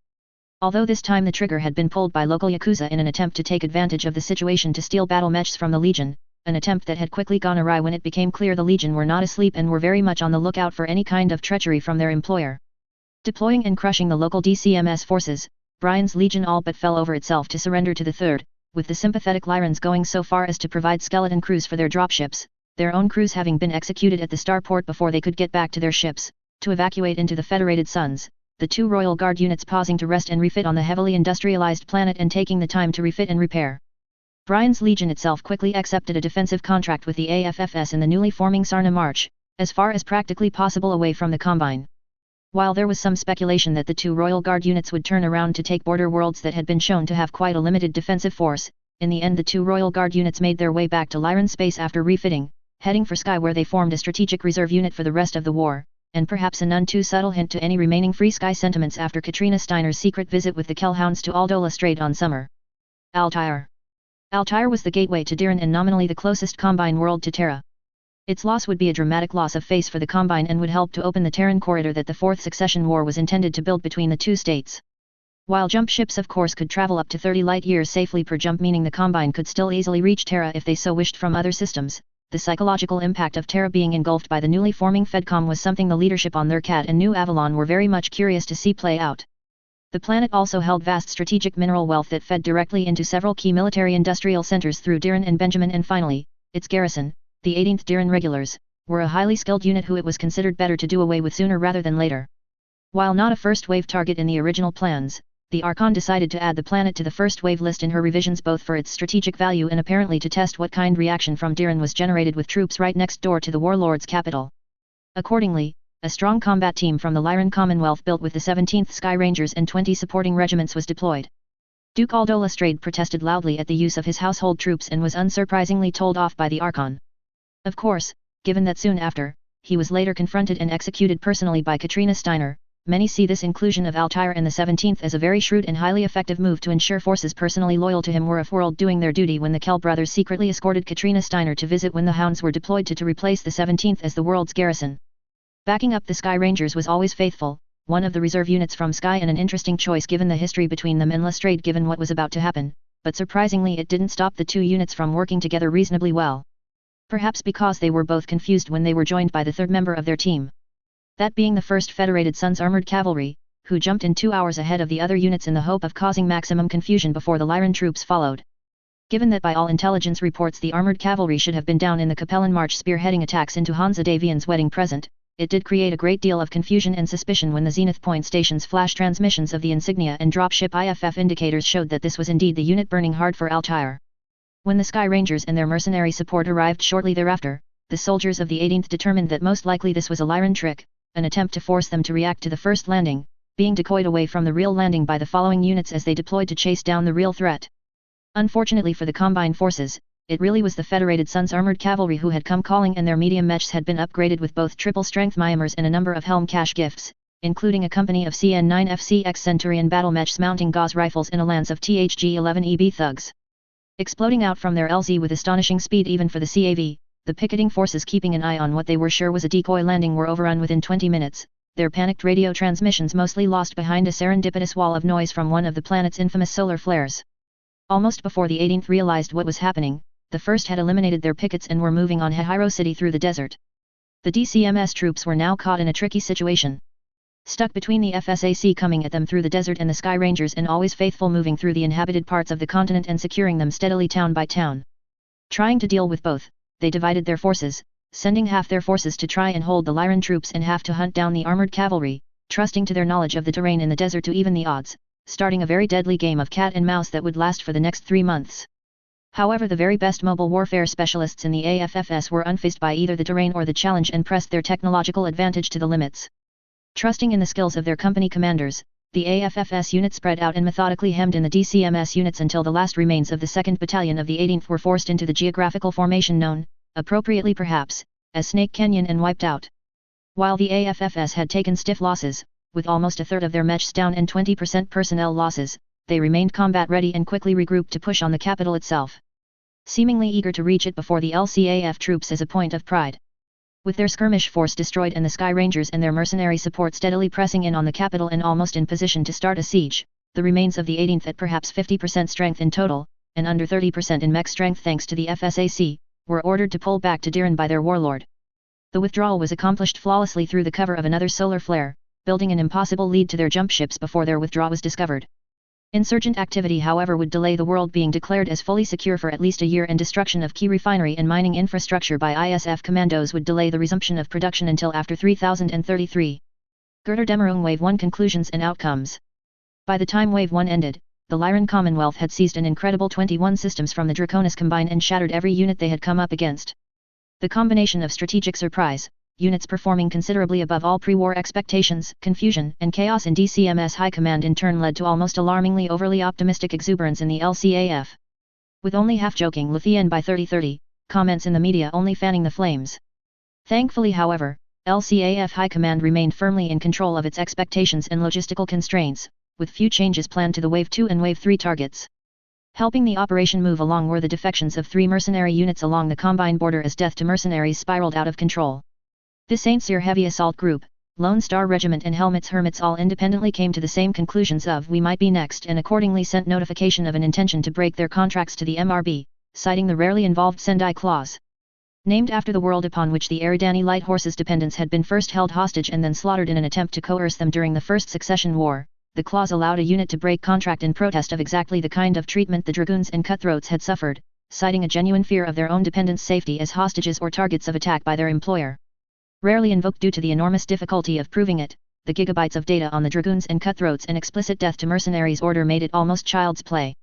Although this time the trigger had been pulled by local Yakuza in an attempt to take advantage of the situation to steal battle mechs from the Legion, an attempt that had quickly gone awry when it became clear the Legion were not asleep and were very much on the lookout for any kind of treachery from their employer. Deploying and crushing the local DCMS forces, Brian's Legion all but fell over itself to surrender to the 3rd, with the sympathetic Lyrans going so far as to provide skeleton crews for their dropships, their own crews having been executed at the starport before they could get back to their ships, to evacuate into the Federated Suns, the 2 Royal Guard units pausing to rest and refit on the heavily industrialized planet and taking the time to refit and repair. Brian's Legion itself quickly accepted a defensive contract with the AFFS in the newly forming Sarna March, as far as practically possible away from the Combine. While there was some speculation that the 2 Royal Guard units would turn around to take border worlds that had been shown to have quite a limited defensive force, in the end the 2 Royal Guard units made their way back to Lyran space after refitting, heading for Sky where they formed a strategic reserve unit for the rest of the war, and perhaps a none too subtle hint to any remaining Free Sky sentiments after Katrina Steiner's secret visit with the Kellhounds to Aldola Strait on summer. Altair. Altair was the gateway to Diran and nominally the closest Combine world to Terra. Its loss would be a dramatic loss of face for the Combine and would help to open the Terran corridor that the Fourth Succession War was intended to build between the two states. While jump ships of course could travel up to 30 light-years safely per jump, meaning the Combine could still easily reach Terra if they so wished from other systems, the psychological impact of Terra being engulfed by the newly forming Fedcom was something the leadership on their Cat and New Avalon were very much curious to see play out. The planet also held vast strategic mineral wealth that fed directly into several key military-industrial centers through Diran and Benjamin, and finally, its garrison, the 18th Diran Regulars, were a highly skilled unit who it was considered better to do away with sooner rather than later. While not a first-wave target in the original plans, the Archon decided to add the planet to the first-wave list in her revisions, both for its strategic value and apparently to test what kind reaction from Diran was generated with troops right next door to the warlord's capital. Accordingly, a strong combat team from the Lyran Commonwealth built with the 17th Sky Rangers and 20 supporting regiments was deployed. Duke Aldo Lestrade protested loudly at the use of his household troops and was unsurprisingly told off by the Archon. Of course, given that soon after, he was later confronted and executed personally by Katrina Steiner, Many see this inclusion of Altair in the 17th as a very shrewd and highly effective move to ensure forces personally loyal to him were off-world doing their duty when the Kell brothers secretly escorted Katrina Steiner to visit when the Hounds were deployed to replace the 17th as the world's garrison. Backing up the Sky Rangers was always Faithful, one of the reserve units from Sky, and an interesting choice given the history between them and Lestrade given what was about to happen, but surprisingly it didn't stop the two units from working together reasonably well. Perhaps because they were both confused when they were joined by the third member of their team. That being the 1st Federated Sons Armored Cavalry, who jumped in 2 hours ahead of the other units in the hope of causing maximum confusion before the Lyran troops followed. Given that by all intelligence reports the Armored Cavalry should have been down in the Capellan March spearheading attacks into Hansa Davian's wedding present, it did create a great deal of confusion and suspicion when the Zenith Point Station's flash transmissions of the insignia and dropship IFF indicators showed that this was indeed the unit burning hard for Altair. When the Sky Rangers and their mercenary support arrived shortly thereafter, the soldiers of the 18th determined that most likely this was a Lyran trick, an attempt to force them to react to the first landing, being decoyed away from the real landing by the following units as they deployed to chase down the real threat. Unfortunately for the combined forces, it really was the Federated Sons Armored Cavalry who had come calling, and their medium mechs had been upgraded with both triple-strength Myamers and a number of Helm cache gifts, including a company of CN-9 FCX Centurion battle mechs mounting Gauss rifles and a lance of THG-11 EB thugs. Exploding out from their LZ with astonishing speed even for the CAV, the picketing forces keeping an eye on what they were sure was a decoy landing were overrun within 20 minutes, their panicked radio transmissions mostly lost behind a serendipitous wall of noise from one of the planet's infamous solar flares. Almost before the 18th realized what was happening, the 1st had eliminated their pickets and were moving on Hahiro City through the desert. The DCMS troops were now caught in a tricky situation. Stuck between the FSAC coming at them through the desert and the Sky Rangers and always Faithful moving through the inhabited parts of the continent and securing them steadily town by town. Trying to deal with both, they divided their forces, sending half their forces to try and hold the Lyran troops and half to hunt down the armored cavalry, trusting to their knowledge of the terrain in the desert to even the odds, starting a very deadly game of cat and mouse that would last for the next 3 months. However, the very best mobile warfare specialists in the AFFS were unfazed by either the terrain or the challenge and pressed their technological advantage to the limits. Trusting in the skills of their company commanders, the AFFS unit spread out and methodically hemmed in the DCMS units until the last remains of the 2nd Battalion of the 18th were forced into the geographical formation known, appropriately perhaps, as Snake Canyon and wiped out. While the AFFS had taken stiff losses, with almost a third of their mechs down and 20% personnel losses, they remained combat ready and quickly regrouped to push on the capital itself. Seemingly eager to reach it before the LCAF troops as a point of pride. With their skirmish force destroyed and the Sky Rangers and their mercenary support steadily pressing in on the capital and almost in position to start a siege, the remains of the 18th at perhaps 50% strength in total, and under 30% in mech strength thanks to the FSAC, were ordered to pull back to Diran by their warlord. The withdrawal was accomplished flawlessly through the cover of another solar flare, building an impossible lead to their jump ships before their withdrawal was discovered. Insurgent activity however would delay the world being declared as fully secure for at least a year, and destruction of key refinery and mining infrastructure by ISF commandos would delay the resumption of production until after 3033. Girder Demerung Wave 1 Conclusions and Outcomes. By the time Wave 1 ended, the Lyran Commonwealth had seized an incredible 21 systems from the Draconis Combine and shattered every unit they had come up against. The combination of strategic surprise, units performing considerably above all pre-war expectations, confusion and chaos in DCMS High Command in turn led to almost alarmingly overly optimistic exuberance in the LCAF. With only half-joking Luthien by 3030, comments in the media only fanning the flames. Thankfully however, LCAF High Command remained firmly in control of its expectations and logistical constraints, with few changes planned to the Wave 2 and Wave 3 targets. Helping the operation move along were the defections of 3 mercenary units along the Combine border as death to mercenaries spiraled out of control. The Saint Cyr Heavy Assault Group, Lone Star Regiment and Helmets Hermits all independently came to the same conclusions of we might be next and accordingly sent notification of an intention to break their contracts to the MRB, citing the rarely involved Sendai Clause. Named after the world upon which the Eridani Light Horses dependents had been first held hostage and then slaughtered in an attempt to coerce them during the First Succession War, the clause allowed a unit to break contract in protest of exactly the kind of treatment the Dragoons and Cutthroats had suffered, citing a genuine fear of their own dependents' safety as hostages or targets of attack by their employer. Rarely invoked due to the enormous difficulty of proving it, the gigabytes of data on the Dragoons and Cutthroats and explicit death to mercenaries order made it almost child's play.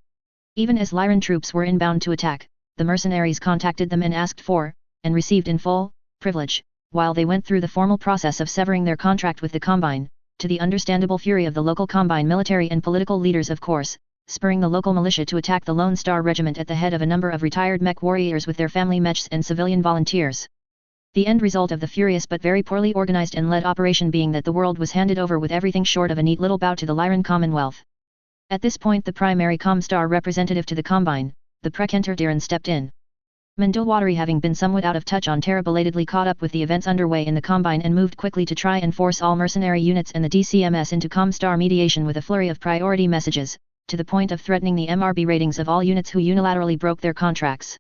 Even as Lyran troops were inbound to attack, the mercenaries contacted them and asked for, and received in full, privilege, while they went through the formal process of severing their contract with the Combine, to the understandable fury of the local Combine military and political leaders of course, spurring the local militia to attack the Lone Star Regiment at the head of a number of retired mech warriors with their family mechs and civilian volunteers. The end result of the furious but very poorly organized and led operation being that the world was handed over with everything short of a neat little bow to the Lyran Commonwealth. At this point the primary Comstar representative to the Combine, the Prekenter Diran, stepped in. Mandilwateri, having been somewhat out of touch on Terra, belatedly caught up with the events underway in the Combine and moved quickly to try and force all mercenary units and the DCMS into Comstar mediation with a flurry of priority messages, to the point of threatening the MRB ratings of all units who unilaterally broke their contracts.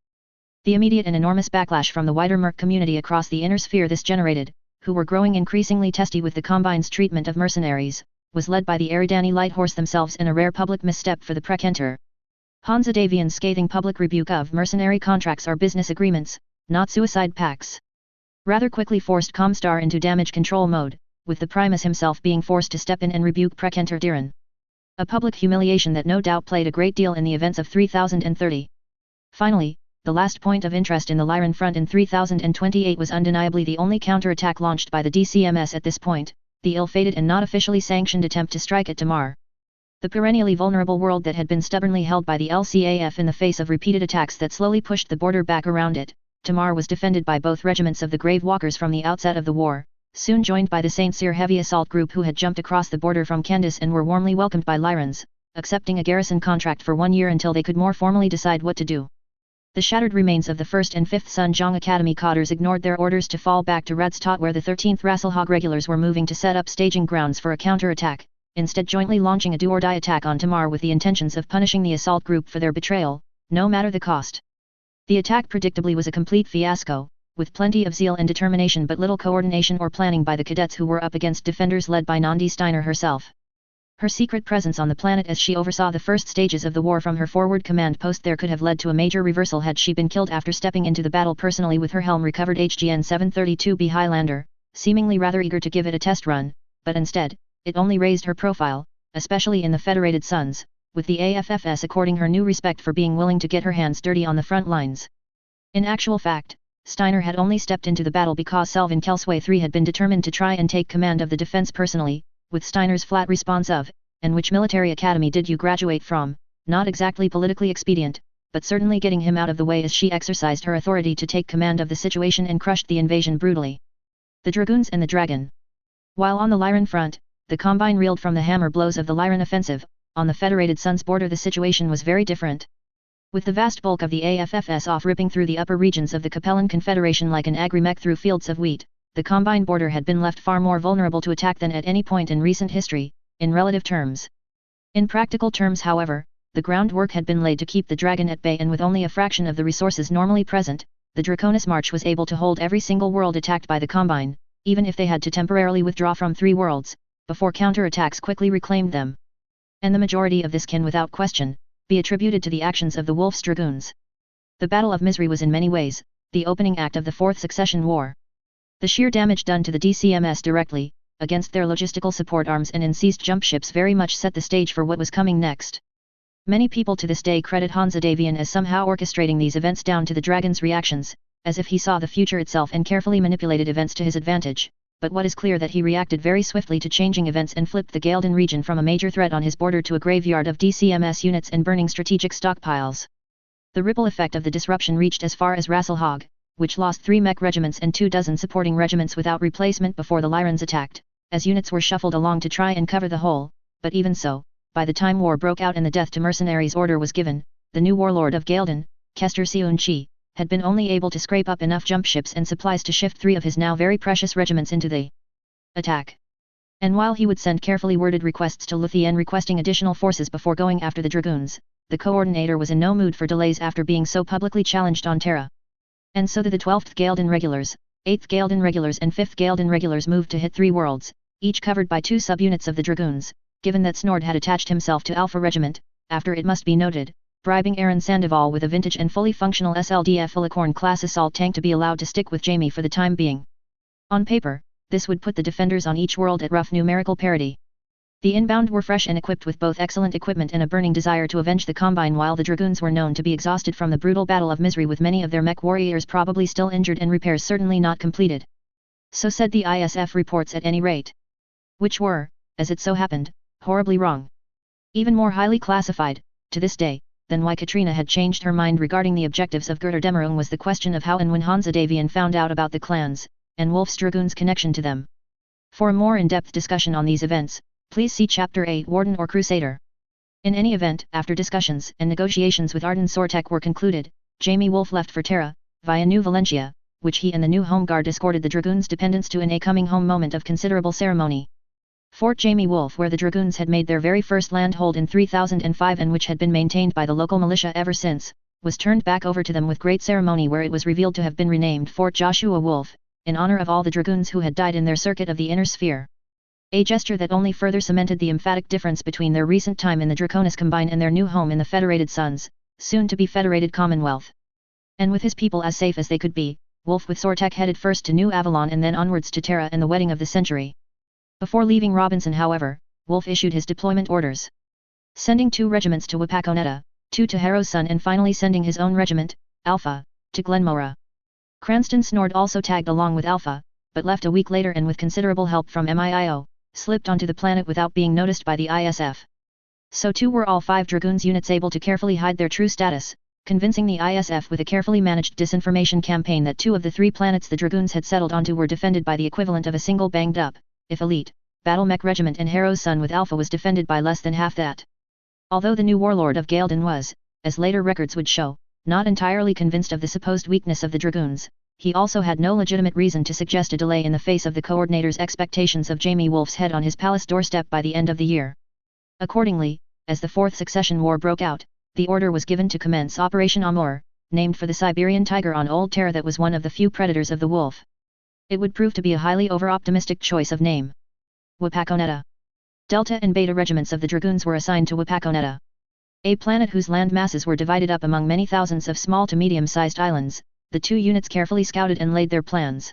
The immediate and enormous backlash from the wider merc community across the inner sphere this generated, who were growing increasingly testy with the Combine's treatment of mercenaries, was led by the Eridani Lighthorse themselves in a rare public misstep for the Prekenter. Hansa Davian's scathing public rebuke of mercenary contracts are business agreements, not suicide pacts, rather quickly forced Comstar into damage control mode, with the Primus himself being forced to step in and rebuke Prekenter Diran. A public humiliation that no doubt played a great deal in the events of 3030. Finally, the last point of interest in the Lyran front in 3028 was undeniably the only counterattack launched by the DCMS at this point, the ill-fated and not officially sanctioned attempt to strike at Tamar. The perennially vulnerable world that had been stubbornly held by the LCAF in the face of repeated attacks that slowly pushed the border back around it, Tamar was defended by both regiments of the Grave Walkers from the outset of the war, soon joined by the Saint Cyr Heavy Assault Group who had jumped across the border from Candice and were warmly welcomed by Lyrans, accepting a garrison contract for 1 year until they could more formally decide what to do. The shattered remains of the 1st and 5th Sunjong Academy cadres ignored their orders to fall back to Radstadt, where the 13th Rasselhag regulars were moving to set up staging grounds for a counterattack, instead jointly launching a do-or-die attack on Tamar with the intentions of punishing the assault group for their betrayal, no matter the cost. The attack predictably was a complete fiasco, with plenty of zeal and determination but little coordination or planning by the cadets who were up against defenders led by Nandi Steiner herself. Her secret presence on the planet as she oversaw the first stages of the war from her forward command post there could have led to a major reversal had she been killed after stepping into the battle personally with her helm-recovered HGN 732B Highlander, seemingly rather eager to give it a test run, but instead, it only raised her profile, especially in the Federated Sons, with the AFFS according her new respect for being willing to get her hands dirty on the front lines. In actual fact, Steiner had only stepped into the battle because Selvin Kelsway III had been determined to try and take command of the defense personally, with Steiner's flat response of, "And which military academy did you graduate from?" not exactly politically expedient, but certainly getting him out of the way as she exercised her authority to take command of the situation and crushed the invasion brutally. The Dragoons and the Dragon. While on the Lyran front, the Combine reeled from the hammer blows of the Lyran offensive, on the Federated Sons border the situation was very different. With the vast bulk of the AFFS off ripping through the upper regions of the Capellan Confederation like an agri-mech through fields of wheat, the Combine border had been left far more vulnerable to attack than at any point in recent history, in relative terms. In practical terms, however, the groundwork had been laid to keep the Dragon at bay, and with only a fraction of the resources normally present, the Draconis March was able to hold every single world attacked by the Combine, even if they had to temporarily withdraw from 3 worlds, before counterattacks quickly reclaimed them. And the majority of this can without question be attributed to the actions of the Wolf's Dragoons. The Battle of Misery was in many ways the opening act of the Fourth Succession War. The sheer damage done to the DCMS directly, against their logistical support arms and in seized jump ships very much set the stage for what was coming next. Many people to this day credit Hansa Davian as somehow orchestrating these events down to the Dragon's reactions, as if he saw the future itself and carefully manipulated events to his advantage. But what is clear that he reacted very swiftly to changing events and flipped the Galdan region from a major threat on his border to a graveyard of DCMS units and burning strategic stockpiles. The ripple effect of the disruption reached as far as Rasselhag, which lost 3 mech regiments and 24 supporting regiments without replacement before the Lyrans attacked, as units were shuffled along to try and cover the hole, but even so, by the time war broke out and the death to mercenaries order was given, the new warlord of Galdan, Kester Seun-chi, had been only able to scrape up enough jump ships and supplies to shift 3 of his now very precious regiments into the attack. And while he would send carefully worded requests to Luthien requesting additional forces before going after the Dragoons, the coordinator was in no mood for delays after being so publicly challenged on Terra. And so the 12th Galdan Regulars, 8th Galdan Regulars and 5th Galdan Regulars moved to hit 3 worlds, each covered by 2 subunits of the Dragoons, given that Snord had attached himself to Alpha Regiment, after it must be noted, bribing Aaron Sandoval with a vintage and fully functional SLDF Filicorn class assault tank to be allowed to stick with Jamie for the time being. On paper, this would put the defenders on each world at rough numerical parity. The inbound were fresh and equipped with both excellent equipment and a burning desire to avenge the Combine, while the Dragoons were known to be exhausted from the brutal Battle of Misery, with many of their mech warriors probably still injured and repairs certainly not completed. So said the ISF reports at any rate. Which were, as it so happened, horribly wrong. Even more highly classified, to this day, then why Katrina had changed her mind regarding the objectives of Götterdämmerung was the question of how and when Hansa-Davian found out about the clans, and Wolf's Dragoons' connection to them. For a more in-depth discussion on these events, please see Chapter 8 Warden or Crusader. In any event, after discussions and negotiations with Arden Sortek were concluded, Jamie Wolf left for Terra, via New Valentia, which he and the new home guard escorted the Dragoons' dependents to in a coming home moment of considerable ceremony. Fort Jamie Wolf, where the Dragoons had made their very first landhold in 3005 and which had been maintained by the local militia ever since, was turned back over to them with great ceremony, where it was revealed to have been renamed Fort Joshua Wolf, in honor of all the Dragoons who had died in their circuit of the inner sphere. A gesture that only further cemented the emphatic difference between their recent time in the Draconis Combine and their new home in the Federated Sons, soon to be Federated Commonwealth. And with his people as safe as they could be, Wolf with Sortek headed first to New Avalon and then onwards to Terra and the wedding of the century. Before leaving Robinson, however, Wolf issued his deployment orders. Sending 2 regiments to Wapakoneta, 2 to Harrow's Son, and finally sending his own regiment, Alpha, to Glenmora. Cranston Snord also tagged along with Alpha, but left a week later and with considerable help from MIIO, slipped onto the planet without being noticed by the ISF. So too were all 5 Dragoons units able to carefully hide their true status, convincing the ISF with a carefully managed disinformation campaign that 2 of the 3 planets the Dragoons had settled onto were defended by the equivalent of a single banged-up, if elite, battle mech regiment, and Harrow's Son with Alpha was defended by less than half that. Although the new warlord of Gaelden was, as later records would show, not entirely convinced of the supposed weakness of the Dragoons, he also had no legitimate reason to suggest a delay in the face of the coordinator's expectations of Jamie Wolf's head on his palace doorstep by the end of the year. Accordingly, as the Fourth Succession War broke out, the order was given to commence Operation Amur, named for the Siberian tiger on Old Terra that was one of the few predators of the wolf. It would prove to be a highly over-optimistic choice of name. Wapakoneta. Delta and Beta regiments of the Dragoons were assigned to Wapakoneta, a planet whose land masses were divided up among many thousands of small to medium-sized islands. The 2 units carefully scouted and laid their plans.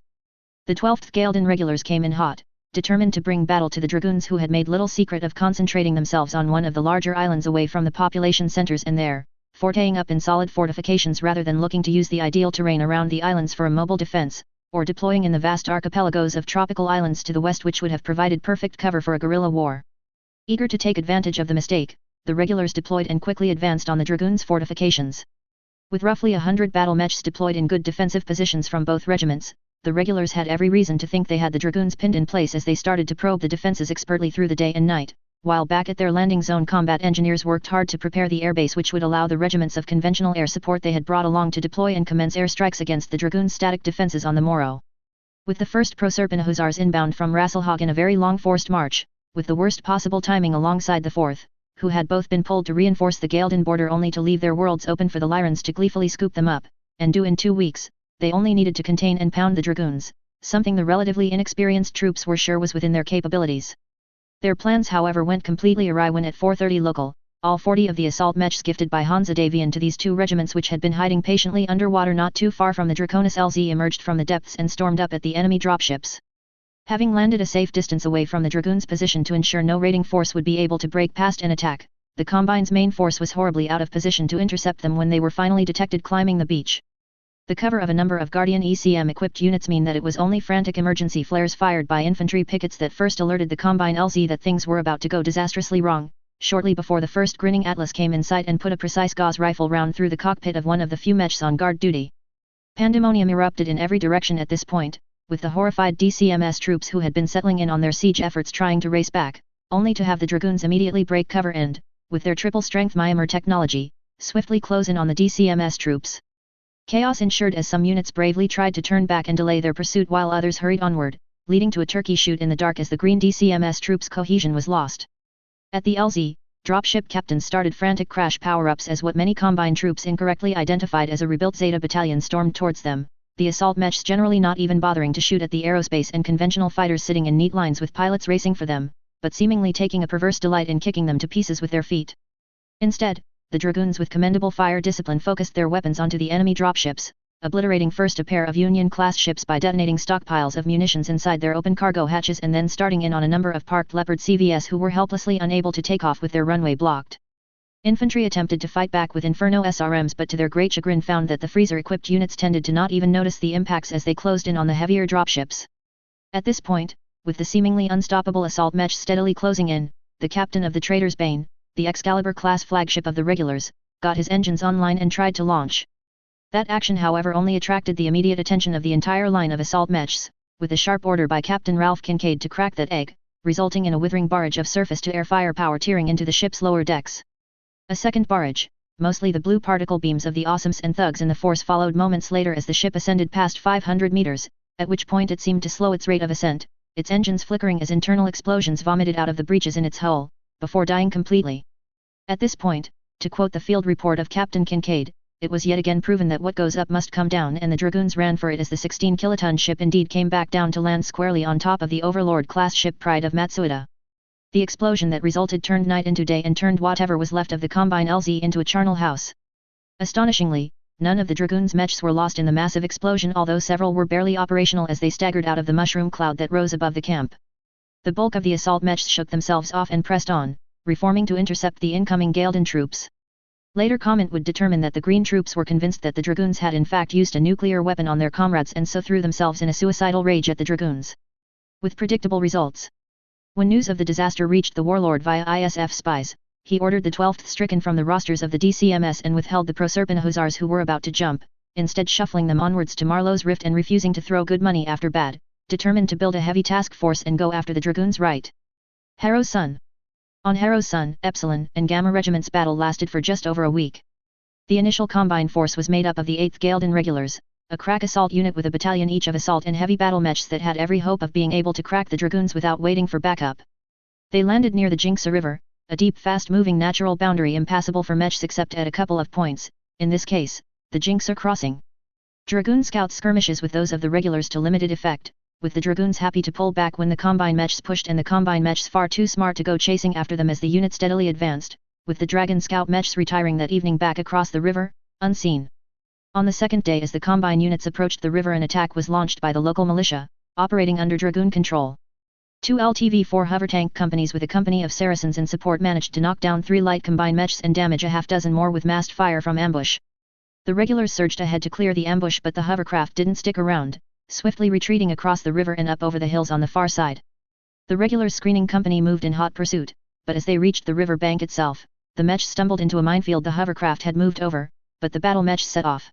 The 12th Gaelden regulars came in hot, determined to bring battle to the Dragoons, who had made little secret of concentrating themselves on one of the larger islands away from the population centers and there, fortaying up in solid fortifications rather than looking to use the ideal terrain around the islands for a mobile defense, or deploying in the vast archipelagos of tropical islands to the west, which would have provided perfect cover for a guerrilla war. Eager to take advantage of the mistake, the regulars deployed and quickly advanced on the Dragoons' fortifications. With roughly 100 battle mechs deployed in good defensive positions from both regiments, the regulars had every reason to think they had the Dragoons pinned in place as they started to probe the defenses expertly through the day and night, while back at their landing zone combat engineers worked hard to prepare the airbase which would allow the regiments of conventional air support they had brought along to deploy and commence airstrikes against the Dragoons' static defenses on the morrow. With the 1st Proserpina Hussars inbound from Rasselhag in a very long forced march, with the worst possible timing alongside the 4th, who had both been pulled to reinforce the Gaelden border only to leave their worlds open for the Lyrans to gleefully scoop them up, and do in 2 weeks, they only needed to contain and pound the Dragoons, something the relatively inexperienced troops were sure was within their capabilities. Their plans, however, went completely awry when at 4:30 local, all 40 of the assault mechs gifted by Hansa-Davian to these 2 regiments, which had been hiding patiently underwater not too far from the Draconis LZ, emerged from the depths and stormed up at the enemy dropships. Having landed a safe distance away from the Dragoons' position to ensure no raiding force would be able to break past and attack, the Combine's main force was horribly out of position to intercept them when they were finally detected climbing the beach. The cover of a number of Guardian ECM-equipped units mean that it was only frantic emergency flares fired by infantry pickets that first alerted the Combine LZ that things were about to go disastrously wrong, shortly before the first grinning Atlas came in sight and put a precise gauze rifle round through the cockpit of one of the few mechs on guard duty. Pandemonium erupted in every direction at this point, with the horrified DCMS troops who had been settling in on their siege efforts trying to race back, only to have the Dragoons immediately break cover and, with their triple-strength Myanmar technology, swiftly close in on the DCMS troops. Chaos ensued as some units bravely tried to turn back and delay their pursuit while others hurried onward, leading to a turkey shoot in the dark as the green DCMS troops' cohesion was lost. At the LZ, dropship captains started frantic crash power-ups as what many Combine troops incorrectly identified as a rebuilt Zeta battalion stormed towards them, the assault mechs generally not even bothering to shoot at the aerospace and conventional fighters sitting in neat lines with pilots racing for them, but seemingly taking a perverse delight in kicking them to pieces with their feet. Instead, the Dragoons with commendable fire discipline focused their weapons onto the enemy dropships, obliterating first a pair of Union-class ships by detonating stockpiles of munitions inside their open cargo hatches and then starting in on a number of parked Leopard CVS who were helplessly unable to take off with their runway blocked. Infantry attempted to fight back with Inferno SRMs, but to their great chagrin found that the freezer-equipped units tended to not even notice the impacts as they closed in on the heavier dropships. At this point, with the seemingly unstoppable assault mech steadily closing in, the captain of the Trader's Bane, the Excalibur-class flagship of the regulars, got his engines online and tried to launch. That action however only attracted the immediate attention of the entire line of assault mechs, with a sharp order by Captain Ralph Kincaid to crack that egg, resulting in a withering barrage of surface-to-air firepower tearing into the ship's lower decks. A second barrage, mostly the blue particle beams of the Awesomes and Thugs in the Force, followed moments later as the ship ascended past 500 meters, at which point it seemed to slow its rate of ascent, its engines flickering as internal explosions vomited out of the breaches in its hull, before dying completely. At this point, to quote the field report of Captain Kincaid, it was yet again proven that what goes up must come down, and the Dragoons ran for it as the 16-kiloton ship indeed came back down to land squarely on top of the Overlord-class ship Pride of Matsuda. The explosion that resulted turned night into day and turned whatever was left of the Combine LZ into a charnel house. Astonishingly, none of the Dragoons' mechs were lost in the massive explosion, although several were barely operational as they staggered out of the mushroom cloud that rose above the camp. The bulk of the assault mechs shook themselves off and pressed on, reforming to intercept the incoming Galdan troops. Later comment would determine that the Green troops were convinced that the Dragoons had in fact used a nuclear weapon on their comrades and so threw themselves in a suicidal rage at the Dragoons. With predictable results. When news of the disaster reached the Warlord via ISF spies, he ordered the 12th stricken from the rosters of the DCMS and withheld the Proserpina Hussars who were about to jump, instead shuffling them onwards to Marlowe's Rift and refusing to throw good money after bad, determined to build a heavy task force and go after the Dragoons right. Harrow's Sun. On Harrow's Sun, Epsilon and Gamma regiments battle lasted for just over a week. The initial Combine force was made up of the 8th Galdan Regulars, a crack assault unit with a battalion each of assault and heavy battle mechs that had every hope of being able to crack the Dragoons without waiting for backup. They landed near the Jinxa River, a deep fast-moving natural boundary impassable for mechs except at a couple of points, in this case, the Jinxa crossing. Dragoon scout skirmishes with those of the Regulars to limited effect, with the Dragoons happy to pull back when the Combine mechs pushed and the Combine mechs far too smart to go chasing after them as the unit steadily advanced, with the Dragon scout mechs retiring that evening back across the river, unseen. On the second day as the Combine units approached the river, an attack was launched by the local militia, operating under Dragoon control. 2 LTV-4 hover tank companies with a company of Saracens in support managed to knock down 3 light Combine mechs and damage a half-dozen more with massed fire from ambush. The Regulars surged ahead to clear the ambush, but the hovercraft didn't stick around, swiftly retreating across the river and up over the hills on the far side. The Regulars screening company moved in hot pursuit, but as they reached the river bank itself, the mechs stumbled into a minefield the hovercraft had moved over, but the battle mechs set off.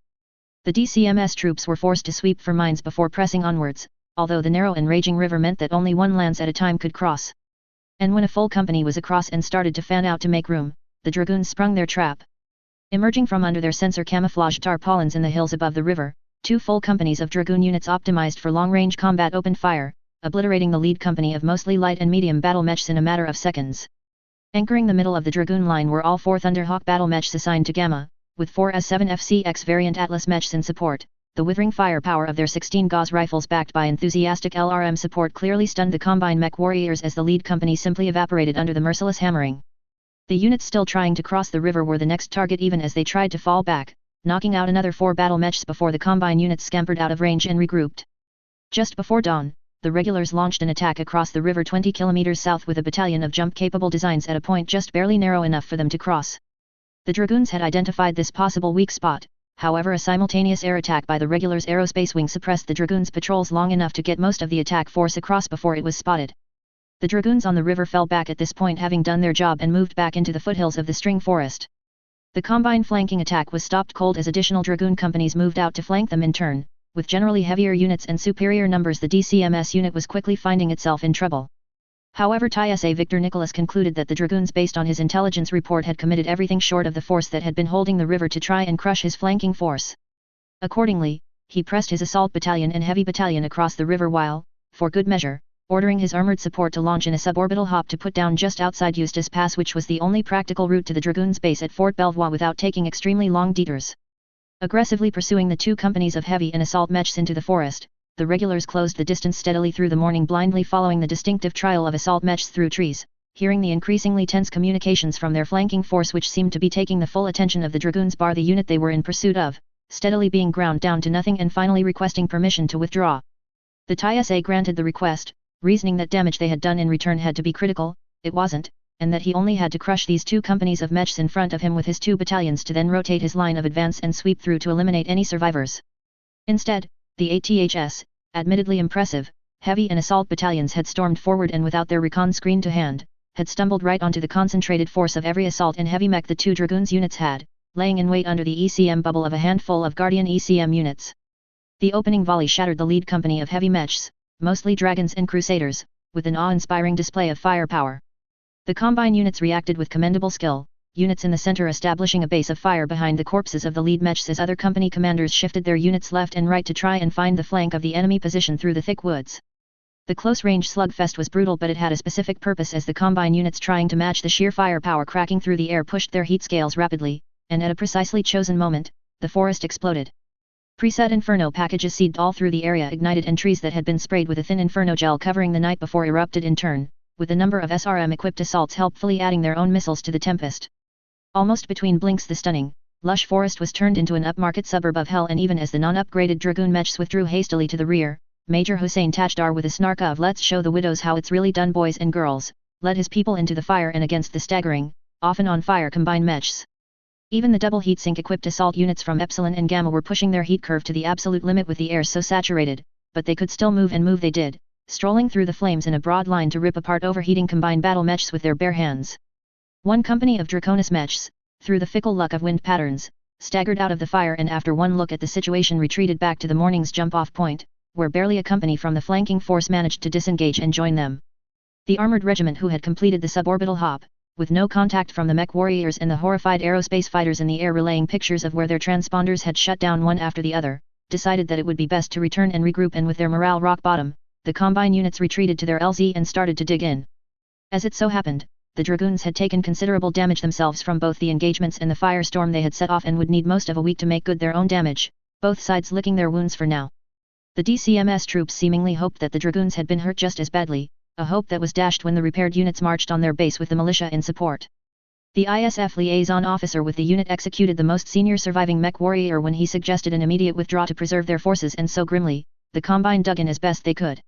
The DCMS troops were forced to sweep for mines before pressing onwards, although the narrow and raging river meant that only one lance at a time could cross. And when a full company was across and started to fan out to make room, the Dragoons sprung their trap. Emerging from under their sensor camouflaged tarpaulins in the hills above the river, 2 full companies of Dragoon units optimized for long-range combat opened fire, obliterating the lead company of mostly light and medium battle mechs in a matter of seconds. Anchoring the middle of the Dragoon line were all 4 Thunderhawk battle mechs assigned to Gamma, with 4 S7 FCX variant Atlas mechs in support. The withering firepower of their 16 Gauss rifles backed by enthusiastic LRM support clearly stunned the Combine mech warriors as the lead company simply evaporated under the merciless hammering. The units still trying to cross the river were the next target even as they tried to fall back, knocking out another 4 battle mechs before the Combine units scampered out of range and regrouped. Just before dawn, the Regulars launched an attack across the river 20 kilometers south with a battalion of jump-capable designs at a point just barely narrow enough for them to cross. The Dragoons had identified this possible weak spot, however a simultaneous air attack by the Regulars' aerospace wing suppressed the Dragoons' patrols long enough to get most of the attack force across before it was spotted. The Dragoons on the river fell back at this point, having done their job, and moved back into the foothills of the String Forest. The Combine flanking attack was stopped cold as additional Dragoon companies moved out to flank them in turn. With generally heavier units and superior numbers, the DCMS unit was quickly finding itself in trouble. However, TISA Victor Nicholas concluded that the Dragoons, based on his intelligence report, had committed everything short of the force that had been holding the river to try and crush his flanking force. Accordingly, he pressed his assault battalion and heavy battalion across the river while, for good measure, ordering his armored support to launch in a suborbital hop to put down just outside Eustis Pass, which was the only practical route to the Dragoons' base at Fort Belvoir without taking extremely long detours. Aggressively pursuing the 2 companies of heavy and assault mechs into the forest, the Regulars closed the distance steadily through the morning, blindly following the distinctive trial of assault mechs through trees, hearing the increasingly tense communications from their flanking force, which seemed to be taking the full attention of the Dragoons, bar the unit they were in pursuit of, steadily being ground down to nothing and finally requesting permission to withdraw. The TISA granted the request, reasoning that damage they had done in return had to be critical. It wasn't, and that he only had to crush these 2 companies of mechs in front of him with his 2 battalions to then rotate his line of advance and sweep through to eliminate any survivors. Instead, the ATHS, admittedly impressive, heavy and assault battalions had stormed forward and without their recon screen to hand, had stumbled right onto the concentrated force of every assault and heavy mech the 2 Dragoons units had, laying in wait under the ECM bubble of a handful of Guardian ECM units. The opening volley shattered the lead company of heavy mechs, mostly dragons and crusaders, with an awe-inspiring display of firepower. The Combine units reacted with commendable skill, units in the center establishing a base of fire behind the corpses of the lead mechs as other company commanders shifted their units left and right to try and find the flank of the enemy position through the thick woods. The close-range slugfest was brutal, but it had a specific purpose as the Combine units trying to match the sheer firepower cracking through the air pushed their heat scales rapidly, and at a precisely chosen moment, the forest exploded. Preset Inferno packages seeded all through the area, ignited, and trees that had been sprayed with a thin Inferno gel covering the night before erupted in turn, with a number of SRM-equipped assaults helpfully adding their own missiles to the tempest. Almost between blinks the stunning, lush forest was turned into an upmarket suburb of hell, and even as the non-upgraded Dragoon mechs withdrew hastily to the rear, Major Hussein Tajdar, with a snark of "Let's show the widows how it's really done, boys and girls," led his people into the fire and against the staggering, often on fire Combine mechs. Even the double heatsink equipped assault units from Epsilon and Gamma were pushing their heat curve to the absolute limit with the air so saturated, but they could still move, and move they did, strolling through the flames in a broad line to rip apart overheating Combine battle mechs with their bare hands. One company of Draconis mechs, through the fickle luck of wind patterns, staggered out of the fire and after one look at the situation retreated back to the morning's jump-off point, where barely a company from the flanking force managed to disengage and join them. The armored regiment, who had completed the suborbital hop, with no contact from the mech warriors and the horrified aerospace fighters in the air relaying pictures of where their transponders had shut down one after the other, decided that it would be best to return and regroup, and with their morale rock bottom, the Combine units retreated to their LZ and started to dig in. As it so happened, the Dragoons had taken considerable damage themselves from both the engagements and the firestorm they had set off, and would need most of a week to make good their own damage, both sides licking their wounds for now. The DCMS troops seemingly hoped that the Dragoons had been hurt just as badly, a hope that was dashed when the repaired units marched on their base with the militia in support. The ISF liaison officer with the unit executed the most senior surviving mech warrior when he suggested an immediate withdrawal to preserve their forces, and so grimly, the Combine dug in as best they could.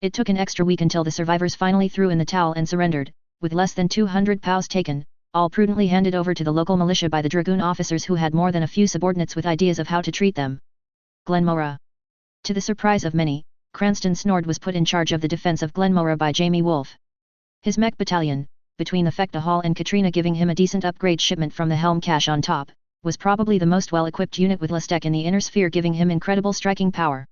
It took an extra week until the survivors finally threw in the towel and surrendered, with less than 200 POWs taken, all prudently handed over to the local militia by the Dragoon officers who had more than a few subordinates with ideas of how to treat them. Glenmora. To the surprise of many, Cranston Snord was put in charge of the defense of Glenmora by Jamie Wolfe. His mech battalion, between the Fekta Hall and Katrina giving him a decent upgrade shipment from the Helm cache on top, was probably the most well-equipped unit, with Lastek in the inner sphere giving him incredible striking power.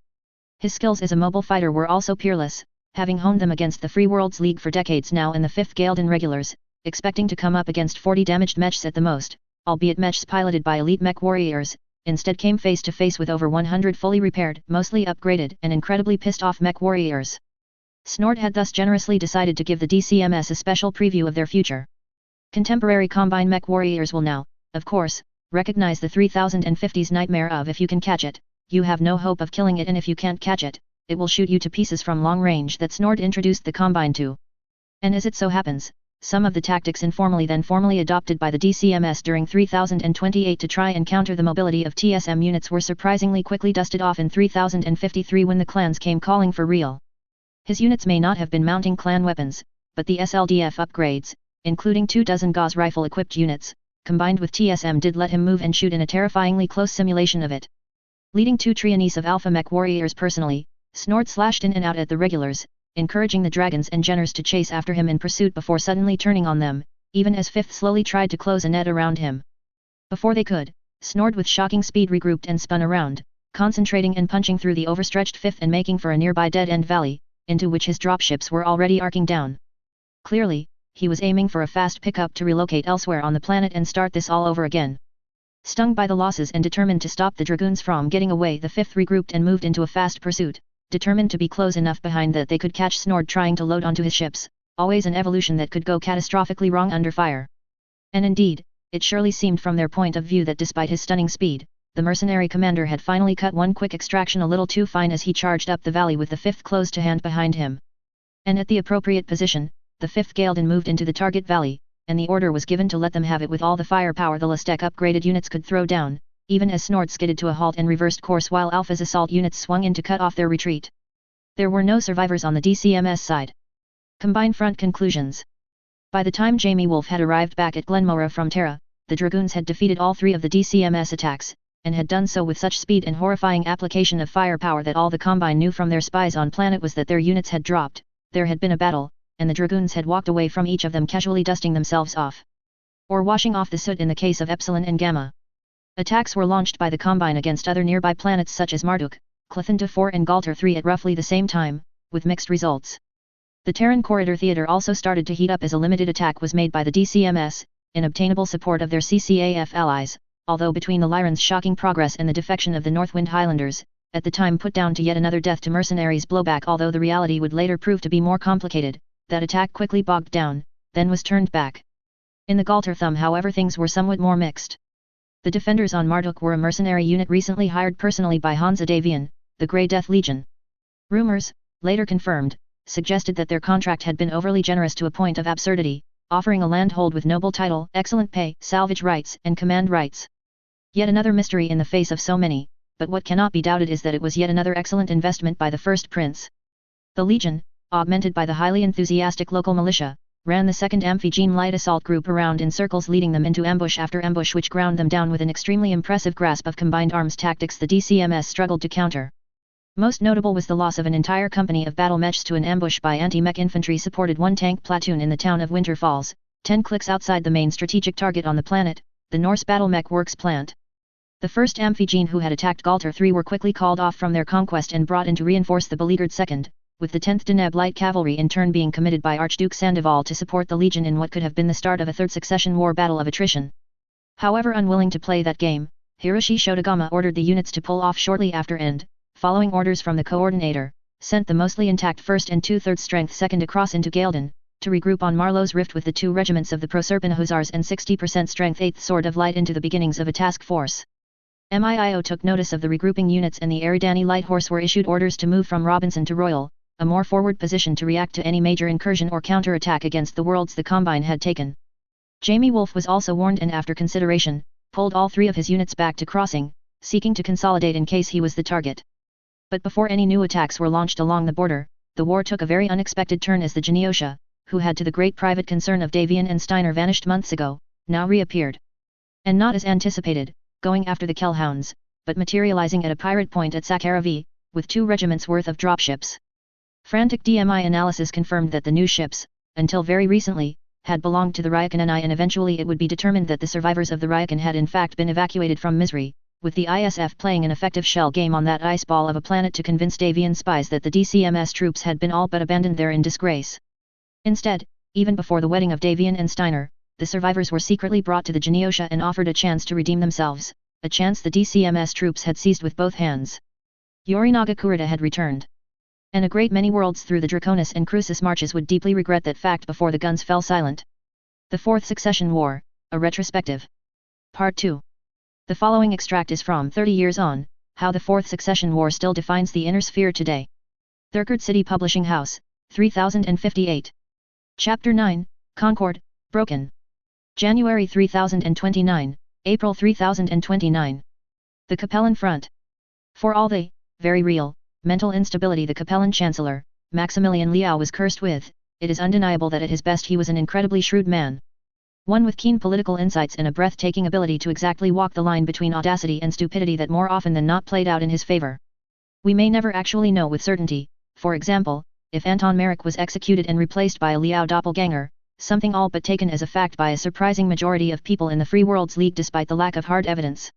His skills as a mobile fighter were also peerless, having honed them against the Free Worlds League for decades now and the 5th Gaelden regulars, expecting to come up against 40 damaged mechs at the most, albeit mechs piloted by elite mech warriors, instead came face to face with over 100 fully repaired, mostly upgraded, and incredibly pissed off mech warriors. Snord had thus generously decided to give the DCMS a special preview of their future. Contemporary Combine mech warriors will now, of course, recognize the 3050's nightmare of if you can catch it, you have no hope of killing it, and if you can't catch it, it will shoot you to pieces from long range that Snord introduced the Combine to. And as it so happens, some of the tactics informally then formally adopted by the DCMS during 3028 to try and counter the mobility of TSM units were surprisingly quickly dusted off in 3053 when the clans came calling for real. His units may not have been mounting clan weapons, but the SLDF upgrades, including 24 Gauss rifle-equipped units, combined with TSM did let him move and shoot in a terrifyingly close simulation of it. Leading 2 Trianis of Alpha Mech warriors personally, Snord slashed in and out at the regulars, encouraging the dragons and Jenners to chase after him in pursuit before suddenly turning on them, even as 5th slowly tried to close a net around him. Before they could, Snord with shocking speed regrouped and spun around, concentrating and punching through the overstretched 5th and making for a nearby dead-end valley, into which his dropships were already arcing down. Clearly, he was aiming for a fast pickup to relocate elsewhere on the planet and start this all over again. Stung by the losses and determined to stop the Dragoons from getting away, the 5th regrouped and moved into a fast pursuit, determined to be close enough behind that they could catch Snord trying to load onto his ships, always an evolution that could go catastrophically wrong under fire. And indeed, it surely seemed from their point of view that despite his stunning speed, the mercenary commander had finally cut one quick extraction a little too fine as he charged up the valley with the 5th close to hand behind him. And at the appropriate position, the 5th Gaelden moved into the target valley, and the order was given to let them have it with all the firepower the Lastek upgraded units could throw down, even as Snord skidded to a halt and reversed course while Alpha's assault units swung in to cut off their retreat. There were no survivors on the DCMS side. Combine front conclusions. By the time Jamie Wolfe had arrived back at Glenmora from Terra, the Dragoons had defeated all 3 of the DCMS attacks, and had done so with such speed and horrifying application of firepower that all the Combine knew from their spies on planet was that their units had dropped, there had been a battle, and the Dragoons had walked away from each of them casually dusting themselves off. Or washing off the soot in the case of Epsilon and Gamma. Attacks were launched by the Combine against other nearby planets such as Marduk, Clothan 4 and Galter 3 at roughly the same time, with mixed results. The Terran Corridor Theater also started to heat up as a limited attack was made by the DCMS, in obtainable support of their CCAF allies, although between the Lyrans' shocking progress and the defection of the Northwind Highlanders, at the time put down to yet another death to mercenaries blowback, although the reality would later prove to be more complicated, that attack quickly bogged down, then was turned back. In the Galter Thumb, however, things were somewhat more mixed. The defenders on Marduk were a mercenary unit recently hired personally by Hansa Davian, the Grey Death Legion. Rumors, later confirmed, suggested that their contract had been overly generous to a point of absurdity, offering a landhold with noble title, excellent pay, salvage rights, and command rights. Yet another mystery in the face of so many, but what cannot be doubted is that it was yet another excellent investment by the first prince. The Legion, augmented by the highly enthusiastic local militia, ran the 2nd Amphigene Light Assault Group around in circles, leading them into ambush after ambush, which ground them down with an extremely impressive grasp of combined arms tactics the DCMS struggled to counter. Most notable was the loss of an entire company of battle mechs to an ambush by anti-mech infantry supported one tank platoon in the town of Winter Falls, 10 clicks outside the main strategic target on the planet, the Norse Battle Mech Works plant. The first Amphigene who had attacked Galter 3 were quickly called off from their conquest and brought in to reinforce the beleaguered 2nd, with the 10th Deneb Light Cavalry in turn being committed by Archduke Sandoval to support the Legion in what could have been the start of a third succession war battle of attrition. However, unwilling to play that game, Hiroshi Shotogama ordered the units to pull off shortly after and, following orders from the coordinator, sent the mostly intact 1st and 2/3 strength 2nd across into Gaelden, to regroup on Marlow's Rift with the 2 regiments of the Proserpina Hussars and 60% strength 8th Sword of Light into the beginnings of a task force. MIO took notice of the regrouping units, and the Eridani Light Horse were issued orders to move from Robinson to Royal, a more forward position to react to any major incursion or counter-attack against the worlds the Combine had taken. Jamie Wolfe was also warned and after consideration, pulled all 3 of his units back to Crossing, seeking to consolidate in case he was the target. But before any new attacks were launched along the border, the war took a very unexpected turn as the Geneosha, who had to the great private concern of Davian and Steiner vanished months ago, now reappeared. And not as anticipated, going after the Kellhounds, but materializing at a pirate point at Sakaravi, with 2 regiments worth of dropships. Frantic DMI analysis confirmed that the new ships, until very recently, had belonged to the Ryukin, and eventually it would be determined that the survivors of the Ryukin had in fact been evacuated from Misri, with the ISF playing an effective shell game on that ice ball of a planet to convince Davian spies that the DCMS troops had been all but abandoned there in disgrace. Instead, even before the wedding of Davian and Steiner, the survivors were secretly brought to the Geneosha and offered a chance to redeem themselves, a chance the DCMS troops had seized with both hands. Yorinaga Kurita had returned. And a great many worlds through the Draconis and Crucis marches would deeply regret that fact before the guns fell silent. The Fourth Succession War, a retrospective. Part 2. The following extract is from 30 Years On, How the Fourth Succession War Still Defines the Inner Sphere Today. Thurkard City Publishing House, 3058. Chapter 9, Concord, Broken. January 3029, April 3029. The Capellan Front. For all the, very real, mental instability the Capellan Chancellor, Maximilian Liao was cursed with, it is undeniable that at his best he was an incredibly shrewd man. One with keen political insights and a breathtaking ability to exactly walk the line between audacity and stupidity that more often than not played out in his favor. We may never actually know with certainty, for example, if Anton Merrick was executed and replaced by a Liao doppelganger, something all but taken as a fact by a surprising majority of people in the Free Worlds League despite the lack of hard evidence.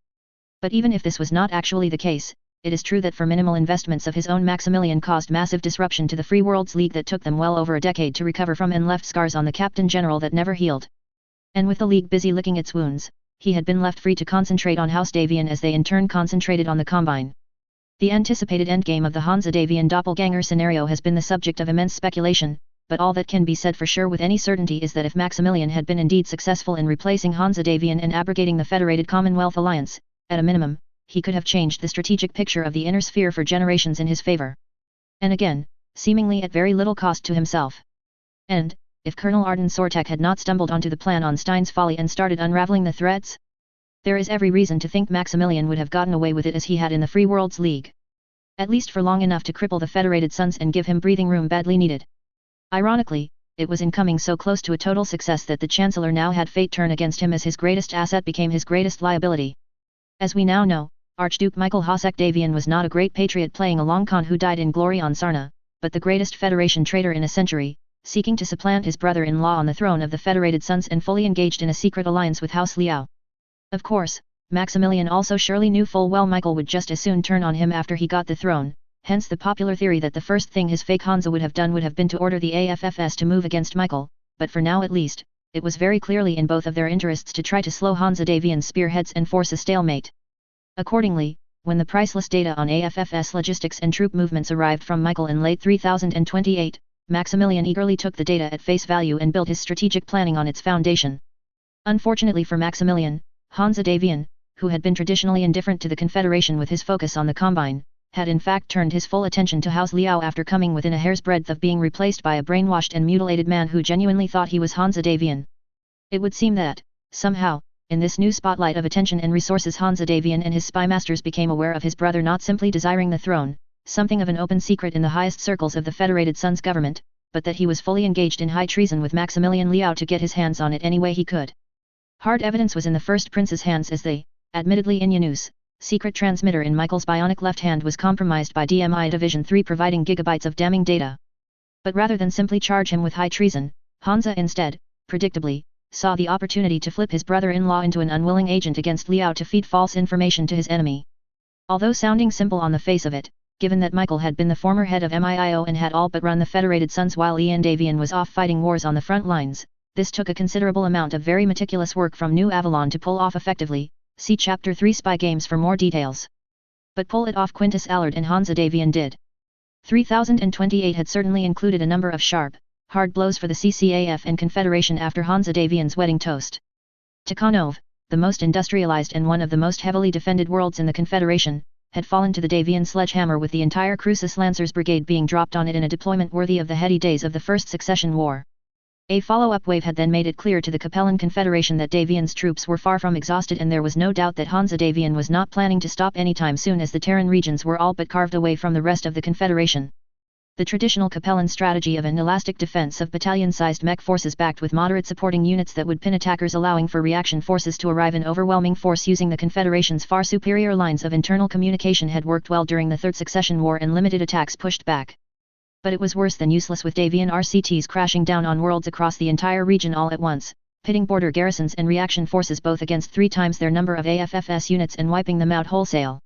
But even if this was not actually the case, it is true that for minimal investments of his own Maximilian caused massive disruption to the Free Worlds League that took them well over a decade to recover from and left scars on the Captain General that never healed. And with the League busy licking its wounds, he had been left free to concentrate on House Davian as they in turn concentrated on the Combine. The anticipated endgame of the Hansa Davian doppelganger scenario has been the subject of immense speculation, but all that can be said for sure with any certainty is that if Maximilian had been indeed successful in replacing Hansa Davian and abrogating the Federated Commonwealth Alliance, at a minimum, he could have changed the strategic picture of the inner sphere for generations in his favor. And again, seemingly at very little cost to himself. And, if Colonel Arden Sortek had not stumbled onto the plan on Stein's Folly and started unraveling the threads? There is every reason to think Maximilian would have gotten away with it as he had in the Free Worlds League. At least for long enough to cripple the Federated Sons and give him breathing room badly needed. Ironically, it was in coming so close to a total success that the Chancellor now had fate turn against him as his greatest asset became his greatest liability. As we now know, Archduke Michael Hosek Davian was not a great patriot playing a long con who died in glory on Sarna, but the greatest Federation traitor in a century, seeking to supplant his brother-in-law on the throne of the Federated Sons and fully engaged in a secret alliance with House Liao. Of course, Maximilian also surely knew full well Michael would just as soon turn on him after he got the throne, hence the popular theory that the first thing his fake Hansa would have done would have been to order the AFFS to move against Michael, but for now at least, it was very clearly in both of their interests to try to slow Hansa Davian's spearheads and force a stalemate. Accordingly, when the priceless data on AFFS logistics and troop movements arrived from Michael in late 3028, Maximilian eagerly took the data at face value and built his strategic planning on its foundation. Unfortunately for Maximilian, Hansa Davian, who had been traditionally indifferent to the Confederation with his focus on the Combine, had in fact turned his full attention to House Liao after coming within a hair's breadth of being replaced by a brainwashed and mutilated man who genuinely thought he was Hansa Davian. It would seem that, somehow, in this new spotlight of attention and resources, Hansa Davian and his spy masters became aware of his brother not simply desiring the throne, something of an open secret in the highest circles of the Federated Sun's government, but that he was fully engaged in high treason with Maximilian Liao to get his hands on it any way he could. Hard evidence was in the first prince's hands as the, admittedly ingenue, secret transmitter in Michael's bionic left hand was compromised by DMI Division 3 providing gigabytes of damning data. But rather than simply charge him with high treason, Hansa instead, predictably, saw the opportunity to flip his brother-in-law into an unwilling agent against Liao to feed false information to his enemy. Although sounding simple on the face of it, given that Michael had been the former head of MIIO and had all but run the Federated Suns while Ian Davian was off fighting wars on the front lines, this took a considerable amount of very meticulous work from New Avalon to pull off effectively. See Chapter 3 Spy Games for more details. But pull it off Quintus Allard and Hansa Davian did. 3028 had certainly included a number of sharp, hard blows for the CCAF and Confederation after Hansa Davian's wedding toast. Tikhanov, the most industrialized and one of the most heavily defended worlds in the Confederation, had fallen to the Davian sledgehammer with the entire Crucis Lancers Brigade being dropped on it in a deployment worthy of the heady days of the First Succession War. A follow-up wave had then made it clear to the Capellan Confederation that Davian's troops were far from exhausted, and there was no doubt that Hansa Davian was not planning to stop anytime soon, as the Terran regions were all but carved away from the rest of the Confederation. The traditional Capellan strategy of an elastic defense of battalion-sized mech forces backed with moderate supporting units that would pin attackers, allowing for reaction forces to arrive in overwhelming force using the Confederation's far superior lines of internal communication, had worked well during the Third Succession War and limited attacks pushed back. But it was worse than useless with Davian RCTs crashing down on worlds across the entire region all at once, pitting border garrisons and reaction forces both against 3 times their number of AFFS units and wiping them out wholesale.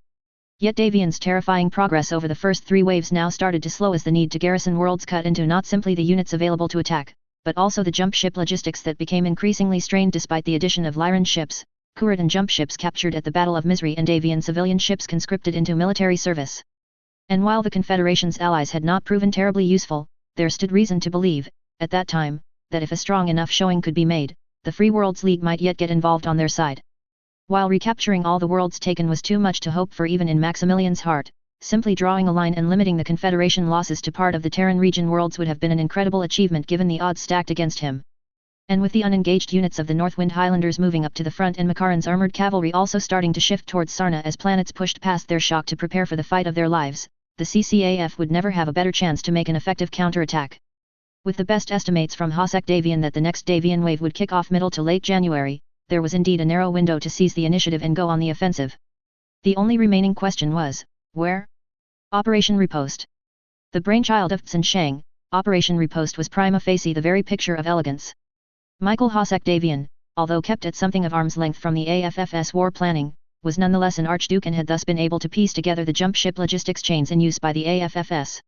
Yet Davian's terrifying progress over the first 3 waves now started to slow as the need to garrison worlds cut into not simply the units available to attack, but also the jump ship logistics that became increasingly strained despite the addition of Lyran ships, Kuritan jump ships captured at the Battle of Misery, and Davian civilian ships conscripted into military service. And while the Confederation's allies had not proven terribly useful, there stood reason to believe, at that time, that if a strong enough showing could be made, the Free Worlds League might yet get involved on their side. While recapturing all the worlds taken was too much to hope for even in Maximilian's heart, simply drawing a line and limiting the Confederation losses to part of the Terran region worlds would have been an incredible achievement given the odds stacked against him. And with the unengaged units of the Northwind Highlanders moving up to the front and Makaran's armored cavalry also starting to shift towards Sarna as planets pushed past their shock to prepare for the fight of their lives, the CCAF would never have a better chance to make an effective counterattack. With the best estimates from Hosek Davian that the next Davian wave would kick off middle to late January, there was indeed a narrow window to seize the initiative and go on the offensive. The only remaining question was, where? Operation Riposte. The brainchild of Tsun Shang, Operation Riposte was prima facie the very picture of elegance. Michael Hosek Davian, although kept at something of arm's length from the AFFS war planning, was nonetheless an archduke and had thus been able to piece together the jump ship logistics chains in use by the AFFS.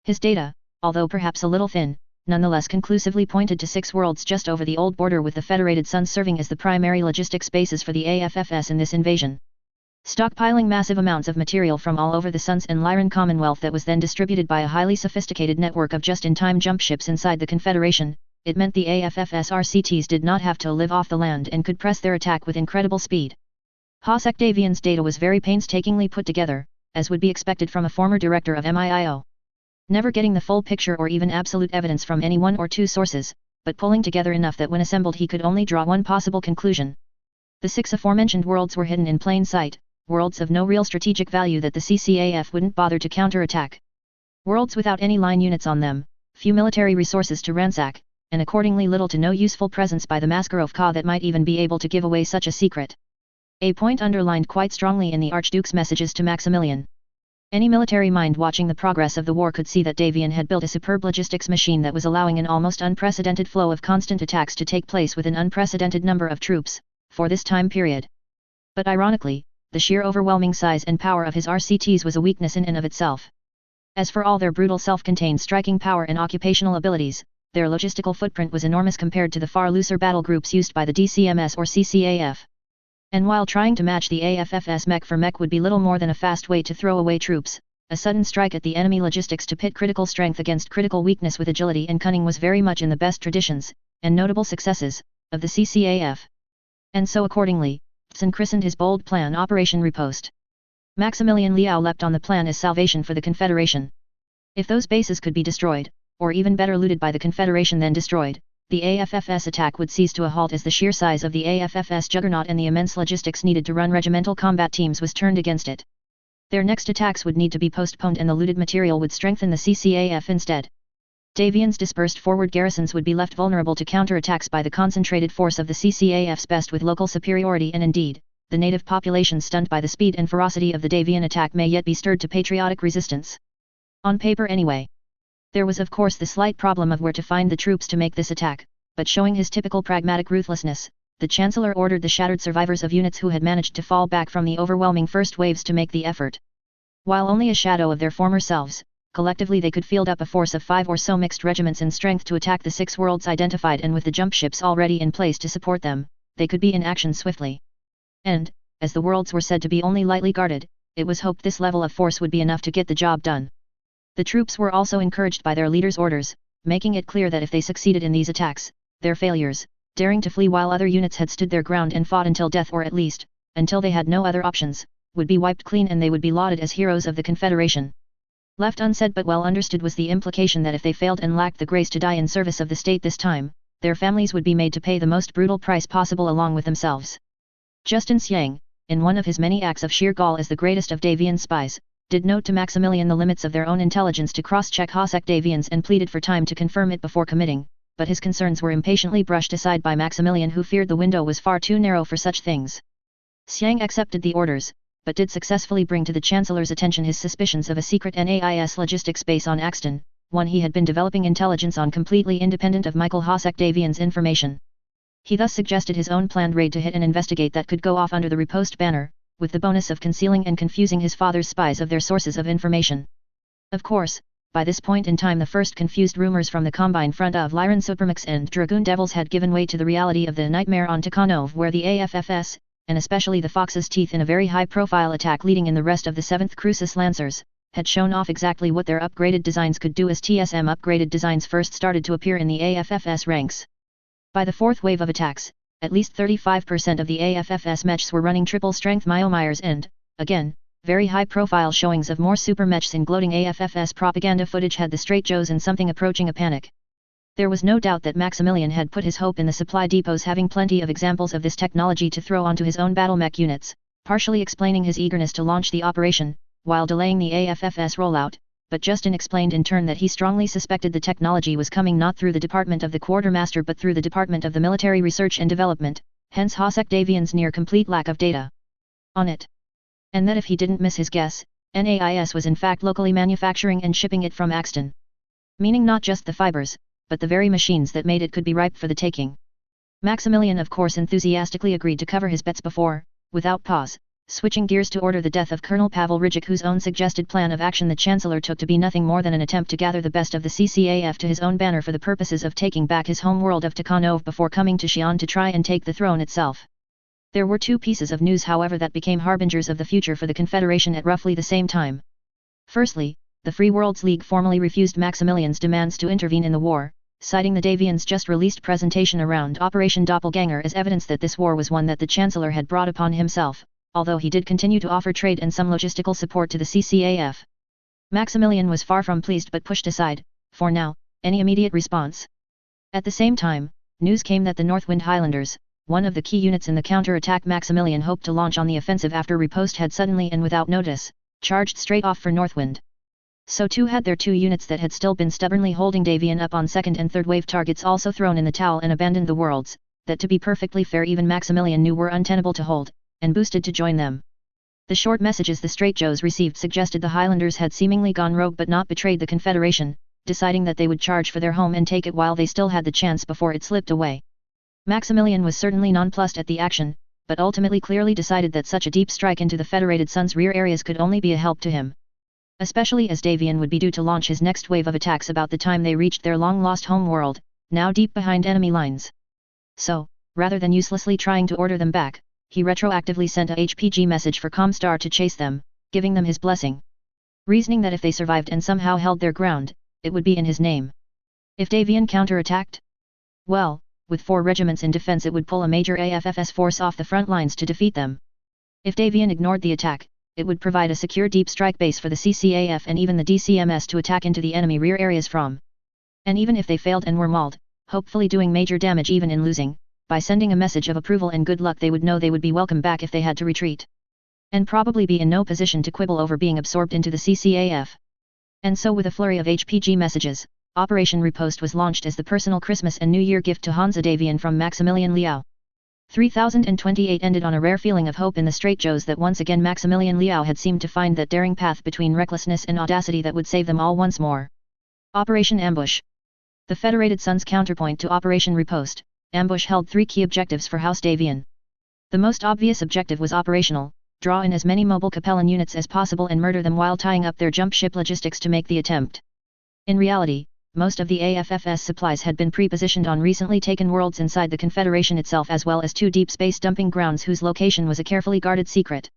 His data, although perhaps a little thin, nonetheless conclusively pointed to 6 worlds just over the old border, with the Federated Suns serving as the primary logistics bases for the AFFS in this invasion. Stockpiling massive amounts of material from all over the Suns and Lyran Commonwealth that was then distributed by a highly sophisticated network of just-in-time jump ships inside the Confederation, it meant the AFFS RCTs did not have to live off the land and could press their attack with incredible speed. Hosek Davian's data was very painstakingly put together, as would be expected from a former director of MIIO. Never getting the full picture or even absolute evidence from any 1 or 2 sources, but pulling together enough that when assembled he could only draw one possible conclusion. The 6 aforementioned worlds were hidden in plain sight, worlds of no real strategic value that the CCAF wouldn't bother to counterattack. Worlds without any line units on them, few military resources to ransack, and accordingly little to no useful presence by the Maskarov Ka that might even be able to give away such a secret. A point underlined quite strongly in the Archduke's messages to Maximilian. Any military mind watching the progress of the war could see that Davian had built a superb logistics machine that was allowing an almost unprecedented flow of constant attacks to take place with an unprecedented number of troops, for this time period. But ironically, the sheer overwhelming size and power of his RCTs was a weakness in and of itself. As for all their brutal self-contained striking power and occupational abilities, their logistical footprint was enormous compared to the far looser battle groups used by the DCMS or CCAF. And while trying to match the AFFS mech for mech would be little more than a fast way to throw away troops, a sudden strike at the enemy logistics to pit critical strength against critical weakness with agility and cunning was very much in the best traditions, and notable successes, of the CCAF. And so accordingly, Sun christened his bold plan Operation Riposte. Maximilian Liao leapt on the plan as salvation for the Confederation. If those bases could be destroyed, or even better looted by the Confederation than destroyed, the AFFS attack would cease to a halt as the sheer size of the AFFS juggernaut and the immense logistics needed to run regimental combat teams was turned against it. Their next attacks would need to be postponed and the looted material would strengthen the CCAF instead. Davian's dispersed forward garrisons would be left vulnerable to counterattacks by the concentrated force of the CCAF's best with local superiority, and indeed, the native population stunned by the speed and ferocity of the Davian attack may yet be stirred to patriotic resistance. On paper anyway. There was of course the slight problem of where to find the troops to make this attack, but showing his typical pragmatic ruthlessness, the Chancellor ordered the shattered survivors of units who had managed to fall back from the overwhelming first waves to make the effort. While only a shadow of their former selves, collectively they could field up a force of 5 or so mixed regiments in strength to attack the 6 worlds identified, and with the jump ships already in place to support them, they could be in action swiftly. And, as the worlds were said to be only lightly guarded, it was hoped this level of force would be enough to get the job done. The troops were also encouraged by their leaders' orders, making it clear that if they succeeded in these attacks, their failures, daring to flee while other units had stood their ground and fought until death, or at least, until they had no other options, would be wiped clean and they would be lauded as heroes of the Confederation. Left unsaid but well understood was the implication that if they failed and lacked the grace to die in service of the state this time, their families would be made to pay the most brutal price possible along with themselves. Justin Xiang, in one of his many acts of sheer gall as the greatest of Davian spies, did note to Maximilian the limits of their own intelligence to cross-check Hosek Davians and pleaded for time to confirm it before committing, but his concerns were impatiently brushed aside by Maximilian, who feared the window was far too narrow for such things. Xiang accepted the orders, but did successfully bring to the Chancellor's attention his suspicions of a secret NAIS logistics base on Axton, one he had been developing intelligence on completely independent of Michael Hosek Davian's information. He thus suggested his own planned raid to hit and investigate that could go off under the Riposte banner, with the bonus of concealing and confusing his father's spies of their sources of information. Of course, by this point in time the first confused rumors from the Combine front of Lyran Supermax and Dragoon Devils had given way to the reality of the nightmare on Tikhanov, where the AFFS, and especially the Fox's Teeth in a very high-profile attack leading in the rest of the 7th Crucis Lancers, had shown off exactly what their upgraded designs could do as TSM upgraded designs first started to appear in the AFFS ranks. By the 4th wave of attacks, at least 35% of the AFFS mechs were running triple-strength Myomires and, again, very high-profile showings of more super mechs in gloating AFFS propaganda footage had the straight Joes in something approaching a panic. There was no doubt that Maximilian had put his hope in the supply depots having plenty of examples of this technology to throw onto his own battle mech units, partially explaining his eagerness to launch the operation, while delaying the AFFS rollout, but Justin explained in turn that he strongly suspected the technology was coming not through the Department of the Quartermaster but through the Department of the Military Research and Development, hence Hosek Davian's near complete lack of data on it. And that if he didn't miss his guess, NAIS was in fact locally manufacturing and shipping it from Axton. Meaning not just the fibers, but the very machines that made it could be ripe for the taking. Maximilian of course enthusiastically agreed to cover his bets before, without pause, switching gears to order the death of Colonel Pavel Rijik, whose own suggested plan of action the Chancellor took to be nothing more than an attempt to gather the best of the CCAF to his own banner for the purposes of taking back his home world of Tikhanov before coming to Xi'an to try and take the throne itself. There were 2 pieces of news however that became harbingers of the future for the Confederation at roughly the same time. Firstly, the Free Worlds League formally refused Maximilian's demands to intervene in the war, citing the Davians' just-released presentation around Operation Doppelganger as evidence that this war was one that the Chancellor had brought upon himself, although he did continue to offer trade and some logistical support to the CCAF. Maximilian was far from pleased but pushed aside, for now, any immediate response. At the same time, news came that the Northwind Highlanders, one of the key units in the counter-attack Maximilian hoped to launch on the offensive after Riposte had suddenly and without notice, charged straight off for Northwind. So too had their 2 units that had still been stubbornly holding Davian up on 2nd and 3rd wave targets also thrown in the towel and abandoned the worlds, that to be perfectly fair even Maximilian knew were untenable to hold, and boosted to join them. The short messages the straight Joes received suggested the Highlanders had seemingly gone rogue but not betrayed the Confederation, deciding that they would charge for their home and take it while they still had the chance before it slipped away. Maximilian was certainly nonplussed at the action, but ultimately clearly decided that such a deep strike into the Federated Sun's rear areas could only be a help to him. Especially as Davian would be due to launch his next wave of attacks about the time they reached their long-lost home world, now deep behind enemy lines. So, rather than uselessly trying to order them back, he retroactively sent a HPG message for Comstar to chase them, giving them his blessing. Reasoning that if they survived and somehow held their ground, it would be in his name. If Davian counterattacked? Well, with 4 regiments in defense it would pull a major AFFS force off the front lines to defeat them. If Davian ignored the attack, it would provide a secure deep strike base for the CCAF and even the DCMS to attack into the enemy rear areas from. And even if they failed and were mauled, hopefully doing major damage even in losing, by sending a message of approval and good luck they would know they would be welcome back if they had to retreat. And probably be in no position to quibble over being absorbed into the CCAF. And so with a flurry of HPG messages, Operation Riposte was launched as the personal Christmas and New Year gift to Hansa Davian from Maximilian Liao. 3028 ended on a rare feeling of hope in the straitjaws that once again Maximilian Liao had seemed to find that daring path between recklessness and audacity that would save them all once more. Operation Ambush. The Federated Sun's counterpoint to Operation Riposte, Ambush held 3 key objectives for House Davian. The most obvious objective was operational: draw in as many mobile Capellan units as possible and murder them while tying up their jump ship logistics to make the attempt. In reality, most of the AFFS supplies had been pre-positioned on recently taken worlds inside the Confederation itself as well as 2 deep space dumping grounds whose location was a carefully guarded secret.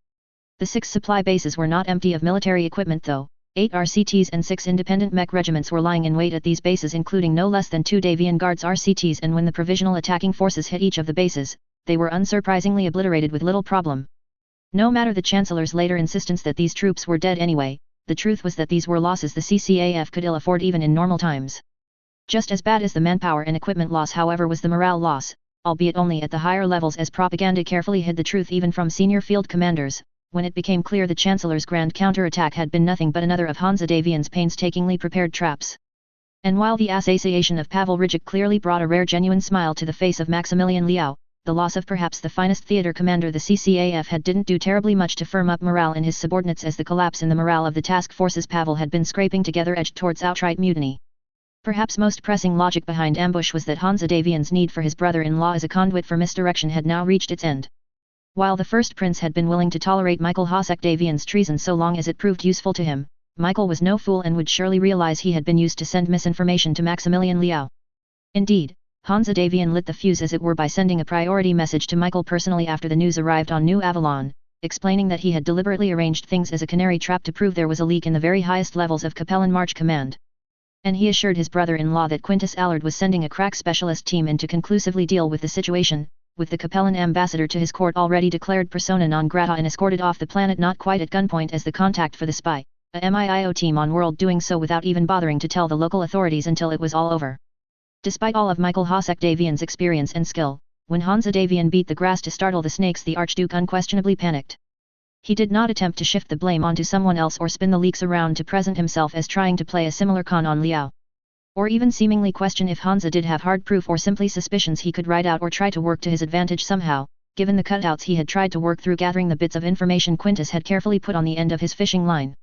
The 6 supply bases were not empty of military equipment though. 8 RCTs and 6 independent mech regiments were lying in wait at these bases including no less than 2 Davian Guards RCTs, and when the provisional attacking forces hit each of the bases, they were unsurprisingly obliterated with little problem. No matter the Chancellor's later insistence that these troops were dead anyway, the truth was that these were losses the CCAF could ill afford even in normal times. Just as bad as the manpower and equipment loss however was the morale loss, albeit only at the higher levels as propaganda carefully hid the truth even from senior field commanders, when it became clear the Chancellor's grand counterattack had been nothing but another of Hansa Davian's painstakingly prepared traps. And while the assassination of Pavel Rijic clearly brought a rare genuine smile to the face of Maximilian Liao, the loss of perhaps the finest theater commander the CCAF had didn't do terribly much to firm up morale in his subordinates, as the collapse in the morale of the task forces Pavel had been scraping together edged towards outright mutiny. Perhaps most pressing logic behind Ambush was that Hansa Davian's need for his brother-in-law as a conduit for misdirection had now reached its end. While the first prince had been willing to tolerate Michael Hosek Davian's treason so long as it proved useful to him, Michael was no fool and would surely realize he had been used to send misinformation to Maximilian Liao. Indeed, Hansa Davian lit the fuse as it were by sending a priority message to Michael personally after the news arrived on New Avalon, explaining that he had deliberately arranged things as a canary trap to prove there was a leak in the very highest levels of Capellan March Command. And he assured his brother-in-law that Quintus Allard was sending a crack specialist team in to conclusively deal with the situation, with the Capellan ambassador to his court already declared persona non grata and escorted off the planet not quite at gunpoint as the contact for the spy, a MIIO team on world doing so without even bothering to tell the local authorities until it was all over. Despite all of Michael Hosek Davian's experience and skill, when Hansa Davian beat the grass to startle the snakes the Archduke unquestionably panicked. He did not attempt to shift the blame onto someone else or spin the leaks around to present himself as trying to play a similar con on Liao. Or even seemingly question if Hansa did have hard proof or simply suspicions he could ride out or try to work to his advantage somehow, given the cutouts he had tried to work through gathering the bits of information Quintus had carefully put on the end of his fishing line.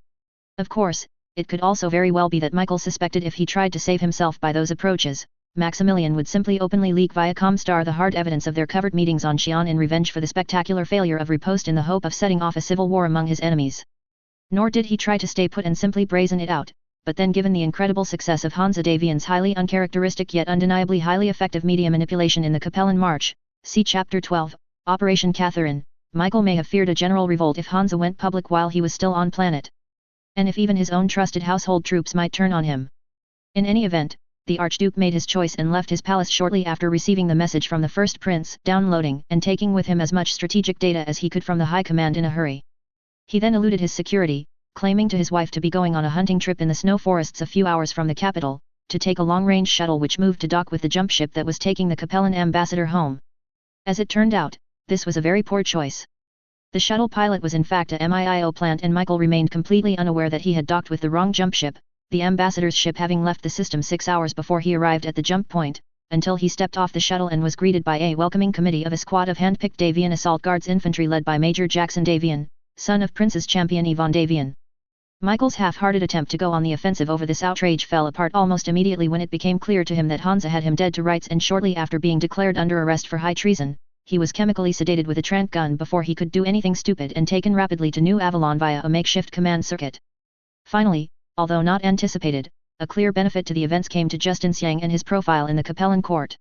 Of course, it could also very well be that Michael suspected if he tried to save himself by those approaches, Maximilian would simply openly leak via Comstar the hard evidence of their covert meetings on Xi'an in revenge for the spectacular failure of Riposte in the hope of setting off a civil war among his enemies. Nor did he try to stay put and simply brazen it out, but then given the incredible success of Hansa Davian's highly uncharacteristic yet undeniably highly effective media manipulation in the Capellan March, see Chapter 12, Operation Catherine, Michael may have feared a general revolt if Hansa went public while he was still on planet. And if even his own trusted household troops might turn on him. In any event, the Archduke made his choice and left his palace shortly after receiving the message from the first prince, downloading and taking with him as much strategic data as he could from the High Command in a hurry. He then eluded his security, claiming to his wife to be going on a hunting trip in the snow forests a few hours from the capital, to take a long-range shuttle which moved to dock with the jump ship that was taking the Capellan ambassador home. As it turned out, this was a very poor choice. The shuttle pilot was in fact a MIIO plant and Michael remained completely unaware that he had docked with the wrong jump ship, the ambassador's ship having left the system 6 hours before he arrived at the jump point, until he stepped off the shuttle and was greeted by a welcoming committee of a squad of hand-picked Davian assault guards infantry led by Major Jackson Davian, son of Prince's champion Ivan Davian. Michael's half-hearted attempt to go on the offensive over this outrage fell apart almost immediately when it became clear to him that Hansa had him dead to rights, and shortly after being declared under arrest for high treason, he was chemically sedated with a tranq gun before he could do anything stupid and taken rapidly to New Avalon via a makeshift command circuit. Finally, although not anticipated, a clear benefit to the events came to Justin Xiang and his profile in the Capellan court.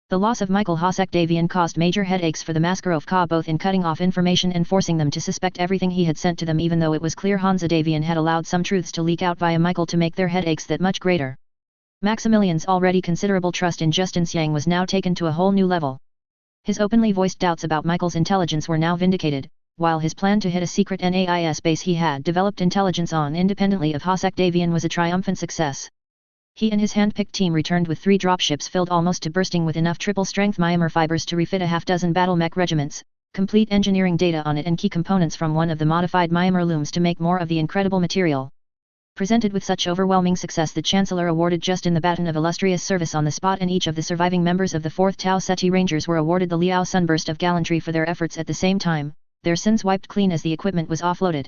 The loss of Michael Hosek Davian caused major headaches for the Maskarov Ka both in cutting off information and forcing them to suspect everything he had sent to them, even though it was clear Hansa Davian had allowed some truths to leak out via Michael to make their headaches that much greater. Maximilian's already considerable trust in Justin Xiang was now taken to a whole new level. His openly voiced doubts about Michael's intelligence were now vindicated, while his plan to hit a secret NAIS base he had developed intelligence on independently of Hosek Davian was a triumphant success. He and his hand-picked team returned with 3 dropships filled almost to bursting with enough triple-strength Myanmar fibers to refit a half-dozen battle mech regiments, complete engineering data on it and key components from one of the modified Myanmar looms to make more of the incredible material. Presented with such overwhelming success, the Chancellor awarded Justin the Baton of Illustrious Service on the spot, and each of the surviving members of the 4th Tau Ceti Rangers were awarded the Liao Sunburst of Gallantry for their efforts at the same time, their sins wiped clean as the equipment was offloaded.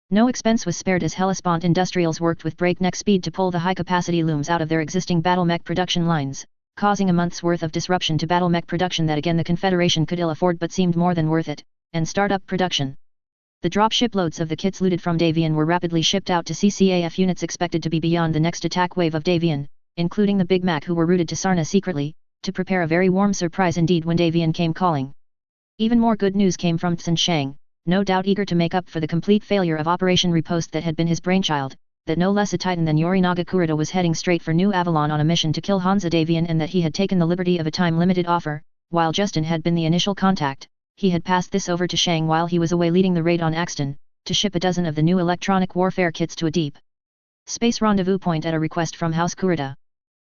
No expense was spared as Hellespont Industrials worked with breakneck speed to pull the high-capacity looms out of their existing battle mech production lines, causing a month's worth of disruption to battle mech production that again the Confederation could ill afford but seemed more than worth it, and start up production. The dropship loads of the kits looted from Davian were rapidly shipped out to CCAF units expected to be beyond the next attack wave of Davian, including the Big Mac who were routed to Sarna secretly, to prepare a very warm surprise indeed when Davian came calling. Even more good news came from Tsun Shang, no doubt eager to make up for the complete failure of Operation Riposte that had been his brainchild, that no less a titan than Yorinaga Kurita was heading straight for New Avalon on a mission to kill Hansa Davian, and that he had taken the liberty of a time-limited offer. While Justin had been the initial contact, he had passed this over to Shang while he was away leading the raid on Axton, to ship a dozen of the new electronic warfare kits to a deep space rendezvous point at a request from House Kurita.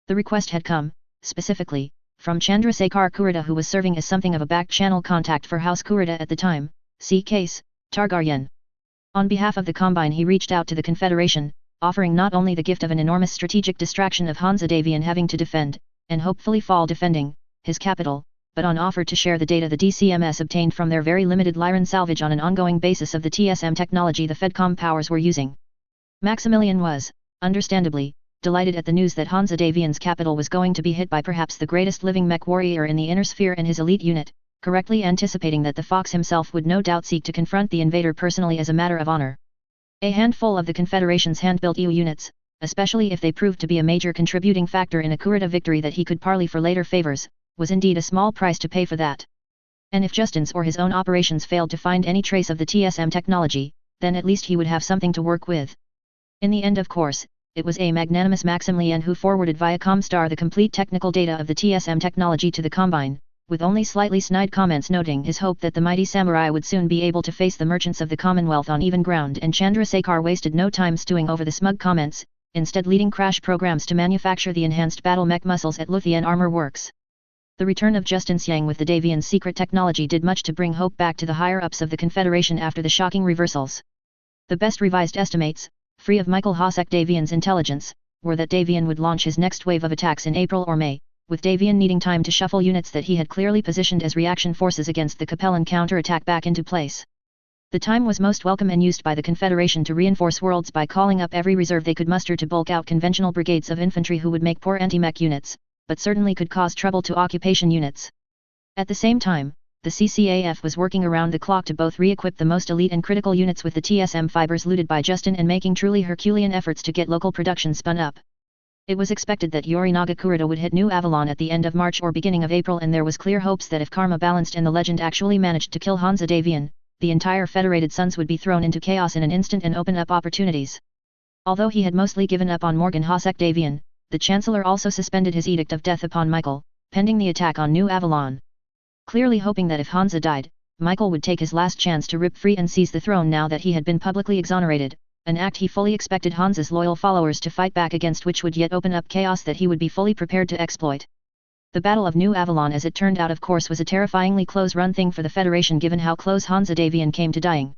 The request had come, specifically, from Chandrasekhar Kurita, who was serving as something of a back-channel contact for House Kurita at the time, see case, Targaryen. On behalf of the Combine he reached out to the Confederation, offering not only the gift of an enormous strategic distraction of Hansa Davian having to defend, and hopefully fall defending, his capital, but on offer to share the data the DCMS obtained from their very limited Lyran salvage on an ongoing basis of the TSM technology the Fedcom powers were using. Maximilian was, understandably, delighted at the news that Hansa Davian's capital was going to be hit by perhaps the greatest living mech warrior in the Inner Sphere and his elite unit, correctly anticipating that the Fox himself would no doubt seek to confront the invader personally as a matter of honor. A handful of the Confederation's hand-built EU units, especially if they proved to be a major contributing factor in a Kurita victory that he could parley for later favors, was indeed a small price to pay for that. And if Justin's or his own operations failed to find any trace of the TSM technology, then at least he would have something to work with. In the end, of course, it was a magnanimous Maximilian who forwarded via Comstar the complete technical data of the TSM technology to the Combine, with only slightly snide comments noting his hope that the mighty samurai would soon be able to face the merchants of the Commonwealth on even ground, and Chandrasekhar wasted no time stewing over the smug comments, instead leading crash programs to manufacture the enhanced battle mech muscles at Luthien Armor Works. The return of Justin Xiang with the Davian secret technology did much to bring hope back to the higher-ups of the Confederation after the shocking reversals. The best revised estimates, free of Michael Hosek Davian's intelligence, were that Davian would launch his next wave of attacks in April or May, with Davian needing time to shuffle units that he had clearly positioned as reaction forces against the Capellan counterattack back into place. The time was most welcome and used by the Confederation to reinforce worlds by calling up every reserve they could muster to bulk out conventional brigades of infantry who would make poor anti-mech units, but certainly could cause trouble to occupation units. At the same time, the CCAF was working around the clock to both re-equip the most elite and critical units with the TSM fibers looted by Justin and making truly Herculean efforts to get local production spun up. It was expected that Yorinaga Kurita would hit New Avalon at the end of March or beginning of April, and there was clear hopes that if karma balanced and the legend actually managed to kill Hansa Davian, the entire Federated Sons would be thrown into chaos in an instant and open up opportunities. Although he had mostly given up on Morgan Hosek Davian, the Chancellor also suspended his edict of death upon Michael, pending the attack on New Avalon. Clearly hoping that if Hansa died, Michael would take his last chance to rip free and seize the throne now that he had been publicly exonerated, an act he fully expected Hansa's loyal followers to fight back against, which would yet open up chaos that he would be fully prepared to exploit. The Battle of New Avalon, as it turned out, of course, was a terrifyingly close-run thing for the Federation given how close Hansa Davian came to dying.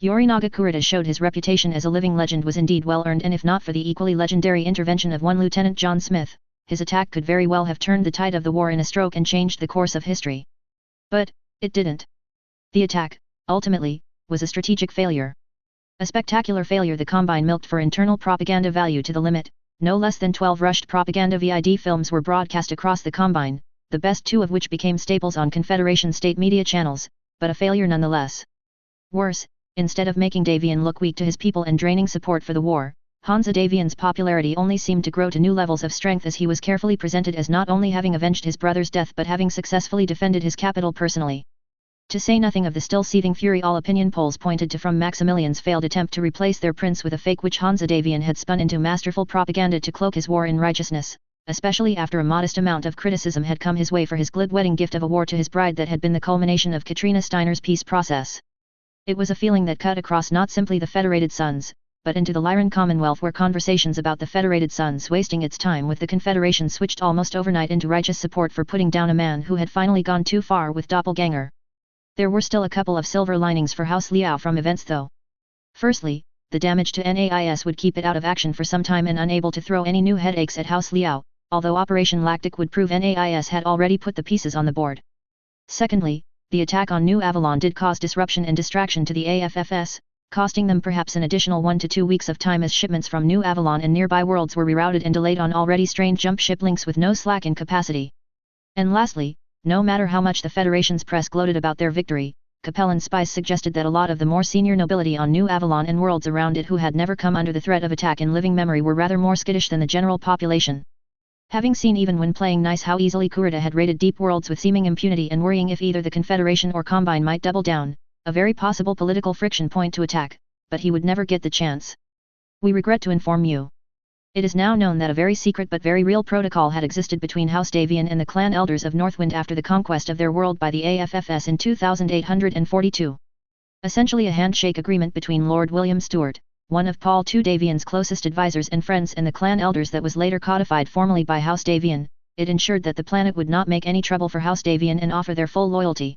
Yorinaga Kurita showed his reputation as a living legend was indeed well earned, and if not for the equally legendary intervention of one Lieutenant John Smith, his attack could very well have turned the tide of the war in a stroke and changed the course of history. But it didn't. The attack, ultimately, was a strategic failure. A spectacular failure the Combine milked for internal propaganda value to the limit. No less than 12 rushed propaganda VID films were broadcast across the Combine, the best two of which became staples on Confederation state media channels, but a failure nonetheless. Worse, instead of making Davian look weak to his people and draining support for the war, Hansa Davian's popularity only seemed to grow to new levels of strength as he was carefully presented as not only having avenged his brother's death but having successfully defended his capital personally. To say nothing of the still seething fury all opinion polls pointed to from Maximilian's failed attempt to replace their prince with a fake which Hansa Davian had spun into masterful propaganda to cloak his war in righteousness, especially after a modest amount of criticism had come his way for his glib wedding gift of a war to his bride that had been the culmination of Katrina Steiner's peace process. It was a feeling that cut across not simply the Federated Sons, but into the Lyran Commonwealth where conversations about the Federated Sons wasting its time with the Confederation switched almost overnight into righteous support for putting down a man who had finally gone too far with Doppelganger. There were still a couple of silver linings for House Liao from events though. Firstly, the damage to NAIS would keep it out of action for some time and unable to throw any new headaches at House Liao, although Operation Lactic would prove NAIS had already put the pieces on the board. Secondly, the attack on New Avalon did cause disruption and distraction to the AFFS, costing them perhaps an additional 1 to 2 weeks of time as shipments from New Avalon and nearby worlds were rerouted and delayed on already strained jump ship links with no slack in capacity. And lastly, no matter how much the Federation's press gloated about their victory, Capellan spies suggested that a lot of the more senior nobility on New Avalon and worlds around it who had never come under the threat of attack in living memory were rather more skittish than the general population. Having seen even when playing nice how easily Kurita had raided deep worlds with seeming impunity and worrying if either the Confederation or Combine might double down, a very possible political friction point to attack, but he would never get the chance. We regret to inform you. It is now known that a very secret but very real protocol had existed between House Davian and the clan elders of Northwind after the conquest of their world by the AFFS in 2842. Essentially a handshake agreement between Lord William Stewart, one of Paul II Davian's closest advisors and friends, and the clan elders that was later codified formally by House Davian. It ensured that the planet would not make any trouble for House Davian and offer their full loyalty.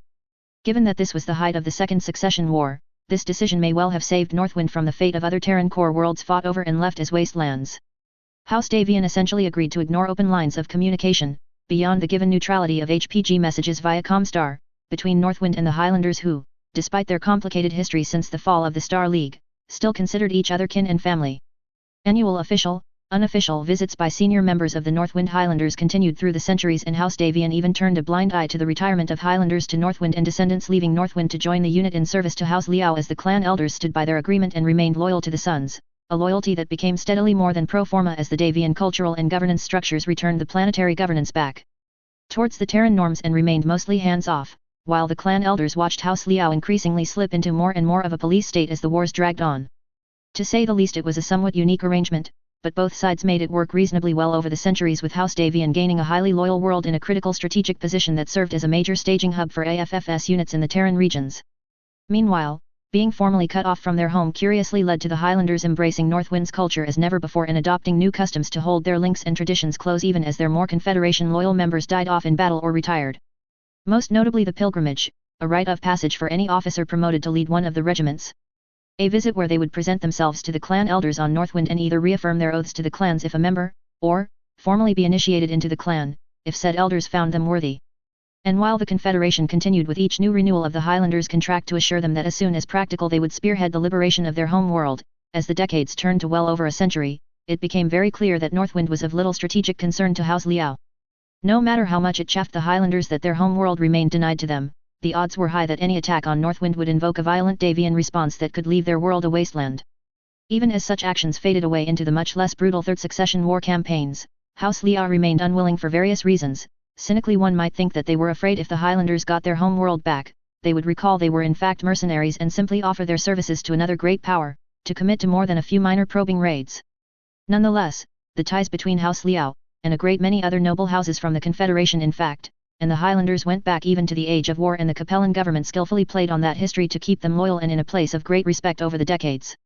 Given that this was the height of the Second Succession War, this decision may well have saved Northwind from the fate of other Terran core worlds fought over and left as wastelands. House Davian essentially agreed to ignore open lines of communication, beyond the given neutrality of HPG messages via Comstar, between Northwind and the Highlanders who, despite their complicated history since the fall of the Star League, still considered each other kin and family. Annual official, unofficial visits by senior members of the Northwind Highlanders continued through the centuries, and House Davian even turned a blind eye to the retirement of Highlanders to Northwind and descendants leaving Northwind to join the unit in service to House Liao as the clan elders stood by their agreement and remained loyal to the Sons, a loyalty that became steadily more than pro forma as the Davian cultural and governance structures returned the planetary governance back towards the Terran norms and remained mostly hands-off, while the clan elders watched House Liao increasingly slip into more and more of a police state as the wars dragged on. To say the least, it was a somewhat unique arrangement, but both sides made it work reasonably well over the centuries, with House Davian gaining a highly loyal world in a critical strategic position that served as a major staging hub for AFFS units in the Terran regions. Meanwhile, being formally cut off from their home curiously led to the Highlanders embracing Northwind's culture as never before and adopting new customs to hold their links and traditions close even as their more Confederation-loyal members died off in battle or retired. Most notably the pilgrimage, a rite of passage for any officer promoted to lead one of the regiments. A visit where they would present themselves to the clan elders on Northwind and either reaffirm their oaths to the clans if a member, or, formally be initiated into the clan, if said elders found them worthy. And while the Confederation continued with each new renewal of the Highlanders' contract to assure them that as soon as practical they would spearhead the liberation of their home world, as the decades turned to well over a century, it became very clear that Northwind was of little strategic concern to House Liao. No matter how much it chaffed the Highlanders that their home world remained denied to them, the odds were high that any attack on Northwind would invoke a violent Davian response that could leave their world a wasteland. Even as such actions faded away into the much less brutal Third Succession War campaigns, House Liao remained unwilling for various reasons. Cynically, one might think that they were afraid if the Highlanders got their home world back, they would recall they were in fact mercenaries and simply offer their services to another great power, to commit to more than a few minor probing raids. Nonetheless, the ties between House Liao, and a great many other noble houses from the Confederation in fact, and the Highlanders went back even to the Age of War, and the Capellan government skillfully played on that history to keep them loyal and in a place of great respect over the decades.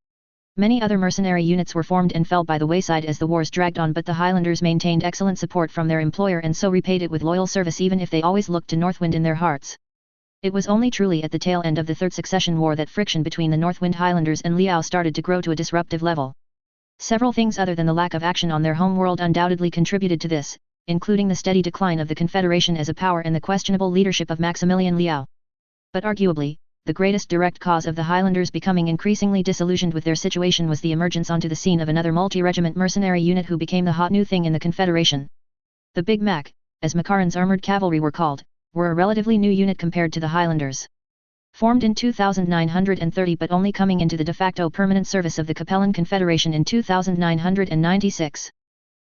Many other mercenary units were formed and fell by the wayside as the wars dragged on, but the Highlanders maintained excellent support from their employer and so repaid it with loyal service even if they always looked to Northwind in their hearts. It was only truly at the tail end of the Third Succession War that friction between the Northwind Highlanders and Liao started to grow to a disruptive level. Several things other than the lack of action on their home world undoubtedly contributed to this, including the steady decline of the Confederation as a power and the questionable leadership of Maximilian Liao. But arguably, the greatest direct cause of the Highlanders becoming increasingly disillusioned with their situation was the emergence onto the scene of another multi-regiment mercenary unit who became the hot new thing in the Confederation. The Big Mac, as Makaran's armoured cavalry were called, were a relatively new unit compared to the Highlanders. Formed in 2930 but only coming into the de facto permanent service of the Capellan Confederation in 2996.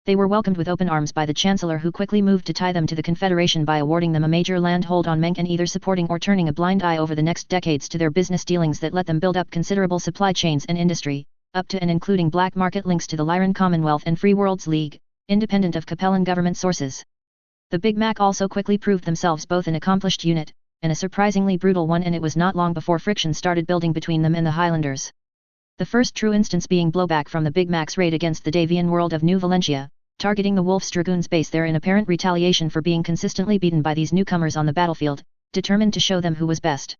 They were welcomed with open arms by the Chancellor, who quickly moved to tie them to the Confederation by awarding them a major landhold on Menk and either supporting or turning a blind eye over the next decades to their business dealings that let them build up considerable supply chains and industry, up to and including black market links to the Lyran Commonwealth and Free Worlds League, independent of Capellan government sources. The Big Mac also quickly proved themselves both an accomplished unit, and a surprisingly brutal one, and it was not long before friction started building between them and the Highlanders. The first true instance being blowback from the Big Mac's raid against the Davian world of New Valentia, targeting the Wolf's Dragoons base there in apparent retaliation for being consistently beaten by these newcomers on the battlefield, determined to show them who was best.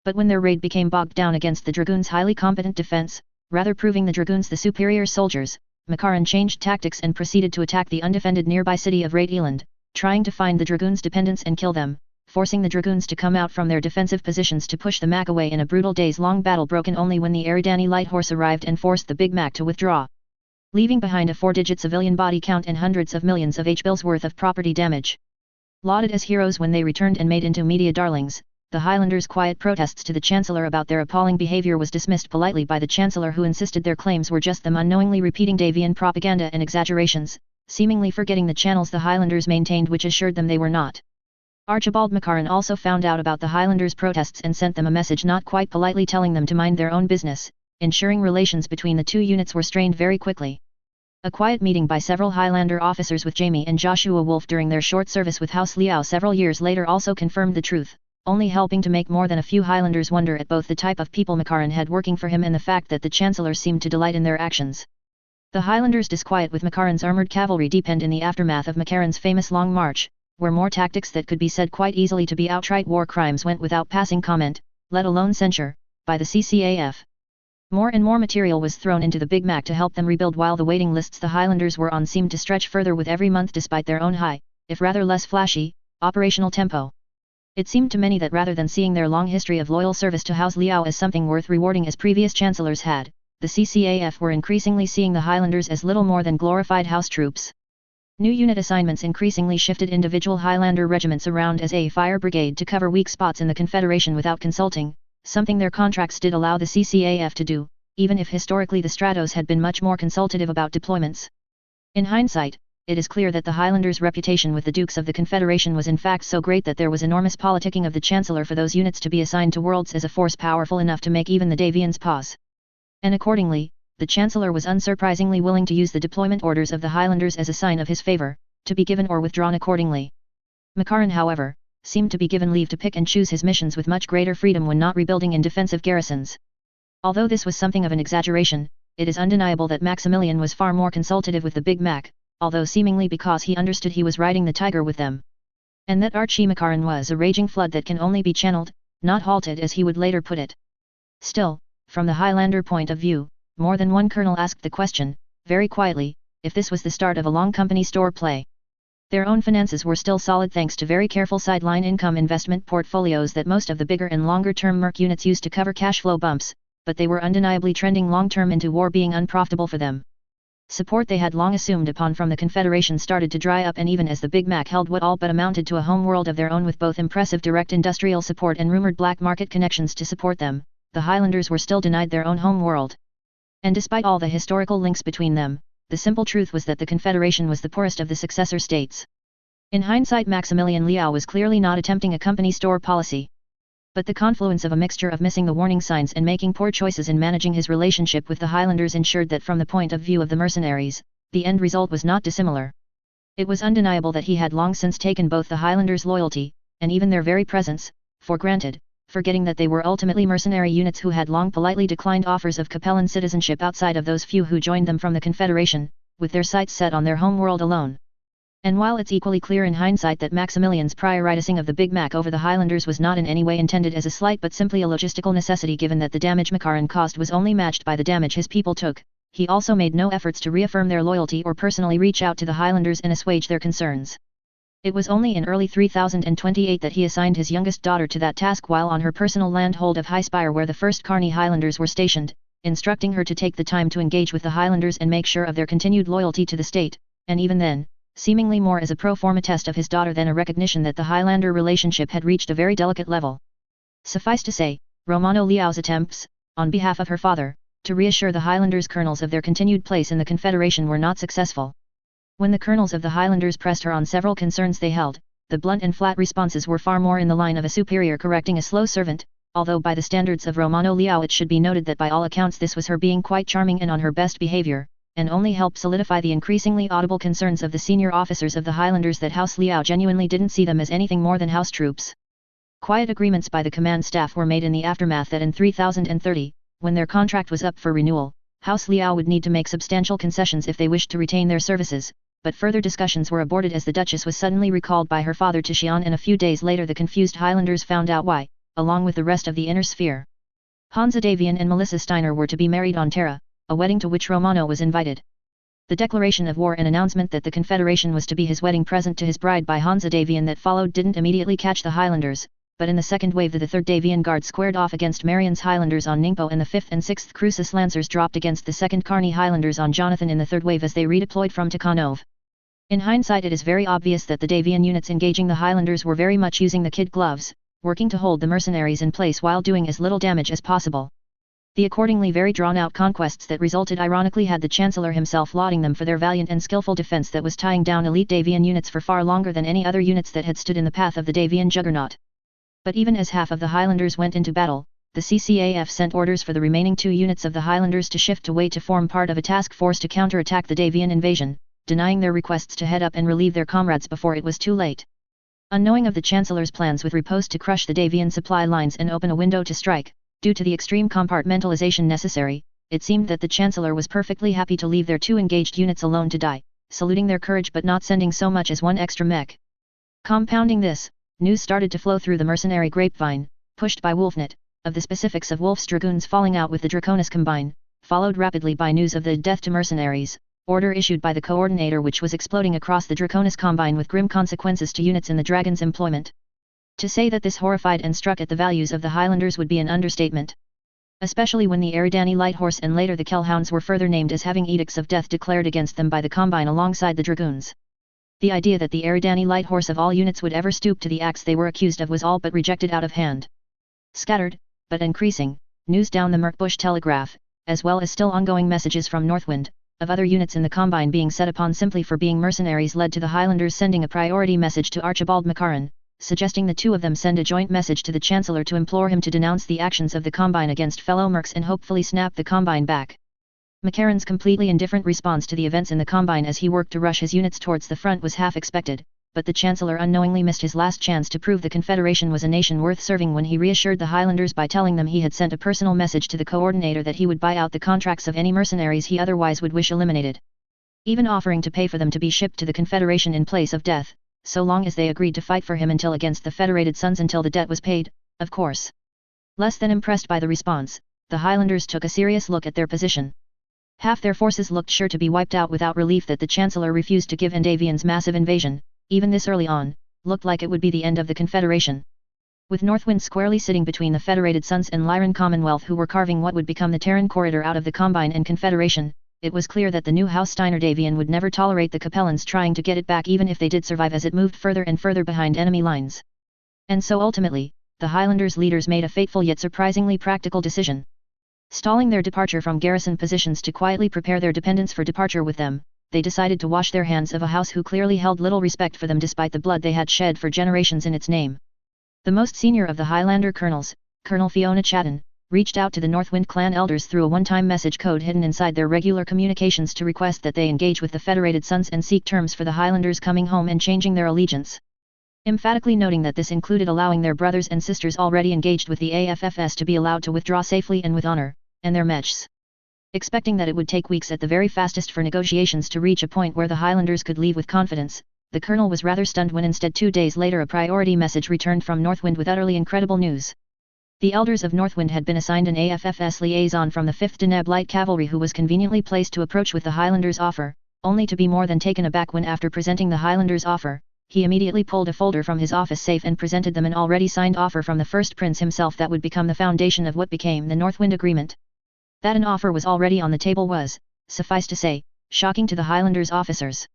But when their raid became bogged down against the Dragoons' highly competent defense, rather proving the Dragoons the superior soldiers, Makaran changed tactics and proceeded to attack the undefended nearby city of Raid Eland, trying to find the Dragoons' dependents and kill them, forcing the Dragoons to come out from their defensive positions to push the Mac away in a brutal days-long battle broken only when the Eridani light horse arrived and forced the Big Mac to withdraw, leaving behind a 4-digit civilian body count and hundreds of millions of H-bills worth of property damage. Lauded as heroes when they returned and made into media darlings, the Highlanders' quiet protests to the Chancellor about their appalling behavior was dismissed politely by the Chancellor, who insisted their claims were just them unknowingly repeating Davian propaganda and exaggerations, seemingly forgetting the channels the Highlanders maintained which assured them they were not. Archibald Makaran also found out about the Highlanders' protests and sent them a message not quite politely telling them to mind their own business, ensuring relations between the two units were strained very quickly. A quiet meeting by several Highlander officers with Jamie and Joshua Wolfe during their short service with House Liao several years later also confirmed the truth, only helping to make more than a few Highlanders wonder at both the type of people Makaran had working for him and the fact that the Chancellor seemed to delight in their actions. The Highlanders' disquiet with Makaran's armoured cavalry deepened in the aftermath of Makaran's famous Long March, where more tactics that could be said quite easily to be outright war crimes went without passing comment, let alone censure, by the CCAF. More and more material was thrown into the Big Mac to help them rebuild, while the waiting lists the Highlanders were on seemed to stretch further with every month despite their own high, if rather less flashy, operational tempo. It seemed to many that rather than seeing their long history of loyal service to House Liao as something worth rewarding as previous chancellors had, the CCAF were increasingly seeing the Highlanders as little more than glorified house troops. New unit assignments increasingly shifted individual Highlander regiments around as a fire brigade to cover weak spots in the Confederation without consulting, something their contracts did allow the CCAF to do, even if historically the Stratos had been much more consultative about deployments. In hindsight, it is clear that the Highlanders' reputation with the Dukes of the Confederation was in fact so great that there was enormous politicking of the Chancellor for those units to be assigned to worlds as a force powerful enough to make even the Davians pause. And accordingly, the Chancellor was unsurprisingly willing to use the deployment orders of the Highlanders as a sign of his favour, to be given or withdrawn accordingly. Makaran, however, seemed to be given leave to pick and choose his missions with much greater freedom when not rebuilding in defensive garrisons. Although this was something of an exaggeration, it is undeniable that Maximilian was far more consultative with the Big Mac, although seemingly because he understood he was riding the tiger with them. And that Archie Makaran was a raging flood that can only be channeled, not halted as he would later put it. Still, from the Highlander point of view, more than one colonel asked the question, very quietly, if this was the start of a long company store play. Their own finances were still solid thanks to very careful sideline income investment portfolios that most of the bigger and longer-term merc units used to cover cash flow bumps, but they were undeniably trending long-term into war being unprofitable for them. Support they had long assumed upon from the Confederation started to dry up, and even as the Big Mac held what all but amounted to a home world of their own with both impressive direct industrial support and rumoured black market connections to support them, the Highlanders were still denied their own home world. And despite all the historical links between them, the simple truth was that the Confederation was the poorest of the successor states. In hindsight, Maximilian Liao was clearly not attempting a company store policy. But the confluence of a mixture of missing the warning signs and making poor choices in managing his relationship with the Highlanders ensured that from the point of view of the mercenaries, the end result was not dissimilar. It was undeniable that he had long since taken both the Highlanders' loyalty, and even their very presence, for granted, forgetting that they were ultimately mercenary units who had long politely declined offers of Capellan citizenship outside of those few who joined them from the Confederation, with their sights set on their home world alone. And while it's equally clear in hindsight that Maximilian's prioritizing of the Big Mac over the Highlanders was not in any way intended as a slight but simply a logistical necessity given that the damage Makaran caused was only matched by the damage his people took, he also made no efforts to reaffirm their loyalty or personally reach out to the Highlanders and assuage their concerns. It was only in early 3028 that he assigned his youngest daughter to that task while on her personal landhold of Highspire where the first Carney Highlanders were stationed, instructing her to take the time to engage with the Highlanders and make sure of their continued loyalty to the state, and even then, seemingly more as a pro forma test of his daughter than a recognition that the Highlander relationship had reached a very delicate level. Suffice to say, Romano Liao's attempts, on behalf of her father, to reassure the Highlanders' colonels of their continued place in the Confederation were not successful. When the colonels of the Highlanders pressed her on several concerns they held, the blunt and flat responses were far more in the line of a superior correcting a slow servant, although by the standards of Romano Liao it should be noted that by all accounts this was her being quite charming and on her best behavior, and only helped solidify the increasingly audible concerns of the senior officers of the Highlanders that House Liao genuinely didn't see them as anything more than house troops. Quiet agreements by the command staff were made in the aftermath that in 3030, when their contract was up for renewal, House Liao would need to make substantial concessions if they wished to retain their services, but further discussions were aborted as the Duchess was suddenly recalled by her father to Xi'an, and a few days later the confused Highlanders found out why, along with the rest of the inner sphere. Hansa Davian and Melissa Steiner were to be married on Terra, a wedding to which Romano was invited. The declaration of war and announcement that the Confederation was to be his wedding present to his bride by Hansa Davian that followed didn't immediately catch the Highlanders, but in the second wave the 3rd Davian Guard squared off against Marian's Highlanders on Ningpo, and the 5th and 6th Crucis Lancers dropped against the 2nd Kearney Highlanders on Jonathan in the 3rd wave as they redeployed from Tikhanov. In hindsight it is very obvious that the Davian units engaging the Highlanders were very much using the kid gloves, working to hold the mercenaries in place while doing as little damage as possible. The accordingly very drawn-out conquests that resulted ironically had the Chancellor himself lauding them for their valiant and skillful defense that was tying down elite Davian units for far longer than any other units that had stood in the path of the Davian juggernaut. But even as half of the Highlanders went into battle, the CCAF sent orders for the remaining 2 units of the Highlanders to shift away to form part of a task force to counter-attack the Davian invasion, denying their requests to head up and relieve their comrades before it was too late. Unknowing of the Chancellor's plans with riposte to crush the Davian supply lines and open a window to strike, due to the extreme compartmentalization necessary, it seemed that the Chancellor was perfectly happy to leave their 2 engaged units alone to die, saluting their courage but not sending so much as 1 extra mech. Compounding this, news started to flow through the mercenary grapevine, pushed by Wolfnet, of the specifics of Wolf's dragoons falling out with the Draconis Combine, followed rapidly by news of the death to mercenaries, order issued by the coordinator which was exploding across the Draconis Combine with grim consequences to units in the Dragon's employment. To say that this horrified and struck at the values of the Highlanders would be an understatement. Especially when the Eridani Light Horse and later the Kellhounds were further named as having edicts of death declared against them by the Combine alongside the Dragoons. The idea that the Eridani Light Horse of all units would ever stoop to the acts they were accused of was all but rejected out of hand. Scattered, but increasing, news down the Merkbush telegraph, as well as still ongoing messages from Northwind, of other units in the Combine being set upon simply for being mercenaries led to the Highlanders sending a priority message to Archibald Makarin, suggesting the 2 of them send a joint message to the Chancellor to implore him to denounce the actions of the Combine against fellow mercs and hopefully snap the Combine back. Makarin's completely indifferent response to the events in the Combine as he worked to rush his units towards the front was half expected, but the Chancellor unknowingly missed his last chance to prove the Confederation was a nation worth serving when he reassured the Highlanders by telling them he had sent a personal message to the coordinator that he would buy out the contracts of any mercenaries he otherwise would wish eliminated. Even offering to pay for them to be shipped to the Confederation in place of death, so long as they agreed to fight for him until against the Federated Sons until the debt was paid, of course. Less than impressed by the response, the Highlanders took a serious look at their position. Half their forces looked sure to be wiped out without relief that the Chancellor refused to give in. Davian's massive invasion, even this early on, looked like it would be the end of the Confederation. With Northwind squarely sitting between the Federated Sons and Lyran Commonwealth who were carving what would become the Terran corridor out of the Combine and Confederation, it was clear that the new House Steiner Davian would never tolerate the Capellans trying to get it back even if they did survive as it moved further and further behind enemy lines. And so ultimately, the Highlanders' leaders made a fateful yet surprisingly practical decision. Stalling their departure from garrison positions to quietly prepare their dependents for departure with them, they decided to wash their hands of a house who clearly held little respect for them despite the blood they had shed for generations in its name. The most senior of the Highlander colonels, Colonel Fiona Chatton, reached out to the Northwind clan elders through a one-time message code hidden inside their regular communications to request that they engage with the Federated Sons and seek terms for the Highlanders coming home and changing their allegiance. Emphatically noting that this included allowing their brothers and sisters already engaged with the AFFS to be allowed to withdraw safely and with honor, and their mechs. Expecting that it would take weeks at the very fastest for negotiations to reach a point where the Highlanders could leave with confidence, the colonel was rather stunned when instead 2 days later a priority message returned from Northwind with utterly incredible news. The elders of Northwind had been assigned an AFFS liaison from the 5th Deneb Light Cavalry who was conveniently placed to approach with the Highlanders' offer, only to be more than taken aback when after presenting the Highlanders' offer, he immediately pulled a folder from his office safe and presented them an already signed offer from the First Prince himself that would become the foundation of what became the Northwind Agreement. That an offer was already on the table was, suffice to say, shocking to the Highlanders' officers.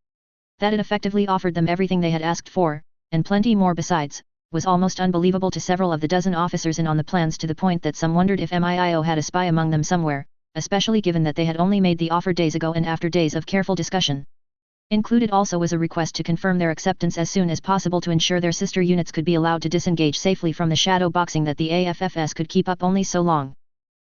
That it effectively offered them everything they had asked for, and plenty more besides, was almost unbelievable to several of the dozen officers in on the plans, to the point that some wondered if MIO had a spy among them somewhere, especially given that they had only made the offer days ago and after days of careful discussion. Included also was a request to confirm their acceptance as soon as possible to ensure their sister units could be allowed to disengage safely from the shadow boxing that the AFFS could keep up only so long.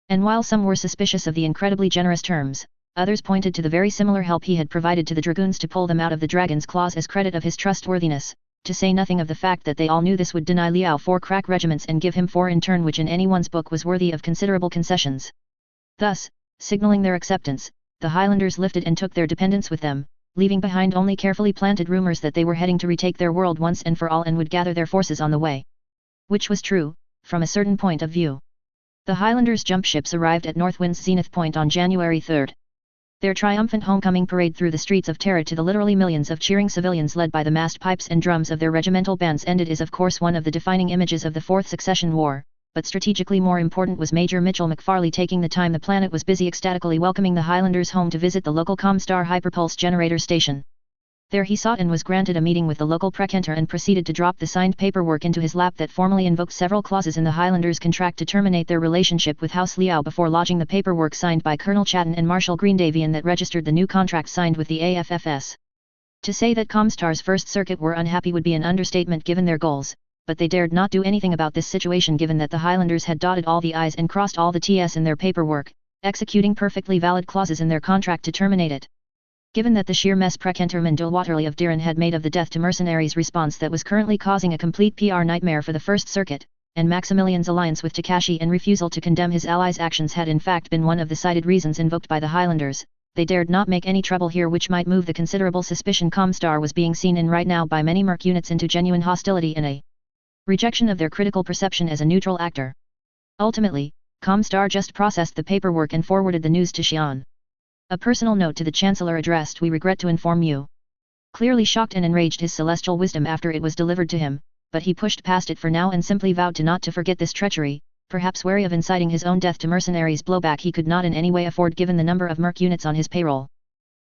And while some were suspicious of the incredibly generous terms, others pointed to the very similar help he had provided to the dragoons to pull them out of the dragon's claws as credit of his trustworthiness, to say nothing of the fact that they all knew this would deny Liao 4 crack regiments and give him 4 in turn, which in anyone's book was worthy of considerable concessions. Thus, signaling their acceptance, the Highlanders lifted and took their dependents with them, leaving behind only carefully planted rumors that they were heading to retake their world once and for all and would gather their forces on the way. Which was true, from a certain point of view. The Highlanders' jump ships arrived at Northwind's zenith point on January 3. Their triumphant homecoming parade through the streets of Terra to the literally millions of cheering civilians led by the massed pipes and drums of their regimental bands ended is of course one of the defining images of the Fourth Succession War, but strategically more important was Major Mitchell McFarley taking the time the planet was busy ecstatically welcoming the Highlanders home to visit the local Comstar Hyperpulse generator station. There he sought and was granted a meeting with the local precentor and proceeded to drop the signed paperwork into his lap that formally invoked several clauses in the Highlanders' contract to terminate their relationship with House Liao before lodging the paperwork signed by Colonel Chatton and Marshal Greendavian that registered the new contract signed with the AFFS. To say that Comstar's First Circuit were unhappy would be an understatement given their goals, but they dared not do anything about this situation given that the Highlanders had dotted all the I's and crossed all the T's in their paperwork, executing perfectly valid clauses in their contract to terminate it. Given that the sheer mess Precentorman de Waterley of Diran had made of the death to mercenaries response that was currently causing a complete PR nightmare for the First Circuit, and Maximilian's alliance with Takashi and refusal to condemn his allies' actions had in fact been one of the cited reasons invoked by the Highlanders, they dared not make any trouble here which might move the considerable suspicion Comstar was being seen in right now by many merc units into genuine hostility and a rejection of their critical perception as a neutral actor. Ultimately, Comstar just processed the paperwork and forwarded the news to Xi'an. A personal note to the Chancellor addressed, "We regret to inform you." Clearly shocked and enraged his celestial wisdom after it was delivered to him, but he pushed past it for now and simply vowed to not to forget this treachery, perhaps wary of inciting his own death to mercenaries blowback he could not in any way afford given the number of merc units on his payroll.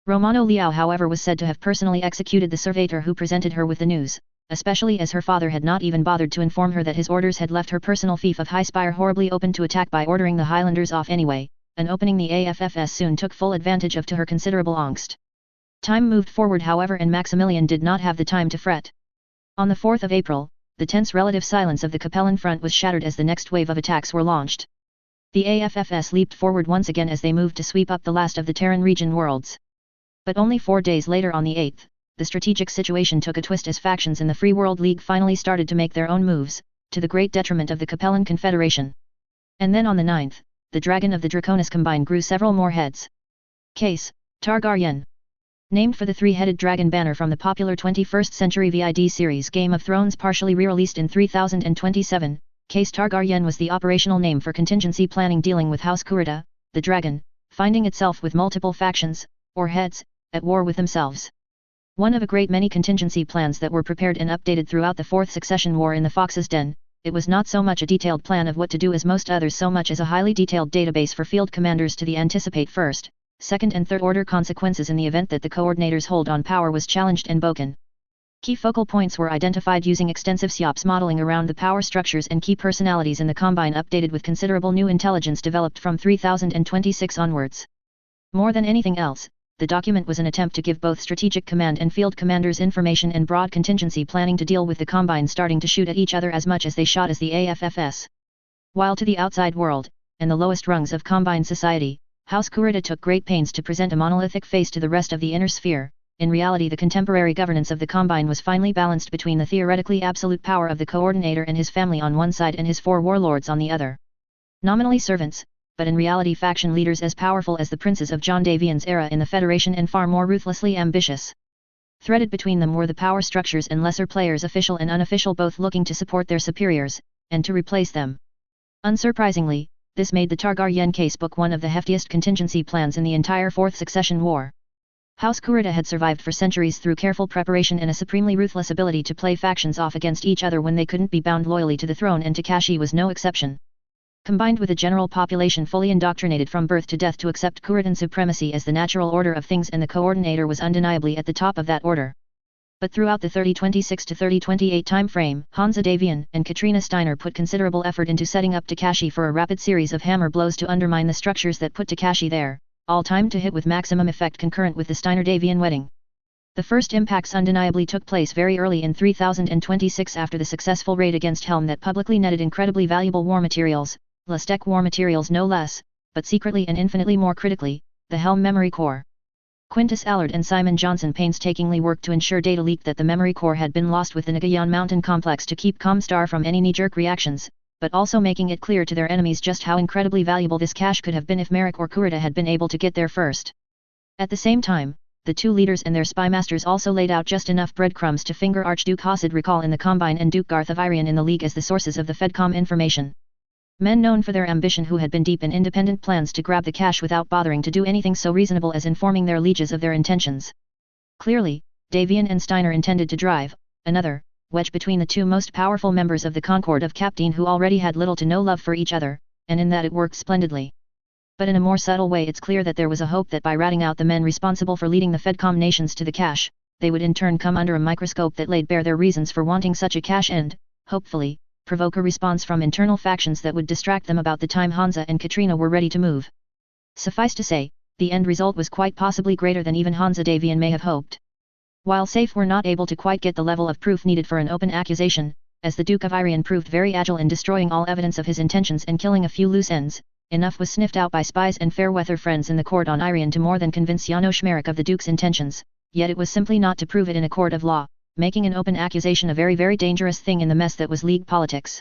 Romano Liao however was said to have personally executed the servitor who presented her with the news, especially as her father had not even bothered to inform her that his orders had left her personal fief of High Spire horribly open to attack by ordering the Highlanders off anyway, an opening the AFFS soon took full advantage of to her considerable angst. Time moved forward however and Maximilian did not have the time to fret. On the 4th of April, the tense relative silence of the Capellan front was shattered as the next wave of attacks were launched. The AFFS leaped forward once again as they moved to sweep up the last of the Terran region worlds. But only 4 days later on the 8th, the strategic situation took a twist as factions in the Free World League finally started to make their own moves, to the great detriment of the Capellan Confederation. And then on the 9th, the Dragon of the Draconis Combine grew several more heads. Case, Targaryen. Named for the three-headed dragon banner from the popular 21st century VID series Game of Thrones partially re-released in 3027, Case Targaryen was the operational name for contingency planning dealing with House Kurita, the dragon, finding itself with multiple factions, or heads, at war with themselves. One of a great many contingency plans that were prepared and updated throughout the Fourth Succession War in the Fox's Den, it was not so much a detailed plan of what to do as most others so much as a highly detailed database for field commanders to anticipate first, second and third order consequences in the event that the coordinator's hold on power was challenged and broken. Key focal points were identified using extensive SIOPS modeling around the power structures and key personalities in the Combine updated with considerable new intelligence developed from 3026 onwards. More than anything else, the document was an attempt to give both strategic command and field commanders information and broad contingency planning to deal with the Combine starting to shoot at each other as much as they shot as the AFFS. While to the outside world, and the lowest rungs of Combine society, House Kurita took great pains to present a monolithic face to the rest of the inner sphere, in reality the contemporary governance of the Combine was finely balanced between the theoretically absolute power of the Coordinator and his family on one side and his 4 warlords on the other. Nominally servants, but in reality faction leaders as powerful as the princes of John Davian's era in the Federation and far more ruthlessly ambitious. Threaded between them were the power structures and lesser players official and unofficial both looking to support their superiors, and to replace them. Unsurprisingly, this made the Targaryen casebook one of the heftiest contingency plans in the entire Fourth Succession War. House Kurita had survived for centuries through careful preparation and a supremely ruthless ability to play factions off against each other when they couldn't be bound loyally to the throne, and Takashi was no exception. Combined with a general population fully indoctrinated from birth to death to accept Kuritan supremacy as the natural order of things, and the Coordinator was undeniably at the top of that order. But throughout the 3026 to 3028 time frame, Hansa Davian and Katrina Steiner put considerable effort into setting up Takashi for a rapid series of hammer blows to undermine the structures that put Takashi there, all timed to hit with maximum effect concurrent with the Steiner-Davian wedding. The first impacts undeniably took place very early in 3026 after the successful raid against Helm that publicly netted incredibly valuable war materials, Lastek war materials no less, but secretly and infinitely more critically, the Helm memory core. Quintus Allard and Simon Johnson painstakingly worked to ensure data leaked that the memory core had been lost with the Nagayan mountain complex to keep Comstar from any knee-jerk reactions, but also making it clear to their enemies just how incredibly valuable this cache could have been if Merrick or Kurita had been able to get there first. At the same time, the two leaders and their spy masters also laid out just enough breadcrumbs to finger Archduke Hassid Recall in the Combine and Duke Garth of Irian in the League as the sources of the Fedcom information. Men known for their ambition who had been deep in independent plans to grab the cash without bothering to do anything so reasonable as informing their lieges of their intentions. Clearly, Davian and Steiner intended to drive another wedge between the two most powerful members of the Concord of Captain who already had little to no love for each other, and in that it worked splendidly. But in a more subtle way it's clear that there was a hope that by ratting out the men responsible for leading the Fedcom nations to the cache, they would in turn come under a microscope that laid bare their reasons for wanting such a cache and, hopefully, provoke a response from internal factions that would distract them about the time Hansa and Katrina were ready to move. Suffice to say, the end result was quite possibly greater than even Hansa Davian may have hoped. While SAFE were not able to quite get the level of proof needed for an open accusation, as the Duke of Irian proved very agile in destroying all evidence of his intentions and killing a few loose ends, enough was sniffed out by spies and fair-weather friends in the court on Irian to more than convince Janos Merrick of the Duke's intentions, yet it was simply not to prove it in a court of law, making an open accusation a very very dangerous thing in the mess that was League politics.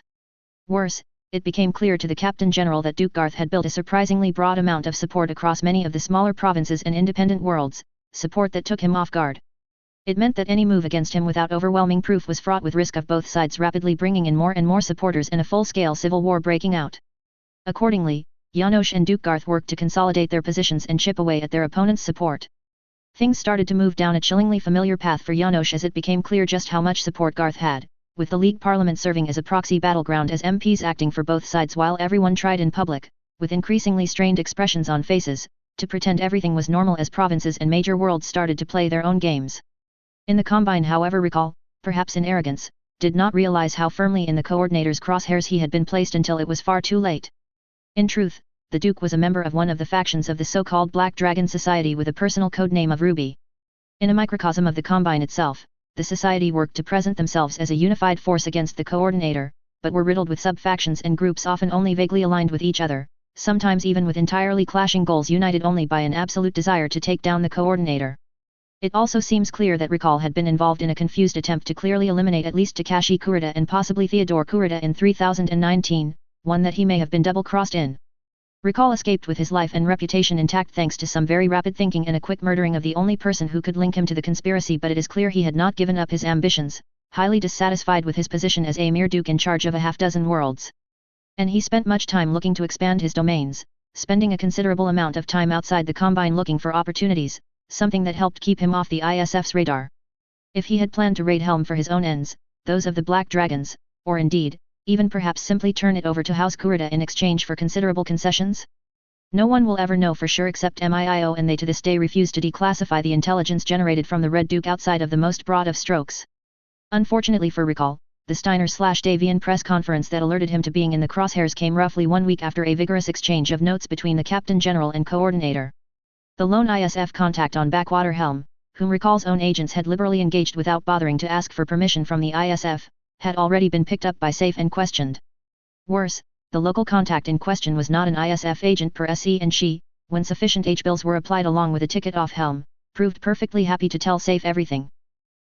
Worse, it became clear to the Captain General that Duke Garth had built a surprisingly broad amount of support across many of the smaller provinces and independent worlds, support that took him off guard. It meant that any move against him without overwhelming proof was fraught with risk of both sides rapidly bringing in more and more supporters and a full-scale civil war breaking out. Accordingly, Janos and Duke Garth worked to consolidate their positions and chip away at their opponents' support. Things started to move down a chillingly familiar path for Janos as it became clear just how much support Garth had, with the League Parliament serving as a proxy battleground as MPs acting for both sides while everyone tried in public, with increasingly strained expressions on faces, to pretend everything was normal as provinces and major worlds started to play their own games. In the Combine however Recall, perhaps in arrogance, did not realize how firmly in the coordinator's crosshairs he had been placed until it was far too late. In truth, the Duke was a member of one of the factions of the so-called Black Dragon Society with a personal code name of Ruby. In a microcosm of the Combine itself, the society worked to present themselves as a unified force against the coordinator, but were riddled with sub-factions and groups often only vaguely aligned with each other, sometimes even with entirely clashing goals united only by an absolute desire to take down the coordinator. It also seems clear that Recall had been involved in a confused attempt to clearly eliminate at least Takashi Kurita and possibly Theodore Kurita in 3019, one that he may have been double-crossed in. Recall escaped with his life and reputation intact thanks to some very rapid thinking and a quick murdering of the only person who could link him to the conspiracy, but it is clear he had not given up his ambitions, highly dissatisfied with his position as a mere duke in charge of a half-dozen worlds. And he spent much time looking to expand his domains, spending a considerable amount of time outside the Combine looking for opportunities, something that helped keep him off the ISF's radar. If he had planned to raid Helm for his own ends, those of the Black Dragons, or indeed, even perhaps simply turn it over to House Kurita in exchange for considerable concessions? No one will ever know for sure except MIIO, and they to this day refuse to declassify the intelligence generated from the Red Duke outside of the most broad of strokes. Unfortunately for Recall, the Steiner/Davian press conference that alerted him to being in the crosshairs came roughly 1 week after a vigorous exchange of notes between the Captain General and Coordinator. The lone ISF contact on Backwater Helm, whom Recall's own agents had liberally engaged without bothering to ask for permission from the ISF, had already been picked up by SAFE and questioned. Worse, the local contact in question was not an ISF agent per se, and she, when sufficient H-bills were applied along with a ticket off Helm, proved perfectly happy to tell SAFE everything.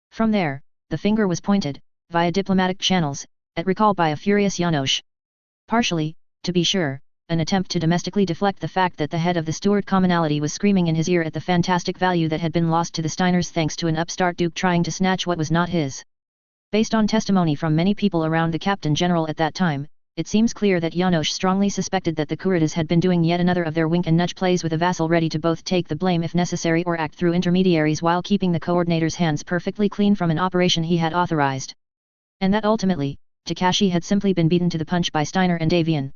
From there, the finger was pointed, via diplomatic channels, at Recall by a furious Janos. Partially, to be sure, an attempt to domestically deflect the fact that the head of the Stuart commonality was screaming in his ear at the fantastic value that had been lost to the Steiners thanks to an upstart duke trying to snatch what was not his. Based on testimony from many people around the Captain General at that time, it seems clear that Janos strongly suspected that the Kuritas had been doing yet another of their wink and nudge plays with a vassal ready to both take the blame if necessary or act through intermediaries while keeping the coordinator's hands perfectly clean from an operation he had authorized. And that ultimately, Takashi had simply been beaten to the punch by Steiner and Davian.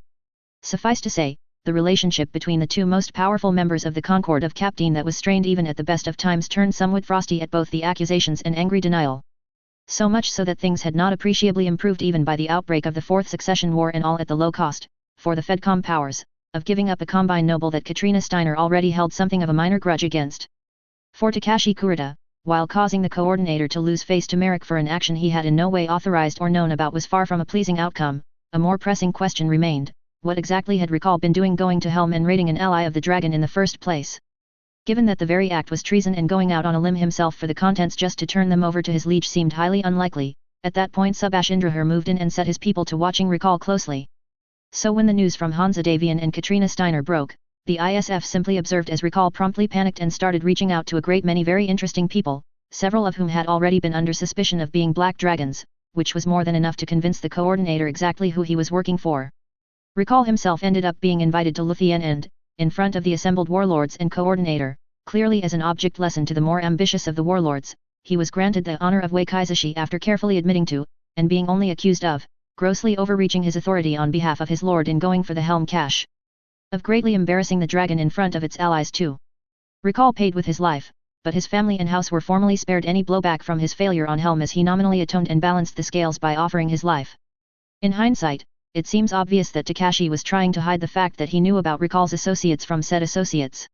Suffice to say, the relationship between the two most powerful members of the Concord of Captain that was strained even at the best of times turned somewhat frosty at both the accusations and angry denial. So much so that things had not appreciably improved even by the outbreak of the Fourth Succession War, and all at the low cost, for the Fedcom powers, of giving up a Combine noble that Katrina Steiner already held something of a minor grudge against. For Takashi Kurita, while causing the coordinator to lose face to Merrick for an action he had in no way authorized or known about was far from a pleasing outcome, a more pressing question remained: what exactly had Recall been doing going to Helm and raiding an ally of the Dragon in the first place? Given that the very act was treason and going out on a limb himself for the contents just to turn them over to his liege seemed highly unlikely, at that point Subash Indrahar moved in and set his people to watching Recall closely. So when the news from Hansa Davian and Katrina Steiner broke, the ISF simply observed as Recall promptly panicked and started reaching out to a great many very interesting people, several of whom had already been under suspicion of being Black Dragons, which was more than enough to convince the coordinator exactly who he was working for. Recall himself ended up being invited to Luthien and, in front of the assembled warlords and coordinator, clearly as an object lesson to the more ambitious of the warlords, he was granted the honor of Waikaizashi after carefully admitting to, and being only accused of, grossly overreaching his authority on behalf of his lord in going for the Helm cache. Of greatly embarrassing the Dragon in front of its allies too. Recall paid with his life, but his family and house were formally spared any blowback from his failure on Helm as he nominally atoned and balanced the scales by offering his life. In hindsight, it seems obvious that Takashi was trying to hide the fact that he knew about Recall's associates from said associates.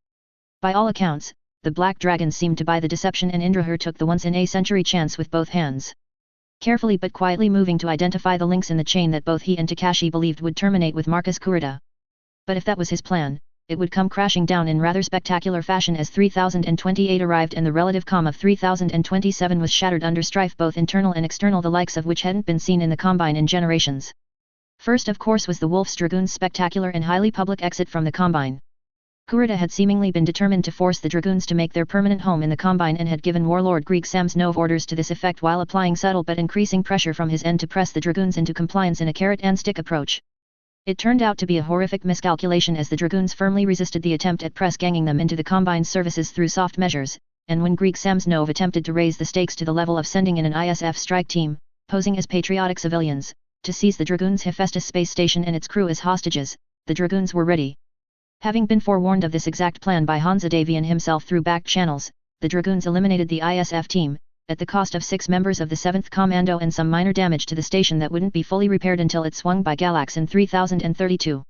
By all accounts, the Black Dragons seemed to buy the deception and Indrahar took the once-in-a-century chance with both hands. Carefully but quietly moving to identify the links in the chain that both he and Takashi believed would terminate with Marcus Kurita. But if that was his plan, it would come crashing down in rather spectacular fashion as 3028 arrived and the relative calm of 3027 was shattered under strife both internal and external, the likes of which hadn't been seen in the Combine in generations. First of course was the Wolf's Dragoons' spectacular and highly public exit from the Combine. Kurita had seemingly been determined to force the Dragoons to make their permanent home in the Combine and had given Warlord Greek Samsonov orders to this effect while applying subtle but increasing pressure from his end to press the Dragoons into compliance in a carrot-and-stick approach. It turned out to be a horrific miscalculation as the Dragoons firmly resisted the attempt at press-ganging them into the Combine's services through soft measures, and when Greek Samsonov attempted to raise the stakes to the level of sending in an ISF strike team, posing as patriotic civilians, to seize the Dragoons' Hephaestus space station and its crew as hostages, the Dragoons were ready. Having been forewarned of this exact plan by Hansa Davian himself through back channels, the Dragoons eliminated the ISF team, at the cost of 6 members of the 7th Commando and some minor damage to the station that wouldn't be fully repaired until it swung by Galax in 3032.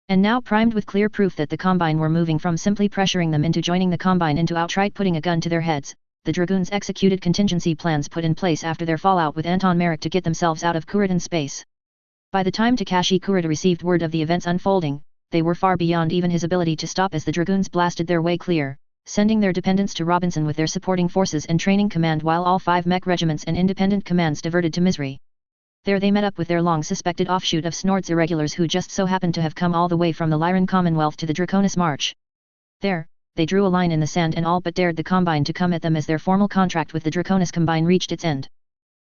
And now primed with clear proof that the Combine were moving from simply pressuring them into joining the Combine into outright putting a gun to their heads, the Dragoons executed contingency plans put in place after their fallout with Anton Merrick to get themselves out of Kuritan space. By the time Takashi Kurita received word of the events unfolding, they were far beyond even his ability to stop as the Dragoons blasted their way clear, sending their dependents to Robinson with their supporting forces and training command while all 5 mech regiments and independent commands diverted to Misri. There they met up with their long-suspected offshoot of Snord's irregulars who just so happened to have come all the way from the Lyran Commonwealth to the Draconis March. There, they drew a line in the sand and all but dared the Combine to come at them as their formal contract with the Draconis Combine reached its end.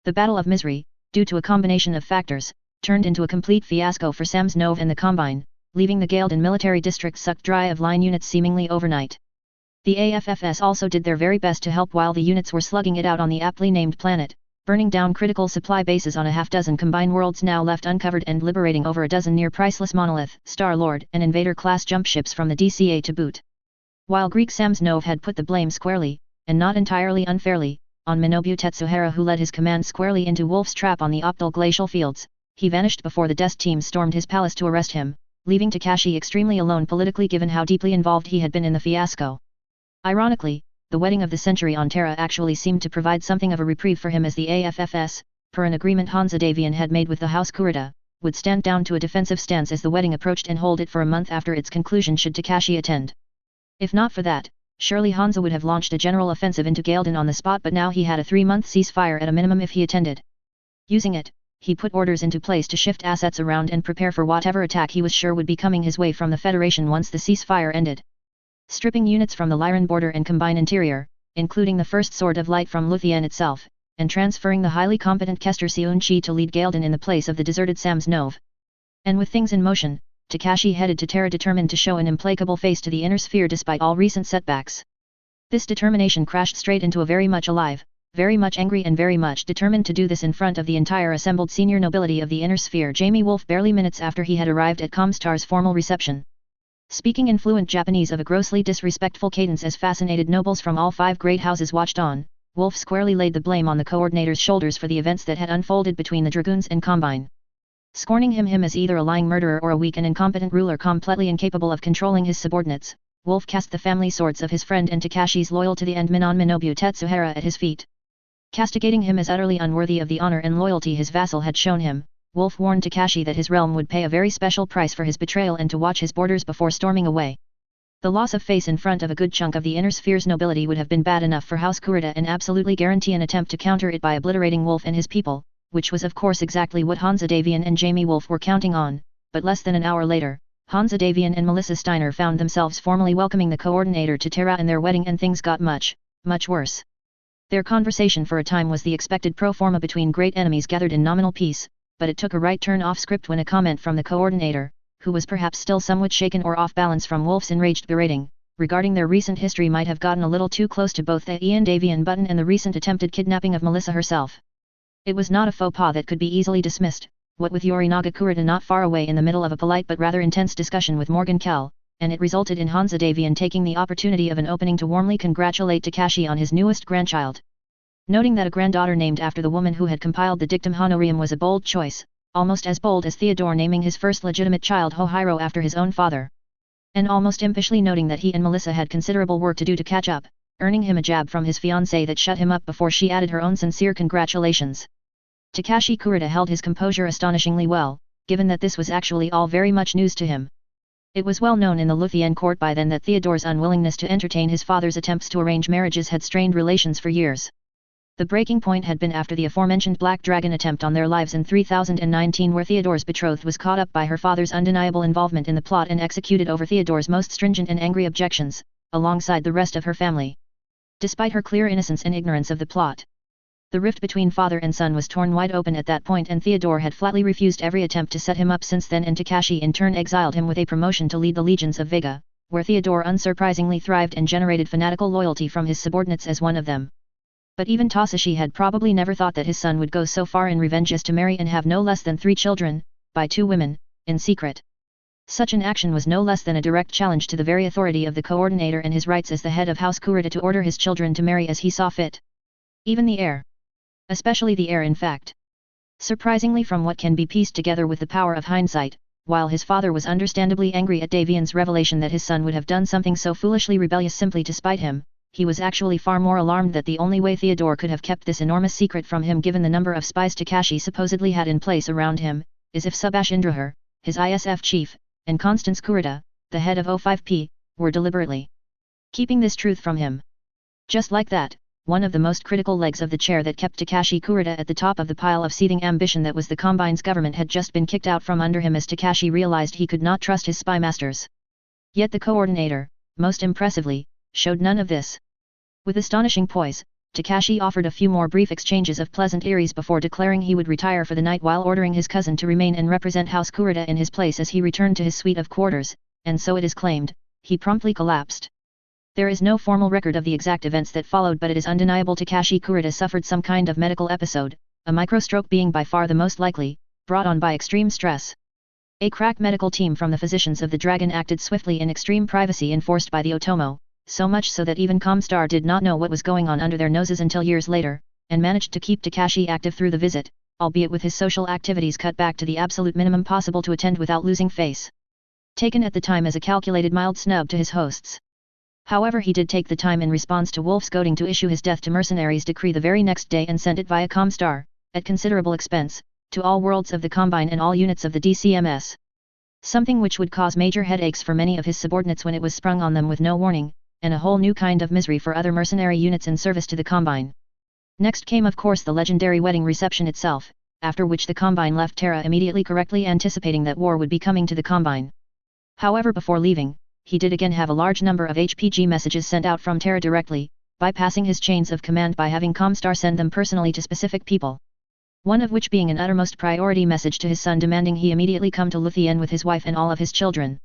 The Battle of Misri, due to a combination of factors, turned into a complete fiasco for Samsonov and the Combine, leaving the Gaelden military district sucked dry of line units seemingly overnight. The AFFS also did their very best to help while the units were slugging it out on the aptly named planet, burning down critical supply bases on a half-dozen Combine worlds now left uncovered and liberating over a dozen near-priceless Monolith, Star-Lord and Invader-class jump ships from the DCA to boot. While Greek Samsonov had put the blame squarely, and not entirely unfairly, on Minobu Tetsuhara who led his command squarely into Wolf's Trap on the Optal glacial fields, he vanished before the Dest team stormed his palace to arrest him, leaving Takashi extremely alone politically given how deeply involved he had been in the fiasco. Ironically, the wedding of the century on Terra actually seemed to provide something of a reprieve for him as the AFFS, per an agreement Hansa Davian had made with the House Kurita, would stand down to a defensive stance as the wedding approached and hold it for a month after its conclusion should Takashi attend. If not for that, surely Hansa would have launched a general offensive into Gaelden on the spot, but now he had a 3-month ceasefire at a minimum if he attended. Using it, he put orders into place to shift assets around and prepare for whatever attack he was sure would be coming his way from the Federation once the ceasefire ended. Stripping units from the Lyran border and Combine interior, including the First Sword of Light from Luthien itself, and transferring the highly competent Kester Seun-chi to lead Gaelden in the place of the deserted Samsonov. And with things in motion, Takashi headed to Terra determined to show an implacable face to the inner sphere despite all recent setbacks. This determination crashed straight into a very much alive, very much angry and very much determined to do this in front of the entire assembled senior nobility of the inner sphere Jamie Wolf barely minutes after he had arrived at Comstar's formal reception. Speaking in fluent Japanese of a grossly disrespectful cadence as fascinated nobles from all 5 great houses watched on, Wolf squarely laid the blame on the coordinator's shoulders for the events that had unfolded between the Dragoons and Combine. Scorning him as either a lying murderer or a weak and incompetent ruler completely incapable of controlling his subordinates, Wolf cast the family swords of his friend and Takashi's loyal to the end Minon Minobu Tetsuhara at his feet. Castigating him as utterly unworthy of the honor and loyalty his vassal had shown him, Wolf warned Takashi that his realm would pay a very special price for his betrayal and to watch his borders before storming away. The loss of face in front of a good chunk of the inner sphere's nobility would have been bad enough for House Kurita and absolutely guarantee an attempt to counter it by obliterating Wolf and his people, which was of course exactly what Hansa Davian and Jamie Wolf were counting on, but less than an hour later, Hansa Davian and Melissa Steiner found themselves formally welcoming the coordinator to Terra and their wedding, and things got much, much worse. Their conversation for a time was the expected pro forma between great enemies gathered in nominal peace, but it took a right turn off script when a comment from the coordinator, who was perhaps still somewhat shaken or off balance from Wolf's enraged berating, regarding their recent history might have gotten a little too close to both the Ian Davian button and the recent attempted kidnapping of Melissa herself. It was not a faux pas that could be easily dismissed, what with Yorinaga Kurita not far away in the middle of a polite but rather intense discussion with Morgan Kell, and it resulted in Hansa Davian taking the opportunity of an opening to warmly congratulate Takashi on his newest grandchild. Noting that a granddaughter named after the woman who had compiled the dictum Honorium was a bold choice, almost as bold as Theodore naming his first legitimate child Hohiro after his own father. And almost impishly noting that he and Melissa had considerable work to do to catch up, earning him a jab from his fiancée that shut him up before she added her own sincere congratulations. Takashi Kurita held his composure astonishingly well, given that this was actually all very much news to him. It was well known in the Luthien court by then that Theodore's unwillingness to entertain his father's attempts to arrange marriages had strained relations for years. The breaking point had been after the aforementioned Black Dragon attempt on their lives in 3019, where Theodore's betrothed was caught up by her father's undeniable involvement in the plot and executed over Theodore's most stringent and angry objections, alongside the rest of her family. Despite her clear innocence and ignorance of the plot, the rift between father and son was torn wide open at that point, and Theodore had flatly refused every attempt to set him up since then, and Takashi in turn exiled him with a promotion to lead the legions of Vega, where Theodore unsurprisingly thrived and generated fanatical loyalty from his subordinates as one of them. But even Takashi had probably never thought that his son would go so far in revenge as to marry and have no less than 3 children, by 2 women, in secret. Such an action was no less than a direct challenge to the very authority of the coordinator and his rights as the head of House Kurita to order his children to marry as he saw fit. Even the heir. Especially the heir, in fact. Surprisingly, from what can be pieced together with the power of hindsight, while his father was understandably angry at Davian's revelation that his son would have done something so foolishly rebellious simply to spite him, he was actually far more alarmed that the only way Theodore could have kept this enormous secret from him, given the number of spies Takashi supposedly had in place around him, is if Subhash Indrahar, his ISF chief, and Constance Kurita, the head of O5P, were deliberately keeping this truth from him. Just like that, one of the most critical legs of the chair that kept Takashi Kurita at the top of the pile of seething ambition that was the Combine's government had just been kicked out from under him, as Takashi realized he could not trust his spy masters. Yet the coordinator, most impressively, showed none of this. With astonishing poise, Takashi offered a few more brief exchanges of pleasant eerie's before declaring he would retire for the night, while ordering his cousin to remain and represent House Kurita in his place as he returned to his suite of quarters, and so it is claimed, he promptly collapsed. There is no formal record of the exact events that followed, but it is undeniable Takashi Kurita suffered some kind of medical episode, a microstroke being by far the most likely, brought on by extreme stress. A crack medical team from the physicians of the Dragon acted swiftly in extreme privacy enforced by the Otomo, so much so that even Comstar did not know what was going on under their noses until years later, and managed to keep Takashi active through the visit, albeit with his social activities cut back to the absolute minimum possible to attend without losing face. Taken at the time as a calculated mild snub to his hosts. However, he did take the time in response to Wolf's goading to issue his death to mercenaries decree the very next day and sent it via Comstar, at considerable expense, to all worlds of the Combine and all units of the DCMS. Something which would cause major headaches for many of his subordinates when it was sprung on them with no warning, and a whole new kind of misery for other mercenary units in service to the Combine. Next came of course the legendary wedding reception itself, after which the Combine left Terra immediately, correctly anticipating that war would be coming to the Combine. However, before leaving, he did again have a large number of HPG messages sent out from Terra directly, bypassing his chains of command by having Comstar send them personally to specific people. One of which being an uttermost priority message to his son demanding he immediately come to Luthien with his wife and all of his children.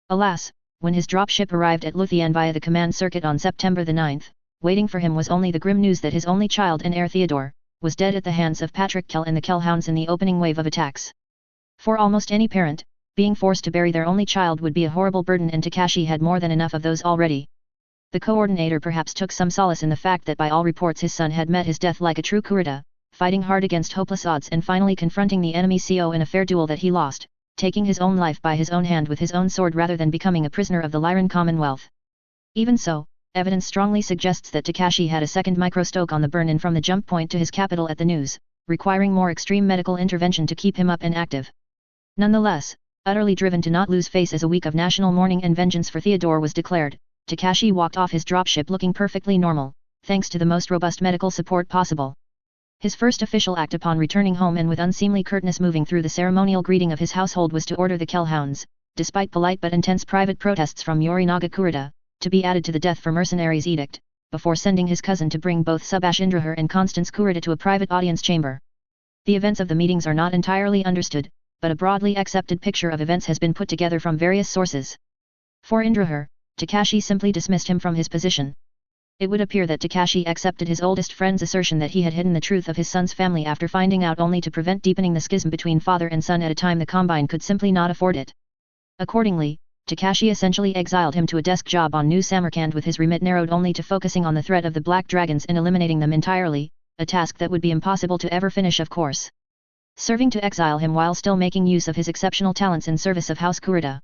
Alas, when his dropship arrived at Luthien via the command circuit on September the 9th, waiting for him was only the grim news that his only child and heir Theodore, was dead at the hands of Patrick Kell and the Kellhounds in the opening wave of attacks. For almost any parent, being forced to bury their only child would be a horrible burden, and Takashi had more than enough of those already. The coordinator perhaps took some solace in the fact that by all reports his son had met his death like a true Kurita, fighting hard against hopeless odds and finally confronting the enemy CO in a fair duel that he lost, taking his own life by his own hand with his own sword rather than becoming a prisoner of the Lyran Commonwealth. Even so, evidence strongly suggests that Takashi had a second microstoke on the burn-in from the jump point to his capital at the news, requiring more extreme medical intervention to keep him up and active. Nonetheless, utterly driven to not lose face as a week of national mourning and vengeance for Theodore was declared, Takashi walked off his dropship looking perfectly normal, thanks to the most robust medical support possible. His first official act upon returning home and with unseemly curtness moving through the ceremonial greeting of his household was to order the Kellhounds, despite polite but intense private protests from Yorinaga Kurita, to be added to the death for mercenaries edict, before sending his cousin to bring both Subash Indrahar and Constance Kurita to a private audience chamber. The events of the meetings are not entirely understood, but a broadly accepted picture of events has been put together from various sources. For Indrahar, Takashi simply dismissed him from his position. It would appear that Takashi accepted his oldest friend's assertion that he had hidden the truth of his son's family after finding out only to prevent deepening the schism between father and son at a time the Combine could simply not afford it. Accordingly, Takashi essentially exiled him to a desk job on New Samarkand with his remit narrowed only to focusing on the threat of the Black Dragons and eliminating them entirely, a task that would be impossible to ever finish of course. Serving to exile him while still making use of his exceptional talents in service of House Kurita.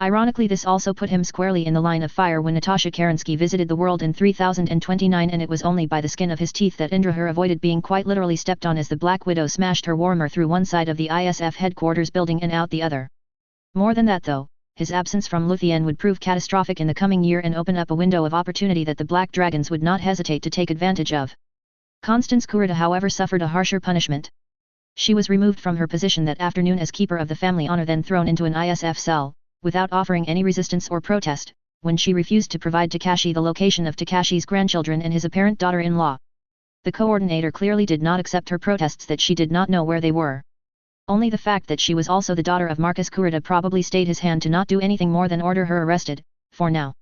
Ironically, this also put him squarely in the line of fire when Natasha Kerensky visited the world in 3029, and it was only by the skin of his teeth that Indrahar avoided being quite literally stepped on as the Black Widow smashed her warmer through one side of the ISF headquarters building and out the other. More than that though, his absence from Luthien would prove catastrophic in the coming year and open up a window of opportunity that the Black Dragons would not hesitate to take advantage of. Constance Kurita however suffered a harsher punishment. She was removed from her position that afternoon as Keeper of the Family Honor, then thrown into an ISF cell, without offering any resistance or protest, when she refused to provide Takashi the location of Takashi's grandchildren and his apparent daughter-in-law. The coordinator clearly did not accept her protests that she did not know where they were. Only the fact that she was also the daughter of Marcus Kurita probably stayed his hand to not do anything more than order her arrested, for now.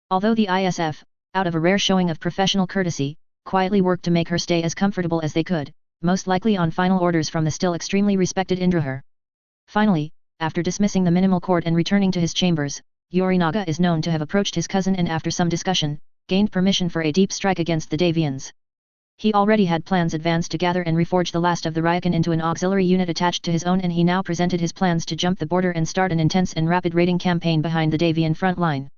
Although the ISF, out of a rare showing of professional courtesy, quietly worked to make her stay as comfortable as they could, most likely on final orders from the still extremely respected Indrahar. Finally, after dismissing the minimal court and returning to his chambers, Yorinaga is known to have approached his cousin and after some discussion, gained permission for a deep strike against the Davians. He already had plans advanced to gather and reforge the last of the Ryokan into an auxiliary unit attached to his own, and he now presented his plans to jump the border and start an intense and rapid raiding campaign behind the Davian front line.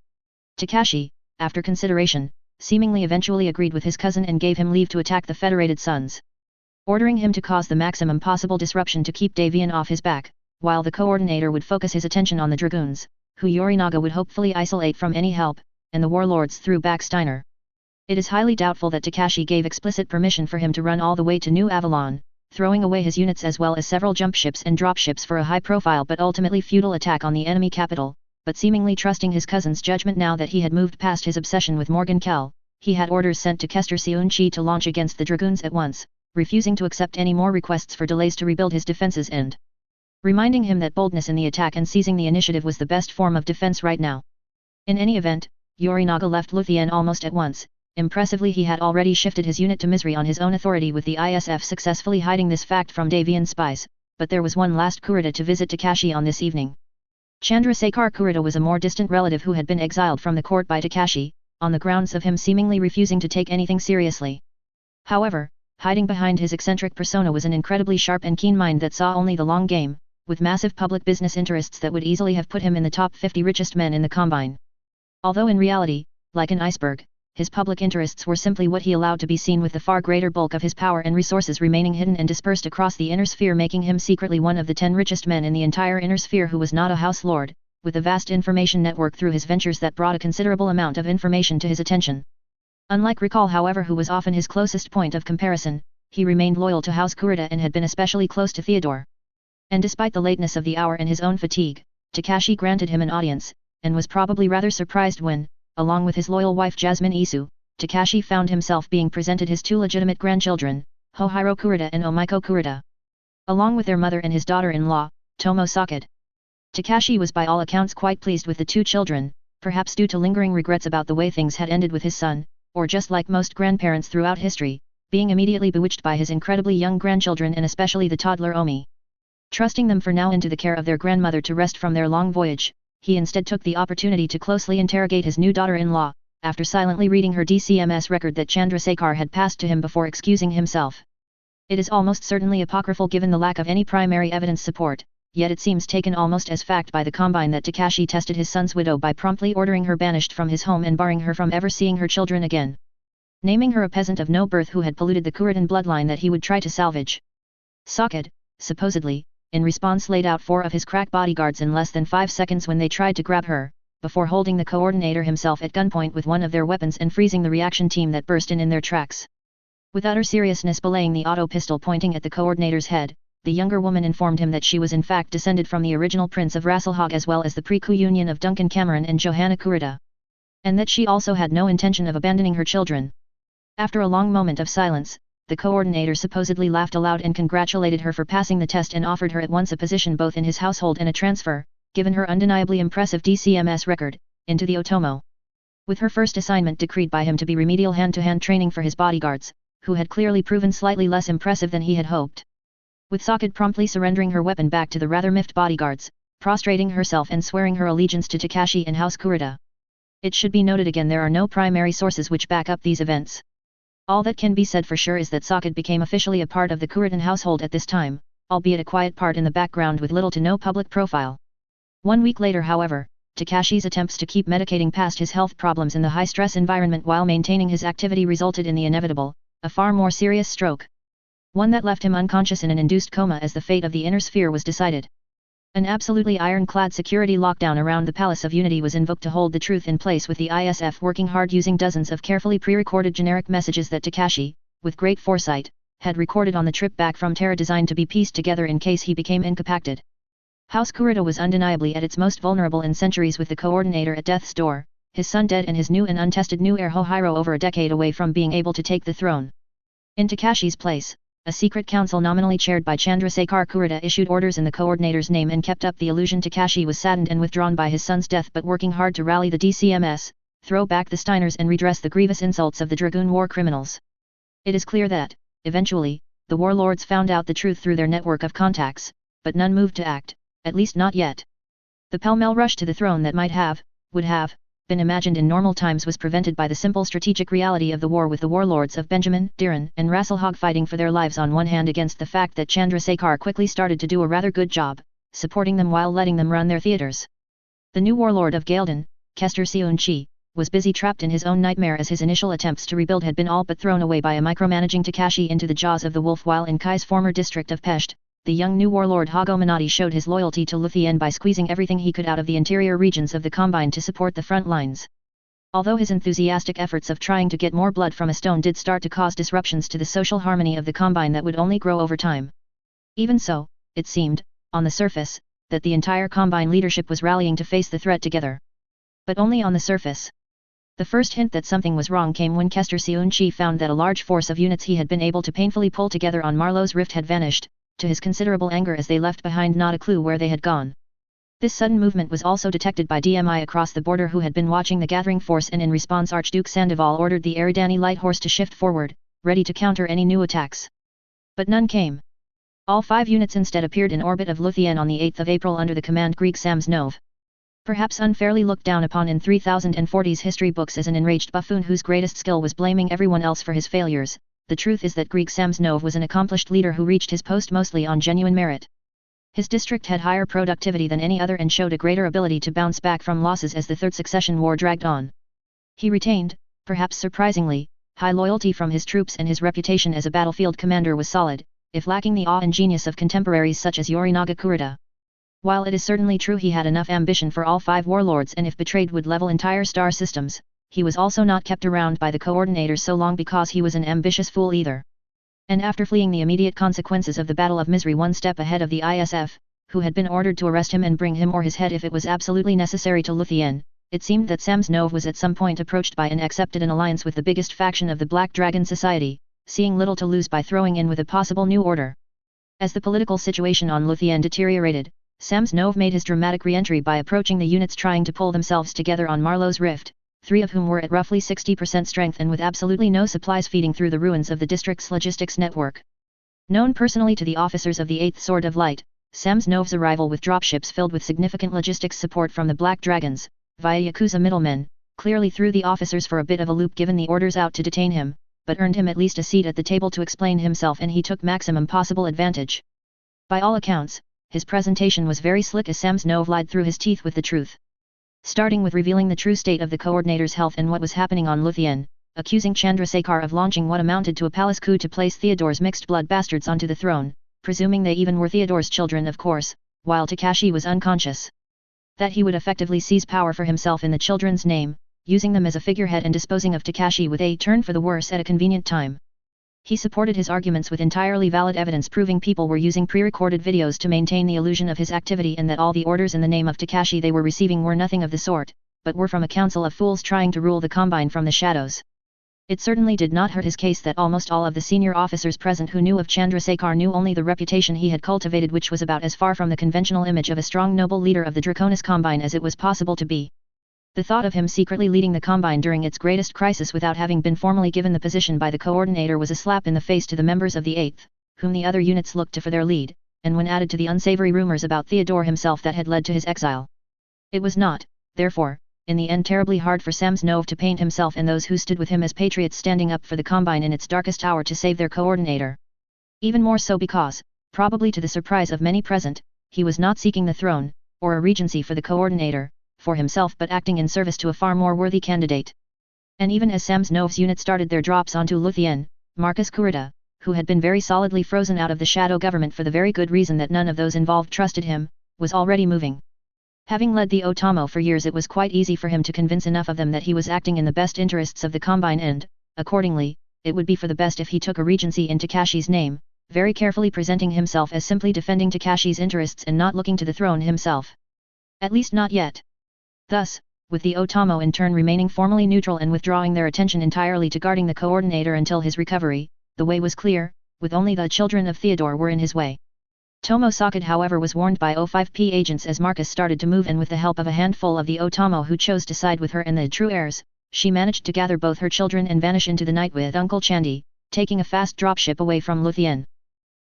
Takashi, after consideration, seemingly eventually agreed with his cousin and gave him leave to attack the Federated Sons, ordering him to cause the maximum possible disruption to keep Davian off his back, while the coordinator would focus his attention on the Dragoons, who Yorinaga would hopefully isolate from any help, and the warlords through Backsteiner. It is highly doubtful that Takashi gave explicit permission for him to run all the way to New Avalon, throwing away his units as well as several jump ships and drop ships for a high-profile but ultimately futile attack on the enemy capital, but seemingly trusting his cousin's judgment now that he had moved past his obsession with Morgan Kell, he had orders sent to Kester Seunchi to launch against the Dragoons at once, refusing to accept any more requests for delays to rebuild his defenses and reminding him that boldness in the attack and seizing the initiative was the best form of defense right now. In any event, Yorinaga left Luthien almost at once. Impressively, he had already shifted his unit to Misri on his own authority, with the ISF successfully hiding this fact from Davian spies, but there was one last Kurita to visit Takashi on this evening. Chandrasekhar Kurita was a more distant relative who had been exiled from the court by Takashi, on the grounds of him seemingly refusing to take anything seriously. However, hiding behind his eccentric persona was an incredibly sharp and keen mind that saw only the long game, with massive public business interests that would easily have put him in the top 50 richest men in the Combine. Although in reality, like an iceberg, his public interests were simply what he allowed to be seen, with the far greater bulk of his power and resources remaining hidden and dispersed across the inner sphere, making him secretly one of the 10 richest men in the entire inner sphere who was not a house lord, with a vast information network through his ventures that brought a considerable amount of information to his attention. Unlike Recall, however, who was often his closest point of comparison, he remained loyal to House Kurita and had been especially close to Theodore. And despite the lateness of the hour and his own fatigue, Takashi granted him an audience, and was probably rather surprised when, along with his loyal wife Jasmine Isu, Takashi found himself being presented his 2 legitimate grandchildren, Hohiro Kurita and Omiko Kurita, along with their mother and his daughter-in-law, Tomo Sakad. Takashi was by all accounts quite pleased with the 2 children, perhaps due to lingering regrets about the way things had ended with his son, or just like most grandparents throughout history, being immediately bewitched by his incredibly young grandchildren and especially the toddler Omi. Trusting them for now into the care of their grandmother to rest from their long voyage, he instead took the opportunity to closely interrogate his new daughter-in-law, after silently reading her DCMS record that Chandrasekhar had passed to him before excusing himself. It is almost certainly apocryphal given the lack of any primary evidence support, yet it seems taken almost as fact by the Combine that Takashi tested his son's widow by promptly ordering her banished from his home and barring her from ever seeing her children again. Naming her a peasant of no birth who had polluted the Kuritan bloodline that he would try to salvage. Sakad, supposedly, in response laid out 4 of his crack bodyguards in less than 5 seconds when they tried to grab her, before holding the coordinator himself at gunpoint with one of their weapons and freezing the reaction team that burst in their tracks. With utter seriousness belaying the auto pistol pointing at the coordinator's head, the younger woman informed him that she was in fact descended from the original Prince of Rasselhag as well as the pre-coup union of Duncan Cameron and Johanna Kurita. And that she also had no intention of abandoning her children. After a long moment of silence, the coordinator supposedly laughed aloud and congratulated her for passing the test and offered her at once a position both in his household and a transfer, given her undeniably impressive DCMS record, into the Otomo. With her first assignment decreed by him to be remedial hand-to-hand training for his bodyguards, who had clearly proven slightly less impressive than he had hoped. With Sakad promptly surrendering her weapon back to the rather miffed bodyguards, prostrating herself and swearing her allegiance to Takashi and House Kurita. It should be noted again there are no primary sources which back up these events. All that can be said for sure is that Sakad became officially a part of the Kuritan household at this time, albeit a quiet part in the background with little to no public profile. 1 week later however, Takashi's attempts to keep medicating past his health problems in the high-stress environment while maintaining his activity resulted in the inevitable, a far more serious stroke. One that left him unconscious in an induced coma as the fate of the inner sphere was decided. An absolutely ironclad security lockdown around the Palace of Unity was invoked to hold the truth in place with the ISF working hard using dozens of carefully pre-recorded generic messages that Takashi, with great foresight, had recorded on the trip back from Terra designed to be pieced together in case he became incapacitated. House Kurita was undeniably at its most vulnerable in centuries with the coordinator at death's door, his son dead and his new and untested new heir Hohiro over a decade away from being able to take the throne. In Takashi's place, a secret council nominally chaired by Chandrasekhar Kurita issued orders in the coordinator's name and kept up the illusion Takashi was saddened and withdrawn by his son's death but working hard to rally the DCMS, throw back the Steiners and redress the grievous insults of the Dragoon war criminals. It is clear that, eventually, the warlords found out the truth through their network of contacts, but none moved to act, at least not yet. The pell-mell rush to the throne that would have, been imagined in normal times was prevented by the simple strategic reality of the war with the warlords of Benjamin, Diran, and Rasselhag fighting for their lives on one hand against the fact that Chandrasekhar quickly started to do a rather good job, supporting them while letting them run their theatres. The new warlord of Gaelden, Kester Seunchi, was busy trapped in his own nightmare as his initial attempts to rebuild had been all but thrown away by a micromanaging Takashi into the jaws of the wolf while in Kai's former district of Pesht. The young new warlord Hago Minotti showed his loyalty to Luthien by squeezing everything he could out of the interior regions of the Combine to support the front lines. Although his enthusiastic efforts of trying to get more blood from a stone did start to cause disruptions to the social harmony of the Combine that would only grow over time. Even so, it seemed, on the surface, that the entire Combine leadership was rallying to face the threat together. But only on the surface. The first hint that something was wrong came when Kester Seunchi found that a large force of units he had been able to painfully pull together on Marlowe's Rift had vanished, to his considerable anger as they left behind not a clue where they had gone. This sudden movement was also detected by DMI across the border who had been watching the gathering force and in response Archduke Sandoval ordered the Eridani light horse to shift forward, ready to counter any new attacks. But none came. All 5 units instead appeared in orbit of Luthien on the 8th of April under the command Greek Samsonov. Perhaps unfairly looked down upon in 3040's history books as an enraged buffoon whose greatest skill was blaming everyone else for his failures, the truth is that Greek Samsonov was an accomplished leader who reached his post mostly on genuine merit. His district had higher productivity than any other and showed a greater ability to bounce back from losses as the Third Succession War dragged on. He retained, perhaps surprisingly, high loyalty from his troops and his reputation as a battlefield commander was solid, if lacking the awe and genius of contemporaries such as Yorinaga Kurita. While it is certainly true he had enough ambition for all 5 warlords and if betrayed would level entire star systems, he was also not kept around by the coordinators so long because he was an ambitious fool either. And after fleeing the immediate consequences of the Battle of Misery one step ahead of the ISF, who had been ordered to arrest him and bring him or his head if it was absolutely necessary to Luthien, it seemed that Samsonov was at some point approached by and accepted an alliance with the biggest faction of the Black Dragon Society, seeing little to lose by throwing in with a possible new order. As the political situation on Luthien deteriorated, Samsonov made his dramatic re-entry by approaching the units trying to pull themselves together on Marlowe's Rift, 3 of whom were at roughly 60% strength and with absolutely no supplies feeding through the ruins of the district's logistics network. Known personally to the officers of the 8th Sword of Light, Samsonov's arrival with dropships filled with significant logistics support from the Black Dragons, via Yakuza middlemen, clearly threw the officers for a bit of a loop given the orders out to detain him, but earned him at least a seat at the table to explain himself, and he took maximum possible advantage. By all accounts, his presentation was very slick as Samsonov lied through his teeth with the truth. Starting with revealing the true state of the coordinator's health and what was happening on Luthien, accusing Chandrasekhar of launching what amounted to a palace coup to place Theodore's mixed-blood bastards onto the throne, presuming they even were Theodore's children of course, while Takashi was unconscious. That he would effectively seize power for himself in the children's name, using them as a figurehead and disposing of Takashi with a turn for the worse at a convenient time. He supported his arguments with entirely valid evidence proving people were using pre-recorded videos to maintain the illusion of his activity and that all the orders in the name of Takashi they were receiving were nothing of the sort, but were from a council of fools trying to rule the Combine from the shadows. It certainly did not hurt his case that almost all of the senior officers present who knew of Chandrasekhar knew only the reputation he had cultivated, which was about as far from the conventional image of a strong noble leader of the Draconis Combine as it was possible to be. The thought of him secretly leading the Combine during its greatest crisis without having been formally given the position by the coordinator was a slap in the face to the members of the 8th, whom the other units looked to for their lead, and when added to the unsavory rumors about Theodore himself that had led to his exile. It was not, therefore, in the end terribly hard for Samsonov to paint himself and those who stood with him as patriots standing up for the Combine in its darkest hour to save their coordinator. Even more so because, probably to the surprise of many present, he was not seeking the throne, or a regency for the coordinator, for himself but acting in service to a far more worthy candidate. And even as Samsonov's unit started their drops onto Luthien, Marcus Kurita, who had been very solidly frozen out of the shadow government for the very good reason that none of those involved trusted him, was already moving. Having led the Otamo for years, it was quite easy for him to convince enough of them that he was acting in the best interests of the Combine and, accordingly, it would be for the best if he took a regency in Takashi's name, very carefully presenting himself as simply defending Takashi's interests and not looking to the throne himself. At least not yet. Thus, with the Otamo in turn remaining formally neutral and withdrawing their attention entirely to guarding the coordinator until his recovery, the way was clear, with only the children of Theodore were in his way. Tomo Sakad however was warned by O5P agents as Marcus started to move, and with the help of a handful of the Otamo who chose to side with her and the true heirs, she managed to gather both her children and vanish into the night with Uncle Chandi, taking a fast dropship away from Luthien.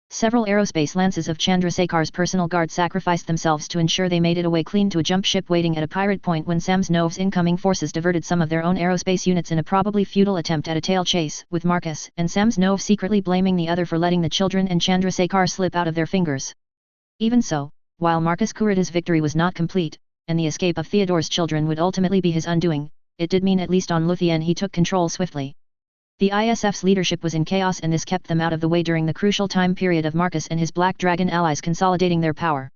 Several aerospace lances of Chandrasekhar's personal guard sacrificed themselves to ensure they made it away clean to a jump ship waiting at a pirate point when Samsonov's incoming forces diverted some of their own aerospace units in a probably futile attempt at a tail chase, with Marcus and Samsonov secretly blaming the other for letting the children and Chandrasekhar slip out of their fingers. Even so, while Marcus Kurita's victory was not complete, and the escape of Theodore's children would ultimately be his undoing, it did mean at least on Luthien he took control swiftly. The ISF's leadership was in chaos, and this kept them out of the way during the crucial time period of Marcus and his Black Dragon allies consolidating their power.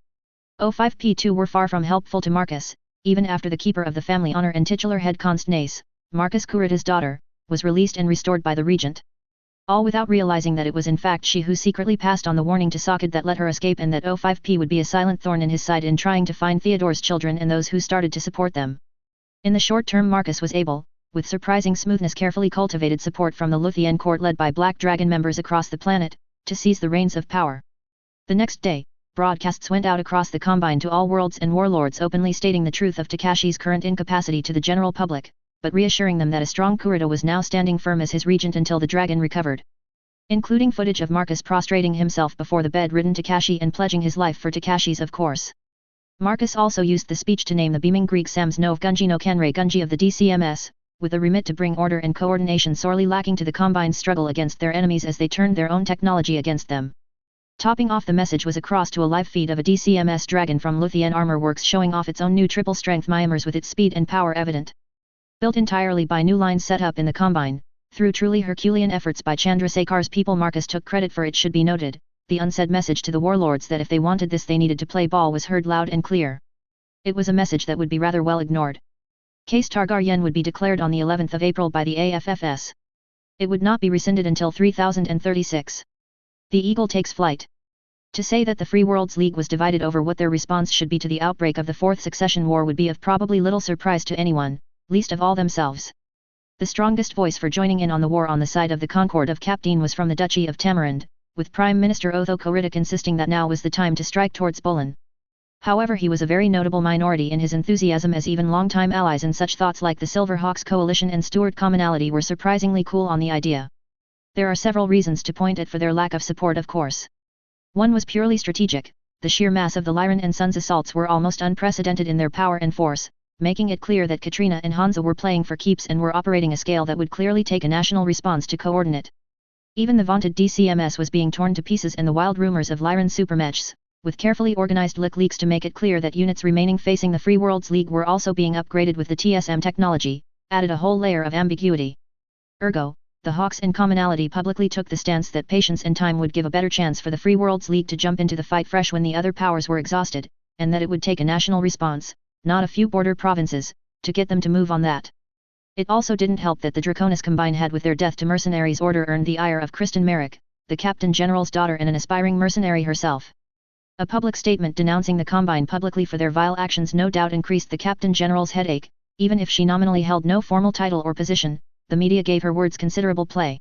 O5P2 were far from helpful to Marcus, even after the keeper of the family honor and titular head const Nace, Marcus Kurita's daughter, was released and restored by the regent. All without realizing that it was in fact she who secretly passed on the warning to Sakad that let her escape, and that O5P would be a silent thorn in his side in trying to find Theodore's children and those who started to support them. In the short term Marcus was able, with surprising smoothness, carefully cultivated support from the Luthien court led by Black Dragon members across the planet, to seize the reins of power. The next day, broadcasts went out across the Combine to all worlds and warlords openly stating the truth of Takashi's current incapacity to the general public, but reassuring them that a strong Kurita was now standing firm as his regent until the dragon recovered. Including footage of Marcus prostrating himself before the bedridden Takashi and pledging his life for Takashi's of course. Marcus also used the speech to name the beaming Greek Samsonov Gunji no Kenrei Gunji of the DCMS, with a remit to bring order and coordination sorely lacking to the Combine's struggle against their enemies as they turned their own technology against them. Topping off the message was a cross to a live feed of a DCMS Dragon from Luthien Armor Works showing off its own new triple-strength Myanmars with its speed and power evident. Built entirely by new lines set up in the Combine, through truly Herculean efforts by Chandrasekhar's people. Marcus took credit for it. Should be noted, the unsaid message to the warlords that if they wanted this they needed to play ball was heard loud and clear. It was a message that would be rather well ignored. Case Targaryen would be declared on the 11th of April by the AFFS. It would not be rescinded until 3036. The Eagle takes flight. To say that the Free Worlds League was divided over what their response should be to the outbreak of the Fourth Succession War would be of probably little surprise to anyone, least of all themselves. The strongest voice for joining in on the war on the side of the Concord of Captain was from the Duchy of Tamarind, with Prime Minister Otho Koritic insisting that now was the time to strike towards Bolin. However, he was a very notable minority in his enthusiasm, as even longtime allies in such thoughts like the Silverhawks Coalition and Stuart Commonality were surprisingly cool on the idea. There are several reasons to point at for their lack of support, of course. One was purely strategic. The sheer mass of the Lyran and Sons assaults were almost unprecedented in their power and force, making it clear that Katrina and Hansa were playing for keeps and were operating a scale that would clearly take a national response to coordinate. Even the vaunted DCMS was being torn to pieces, and the wild rumors of Lyran supermatches, with carefully organized leaks to make it clear that units remaining facing the Free Worlds League were also being upgraded with the TSM technology, added a whole layer of ambiguity. Ergo, the Hawks in commonality publicly took the stance that patience and time would give a better chance for the Free Worlds League to jump into the fight fresh when the other powers were exhausted, and that it would take a national response, not a few border provinces, to get them to move on that. It also didn't help that the Draconis Combine had with their death to mercenaries order earned the ire of Kristen Merrick, the Captain General's daughter and an aspiring mercenary herself. A public statement denouncing the Combine publicly for their vile actions no doubt increased the Captain General's headache. Even if she nominally held no formal title or position, the media gave her words considerable play.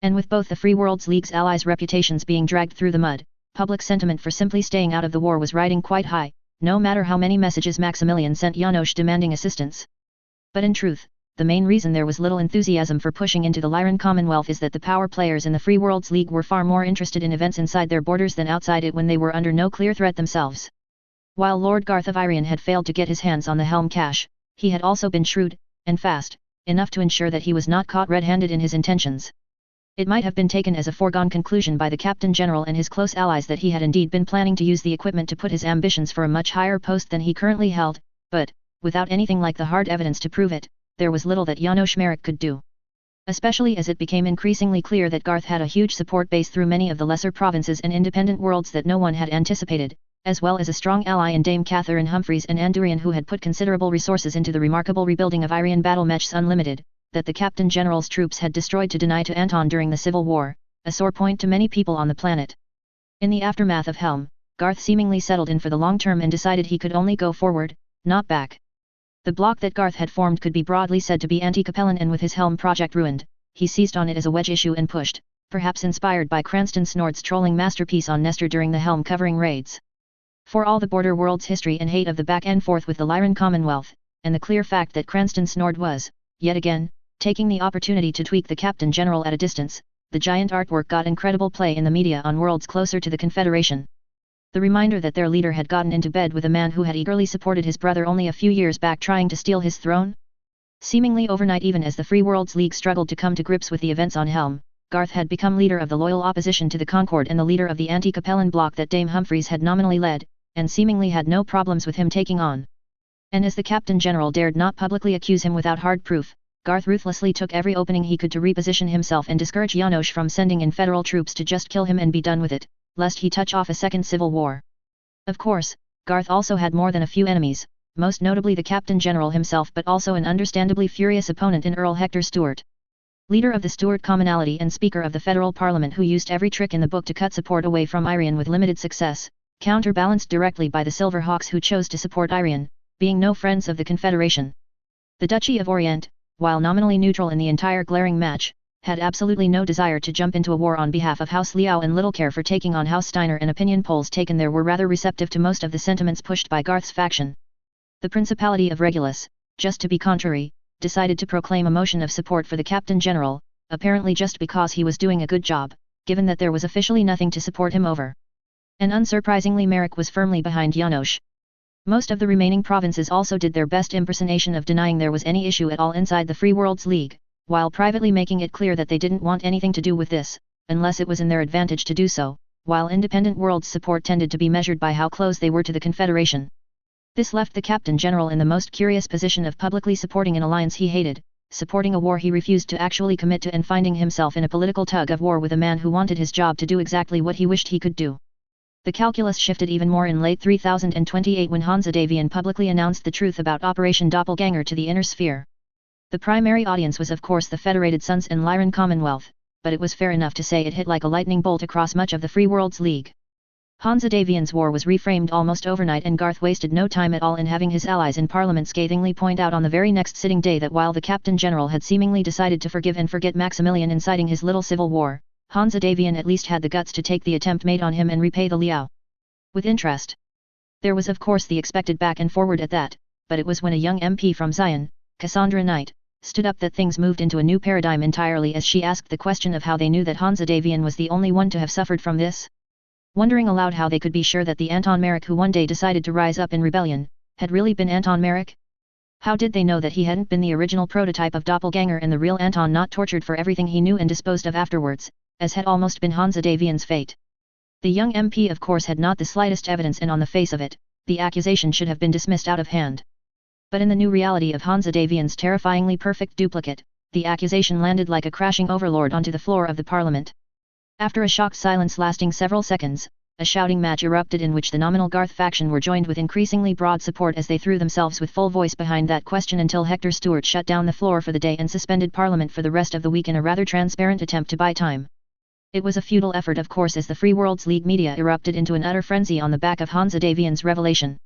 And with both the Free Worlds League's allies' reputations being dragged through the mud, public sentiment for simply staying out of the war was riding quite high, no matter how many messages Maximilian sent Janos demanding assistance. But in truth, the main reason there was little enthusiasm for pushing into the Lyran Commonwealth is that the power players in the Free Worlds League were far more interested in events inside their borders than outside it when they were under no clear threat themselves. While Lord Garth of Irian had failed to get his hands on the Helm cache, he had also been shrewd, and fast, enough to ensure that he was not caught red-handed in his intentions. It might have been taken as a foregone conclusion by the Captain General and his close allies that he had indeed been planning to use the equipment to put his ambitions for a much higher post than he currently held, but, without anything like the hard evidence to prove it, there was little that Janos Merrick could do. Especially as it became increasingly clear that Garth had a huge support base through many of the lesser provinces and independent worlds that no one had anticipated, as well as a strong ally in Dame Catherine Humphreys and Andurian who had put considerable resources into the remarkable rebuilding of Irian Battle Mechs Unlimited, that the Captain General's troops had destroyed to deny to Anton during the Civil War, a sore point to many people on the planet. In the aftermath of Helm, Garth seemingly settled in for the long term and decided he could only go forward, not back. The bloc that Garth had formed could be broadly said to be anti-Capellan, and with his Helm project ruined, he seized on it as a wedge issue and pushed, perhaps inspired by Cranston Snord's trolling masterpiece on Nestor during the Helm covering raids. For all the border world's history and hate of the back and forth with the Lyran Commonwealth, and the clear fact that Cranston Snord was, yet again, taking the opportunity to tweak the Captain General at a distance, the giant artwork got incredible play in the media on worlds closer to the Confederation. The reminder that their leader had gotten into bed with a man who had eagerly supported his brother only a few years back trying to steal his throne? Seemingly overnight, even as the Free Worlds League struggled to come to grips with the events on Helm, Garth had become leader of the loyal opposition to the Concord and the leader of the anti-Capellan bloc that Dame Humphreys had nominally led, and seemingly had no problems with him taking on. And as the Captain General dared not publicly accuse him without hard proof, Garth ruthlessly took every opening he could to reposition himself and discourage Janos from sending in federal troops to just kill him and be done with it, lest he touch off a second civil war. Of course, Garth also had more than a few enemies, most notably the Captain General himself, but also an understandably furious opponent in Earl Hector Stewart, leader of the Stewart Commonalty and Speaker of the Federal Parliament, who used every trick in the book to cut support away from Irian with limited success, counterbalanced directly by the Silver Hawks who chose to support Irian, being no friends of the Confederation. The Duchy of Orient, while nominally neutral in the entire glaring match, had absolutely no desire to jump into a war on behalf of House Liao and little care for taking on House Steiner, and opinion polls taken there were rather receptive to most of the sentiments pushed by Garth's faction. The Principality of Regulus, just to be contrary, decided to proclaim a motion of support for the Captain General, apparently just because he was doing a good job, given that there was officially nothing to support him over. And unsurprisingly, Merrick was firmly behind Janos. Most of the remaining provinces also did their best impersonation of denying there was any issue at all inside the Free Worlds League, while privately making it clear that they didn't want anything to do with this, unless it was in their advantage to do so, while independent worlds' support tended to be measured by how close they were to the Confederation. This left the Captain General in the most curious position of publicly supporting an alliance he hated, supporting a war he refused to actually commit to, and finding himself in a political tug-of-war with a man who wanted his job to do exactly what he wished he could do. The calculus shifted even more in late 3028 when Hansa Davian publicly announced the truth about Operation Doppelganger to the inner sphere. The primary audience was of course the Federated Sons and Lyran Commonwealth, but it was fair enough to say it hit like a lightning bolt across much of the Free Worlds League. Hansa Davian's war was reframed almost overnight, and Garth wasted no time at all in having his allies in Parliament scathingly point out on the very next sitting day that while the Captain General had seemingly decided to forgive and forget Maximilian inciting his little civil war, Hansa Davian at least had the guts to take the attempt made on him and repay the Liao with interest. There was of course the expected back and forward at that, but it was when a young MP from Zion, Cassandra Knight, stood up that things moved into a new paradigm entirely, as she asked the question of how they knew that Hansa Davian was the only one to have suffered from this. Wondering aloud how they could be sure that the Anton Merrick who one day decided to rise up in rebellion, had really been Anton Merrick? How did they know that he hadn't been the original prototype of doppelganger and the real Anton, not tortured for everything he knew and disposed of afterwards, as had almost been Hansa Davian's fate? The young MP of course had not the slightest evidence, and on the face of it, the accusation should have been dismissed out of hand. But in the new reality of Hansa Davian's terrifyingly perfect duplicate, the accusation landed like a crashing overlord onto the floor of the parliament. After a shocked silence lasting several seconds, a shouting match erupted in which the nominal Garth faction were joined with increasingly broad support as they threw themselves with full voice behind that question until Hector Stewart shut down the floor for the day and suspended Parliament for the rest of the week in a rather transparent attempt to buy time. It was a futile effort of course, as the Free Worlds League media erupted into an utter frenzy on the back of Hansa Davian's revelation.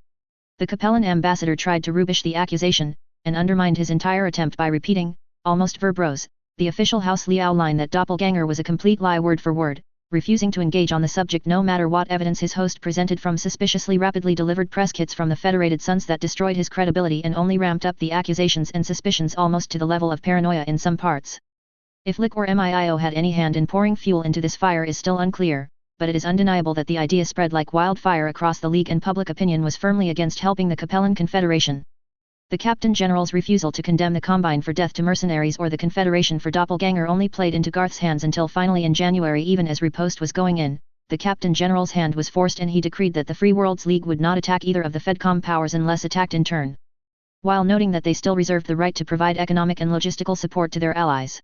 The Capellan ambassador tried to rubish the accusation, and undermined his entire attempt by repeating, almost verbose, the official House Liao line that doppelganger was a complete lie word for word, refusing to engage on the subject no matter what evidence his host presented from suspiciously rapidly delivered press kits from the Federated Sons that destroyed his credibility and only ramped up the accusations and suspicions almost to the level of paranoia in some parts. If Lick or MIIO had any hand in pouring fuel into this fire is still unclear, but it is undeniable that the idea spread like wildfire across the League and public opinion was firmly against helping the Capellan Confederation. The Captain General's refusal to condemn the Combine for death to mercenaries or the Confederation for doppelganger only played into Garth's hands until finally in January, even as riposte was going in, the Captain General's hand was forced and he decreed that the Free Worlds League would not attack either of the Fedcom powers unless attacked in turn, while noting that they still reserved the right to provide economic and logistical support to their allies.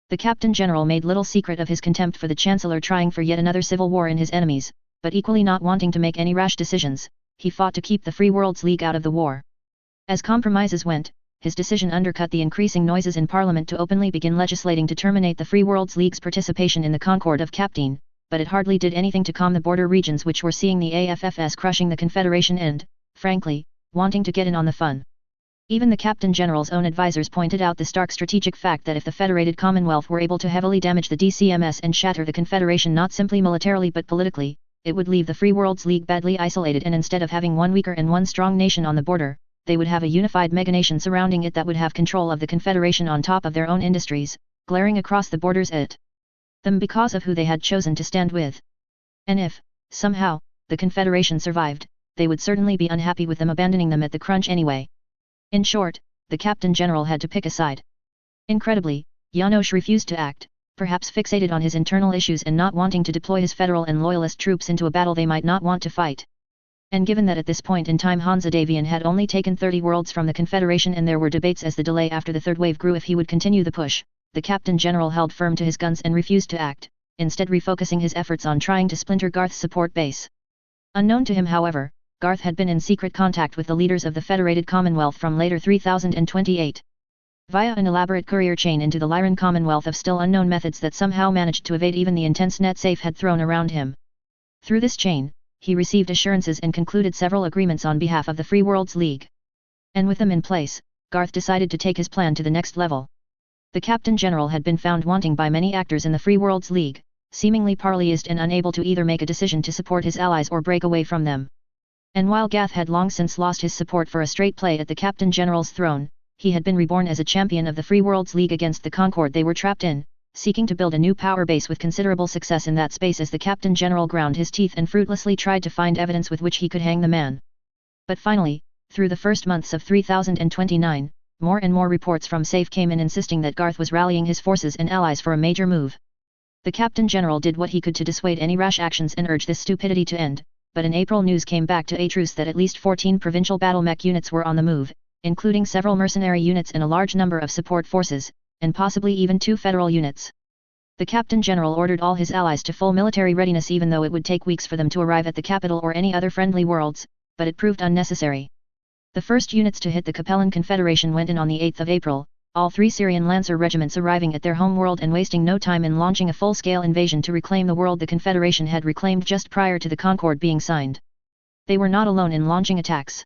The Captain General made little secret of his contempt for the Chancellor trying for yet another civil war in his enemies, but equally not wanting to make any rash decisions, he fought to keep the Free Worlds League out of the war. As compromises went, his decision undercut the increasing noises in Parliament to openly begin legislating to terminate the Free Worlds League's participation in the Concord of Captain, but it hardly did anything to calm the border regions which were seeing the AFFS crushing the Confederation and, frankly, wanting to get in on the fun. Even the Captain General's own advisors pointed out the stark strategic fact that if the Federated Commonwealth were able to heavily damage the DCMS and shatter the Confederation not simply militarily but politically, it would leave the Free Worlds League badly isolated, and instead of having one weaker and one strong nation on the border, they would have a unified meganation surrounding it that would have control of the Confederation on top of their own industries, glaring across the borders at them because of who they had chosen to stand with. And if, somehow, the Confederation survived, they would certainly be unhappy with them abandoning them at the crunch anyway. In short, the Captain General had to pick a side. Incredibly, Janos refused to act, perhaps fixated on his internal issues and not wanting to deploy his federal and loyalist troops into a battle they might not want to fight. And given that at this point in time Hansa Davian had only taken 30 worlds from the Confederation and there were debates as the delay after the third wave grew if he would continue the push, the Captain General held firm to his guns and refused to act, instead refocusing his efforts on trying to splinter Garth's support base. Unknown to him, however, Garth had been in secret contact with the leaders of the Federated Commonwealth from later 3028. Via an elaborate courier chain into the Lyran Commonwealth of still unknown methods that somehow managed to evade even the intense net safe had thrown around him. Through this chain, he received assurances and concluded several agreements on behalf of the Free Worlds League. And with them in place, Garth decided to take his plan to the next level. The Captain General had been found wanting by many actors in the Free Worlds League, seemingly paralysed and unable to either make a decision to support his allies or break away from them. And while Gath had long since lost his support for a straight play at the Captain General's throne, he had been reborn as a champion of the Free Worlds League against the Concord they were trapped in, seeking to build a new power base with considerable success in that space as the Captain General ground his teeth and fruitlessly tried to find evidence with which he could hang the man. But finally, through the first months of 3029, more and more reports from SAFE came in insisting that Garth was rallying his forces and allies for a major move. The Captain General did what he could to dissuade any rash actions and urge this stupidity to end, but in April news came back to Atrus that at least 14 provincial battle mech units were on the move, including several mercenary units and a large number of support forces, and possibly even 2 federal units. The Captain General ordered all his allies to full military readiness even though it would take weeks for them to arrive at the capital or any other friendly worlds, but it proved unnecessary. The first units to hit the Capellan Confederation went in on the 8th of April, all 3 Syrian Lancer regiments arriving at their home world and wasting no time in launching a full-scale invasion to reclaim the world the Confederation had reclaimed just prior to the Concord being signed. They were not alone in launching attacks.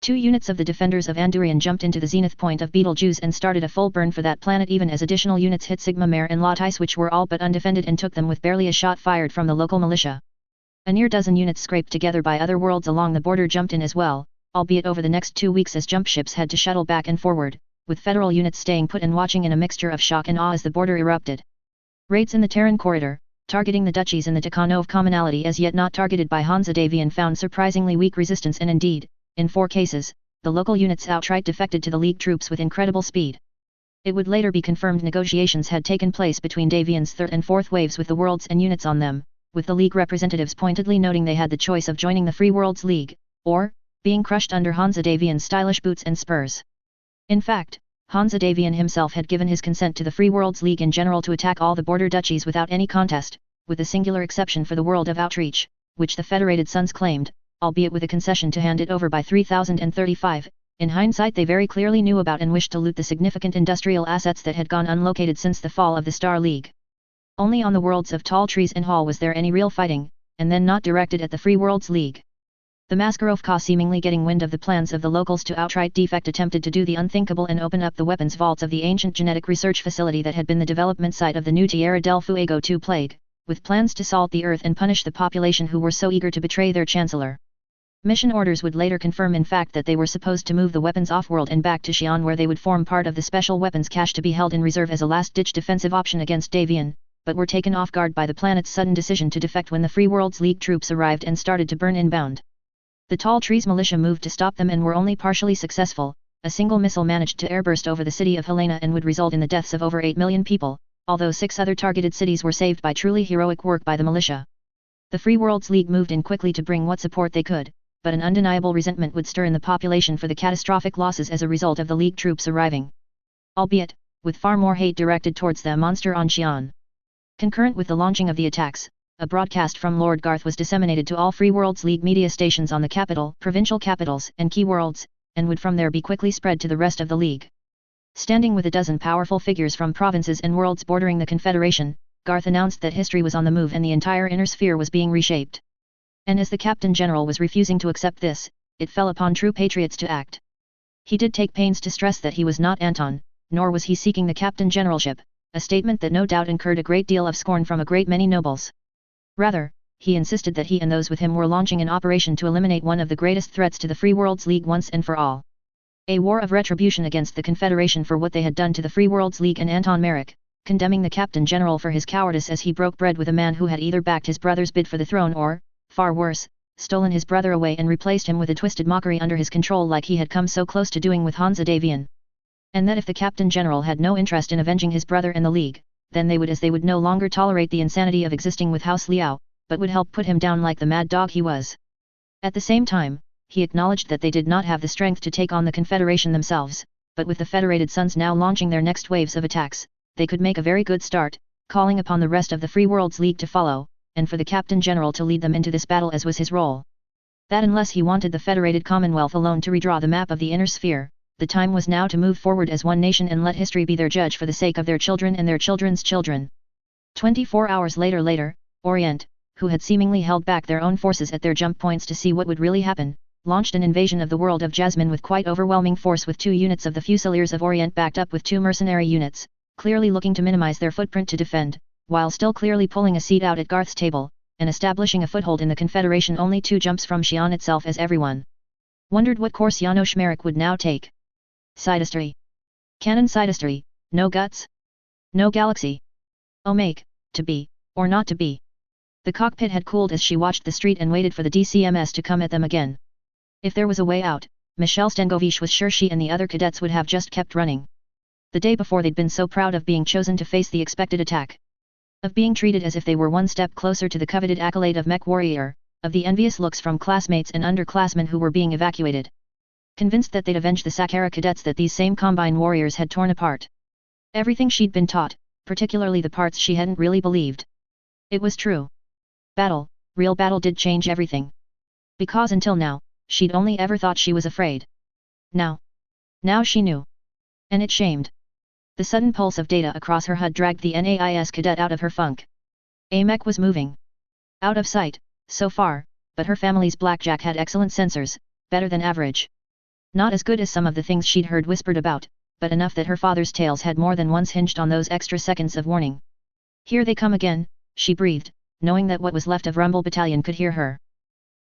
2 units of the defenders of Andurian jumped into the zenith point of Betelgeuse and started a full burn for that planet even as additional units hit Sigma Mare and Latice which were all but undefended and took them with barely a shot fired from the local militia. A near dozen units scraped together by other worlds along the border jumped in as well, albeit over the next 2 weeks as jump ships had to shuttle back and forward, with federal units staying put and watching in a mixture of shock and awe as the border erupted. Raids in the Terran corridor, targeting the duchies in the Tikhanov commonality as yet not targeted by Hansa Davian found surprisingly weak resistance and indeed, in 4 cases, the local units outright defected to the League troops with incredible speed. It would later be confirmed negotiations had taken place between Davian's third and fourth waves with the worlds and units on them, with the League representatives pointedly noting they had the choice of joining the Free Worlds League, or being crushed under Hansa Davian's stylish boots and spurs. In fact, Hansa Davian himself had given his consent to the Free Worlds League in general to attack all the border duchies without any contest, with the singular exception for the world of Outreach, which the Federated Sons claimed, albeit with a concession to hand it over by 3035. In hindsight they very clearly knew about and wished to loot the significant industrial assets that had gone unlocated since the fall of the Star League. Only on the worlds of Tall Trees and Hall was there any real fighting, and then not directed at the Free Worlds League. The Maskarovka, seemingly getting wind of the plans of the locals to outright defect, attempted to do the unthinkable and open up the weapons vaults of the ancient genetic research facility that had been the development site of the new Tierra del Fuego II plague, with plans to salt the earth and punish the population who were so eager to betray their chancellor. Mission orders would later confirm in fact that they were supposed to move the weapons off-world and back to Xi'an, where they would form part of the special weapons cache to be held in reserve as a last-ditch defensive option against Davian, but were taken off guard by the planet's sudden decision to defect when the Free Worlds League troops arrived and started to burn inbound. The Tall Trees militia moved to stop them and were only partially successful. A single missile managed to airburst over the city of Helena and would result in the deaths of over 8 million people, although 6 other targeted cities were saved by truly heroic work by the militia. The Free Worlds League moved in quickly to bring what support they could, but an undeniable resentment would stir in the population for the catastrophic losses as a result of the League troops arriving. Albeit, with far more hate directed towards the monster on Xi'an. Concurrent with the launching of the attacks, a broadcast from Lord Garth was disseminated to all Free Worlds League media stations on the capital, provincial capitals, and key worlds, and would from there be quickly spread to the rest of the League. Standing with a dozen powerful figures from provinces and worlds bordering the Confederation, Garth announced that history was on the move and the entire inner sphere was being reshaped. And as the Captain General was refusing to accept this, it fell upon true patriots to act. He did take pains to stress that he was not Anton, nor was he seeking the Captain Generalship, a statement that no doubt incurred a great deal of scorn from a great many nobles. Rather, he insisted that he and those with him were launching an operation to eliminate one of the greatest threats to the Free Worlds League once and for all. A war of retribution against the Confederation for what they had done to the Free Worlds League and Anton Merrick, condemning the Captain General for his cowardice as he broke bread with a man who had either backed his brother's bid for the throne or, far worse, stolen his brother away and replaced him with a twisted mockery under his control like he had come so close to doing with Hansa Davian. And that if the Captain General had no interest in avenging his brother and the League, then they would no longer tolerate the insanity of existing with House Liao, but would help put him down like the mad dog he was. At the same time, he acknowledged that they did not have the strength to take on the Confederation themselves, but with the Federated Sons now launching their next waves of attacks, they could make a very good start, calling upon the rest of the Free Worlds League to follow, and for the Captain General to lead them into this battle as was his role. That unless he wanted the Federated Commonwealth alone to redraw the map of the inner sphere, the time was now to move forward as one nation and let history be their judge for the sake of their children and their children's children. 24 hours later, Orient, who had seemingly held back their own forces at their jump points to see what would really happen, launched an invasion of the world of Jasmine with quite overwhelming force, with 2 units of the Fusiliers of Orient backed up with 2 mercenary units, clearly looking to minimize their footprint to defend, while still clearly pulling a seat out at Garth's table, and establishing a foothold in the Confederation only 2 jumps from Xi'an itself, as everyone wondered what course Janos Merrick would now take. Sidestory. Canon sidestory, no guts? No galaxy? Oh, make, to be, or not to be. The cockpit had cooled as she watched the street and waited for the DCMS to come at them again. If there was a way out, Michelle Stengovich was sure she and the other cadets would have just kept running. The day before they'd been so proud of being chosen to face the expected attack. Of being treated as if they were one step closer to the coveted accolade of Mech Warrior, of the envious looks from classmates and underclassmen who were being evacuated. Convinced that they'd avenge the Sakara cadets that these same Combine warriors had torn apart. Everything she'd been taught, particularly the parts she hadn't really believed. It was true. Battle, real battle did change everything. Because until now, she'd only ever thought she was afraid. Now she knew. And it shamed. The sudden pulse of data across her HUD dragged the NAIS cadet out of her funk. A mech was moving. Out of sight, so far, but her family's blackjack had excellent sensors, better than average. Not as good as some of the things she'd heard whispered about, but enough that her father's tales had more than once hinged on those extra seconds of warning. Here they come again, she breathed, knowing that what was left of Rumble Battalion could hear her.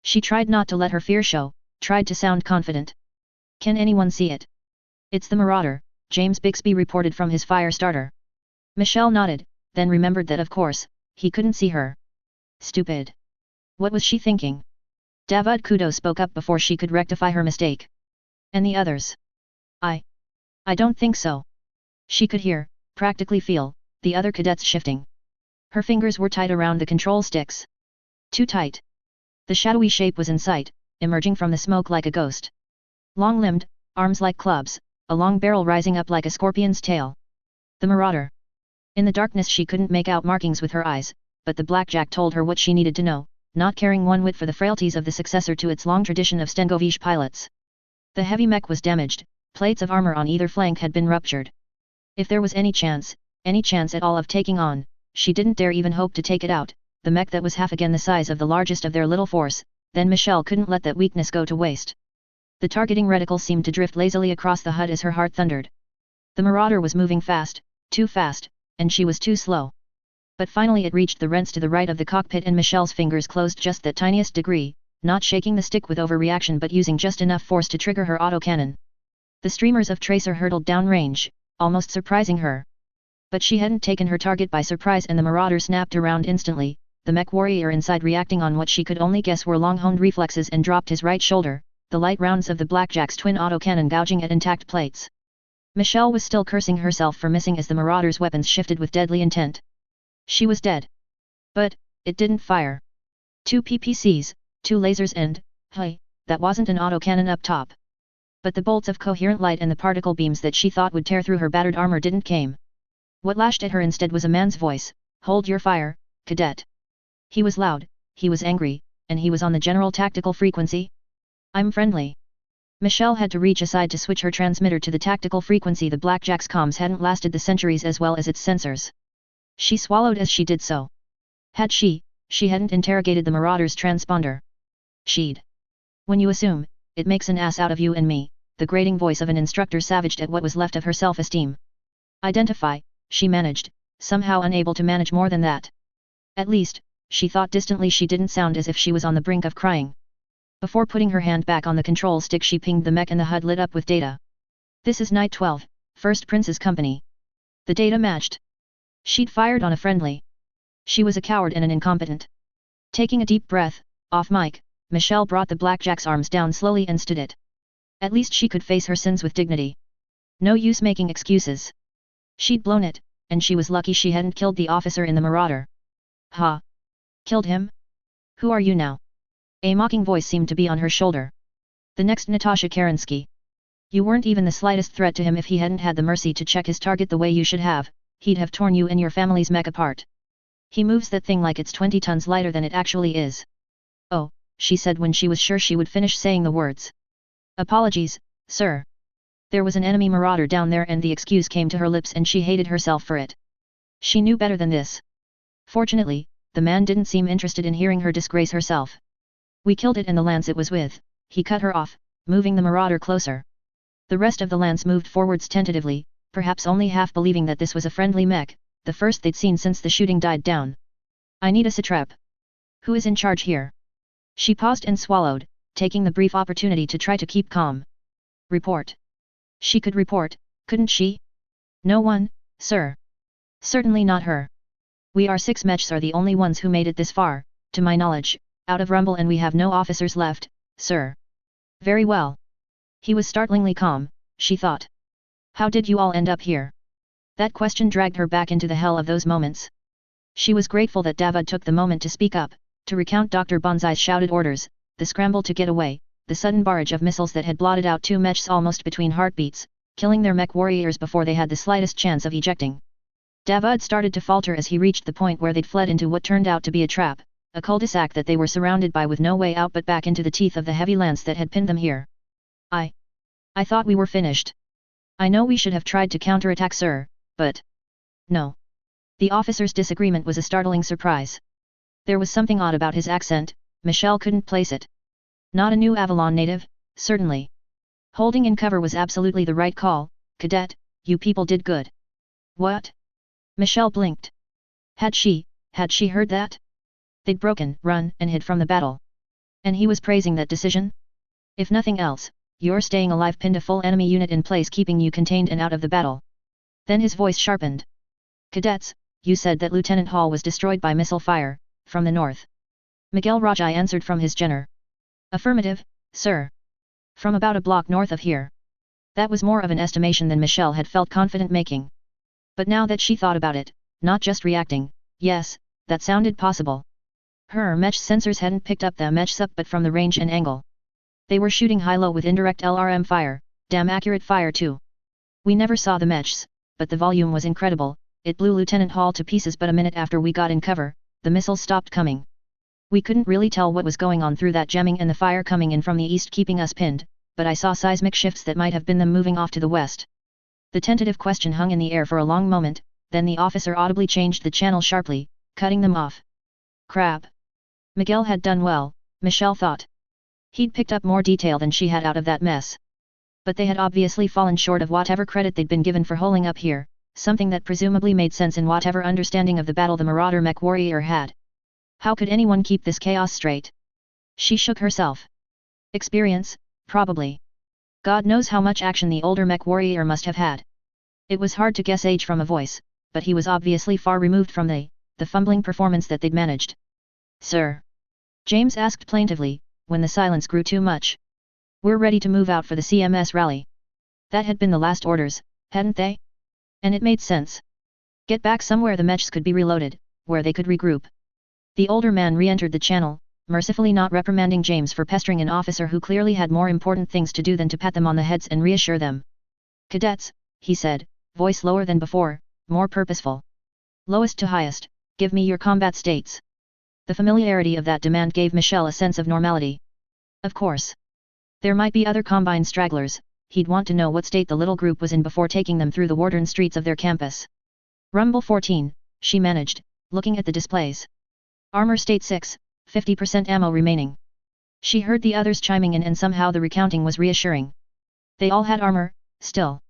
She tried not to let her fear show, tried to sound confident. Can anyone see it? It's the Marauder, James Bixby reported from his fire starter. Michelle nodded, then remembered that of course, he couldn't see her. Stupid. What was she thinking? Davud Kudo spoke up before she could rectify her mistake. And the others? I don't think so. She could hear, practically feel, the other cadets shifting. Her fingers were tight around the control sticks. Too tight. The shadowy shape was in sight, emerging from the smoke like a ghost. Long-limbed, arms like clubs, a long barrel rising up like a scorpion's tail. The Marauder. In the darkness she couldn't make out markings with her eyes, but the blackjack told her what she needed to know, not caring one whit for the frailties of the successor to its long tradition of Stengovich pilots. The heavy mech was damaged, plates of armor on either flank had been ruptured. If there was any chance at all of taking on, she didn't dare even hope to take it out, the mech that was half again the size of the largest of their little force, then Michelle couldn't let that weakness go to waste. The targeting reticle seemed to drift lazily across the HUD as her heart thundered. The Marauder was moving fast, too fast, and she was too slow. But finally it reached the rents to the right of the cockpit and Michelle's fingers closed just that tiniest degree, not shaking the stick with overreaction but using just enough force to trigger her autocannon. The streamers of tracer hurtled downrange, almost surprising her. But she hadn't taken her target by surprise and the Marauder snapped around instantly, the mech warrior inside reacting on what she could only guess were long-honed reflexes and dropped his right shoulder, the light rounds of the blackjack's twin autocannon gouging at intact plates. Michelle was still cursing herself for missing as the Marauder's weapons shifted with deadly intent. She was dead. But, it didn't fire. 2 PPCs, 2 lasers and, that wasn't an autocannon up top. But the bolts of coherent light and the particle beams that she thought would tear through her battered armor didn't came. What lashed at her instead was a man's voice, "Hold your fire, cadet." He was loud, he was angry, and he was on the general tactical frequency. "I'm friendly." Michelle had to reach aside to switch her transmitter to the tactical frequency. The blackjack's comms hadn't lasted the centuries as well as its sensors. She swallowed as she did so. Had she hadn't interrogated the Marauder's transponder. She'd. "When you assume, it makes an ass out of you and me," the grating voice of an instructor savaged at what was left of her self-esteem. "Identify," she managed, somehow unable to manage more than that. At least, she thought distantly she didn't sound as if she was on the brink of crying. Before putting her hand back on the control stick she pinged the mech and the HUD lit up with data. "This is Night 12, 1st Prince's Company." The data matched. She'd fired on a friendly. She was a coward and an incompetent. Taking a deep breath, off mic, Michelle brought the blackjack's arms down slowly and stood it. At least she could face her sins with dignity. No use making excuses. She'd blown it, and she was lucky she hadn't killed the officer in the Marauder. "Ha! Killed him? Who are you now?" A mocking voice seemed to be on her shoulder. "The next Natasha Kerensky. You weren't even the slightest threat to him. If he hadn't had the mercy to check his target the way you should have, he'd have torn you and your family's mech apart. He moves that thing like it's 20 tons lighter than it actually is." "Oh," she said when she was sure she would finish saying the words. "Apologies, sir. There was an enemy Marauder down there," and the excuse came to her lips and she hated herself for it. She knew better than this. Fortunately, the man didn't seem interested in hearing her disgrace herself. "We killed it and the lance it was with," he cut her off, moving the Marauder closer. The rest of the lance moved forwards tentatively, perhaps only half believing that this was a friendly mech, the first they'd seen since the shooting died down. "I need a satrap. Who is in charge here?" She paused and swallowed, taking the brief opportunity to try to keep calm. "Report." She could report, couldn't she? "No one, sir. Certainly not her. We are 6 mechs are the only ones who made it this far, to my knowledge, out of Rumble, and we have no officers left, sir." "Very well." He was startlingly calm, she thought. "How did you all end up here?" That question dragged her back into the hell of those moments. She was grateful that David took the moment to speak up, to recount Dr. Bonsai's shouted orders, the scramble to get away, the sudden barrage of missiles that had blotted out 2 mechs almost between heartbeats, killing their mech warriors before they had the slightest chance of ejecting. David started to falter as he reached the point where they'd fled into what turned out to be a trap, a cul-de-sac that they were surrounded by with no way out but back into the teeth of the heavy lance that had pinned them here. I thought we were finished. I know we should have tried to counterattack, sir, but... No." The officer's disagreement was a startling surprise. There was something odd about his accent, Michelle couldn't place it. Not a New Avalon native, certainly. Holding in cover was absolutely the right call. "Cadet, you people did good." "What?" Michelle blinked. Had she heard that? They'd broken, run, and hid from the battle. And he was praising that decision? "If nothing else, you're staying alive pinned a full enemy unit in place, keeping you contained and out of the battle." Then his voice sharpened. "Cadets, you said that Lieutenant Hall was destroyed by missile fire, from the north." Miguel Rajai answered from his Jenner. "Affirmative, sir." From about a block north of here. That was more of an estimation than Michelle had felt confident making. But now that she thought about it, not just reacting, yes, that sounded possible. Her mesh sensors hadn't picked up the mesh up but from the range and angle. They were shooting high-low with indirect LRM fire, damn accurate fire too. We never saw the meshs, but the volume was incredible. It blew Lieutenant Hall to pieces, but a minute after we got in cover, the missiles stopped coming. We couldn't really tell what was going on through that jamming and the fire coming in from the east keeping us pinned, but I saw seismic shifts that might have been them moving off to the west. The tentative question hung in the air for a long moment, then the officer audibly changed the channel sharply, cutting them off. Crap. Miguel had done well, Michelle thought. He'd picked up more detail than she had out of that mess. But they had obviously fallen short of whatever credit they'd been given for holing up here, something that presumably made sense in whatever understanding of the battle the Marauder mech warrior had. How could anyone keep this chaos straight? She shook herself. Experience, probably. God knows how much action the older mech warrior must have had. It was hard to guess age from a voice, but he was obviously far removed from the fumbling performance that they'd managed. Sir? James asked plaintively, when the silence grew too much. We're ready to move out for the CMS rally. That had been the last orders, hadn't they? And it made sense. Get back somewhere the mechs could be reloaded, where they could regroup. The older man re-entered the channel, mercifully not reprimanding James for pestering an officer who clearly had more important things to do than to pat them on the heads and reassure them. Cadets, he said, voice lower than before, more purposeful. Lowest to highest, give me your combat states. The familiarity of that demand gave Michelle a sense of normality. Of course. There might be other Combine stragglers, he'd want to know what state the little group was in before taking them through the Warden streets of their campus. Rumble 14, she managed, looking at the displays. Armor state 6, 50% ammo remaining. She heard the others chiming in and somehow the recounting was reassuring. They all had armor, still.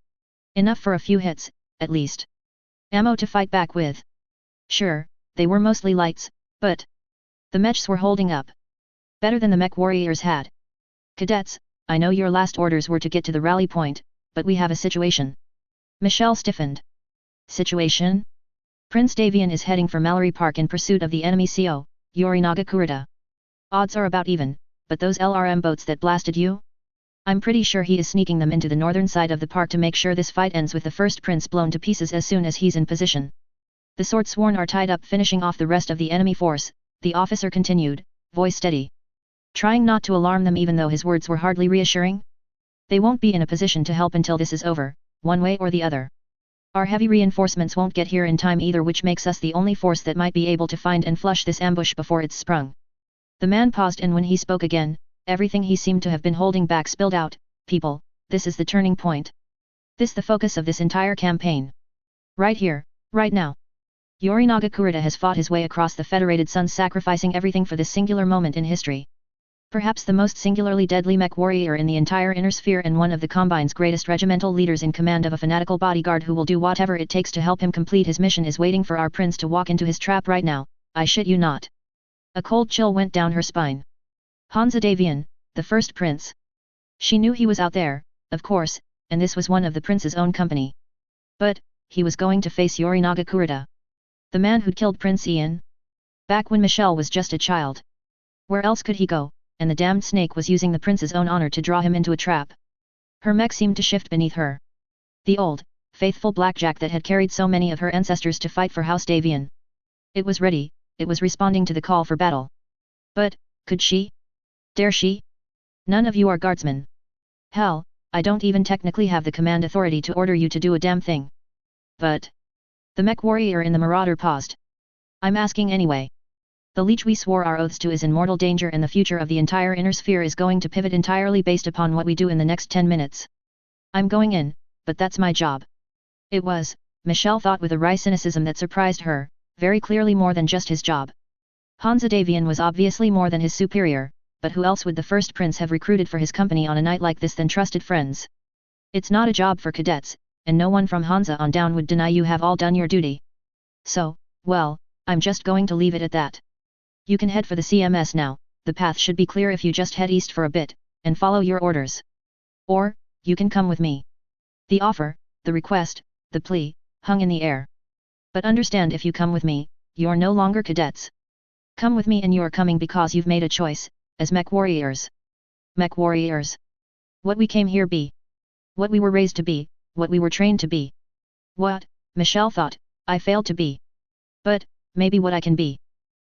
Enough for a few hits, at least. Ammo to fight back with. Sure, they were mostly lights, but the mechs were holding up. Better than the mech warriors had. Cadets, I know your last orders were to get to the rally point, but we have a situation. Michelle stiffened. Situation? Prince Davian is heading for Mallory Park in pursuit of the enemy CO, Yorinaga Kurita. Odds are about even, but those LRM boats that blasted you? I'm pretty sure he is sneaking them into the northern side of the park to make sure this fight ends with the first prince blown to pieces as soon as he's in position. The swordsworn are tied up finishing off the rest of the enemy force, the officer continued, voice steady. Trying not to alarm them even though his words were hardly reassuring. They won't be in a position to help until this is over, one way or the other. Our heavy reinforcements won't get here in time either, which makes us the only force that might be able to find and flush this ambush before it's sprung. The man paused, and when he spoke again, everything he seemed to have been holding back spilled out. People, this is the turning point. This the focus of this entire campaign. Right here, right now. Yorinaga Kurita has fought his way across the Federated Suns, sacrificing everything for this singular moment in history. Perhaps the most singularly deadly mech warrior in the entire Inner Sphere and one of the Combine's greatest regimental leaders in command of a fanatical bodyguard who will do whatever it takes to help him complete his mission is waiting for our prince to walk into his trap right now, I shit you not. A cold chill went down her spine. Hansa Davian, the first prince. She knew he was out there, of course, and this was one of the prince's own company. But, he was going to face Yorinaga Kurita. The man who'd killed Prince Ian? Back when Michelle was just a child. Where else could he go? And the damned snake was using the prince's own honor to draw him into a trap. Her mech seemed to shift beneath her. The old, faithful blackjack that had carried so many of her ancestors to fight for House Davian. It was ready, it was responding to the call for battle. But, could she? Dare she? None of you are guardsmen. Hell, I don't even technically have the command authority to order you to do a damn thing. But the mech warrior in the Marauder paused. I'm asking anyway. The leech we swore our oaths to is in mortal danger, and the future of the entire Inner Sphere is going to pivot entirely based upon what we do in the next 10 minutes. I'm going in, but that's my job. It was, Michelle thought with a wry cynicism that surprised her, very clearly more than just his job. Hansa Davian was obviously more than his superior, but who else would the first prince have recruited for his company on a night like this than trusted friends? It's not a job for cadets, and no one from Hansa on down would deny you have all done your duty. So, well, I'm just going to leave it at that. You can head for the CMS now, the path should be clear if you just head east for a bit, and follow your orders. Or, you can come with me. The offer, the request, the plea, hung in the air. But understand, if you come with me, you're no longer cadets. Come with me, and you're coming because you've made a choice, as mech warriors. Mech warriors? What we came here be. What we were raised to be, what we were trained to be. What, Michelle thought, I failed to be. But, maybe what I can be.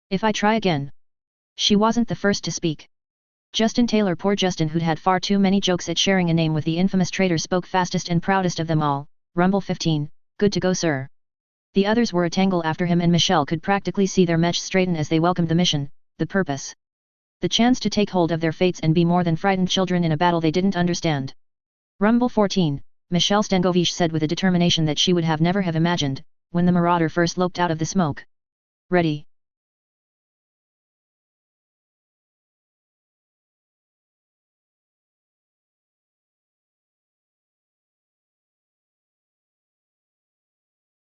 If I try again. She wasn't the first to speak. Justin Taylor, poor Justin, who'd had far too many jokes at sharing a name with the infamous traitor, spoke fastest and proudest of them all. Rumble 15, good to go, sir. The others were a tangle after him, and Michelle could practically see their mechs straighten as they welcomed the mission, the purpose. The chance to take hold of their fates and be more than frightened children in a battle they didn't understand. Rumble 14, Michelle Stengovich said with a determination that she would have never have imagined, when the marauder first loped out of the smoke. Ready.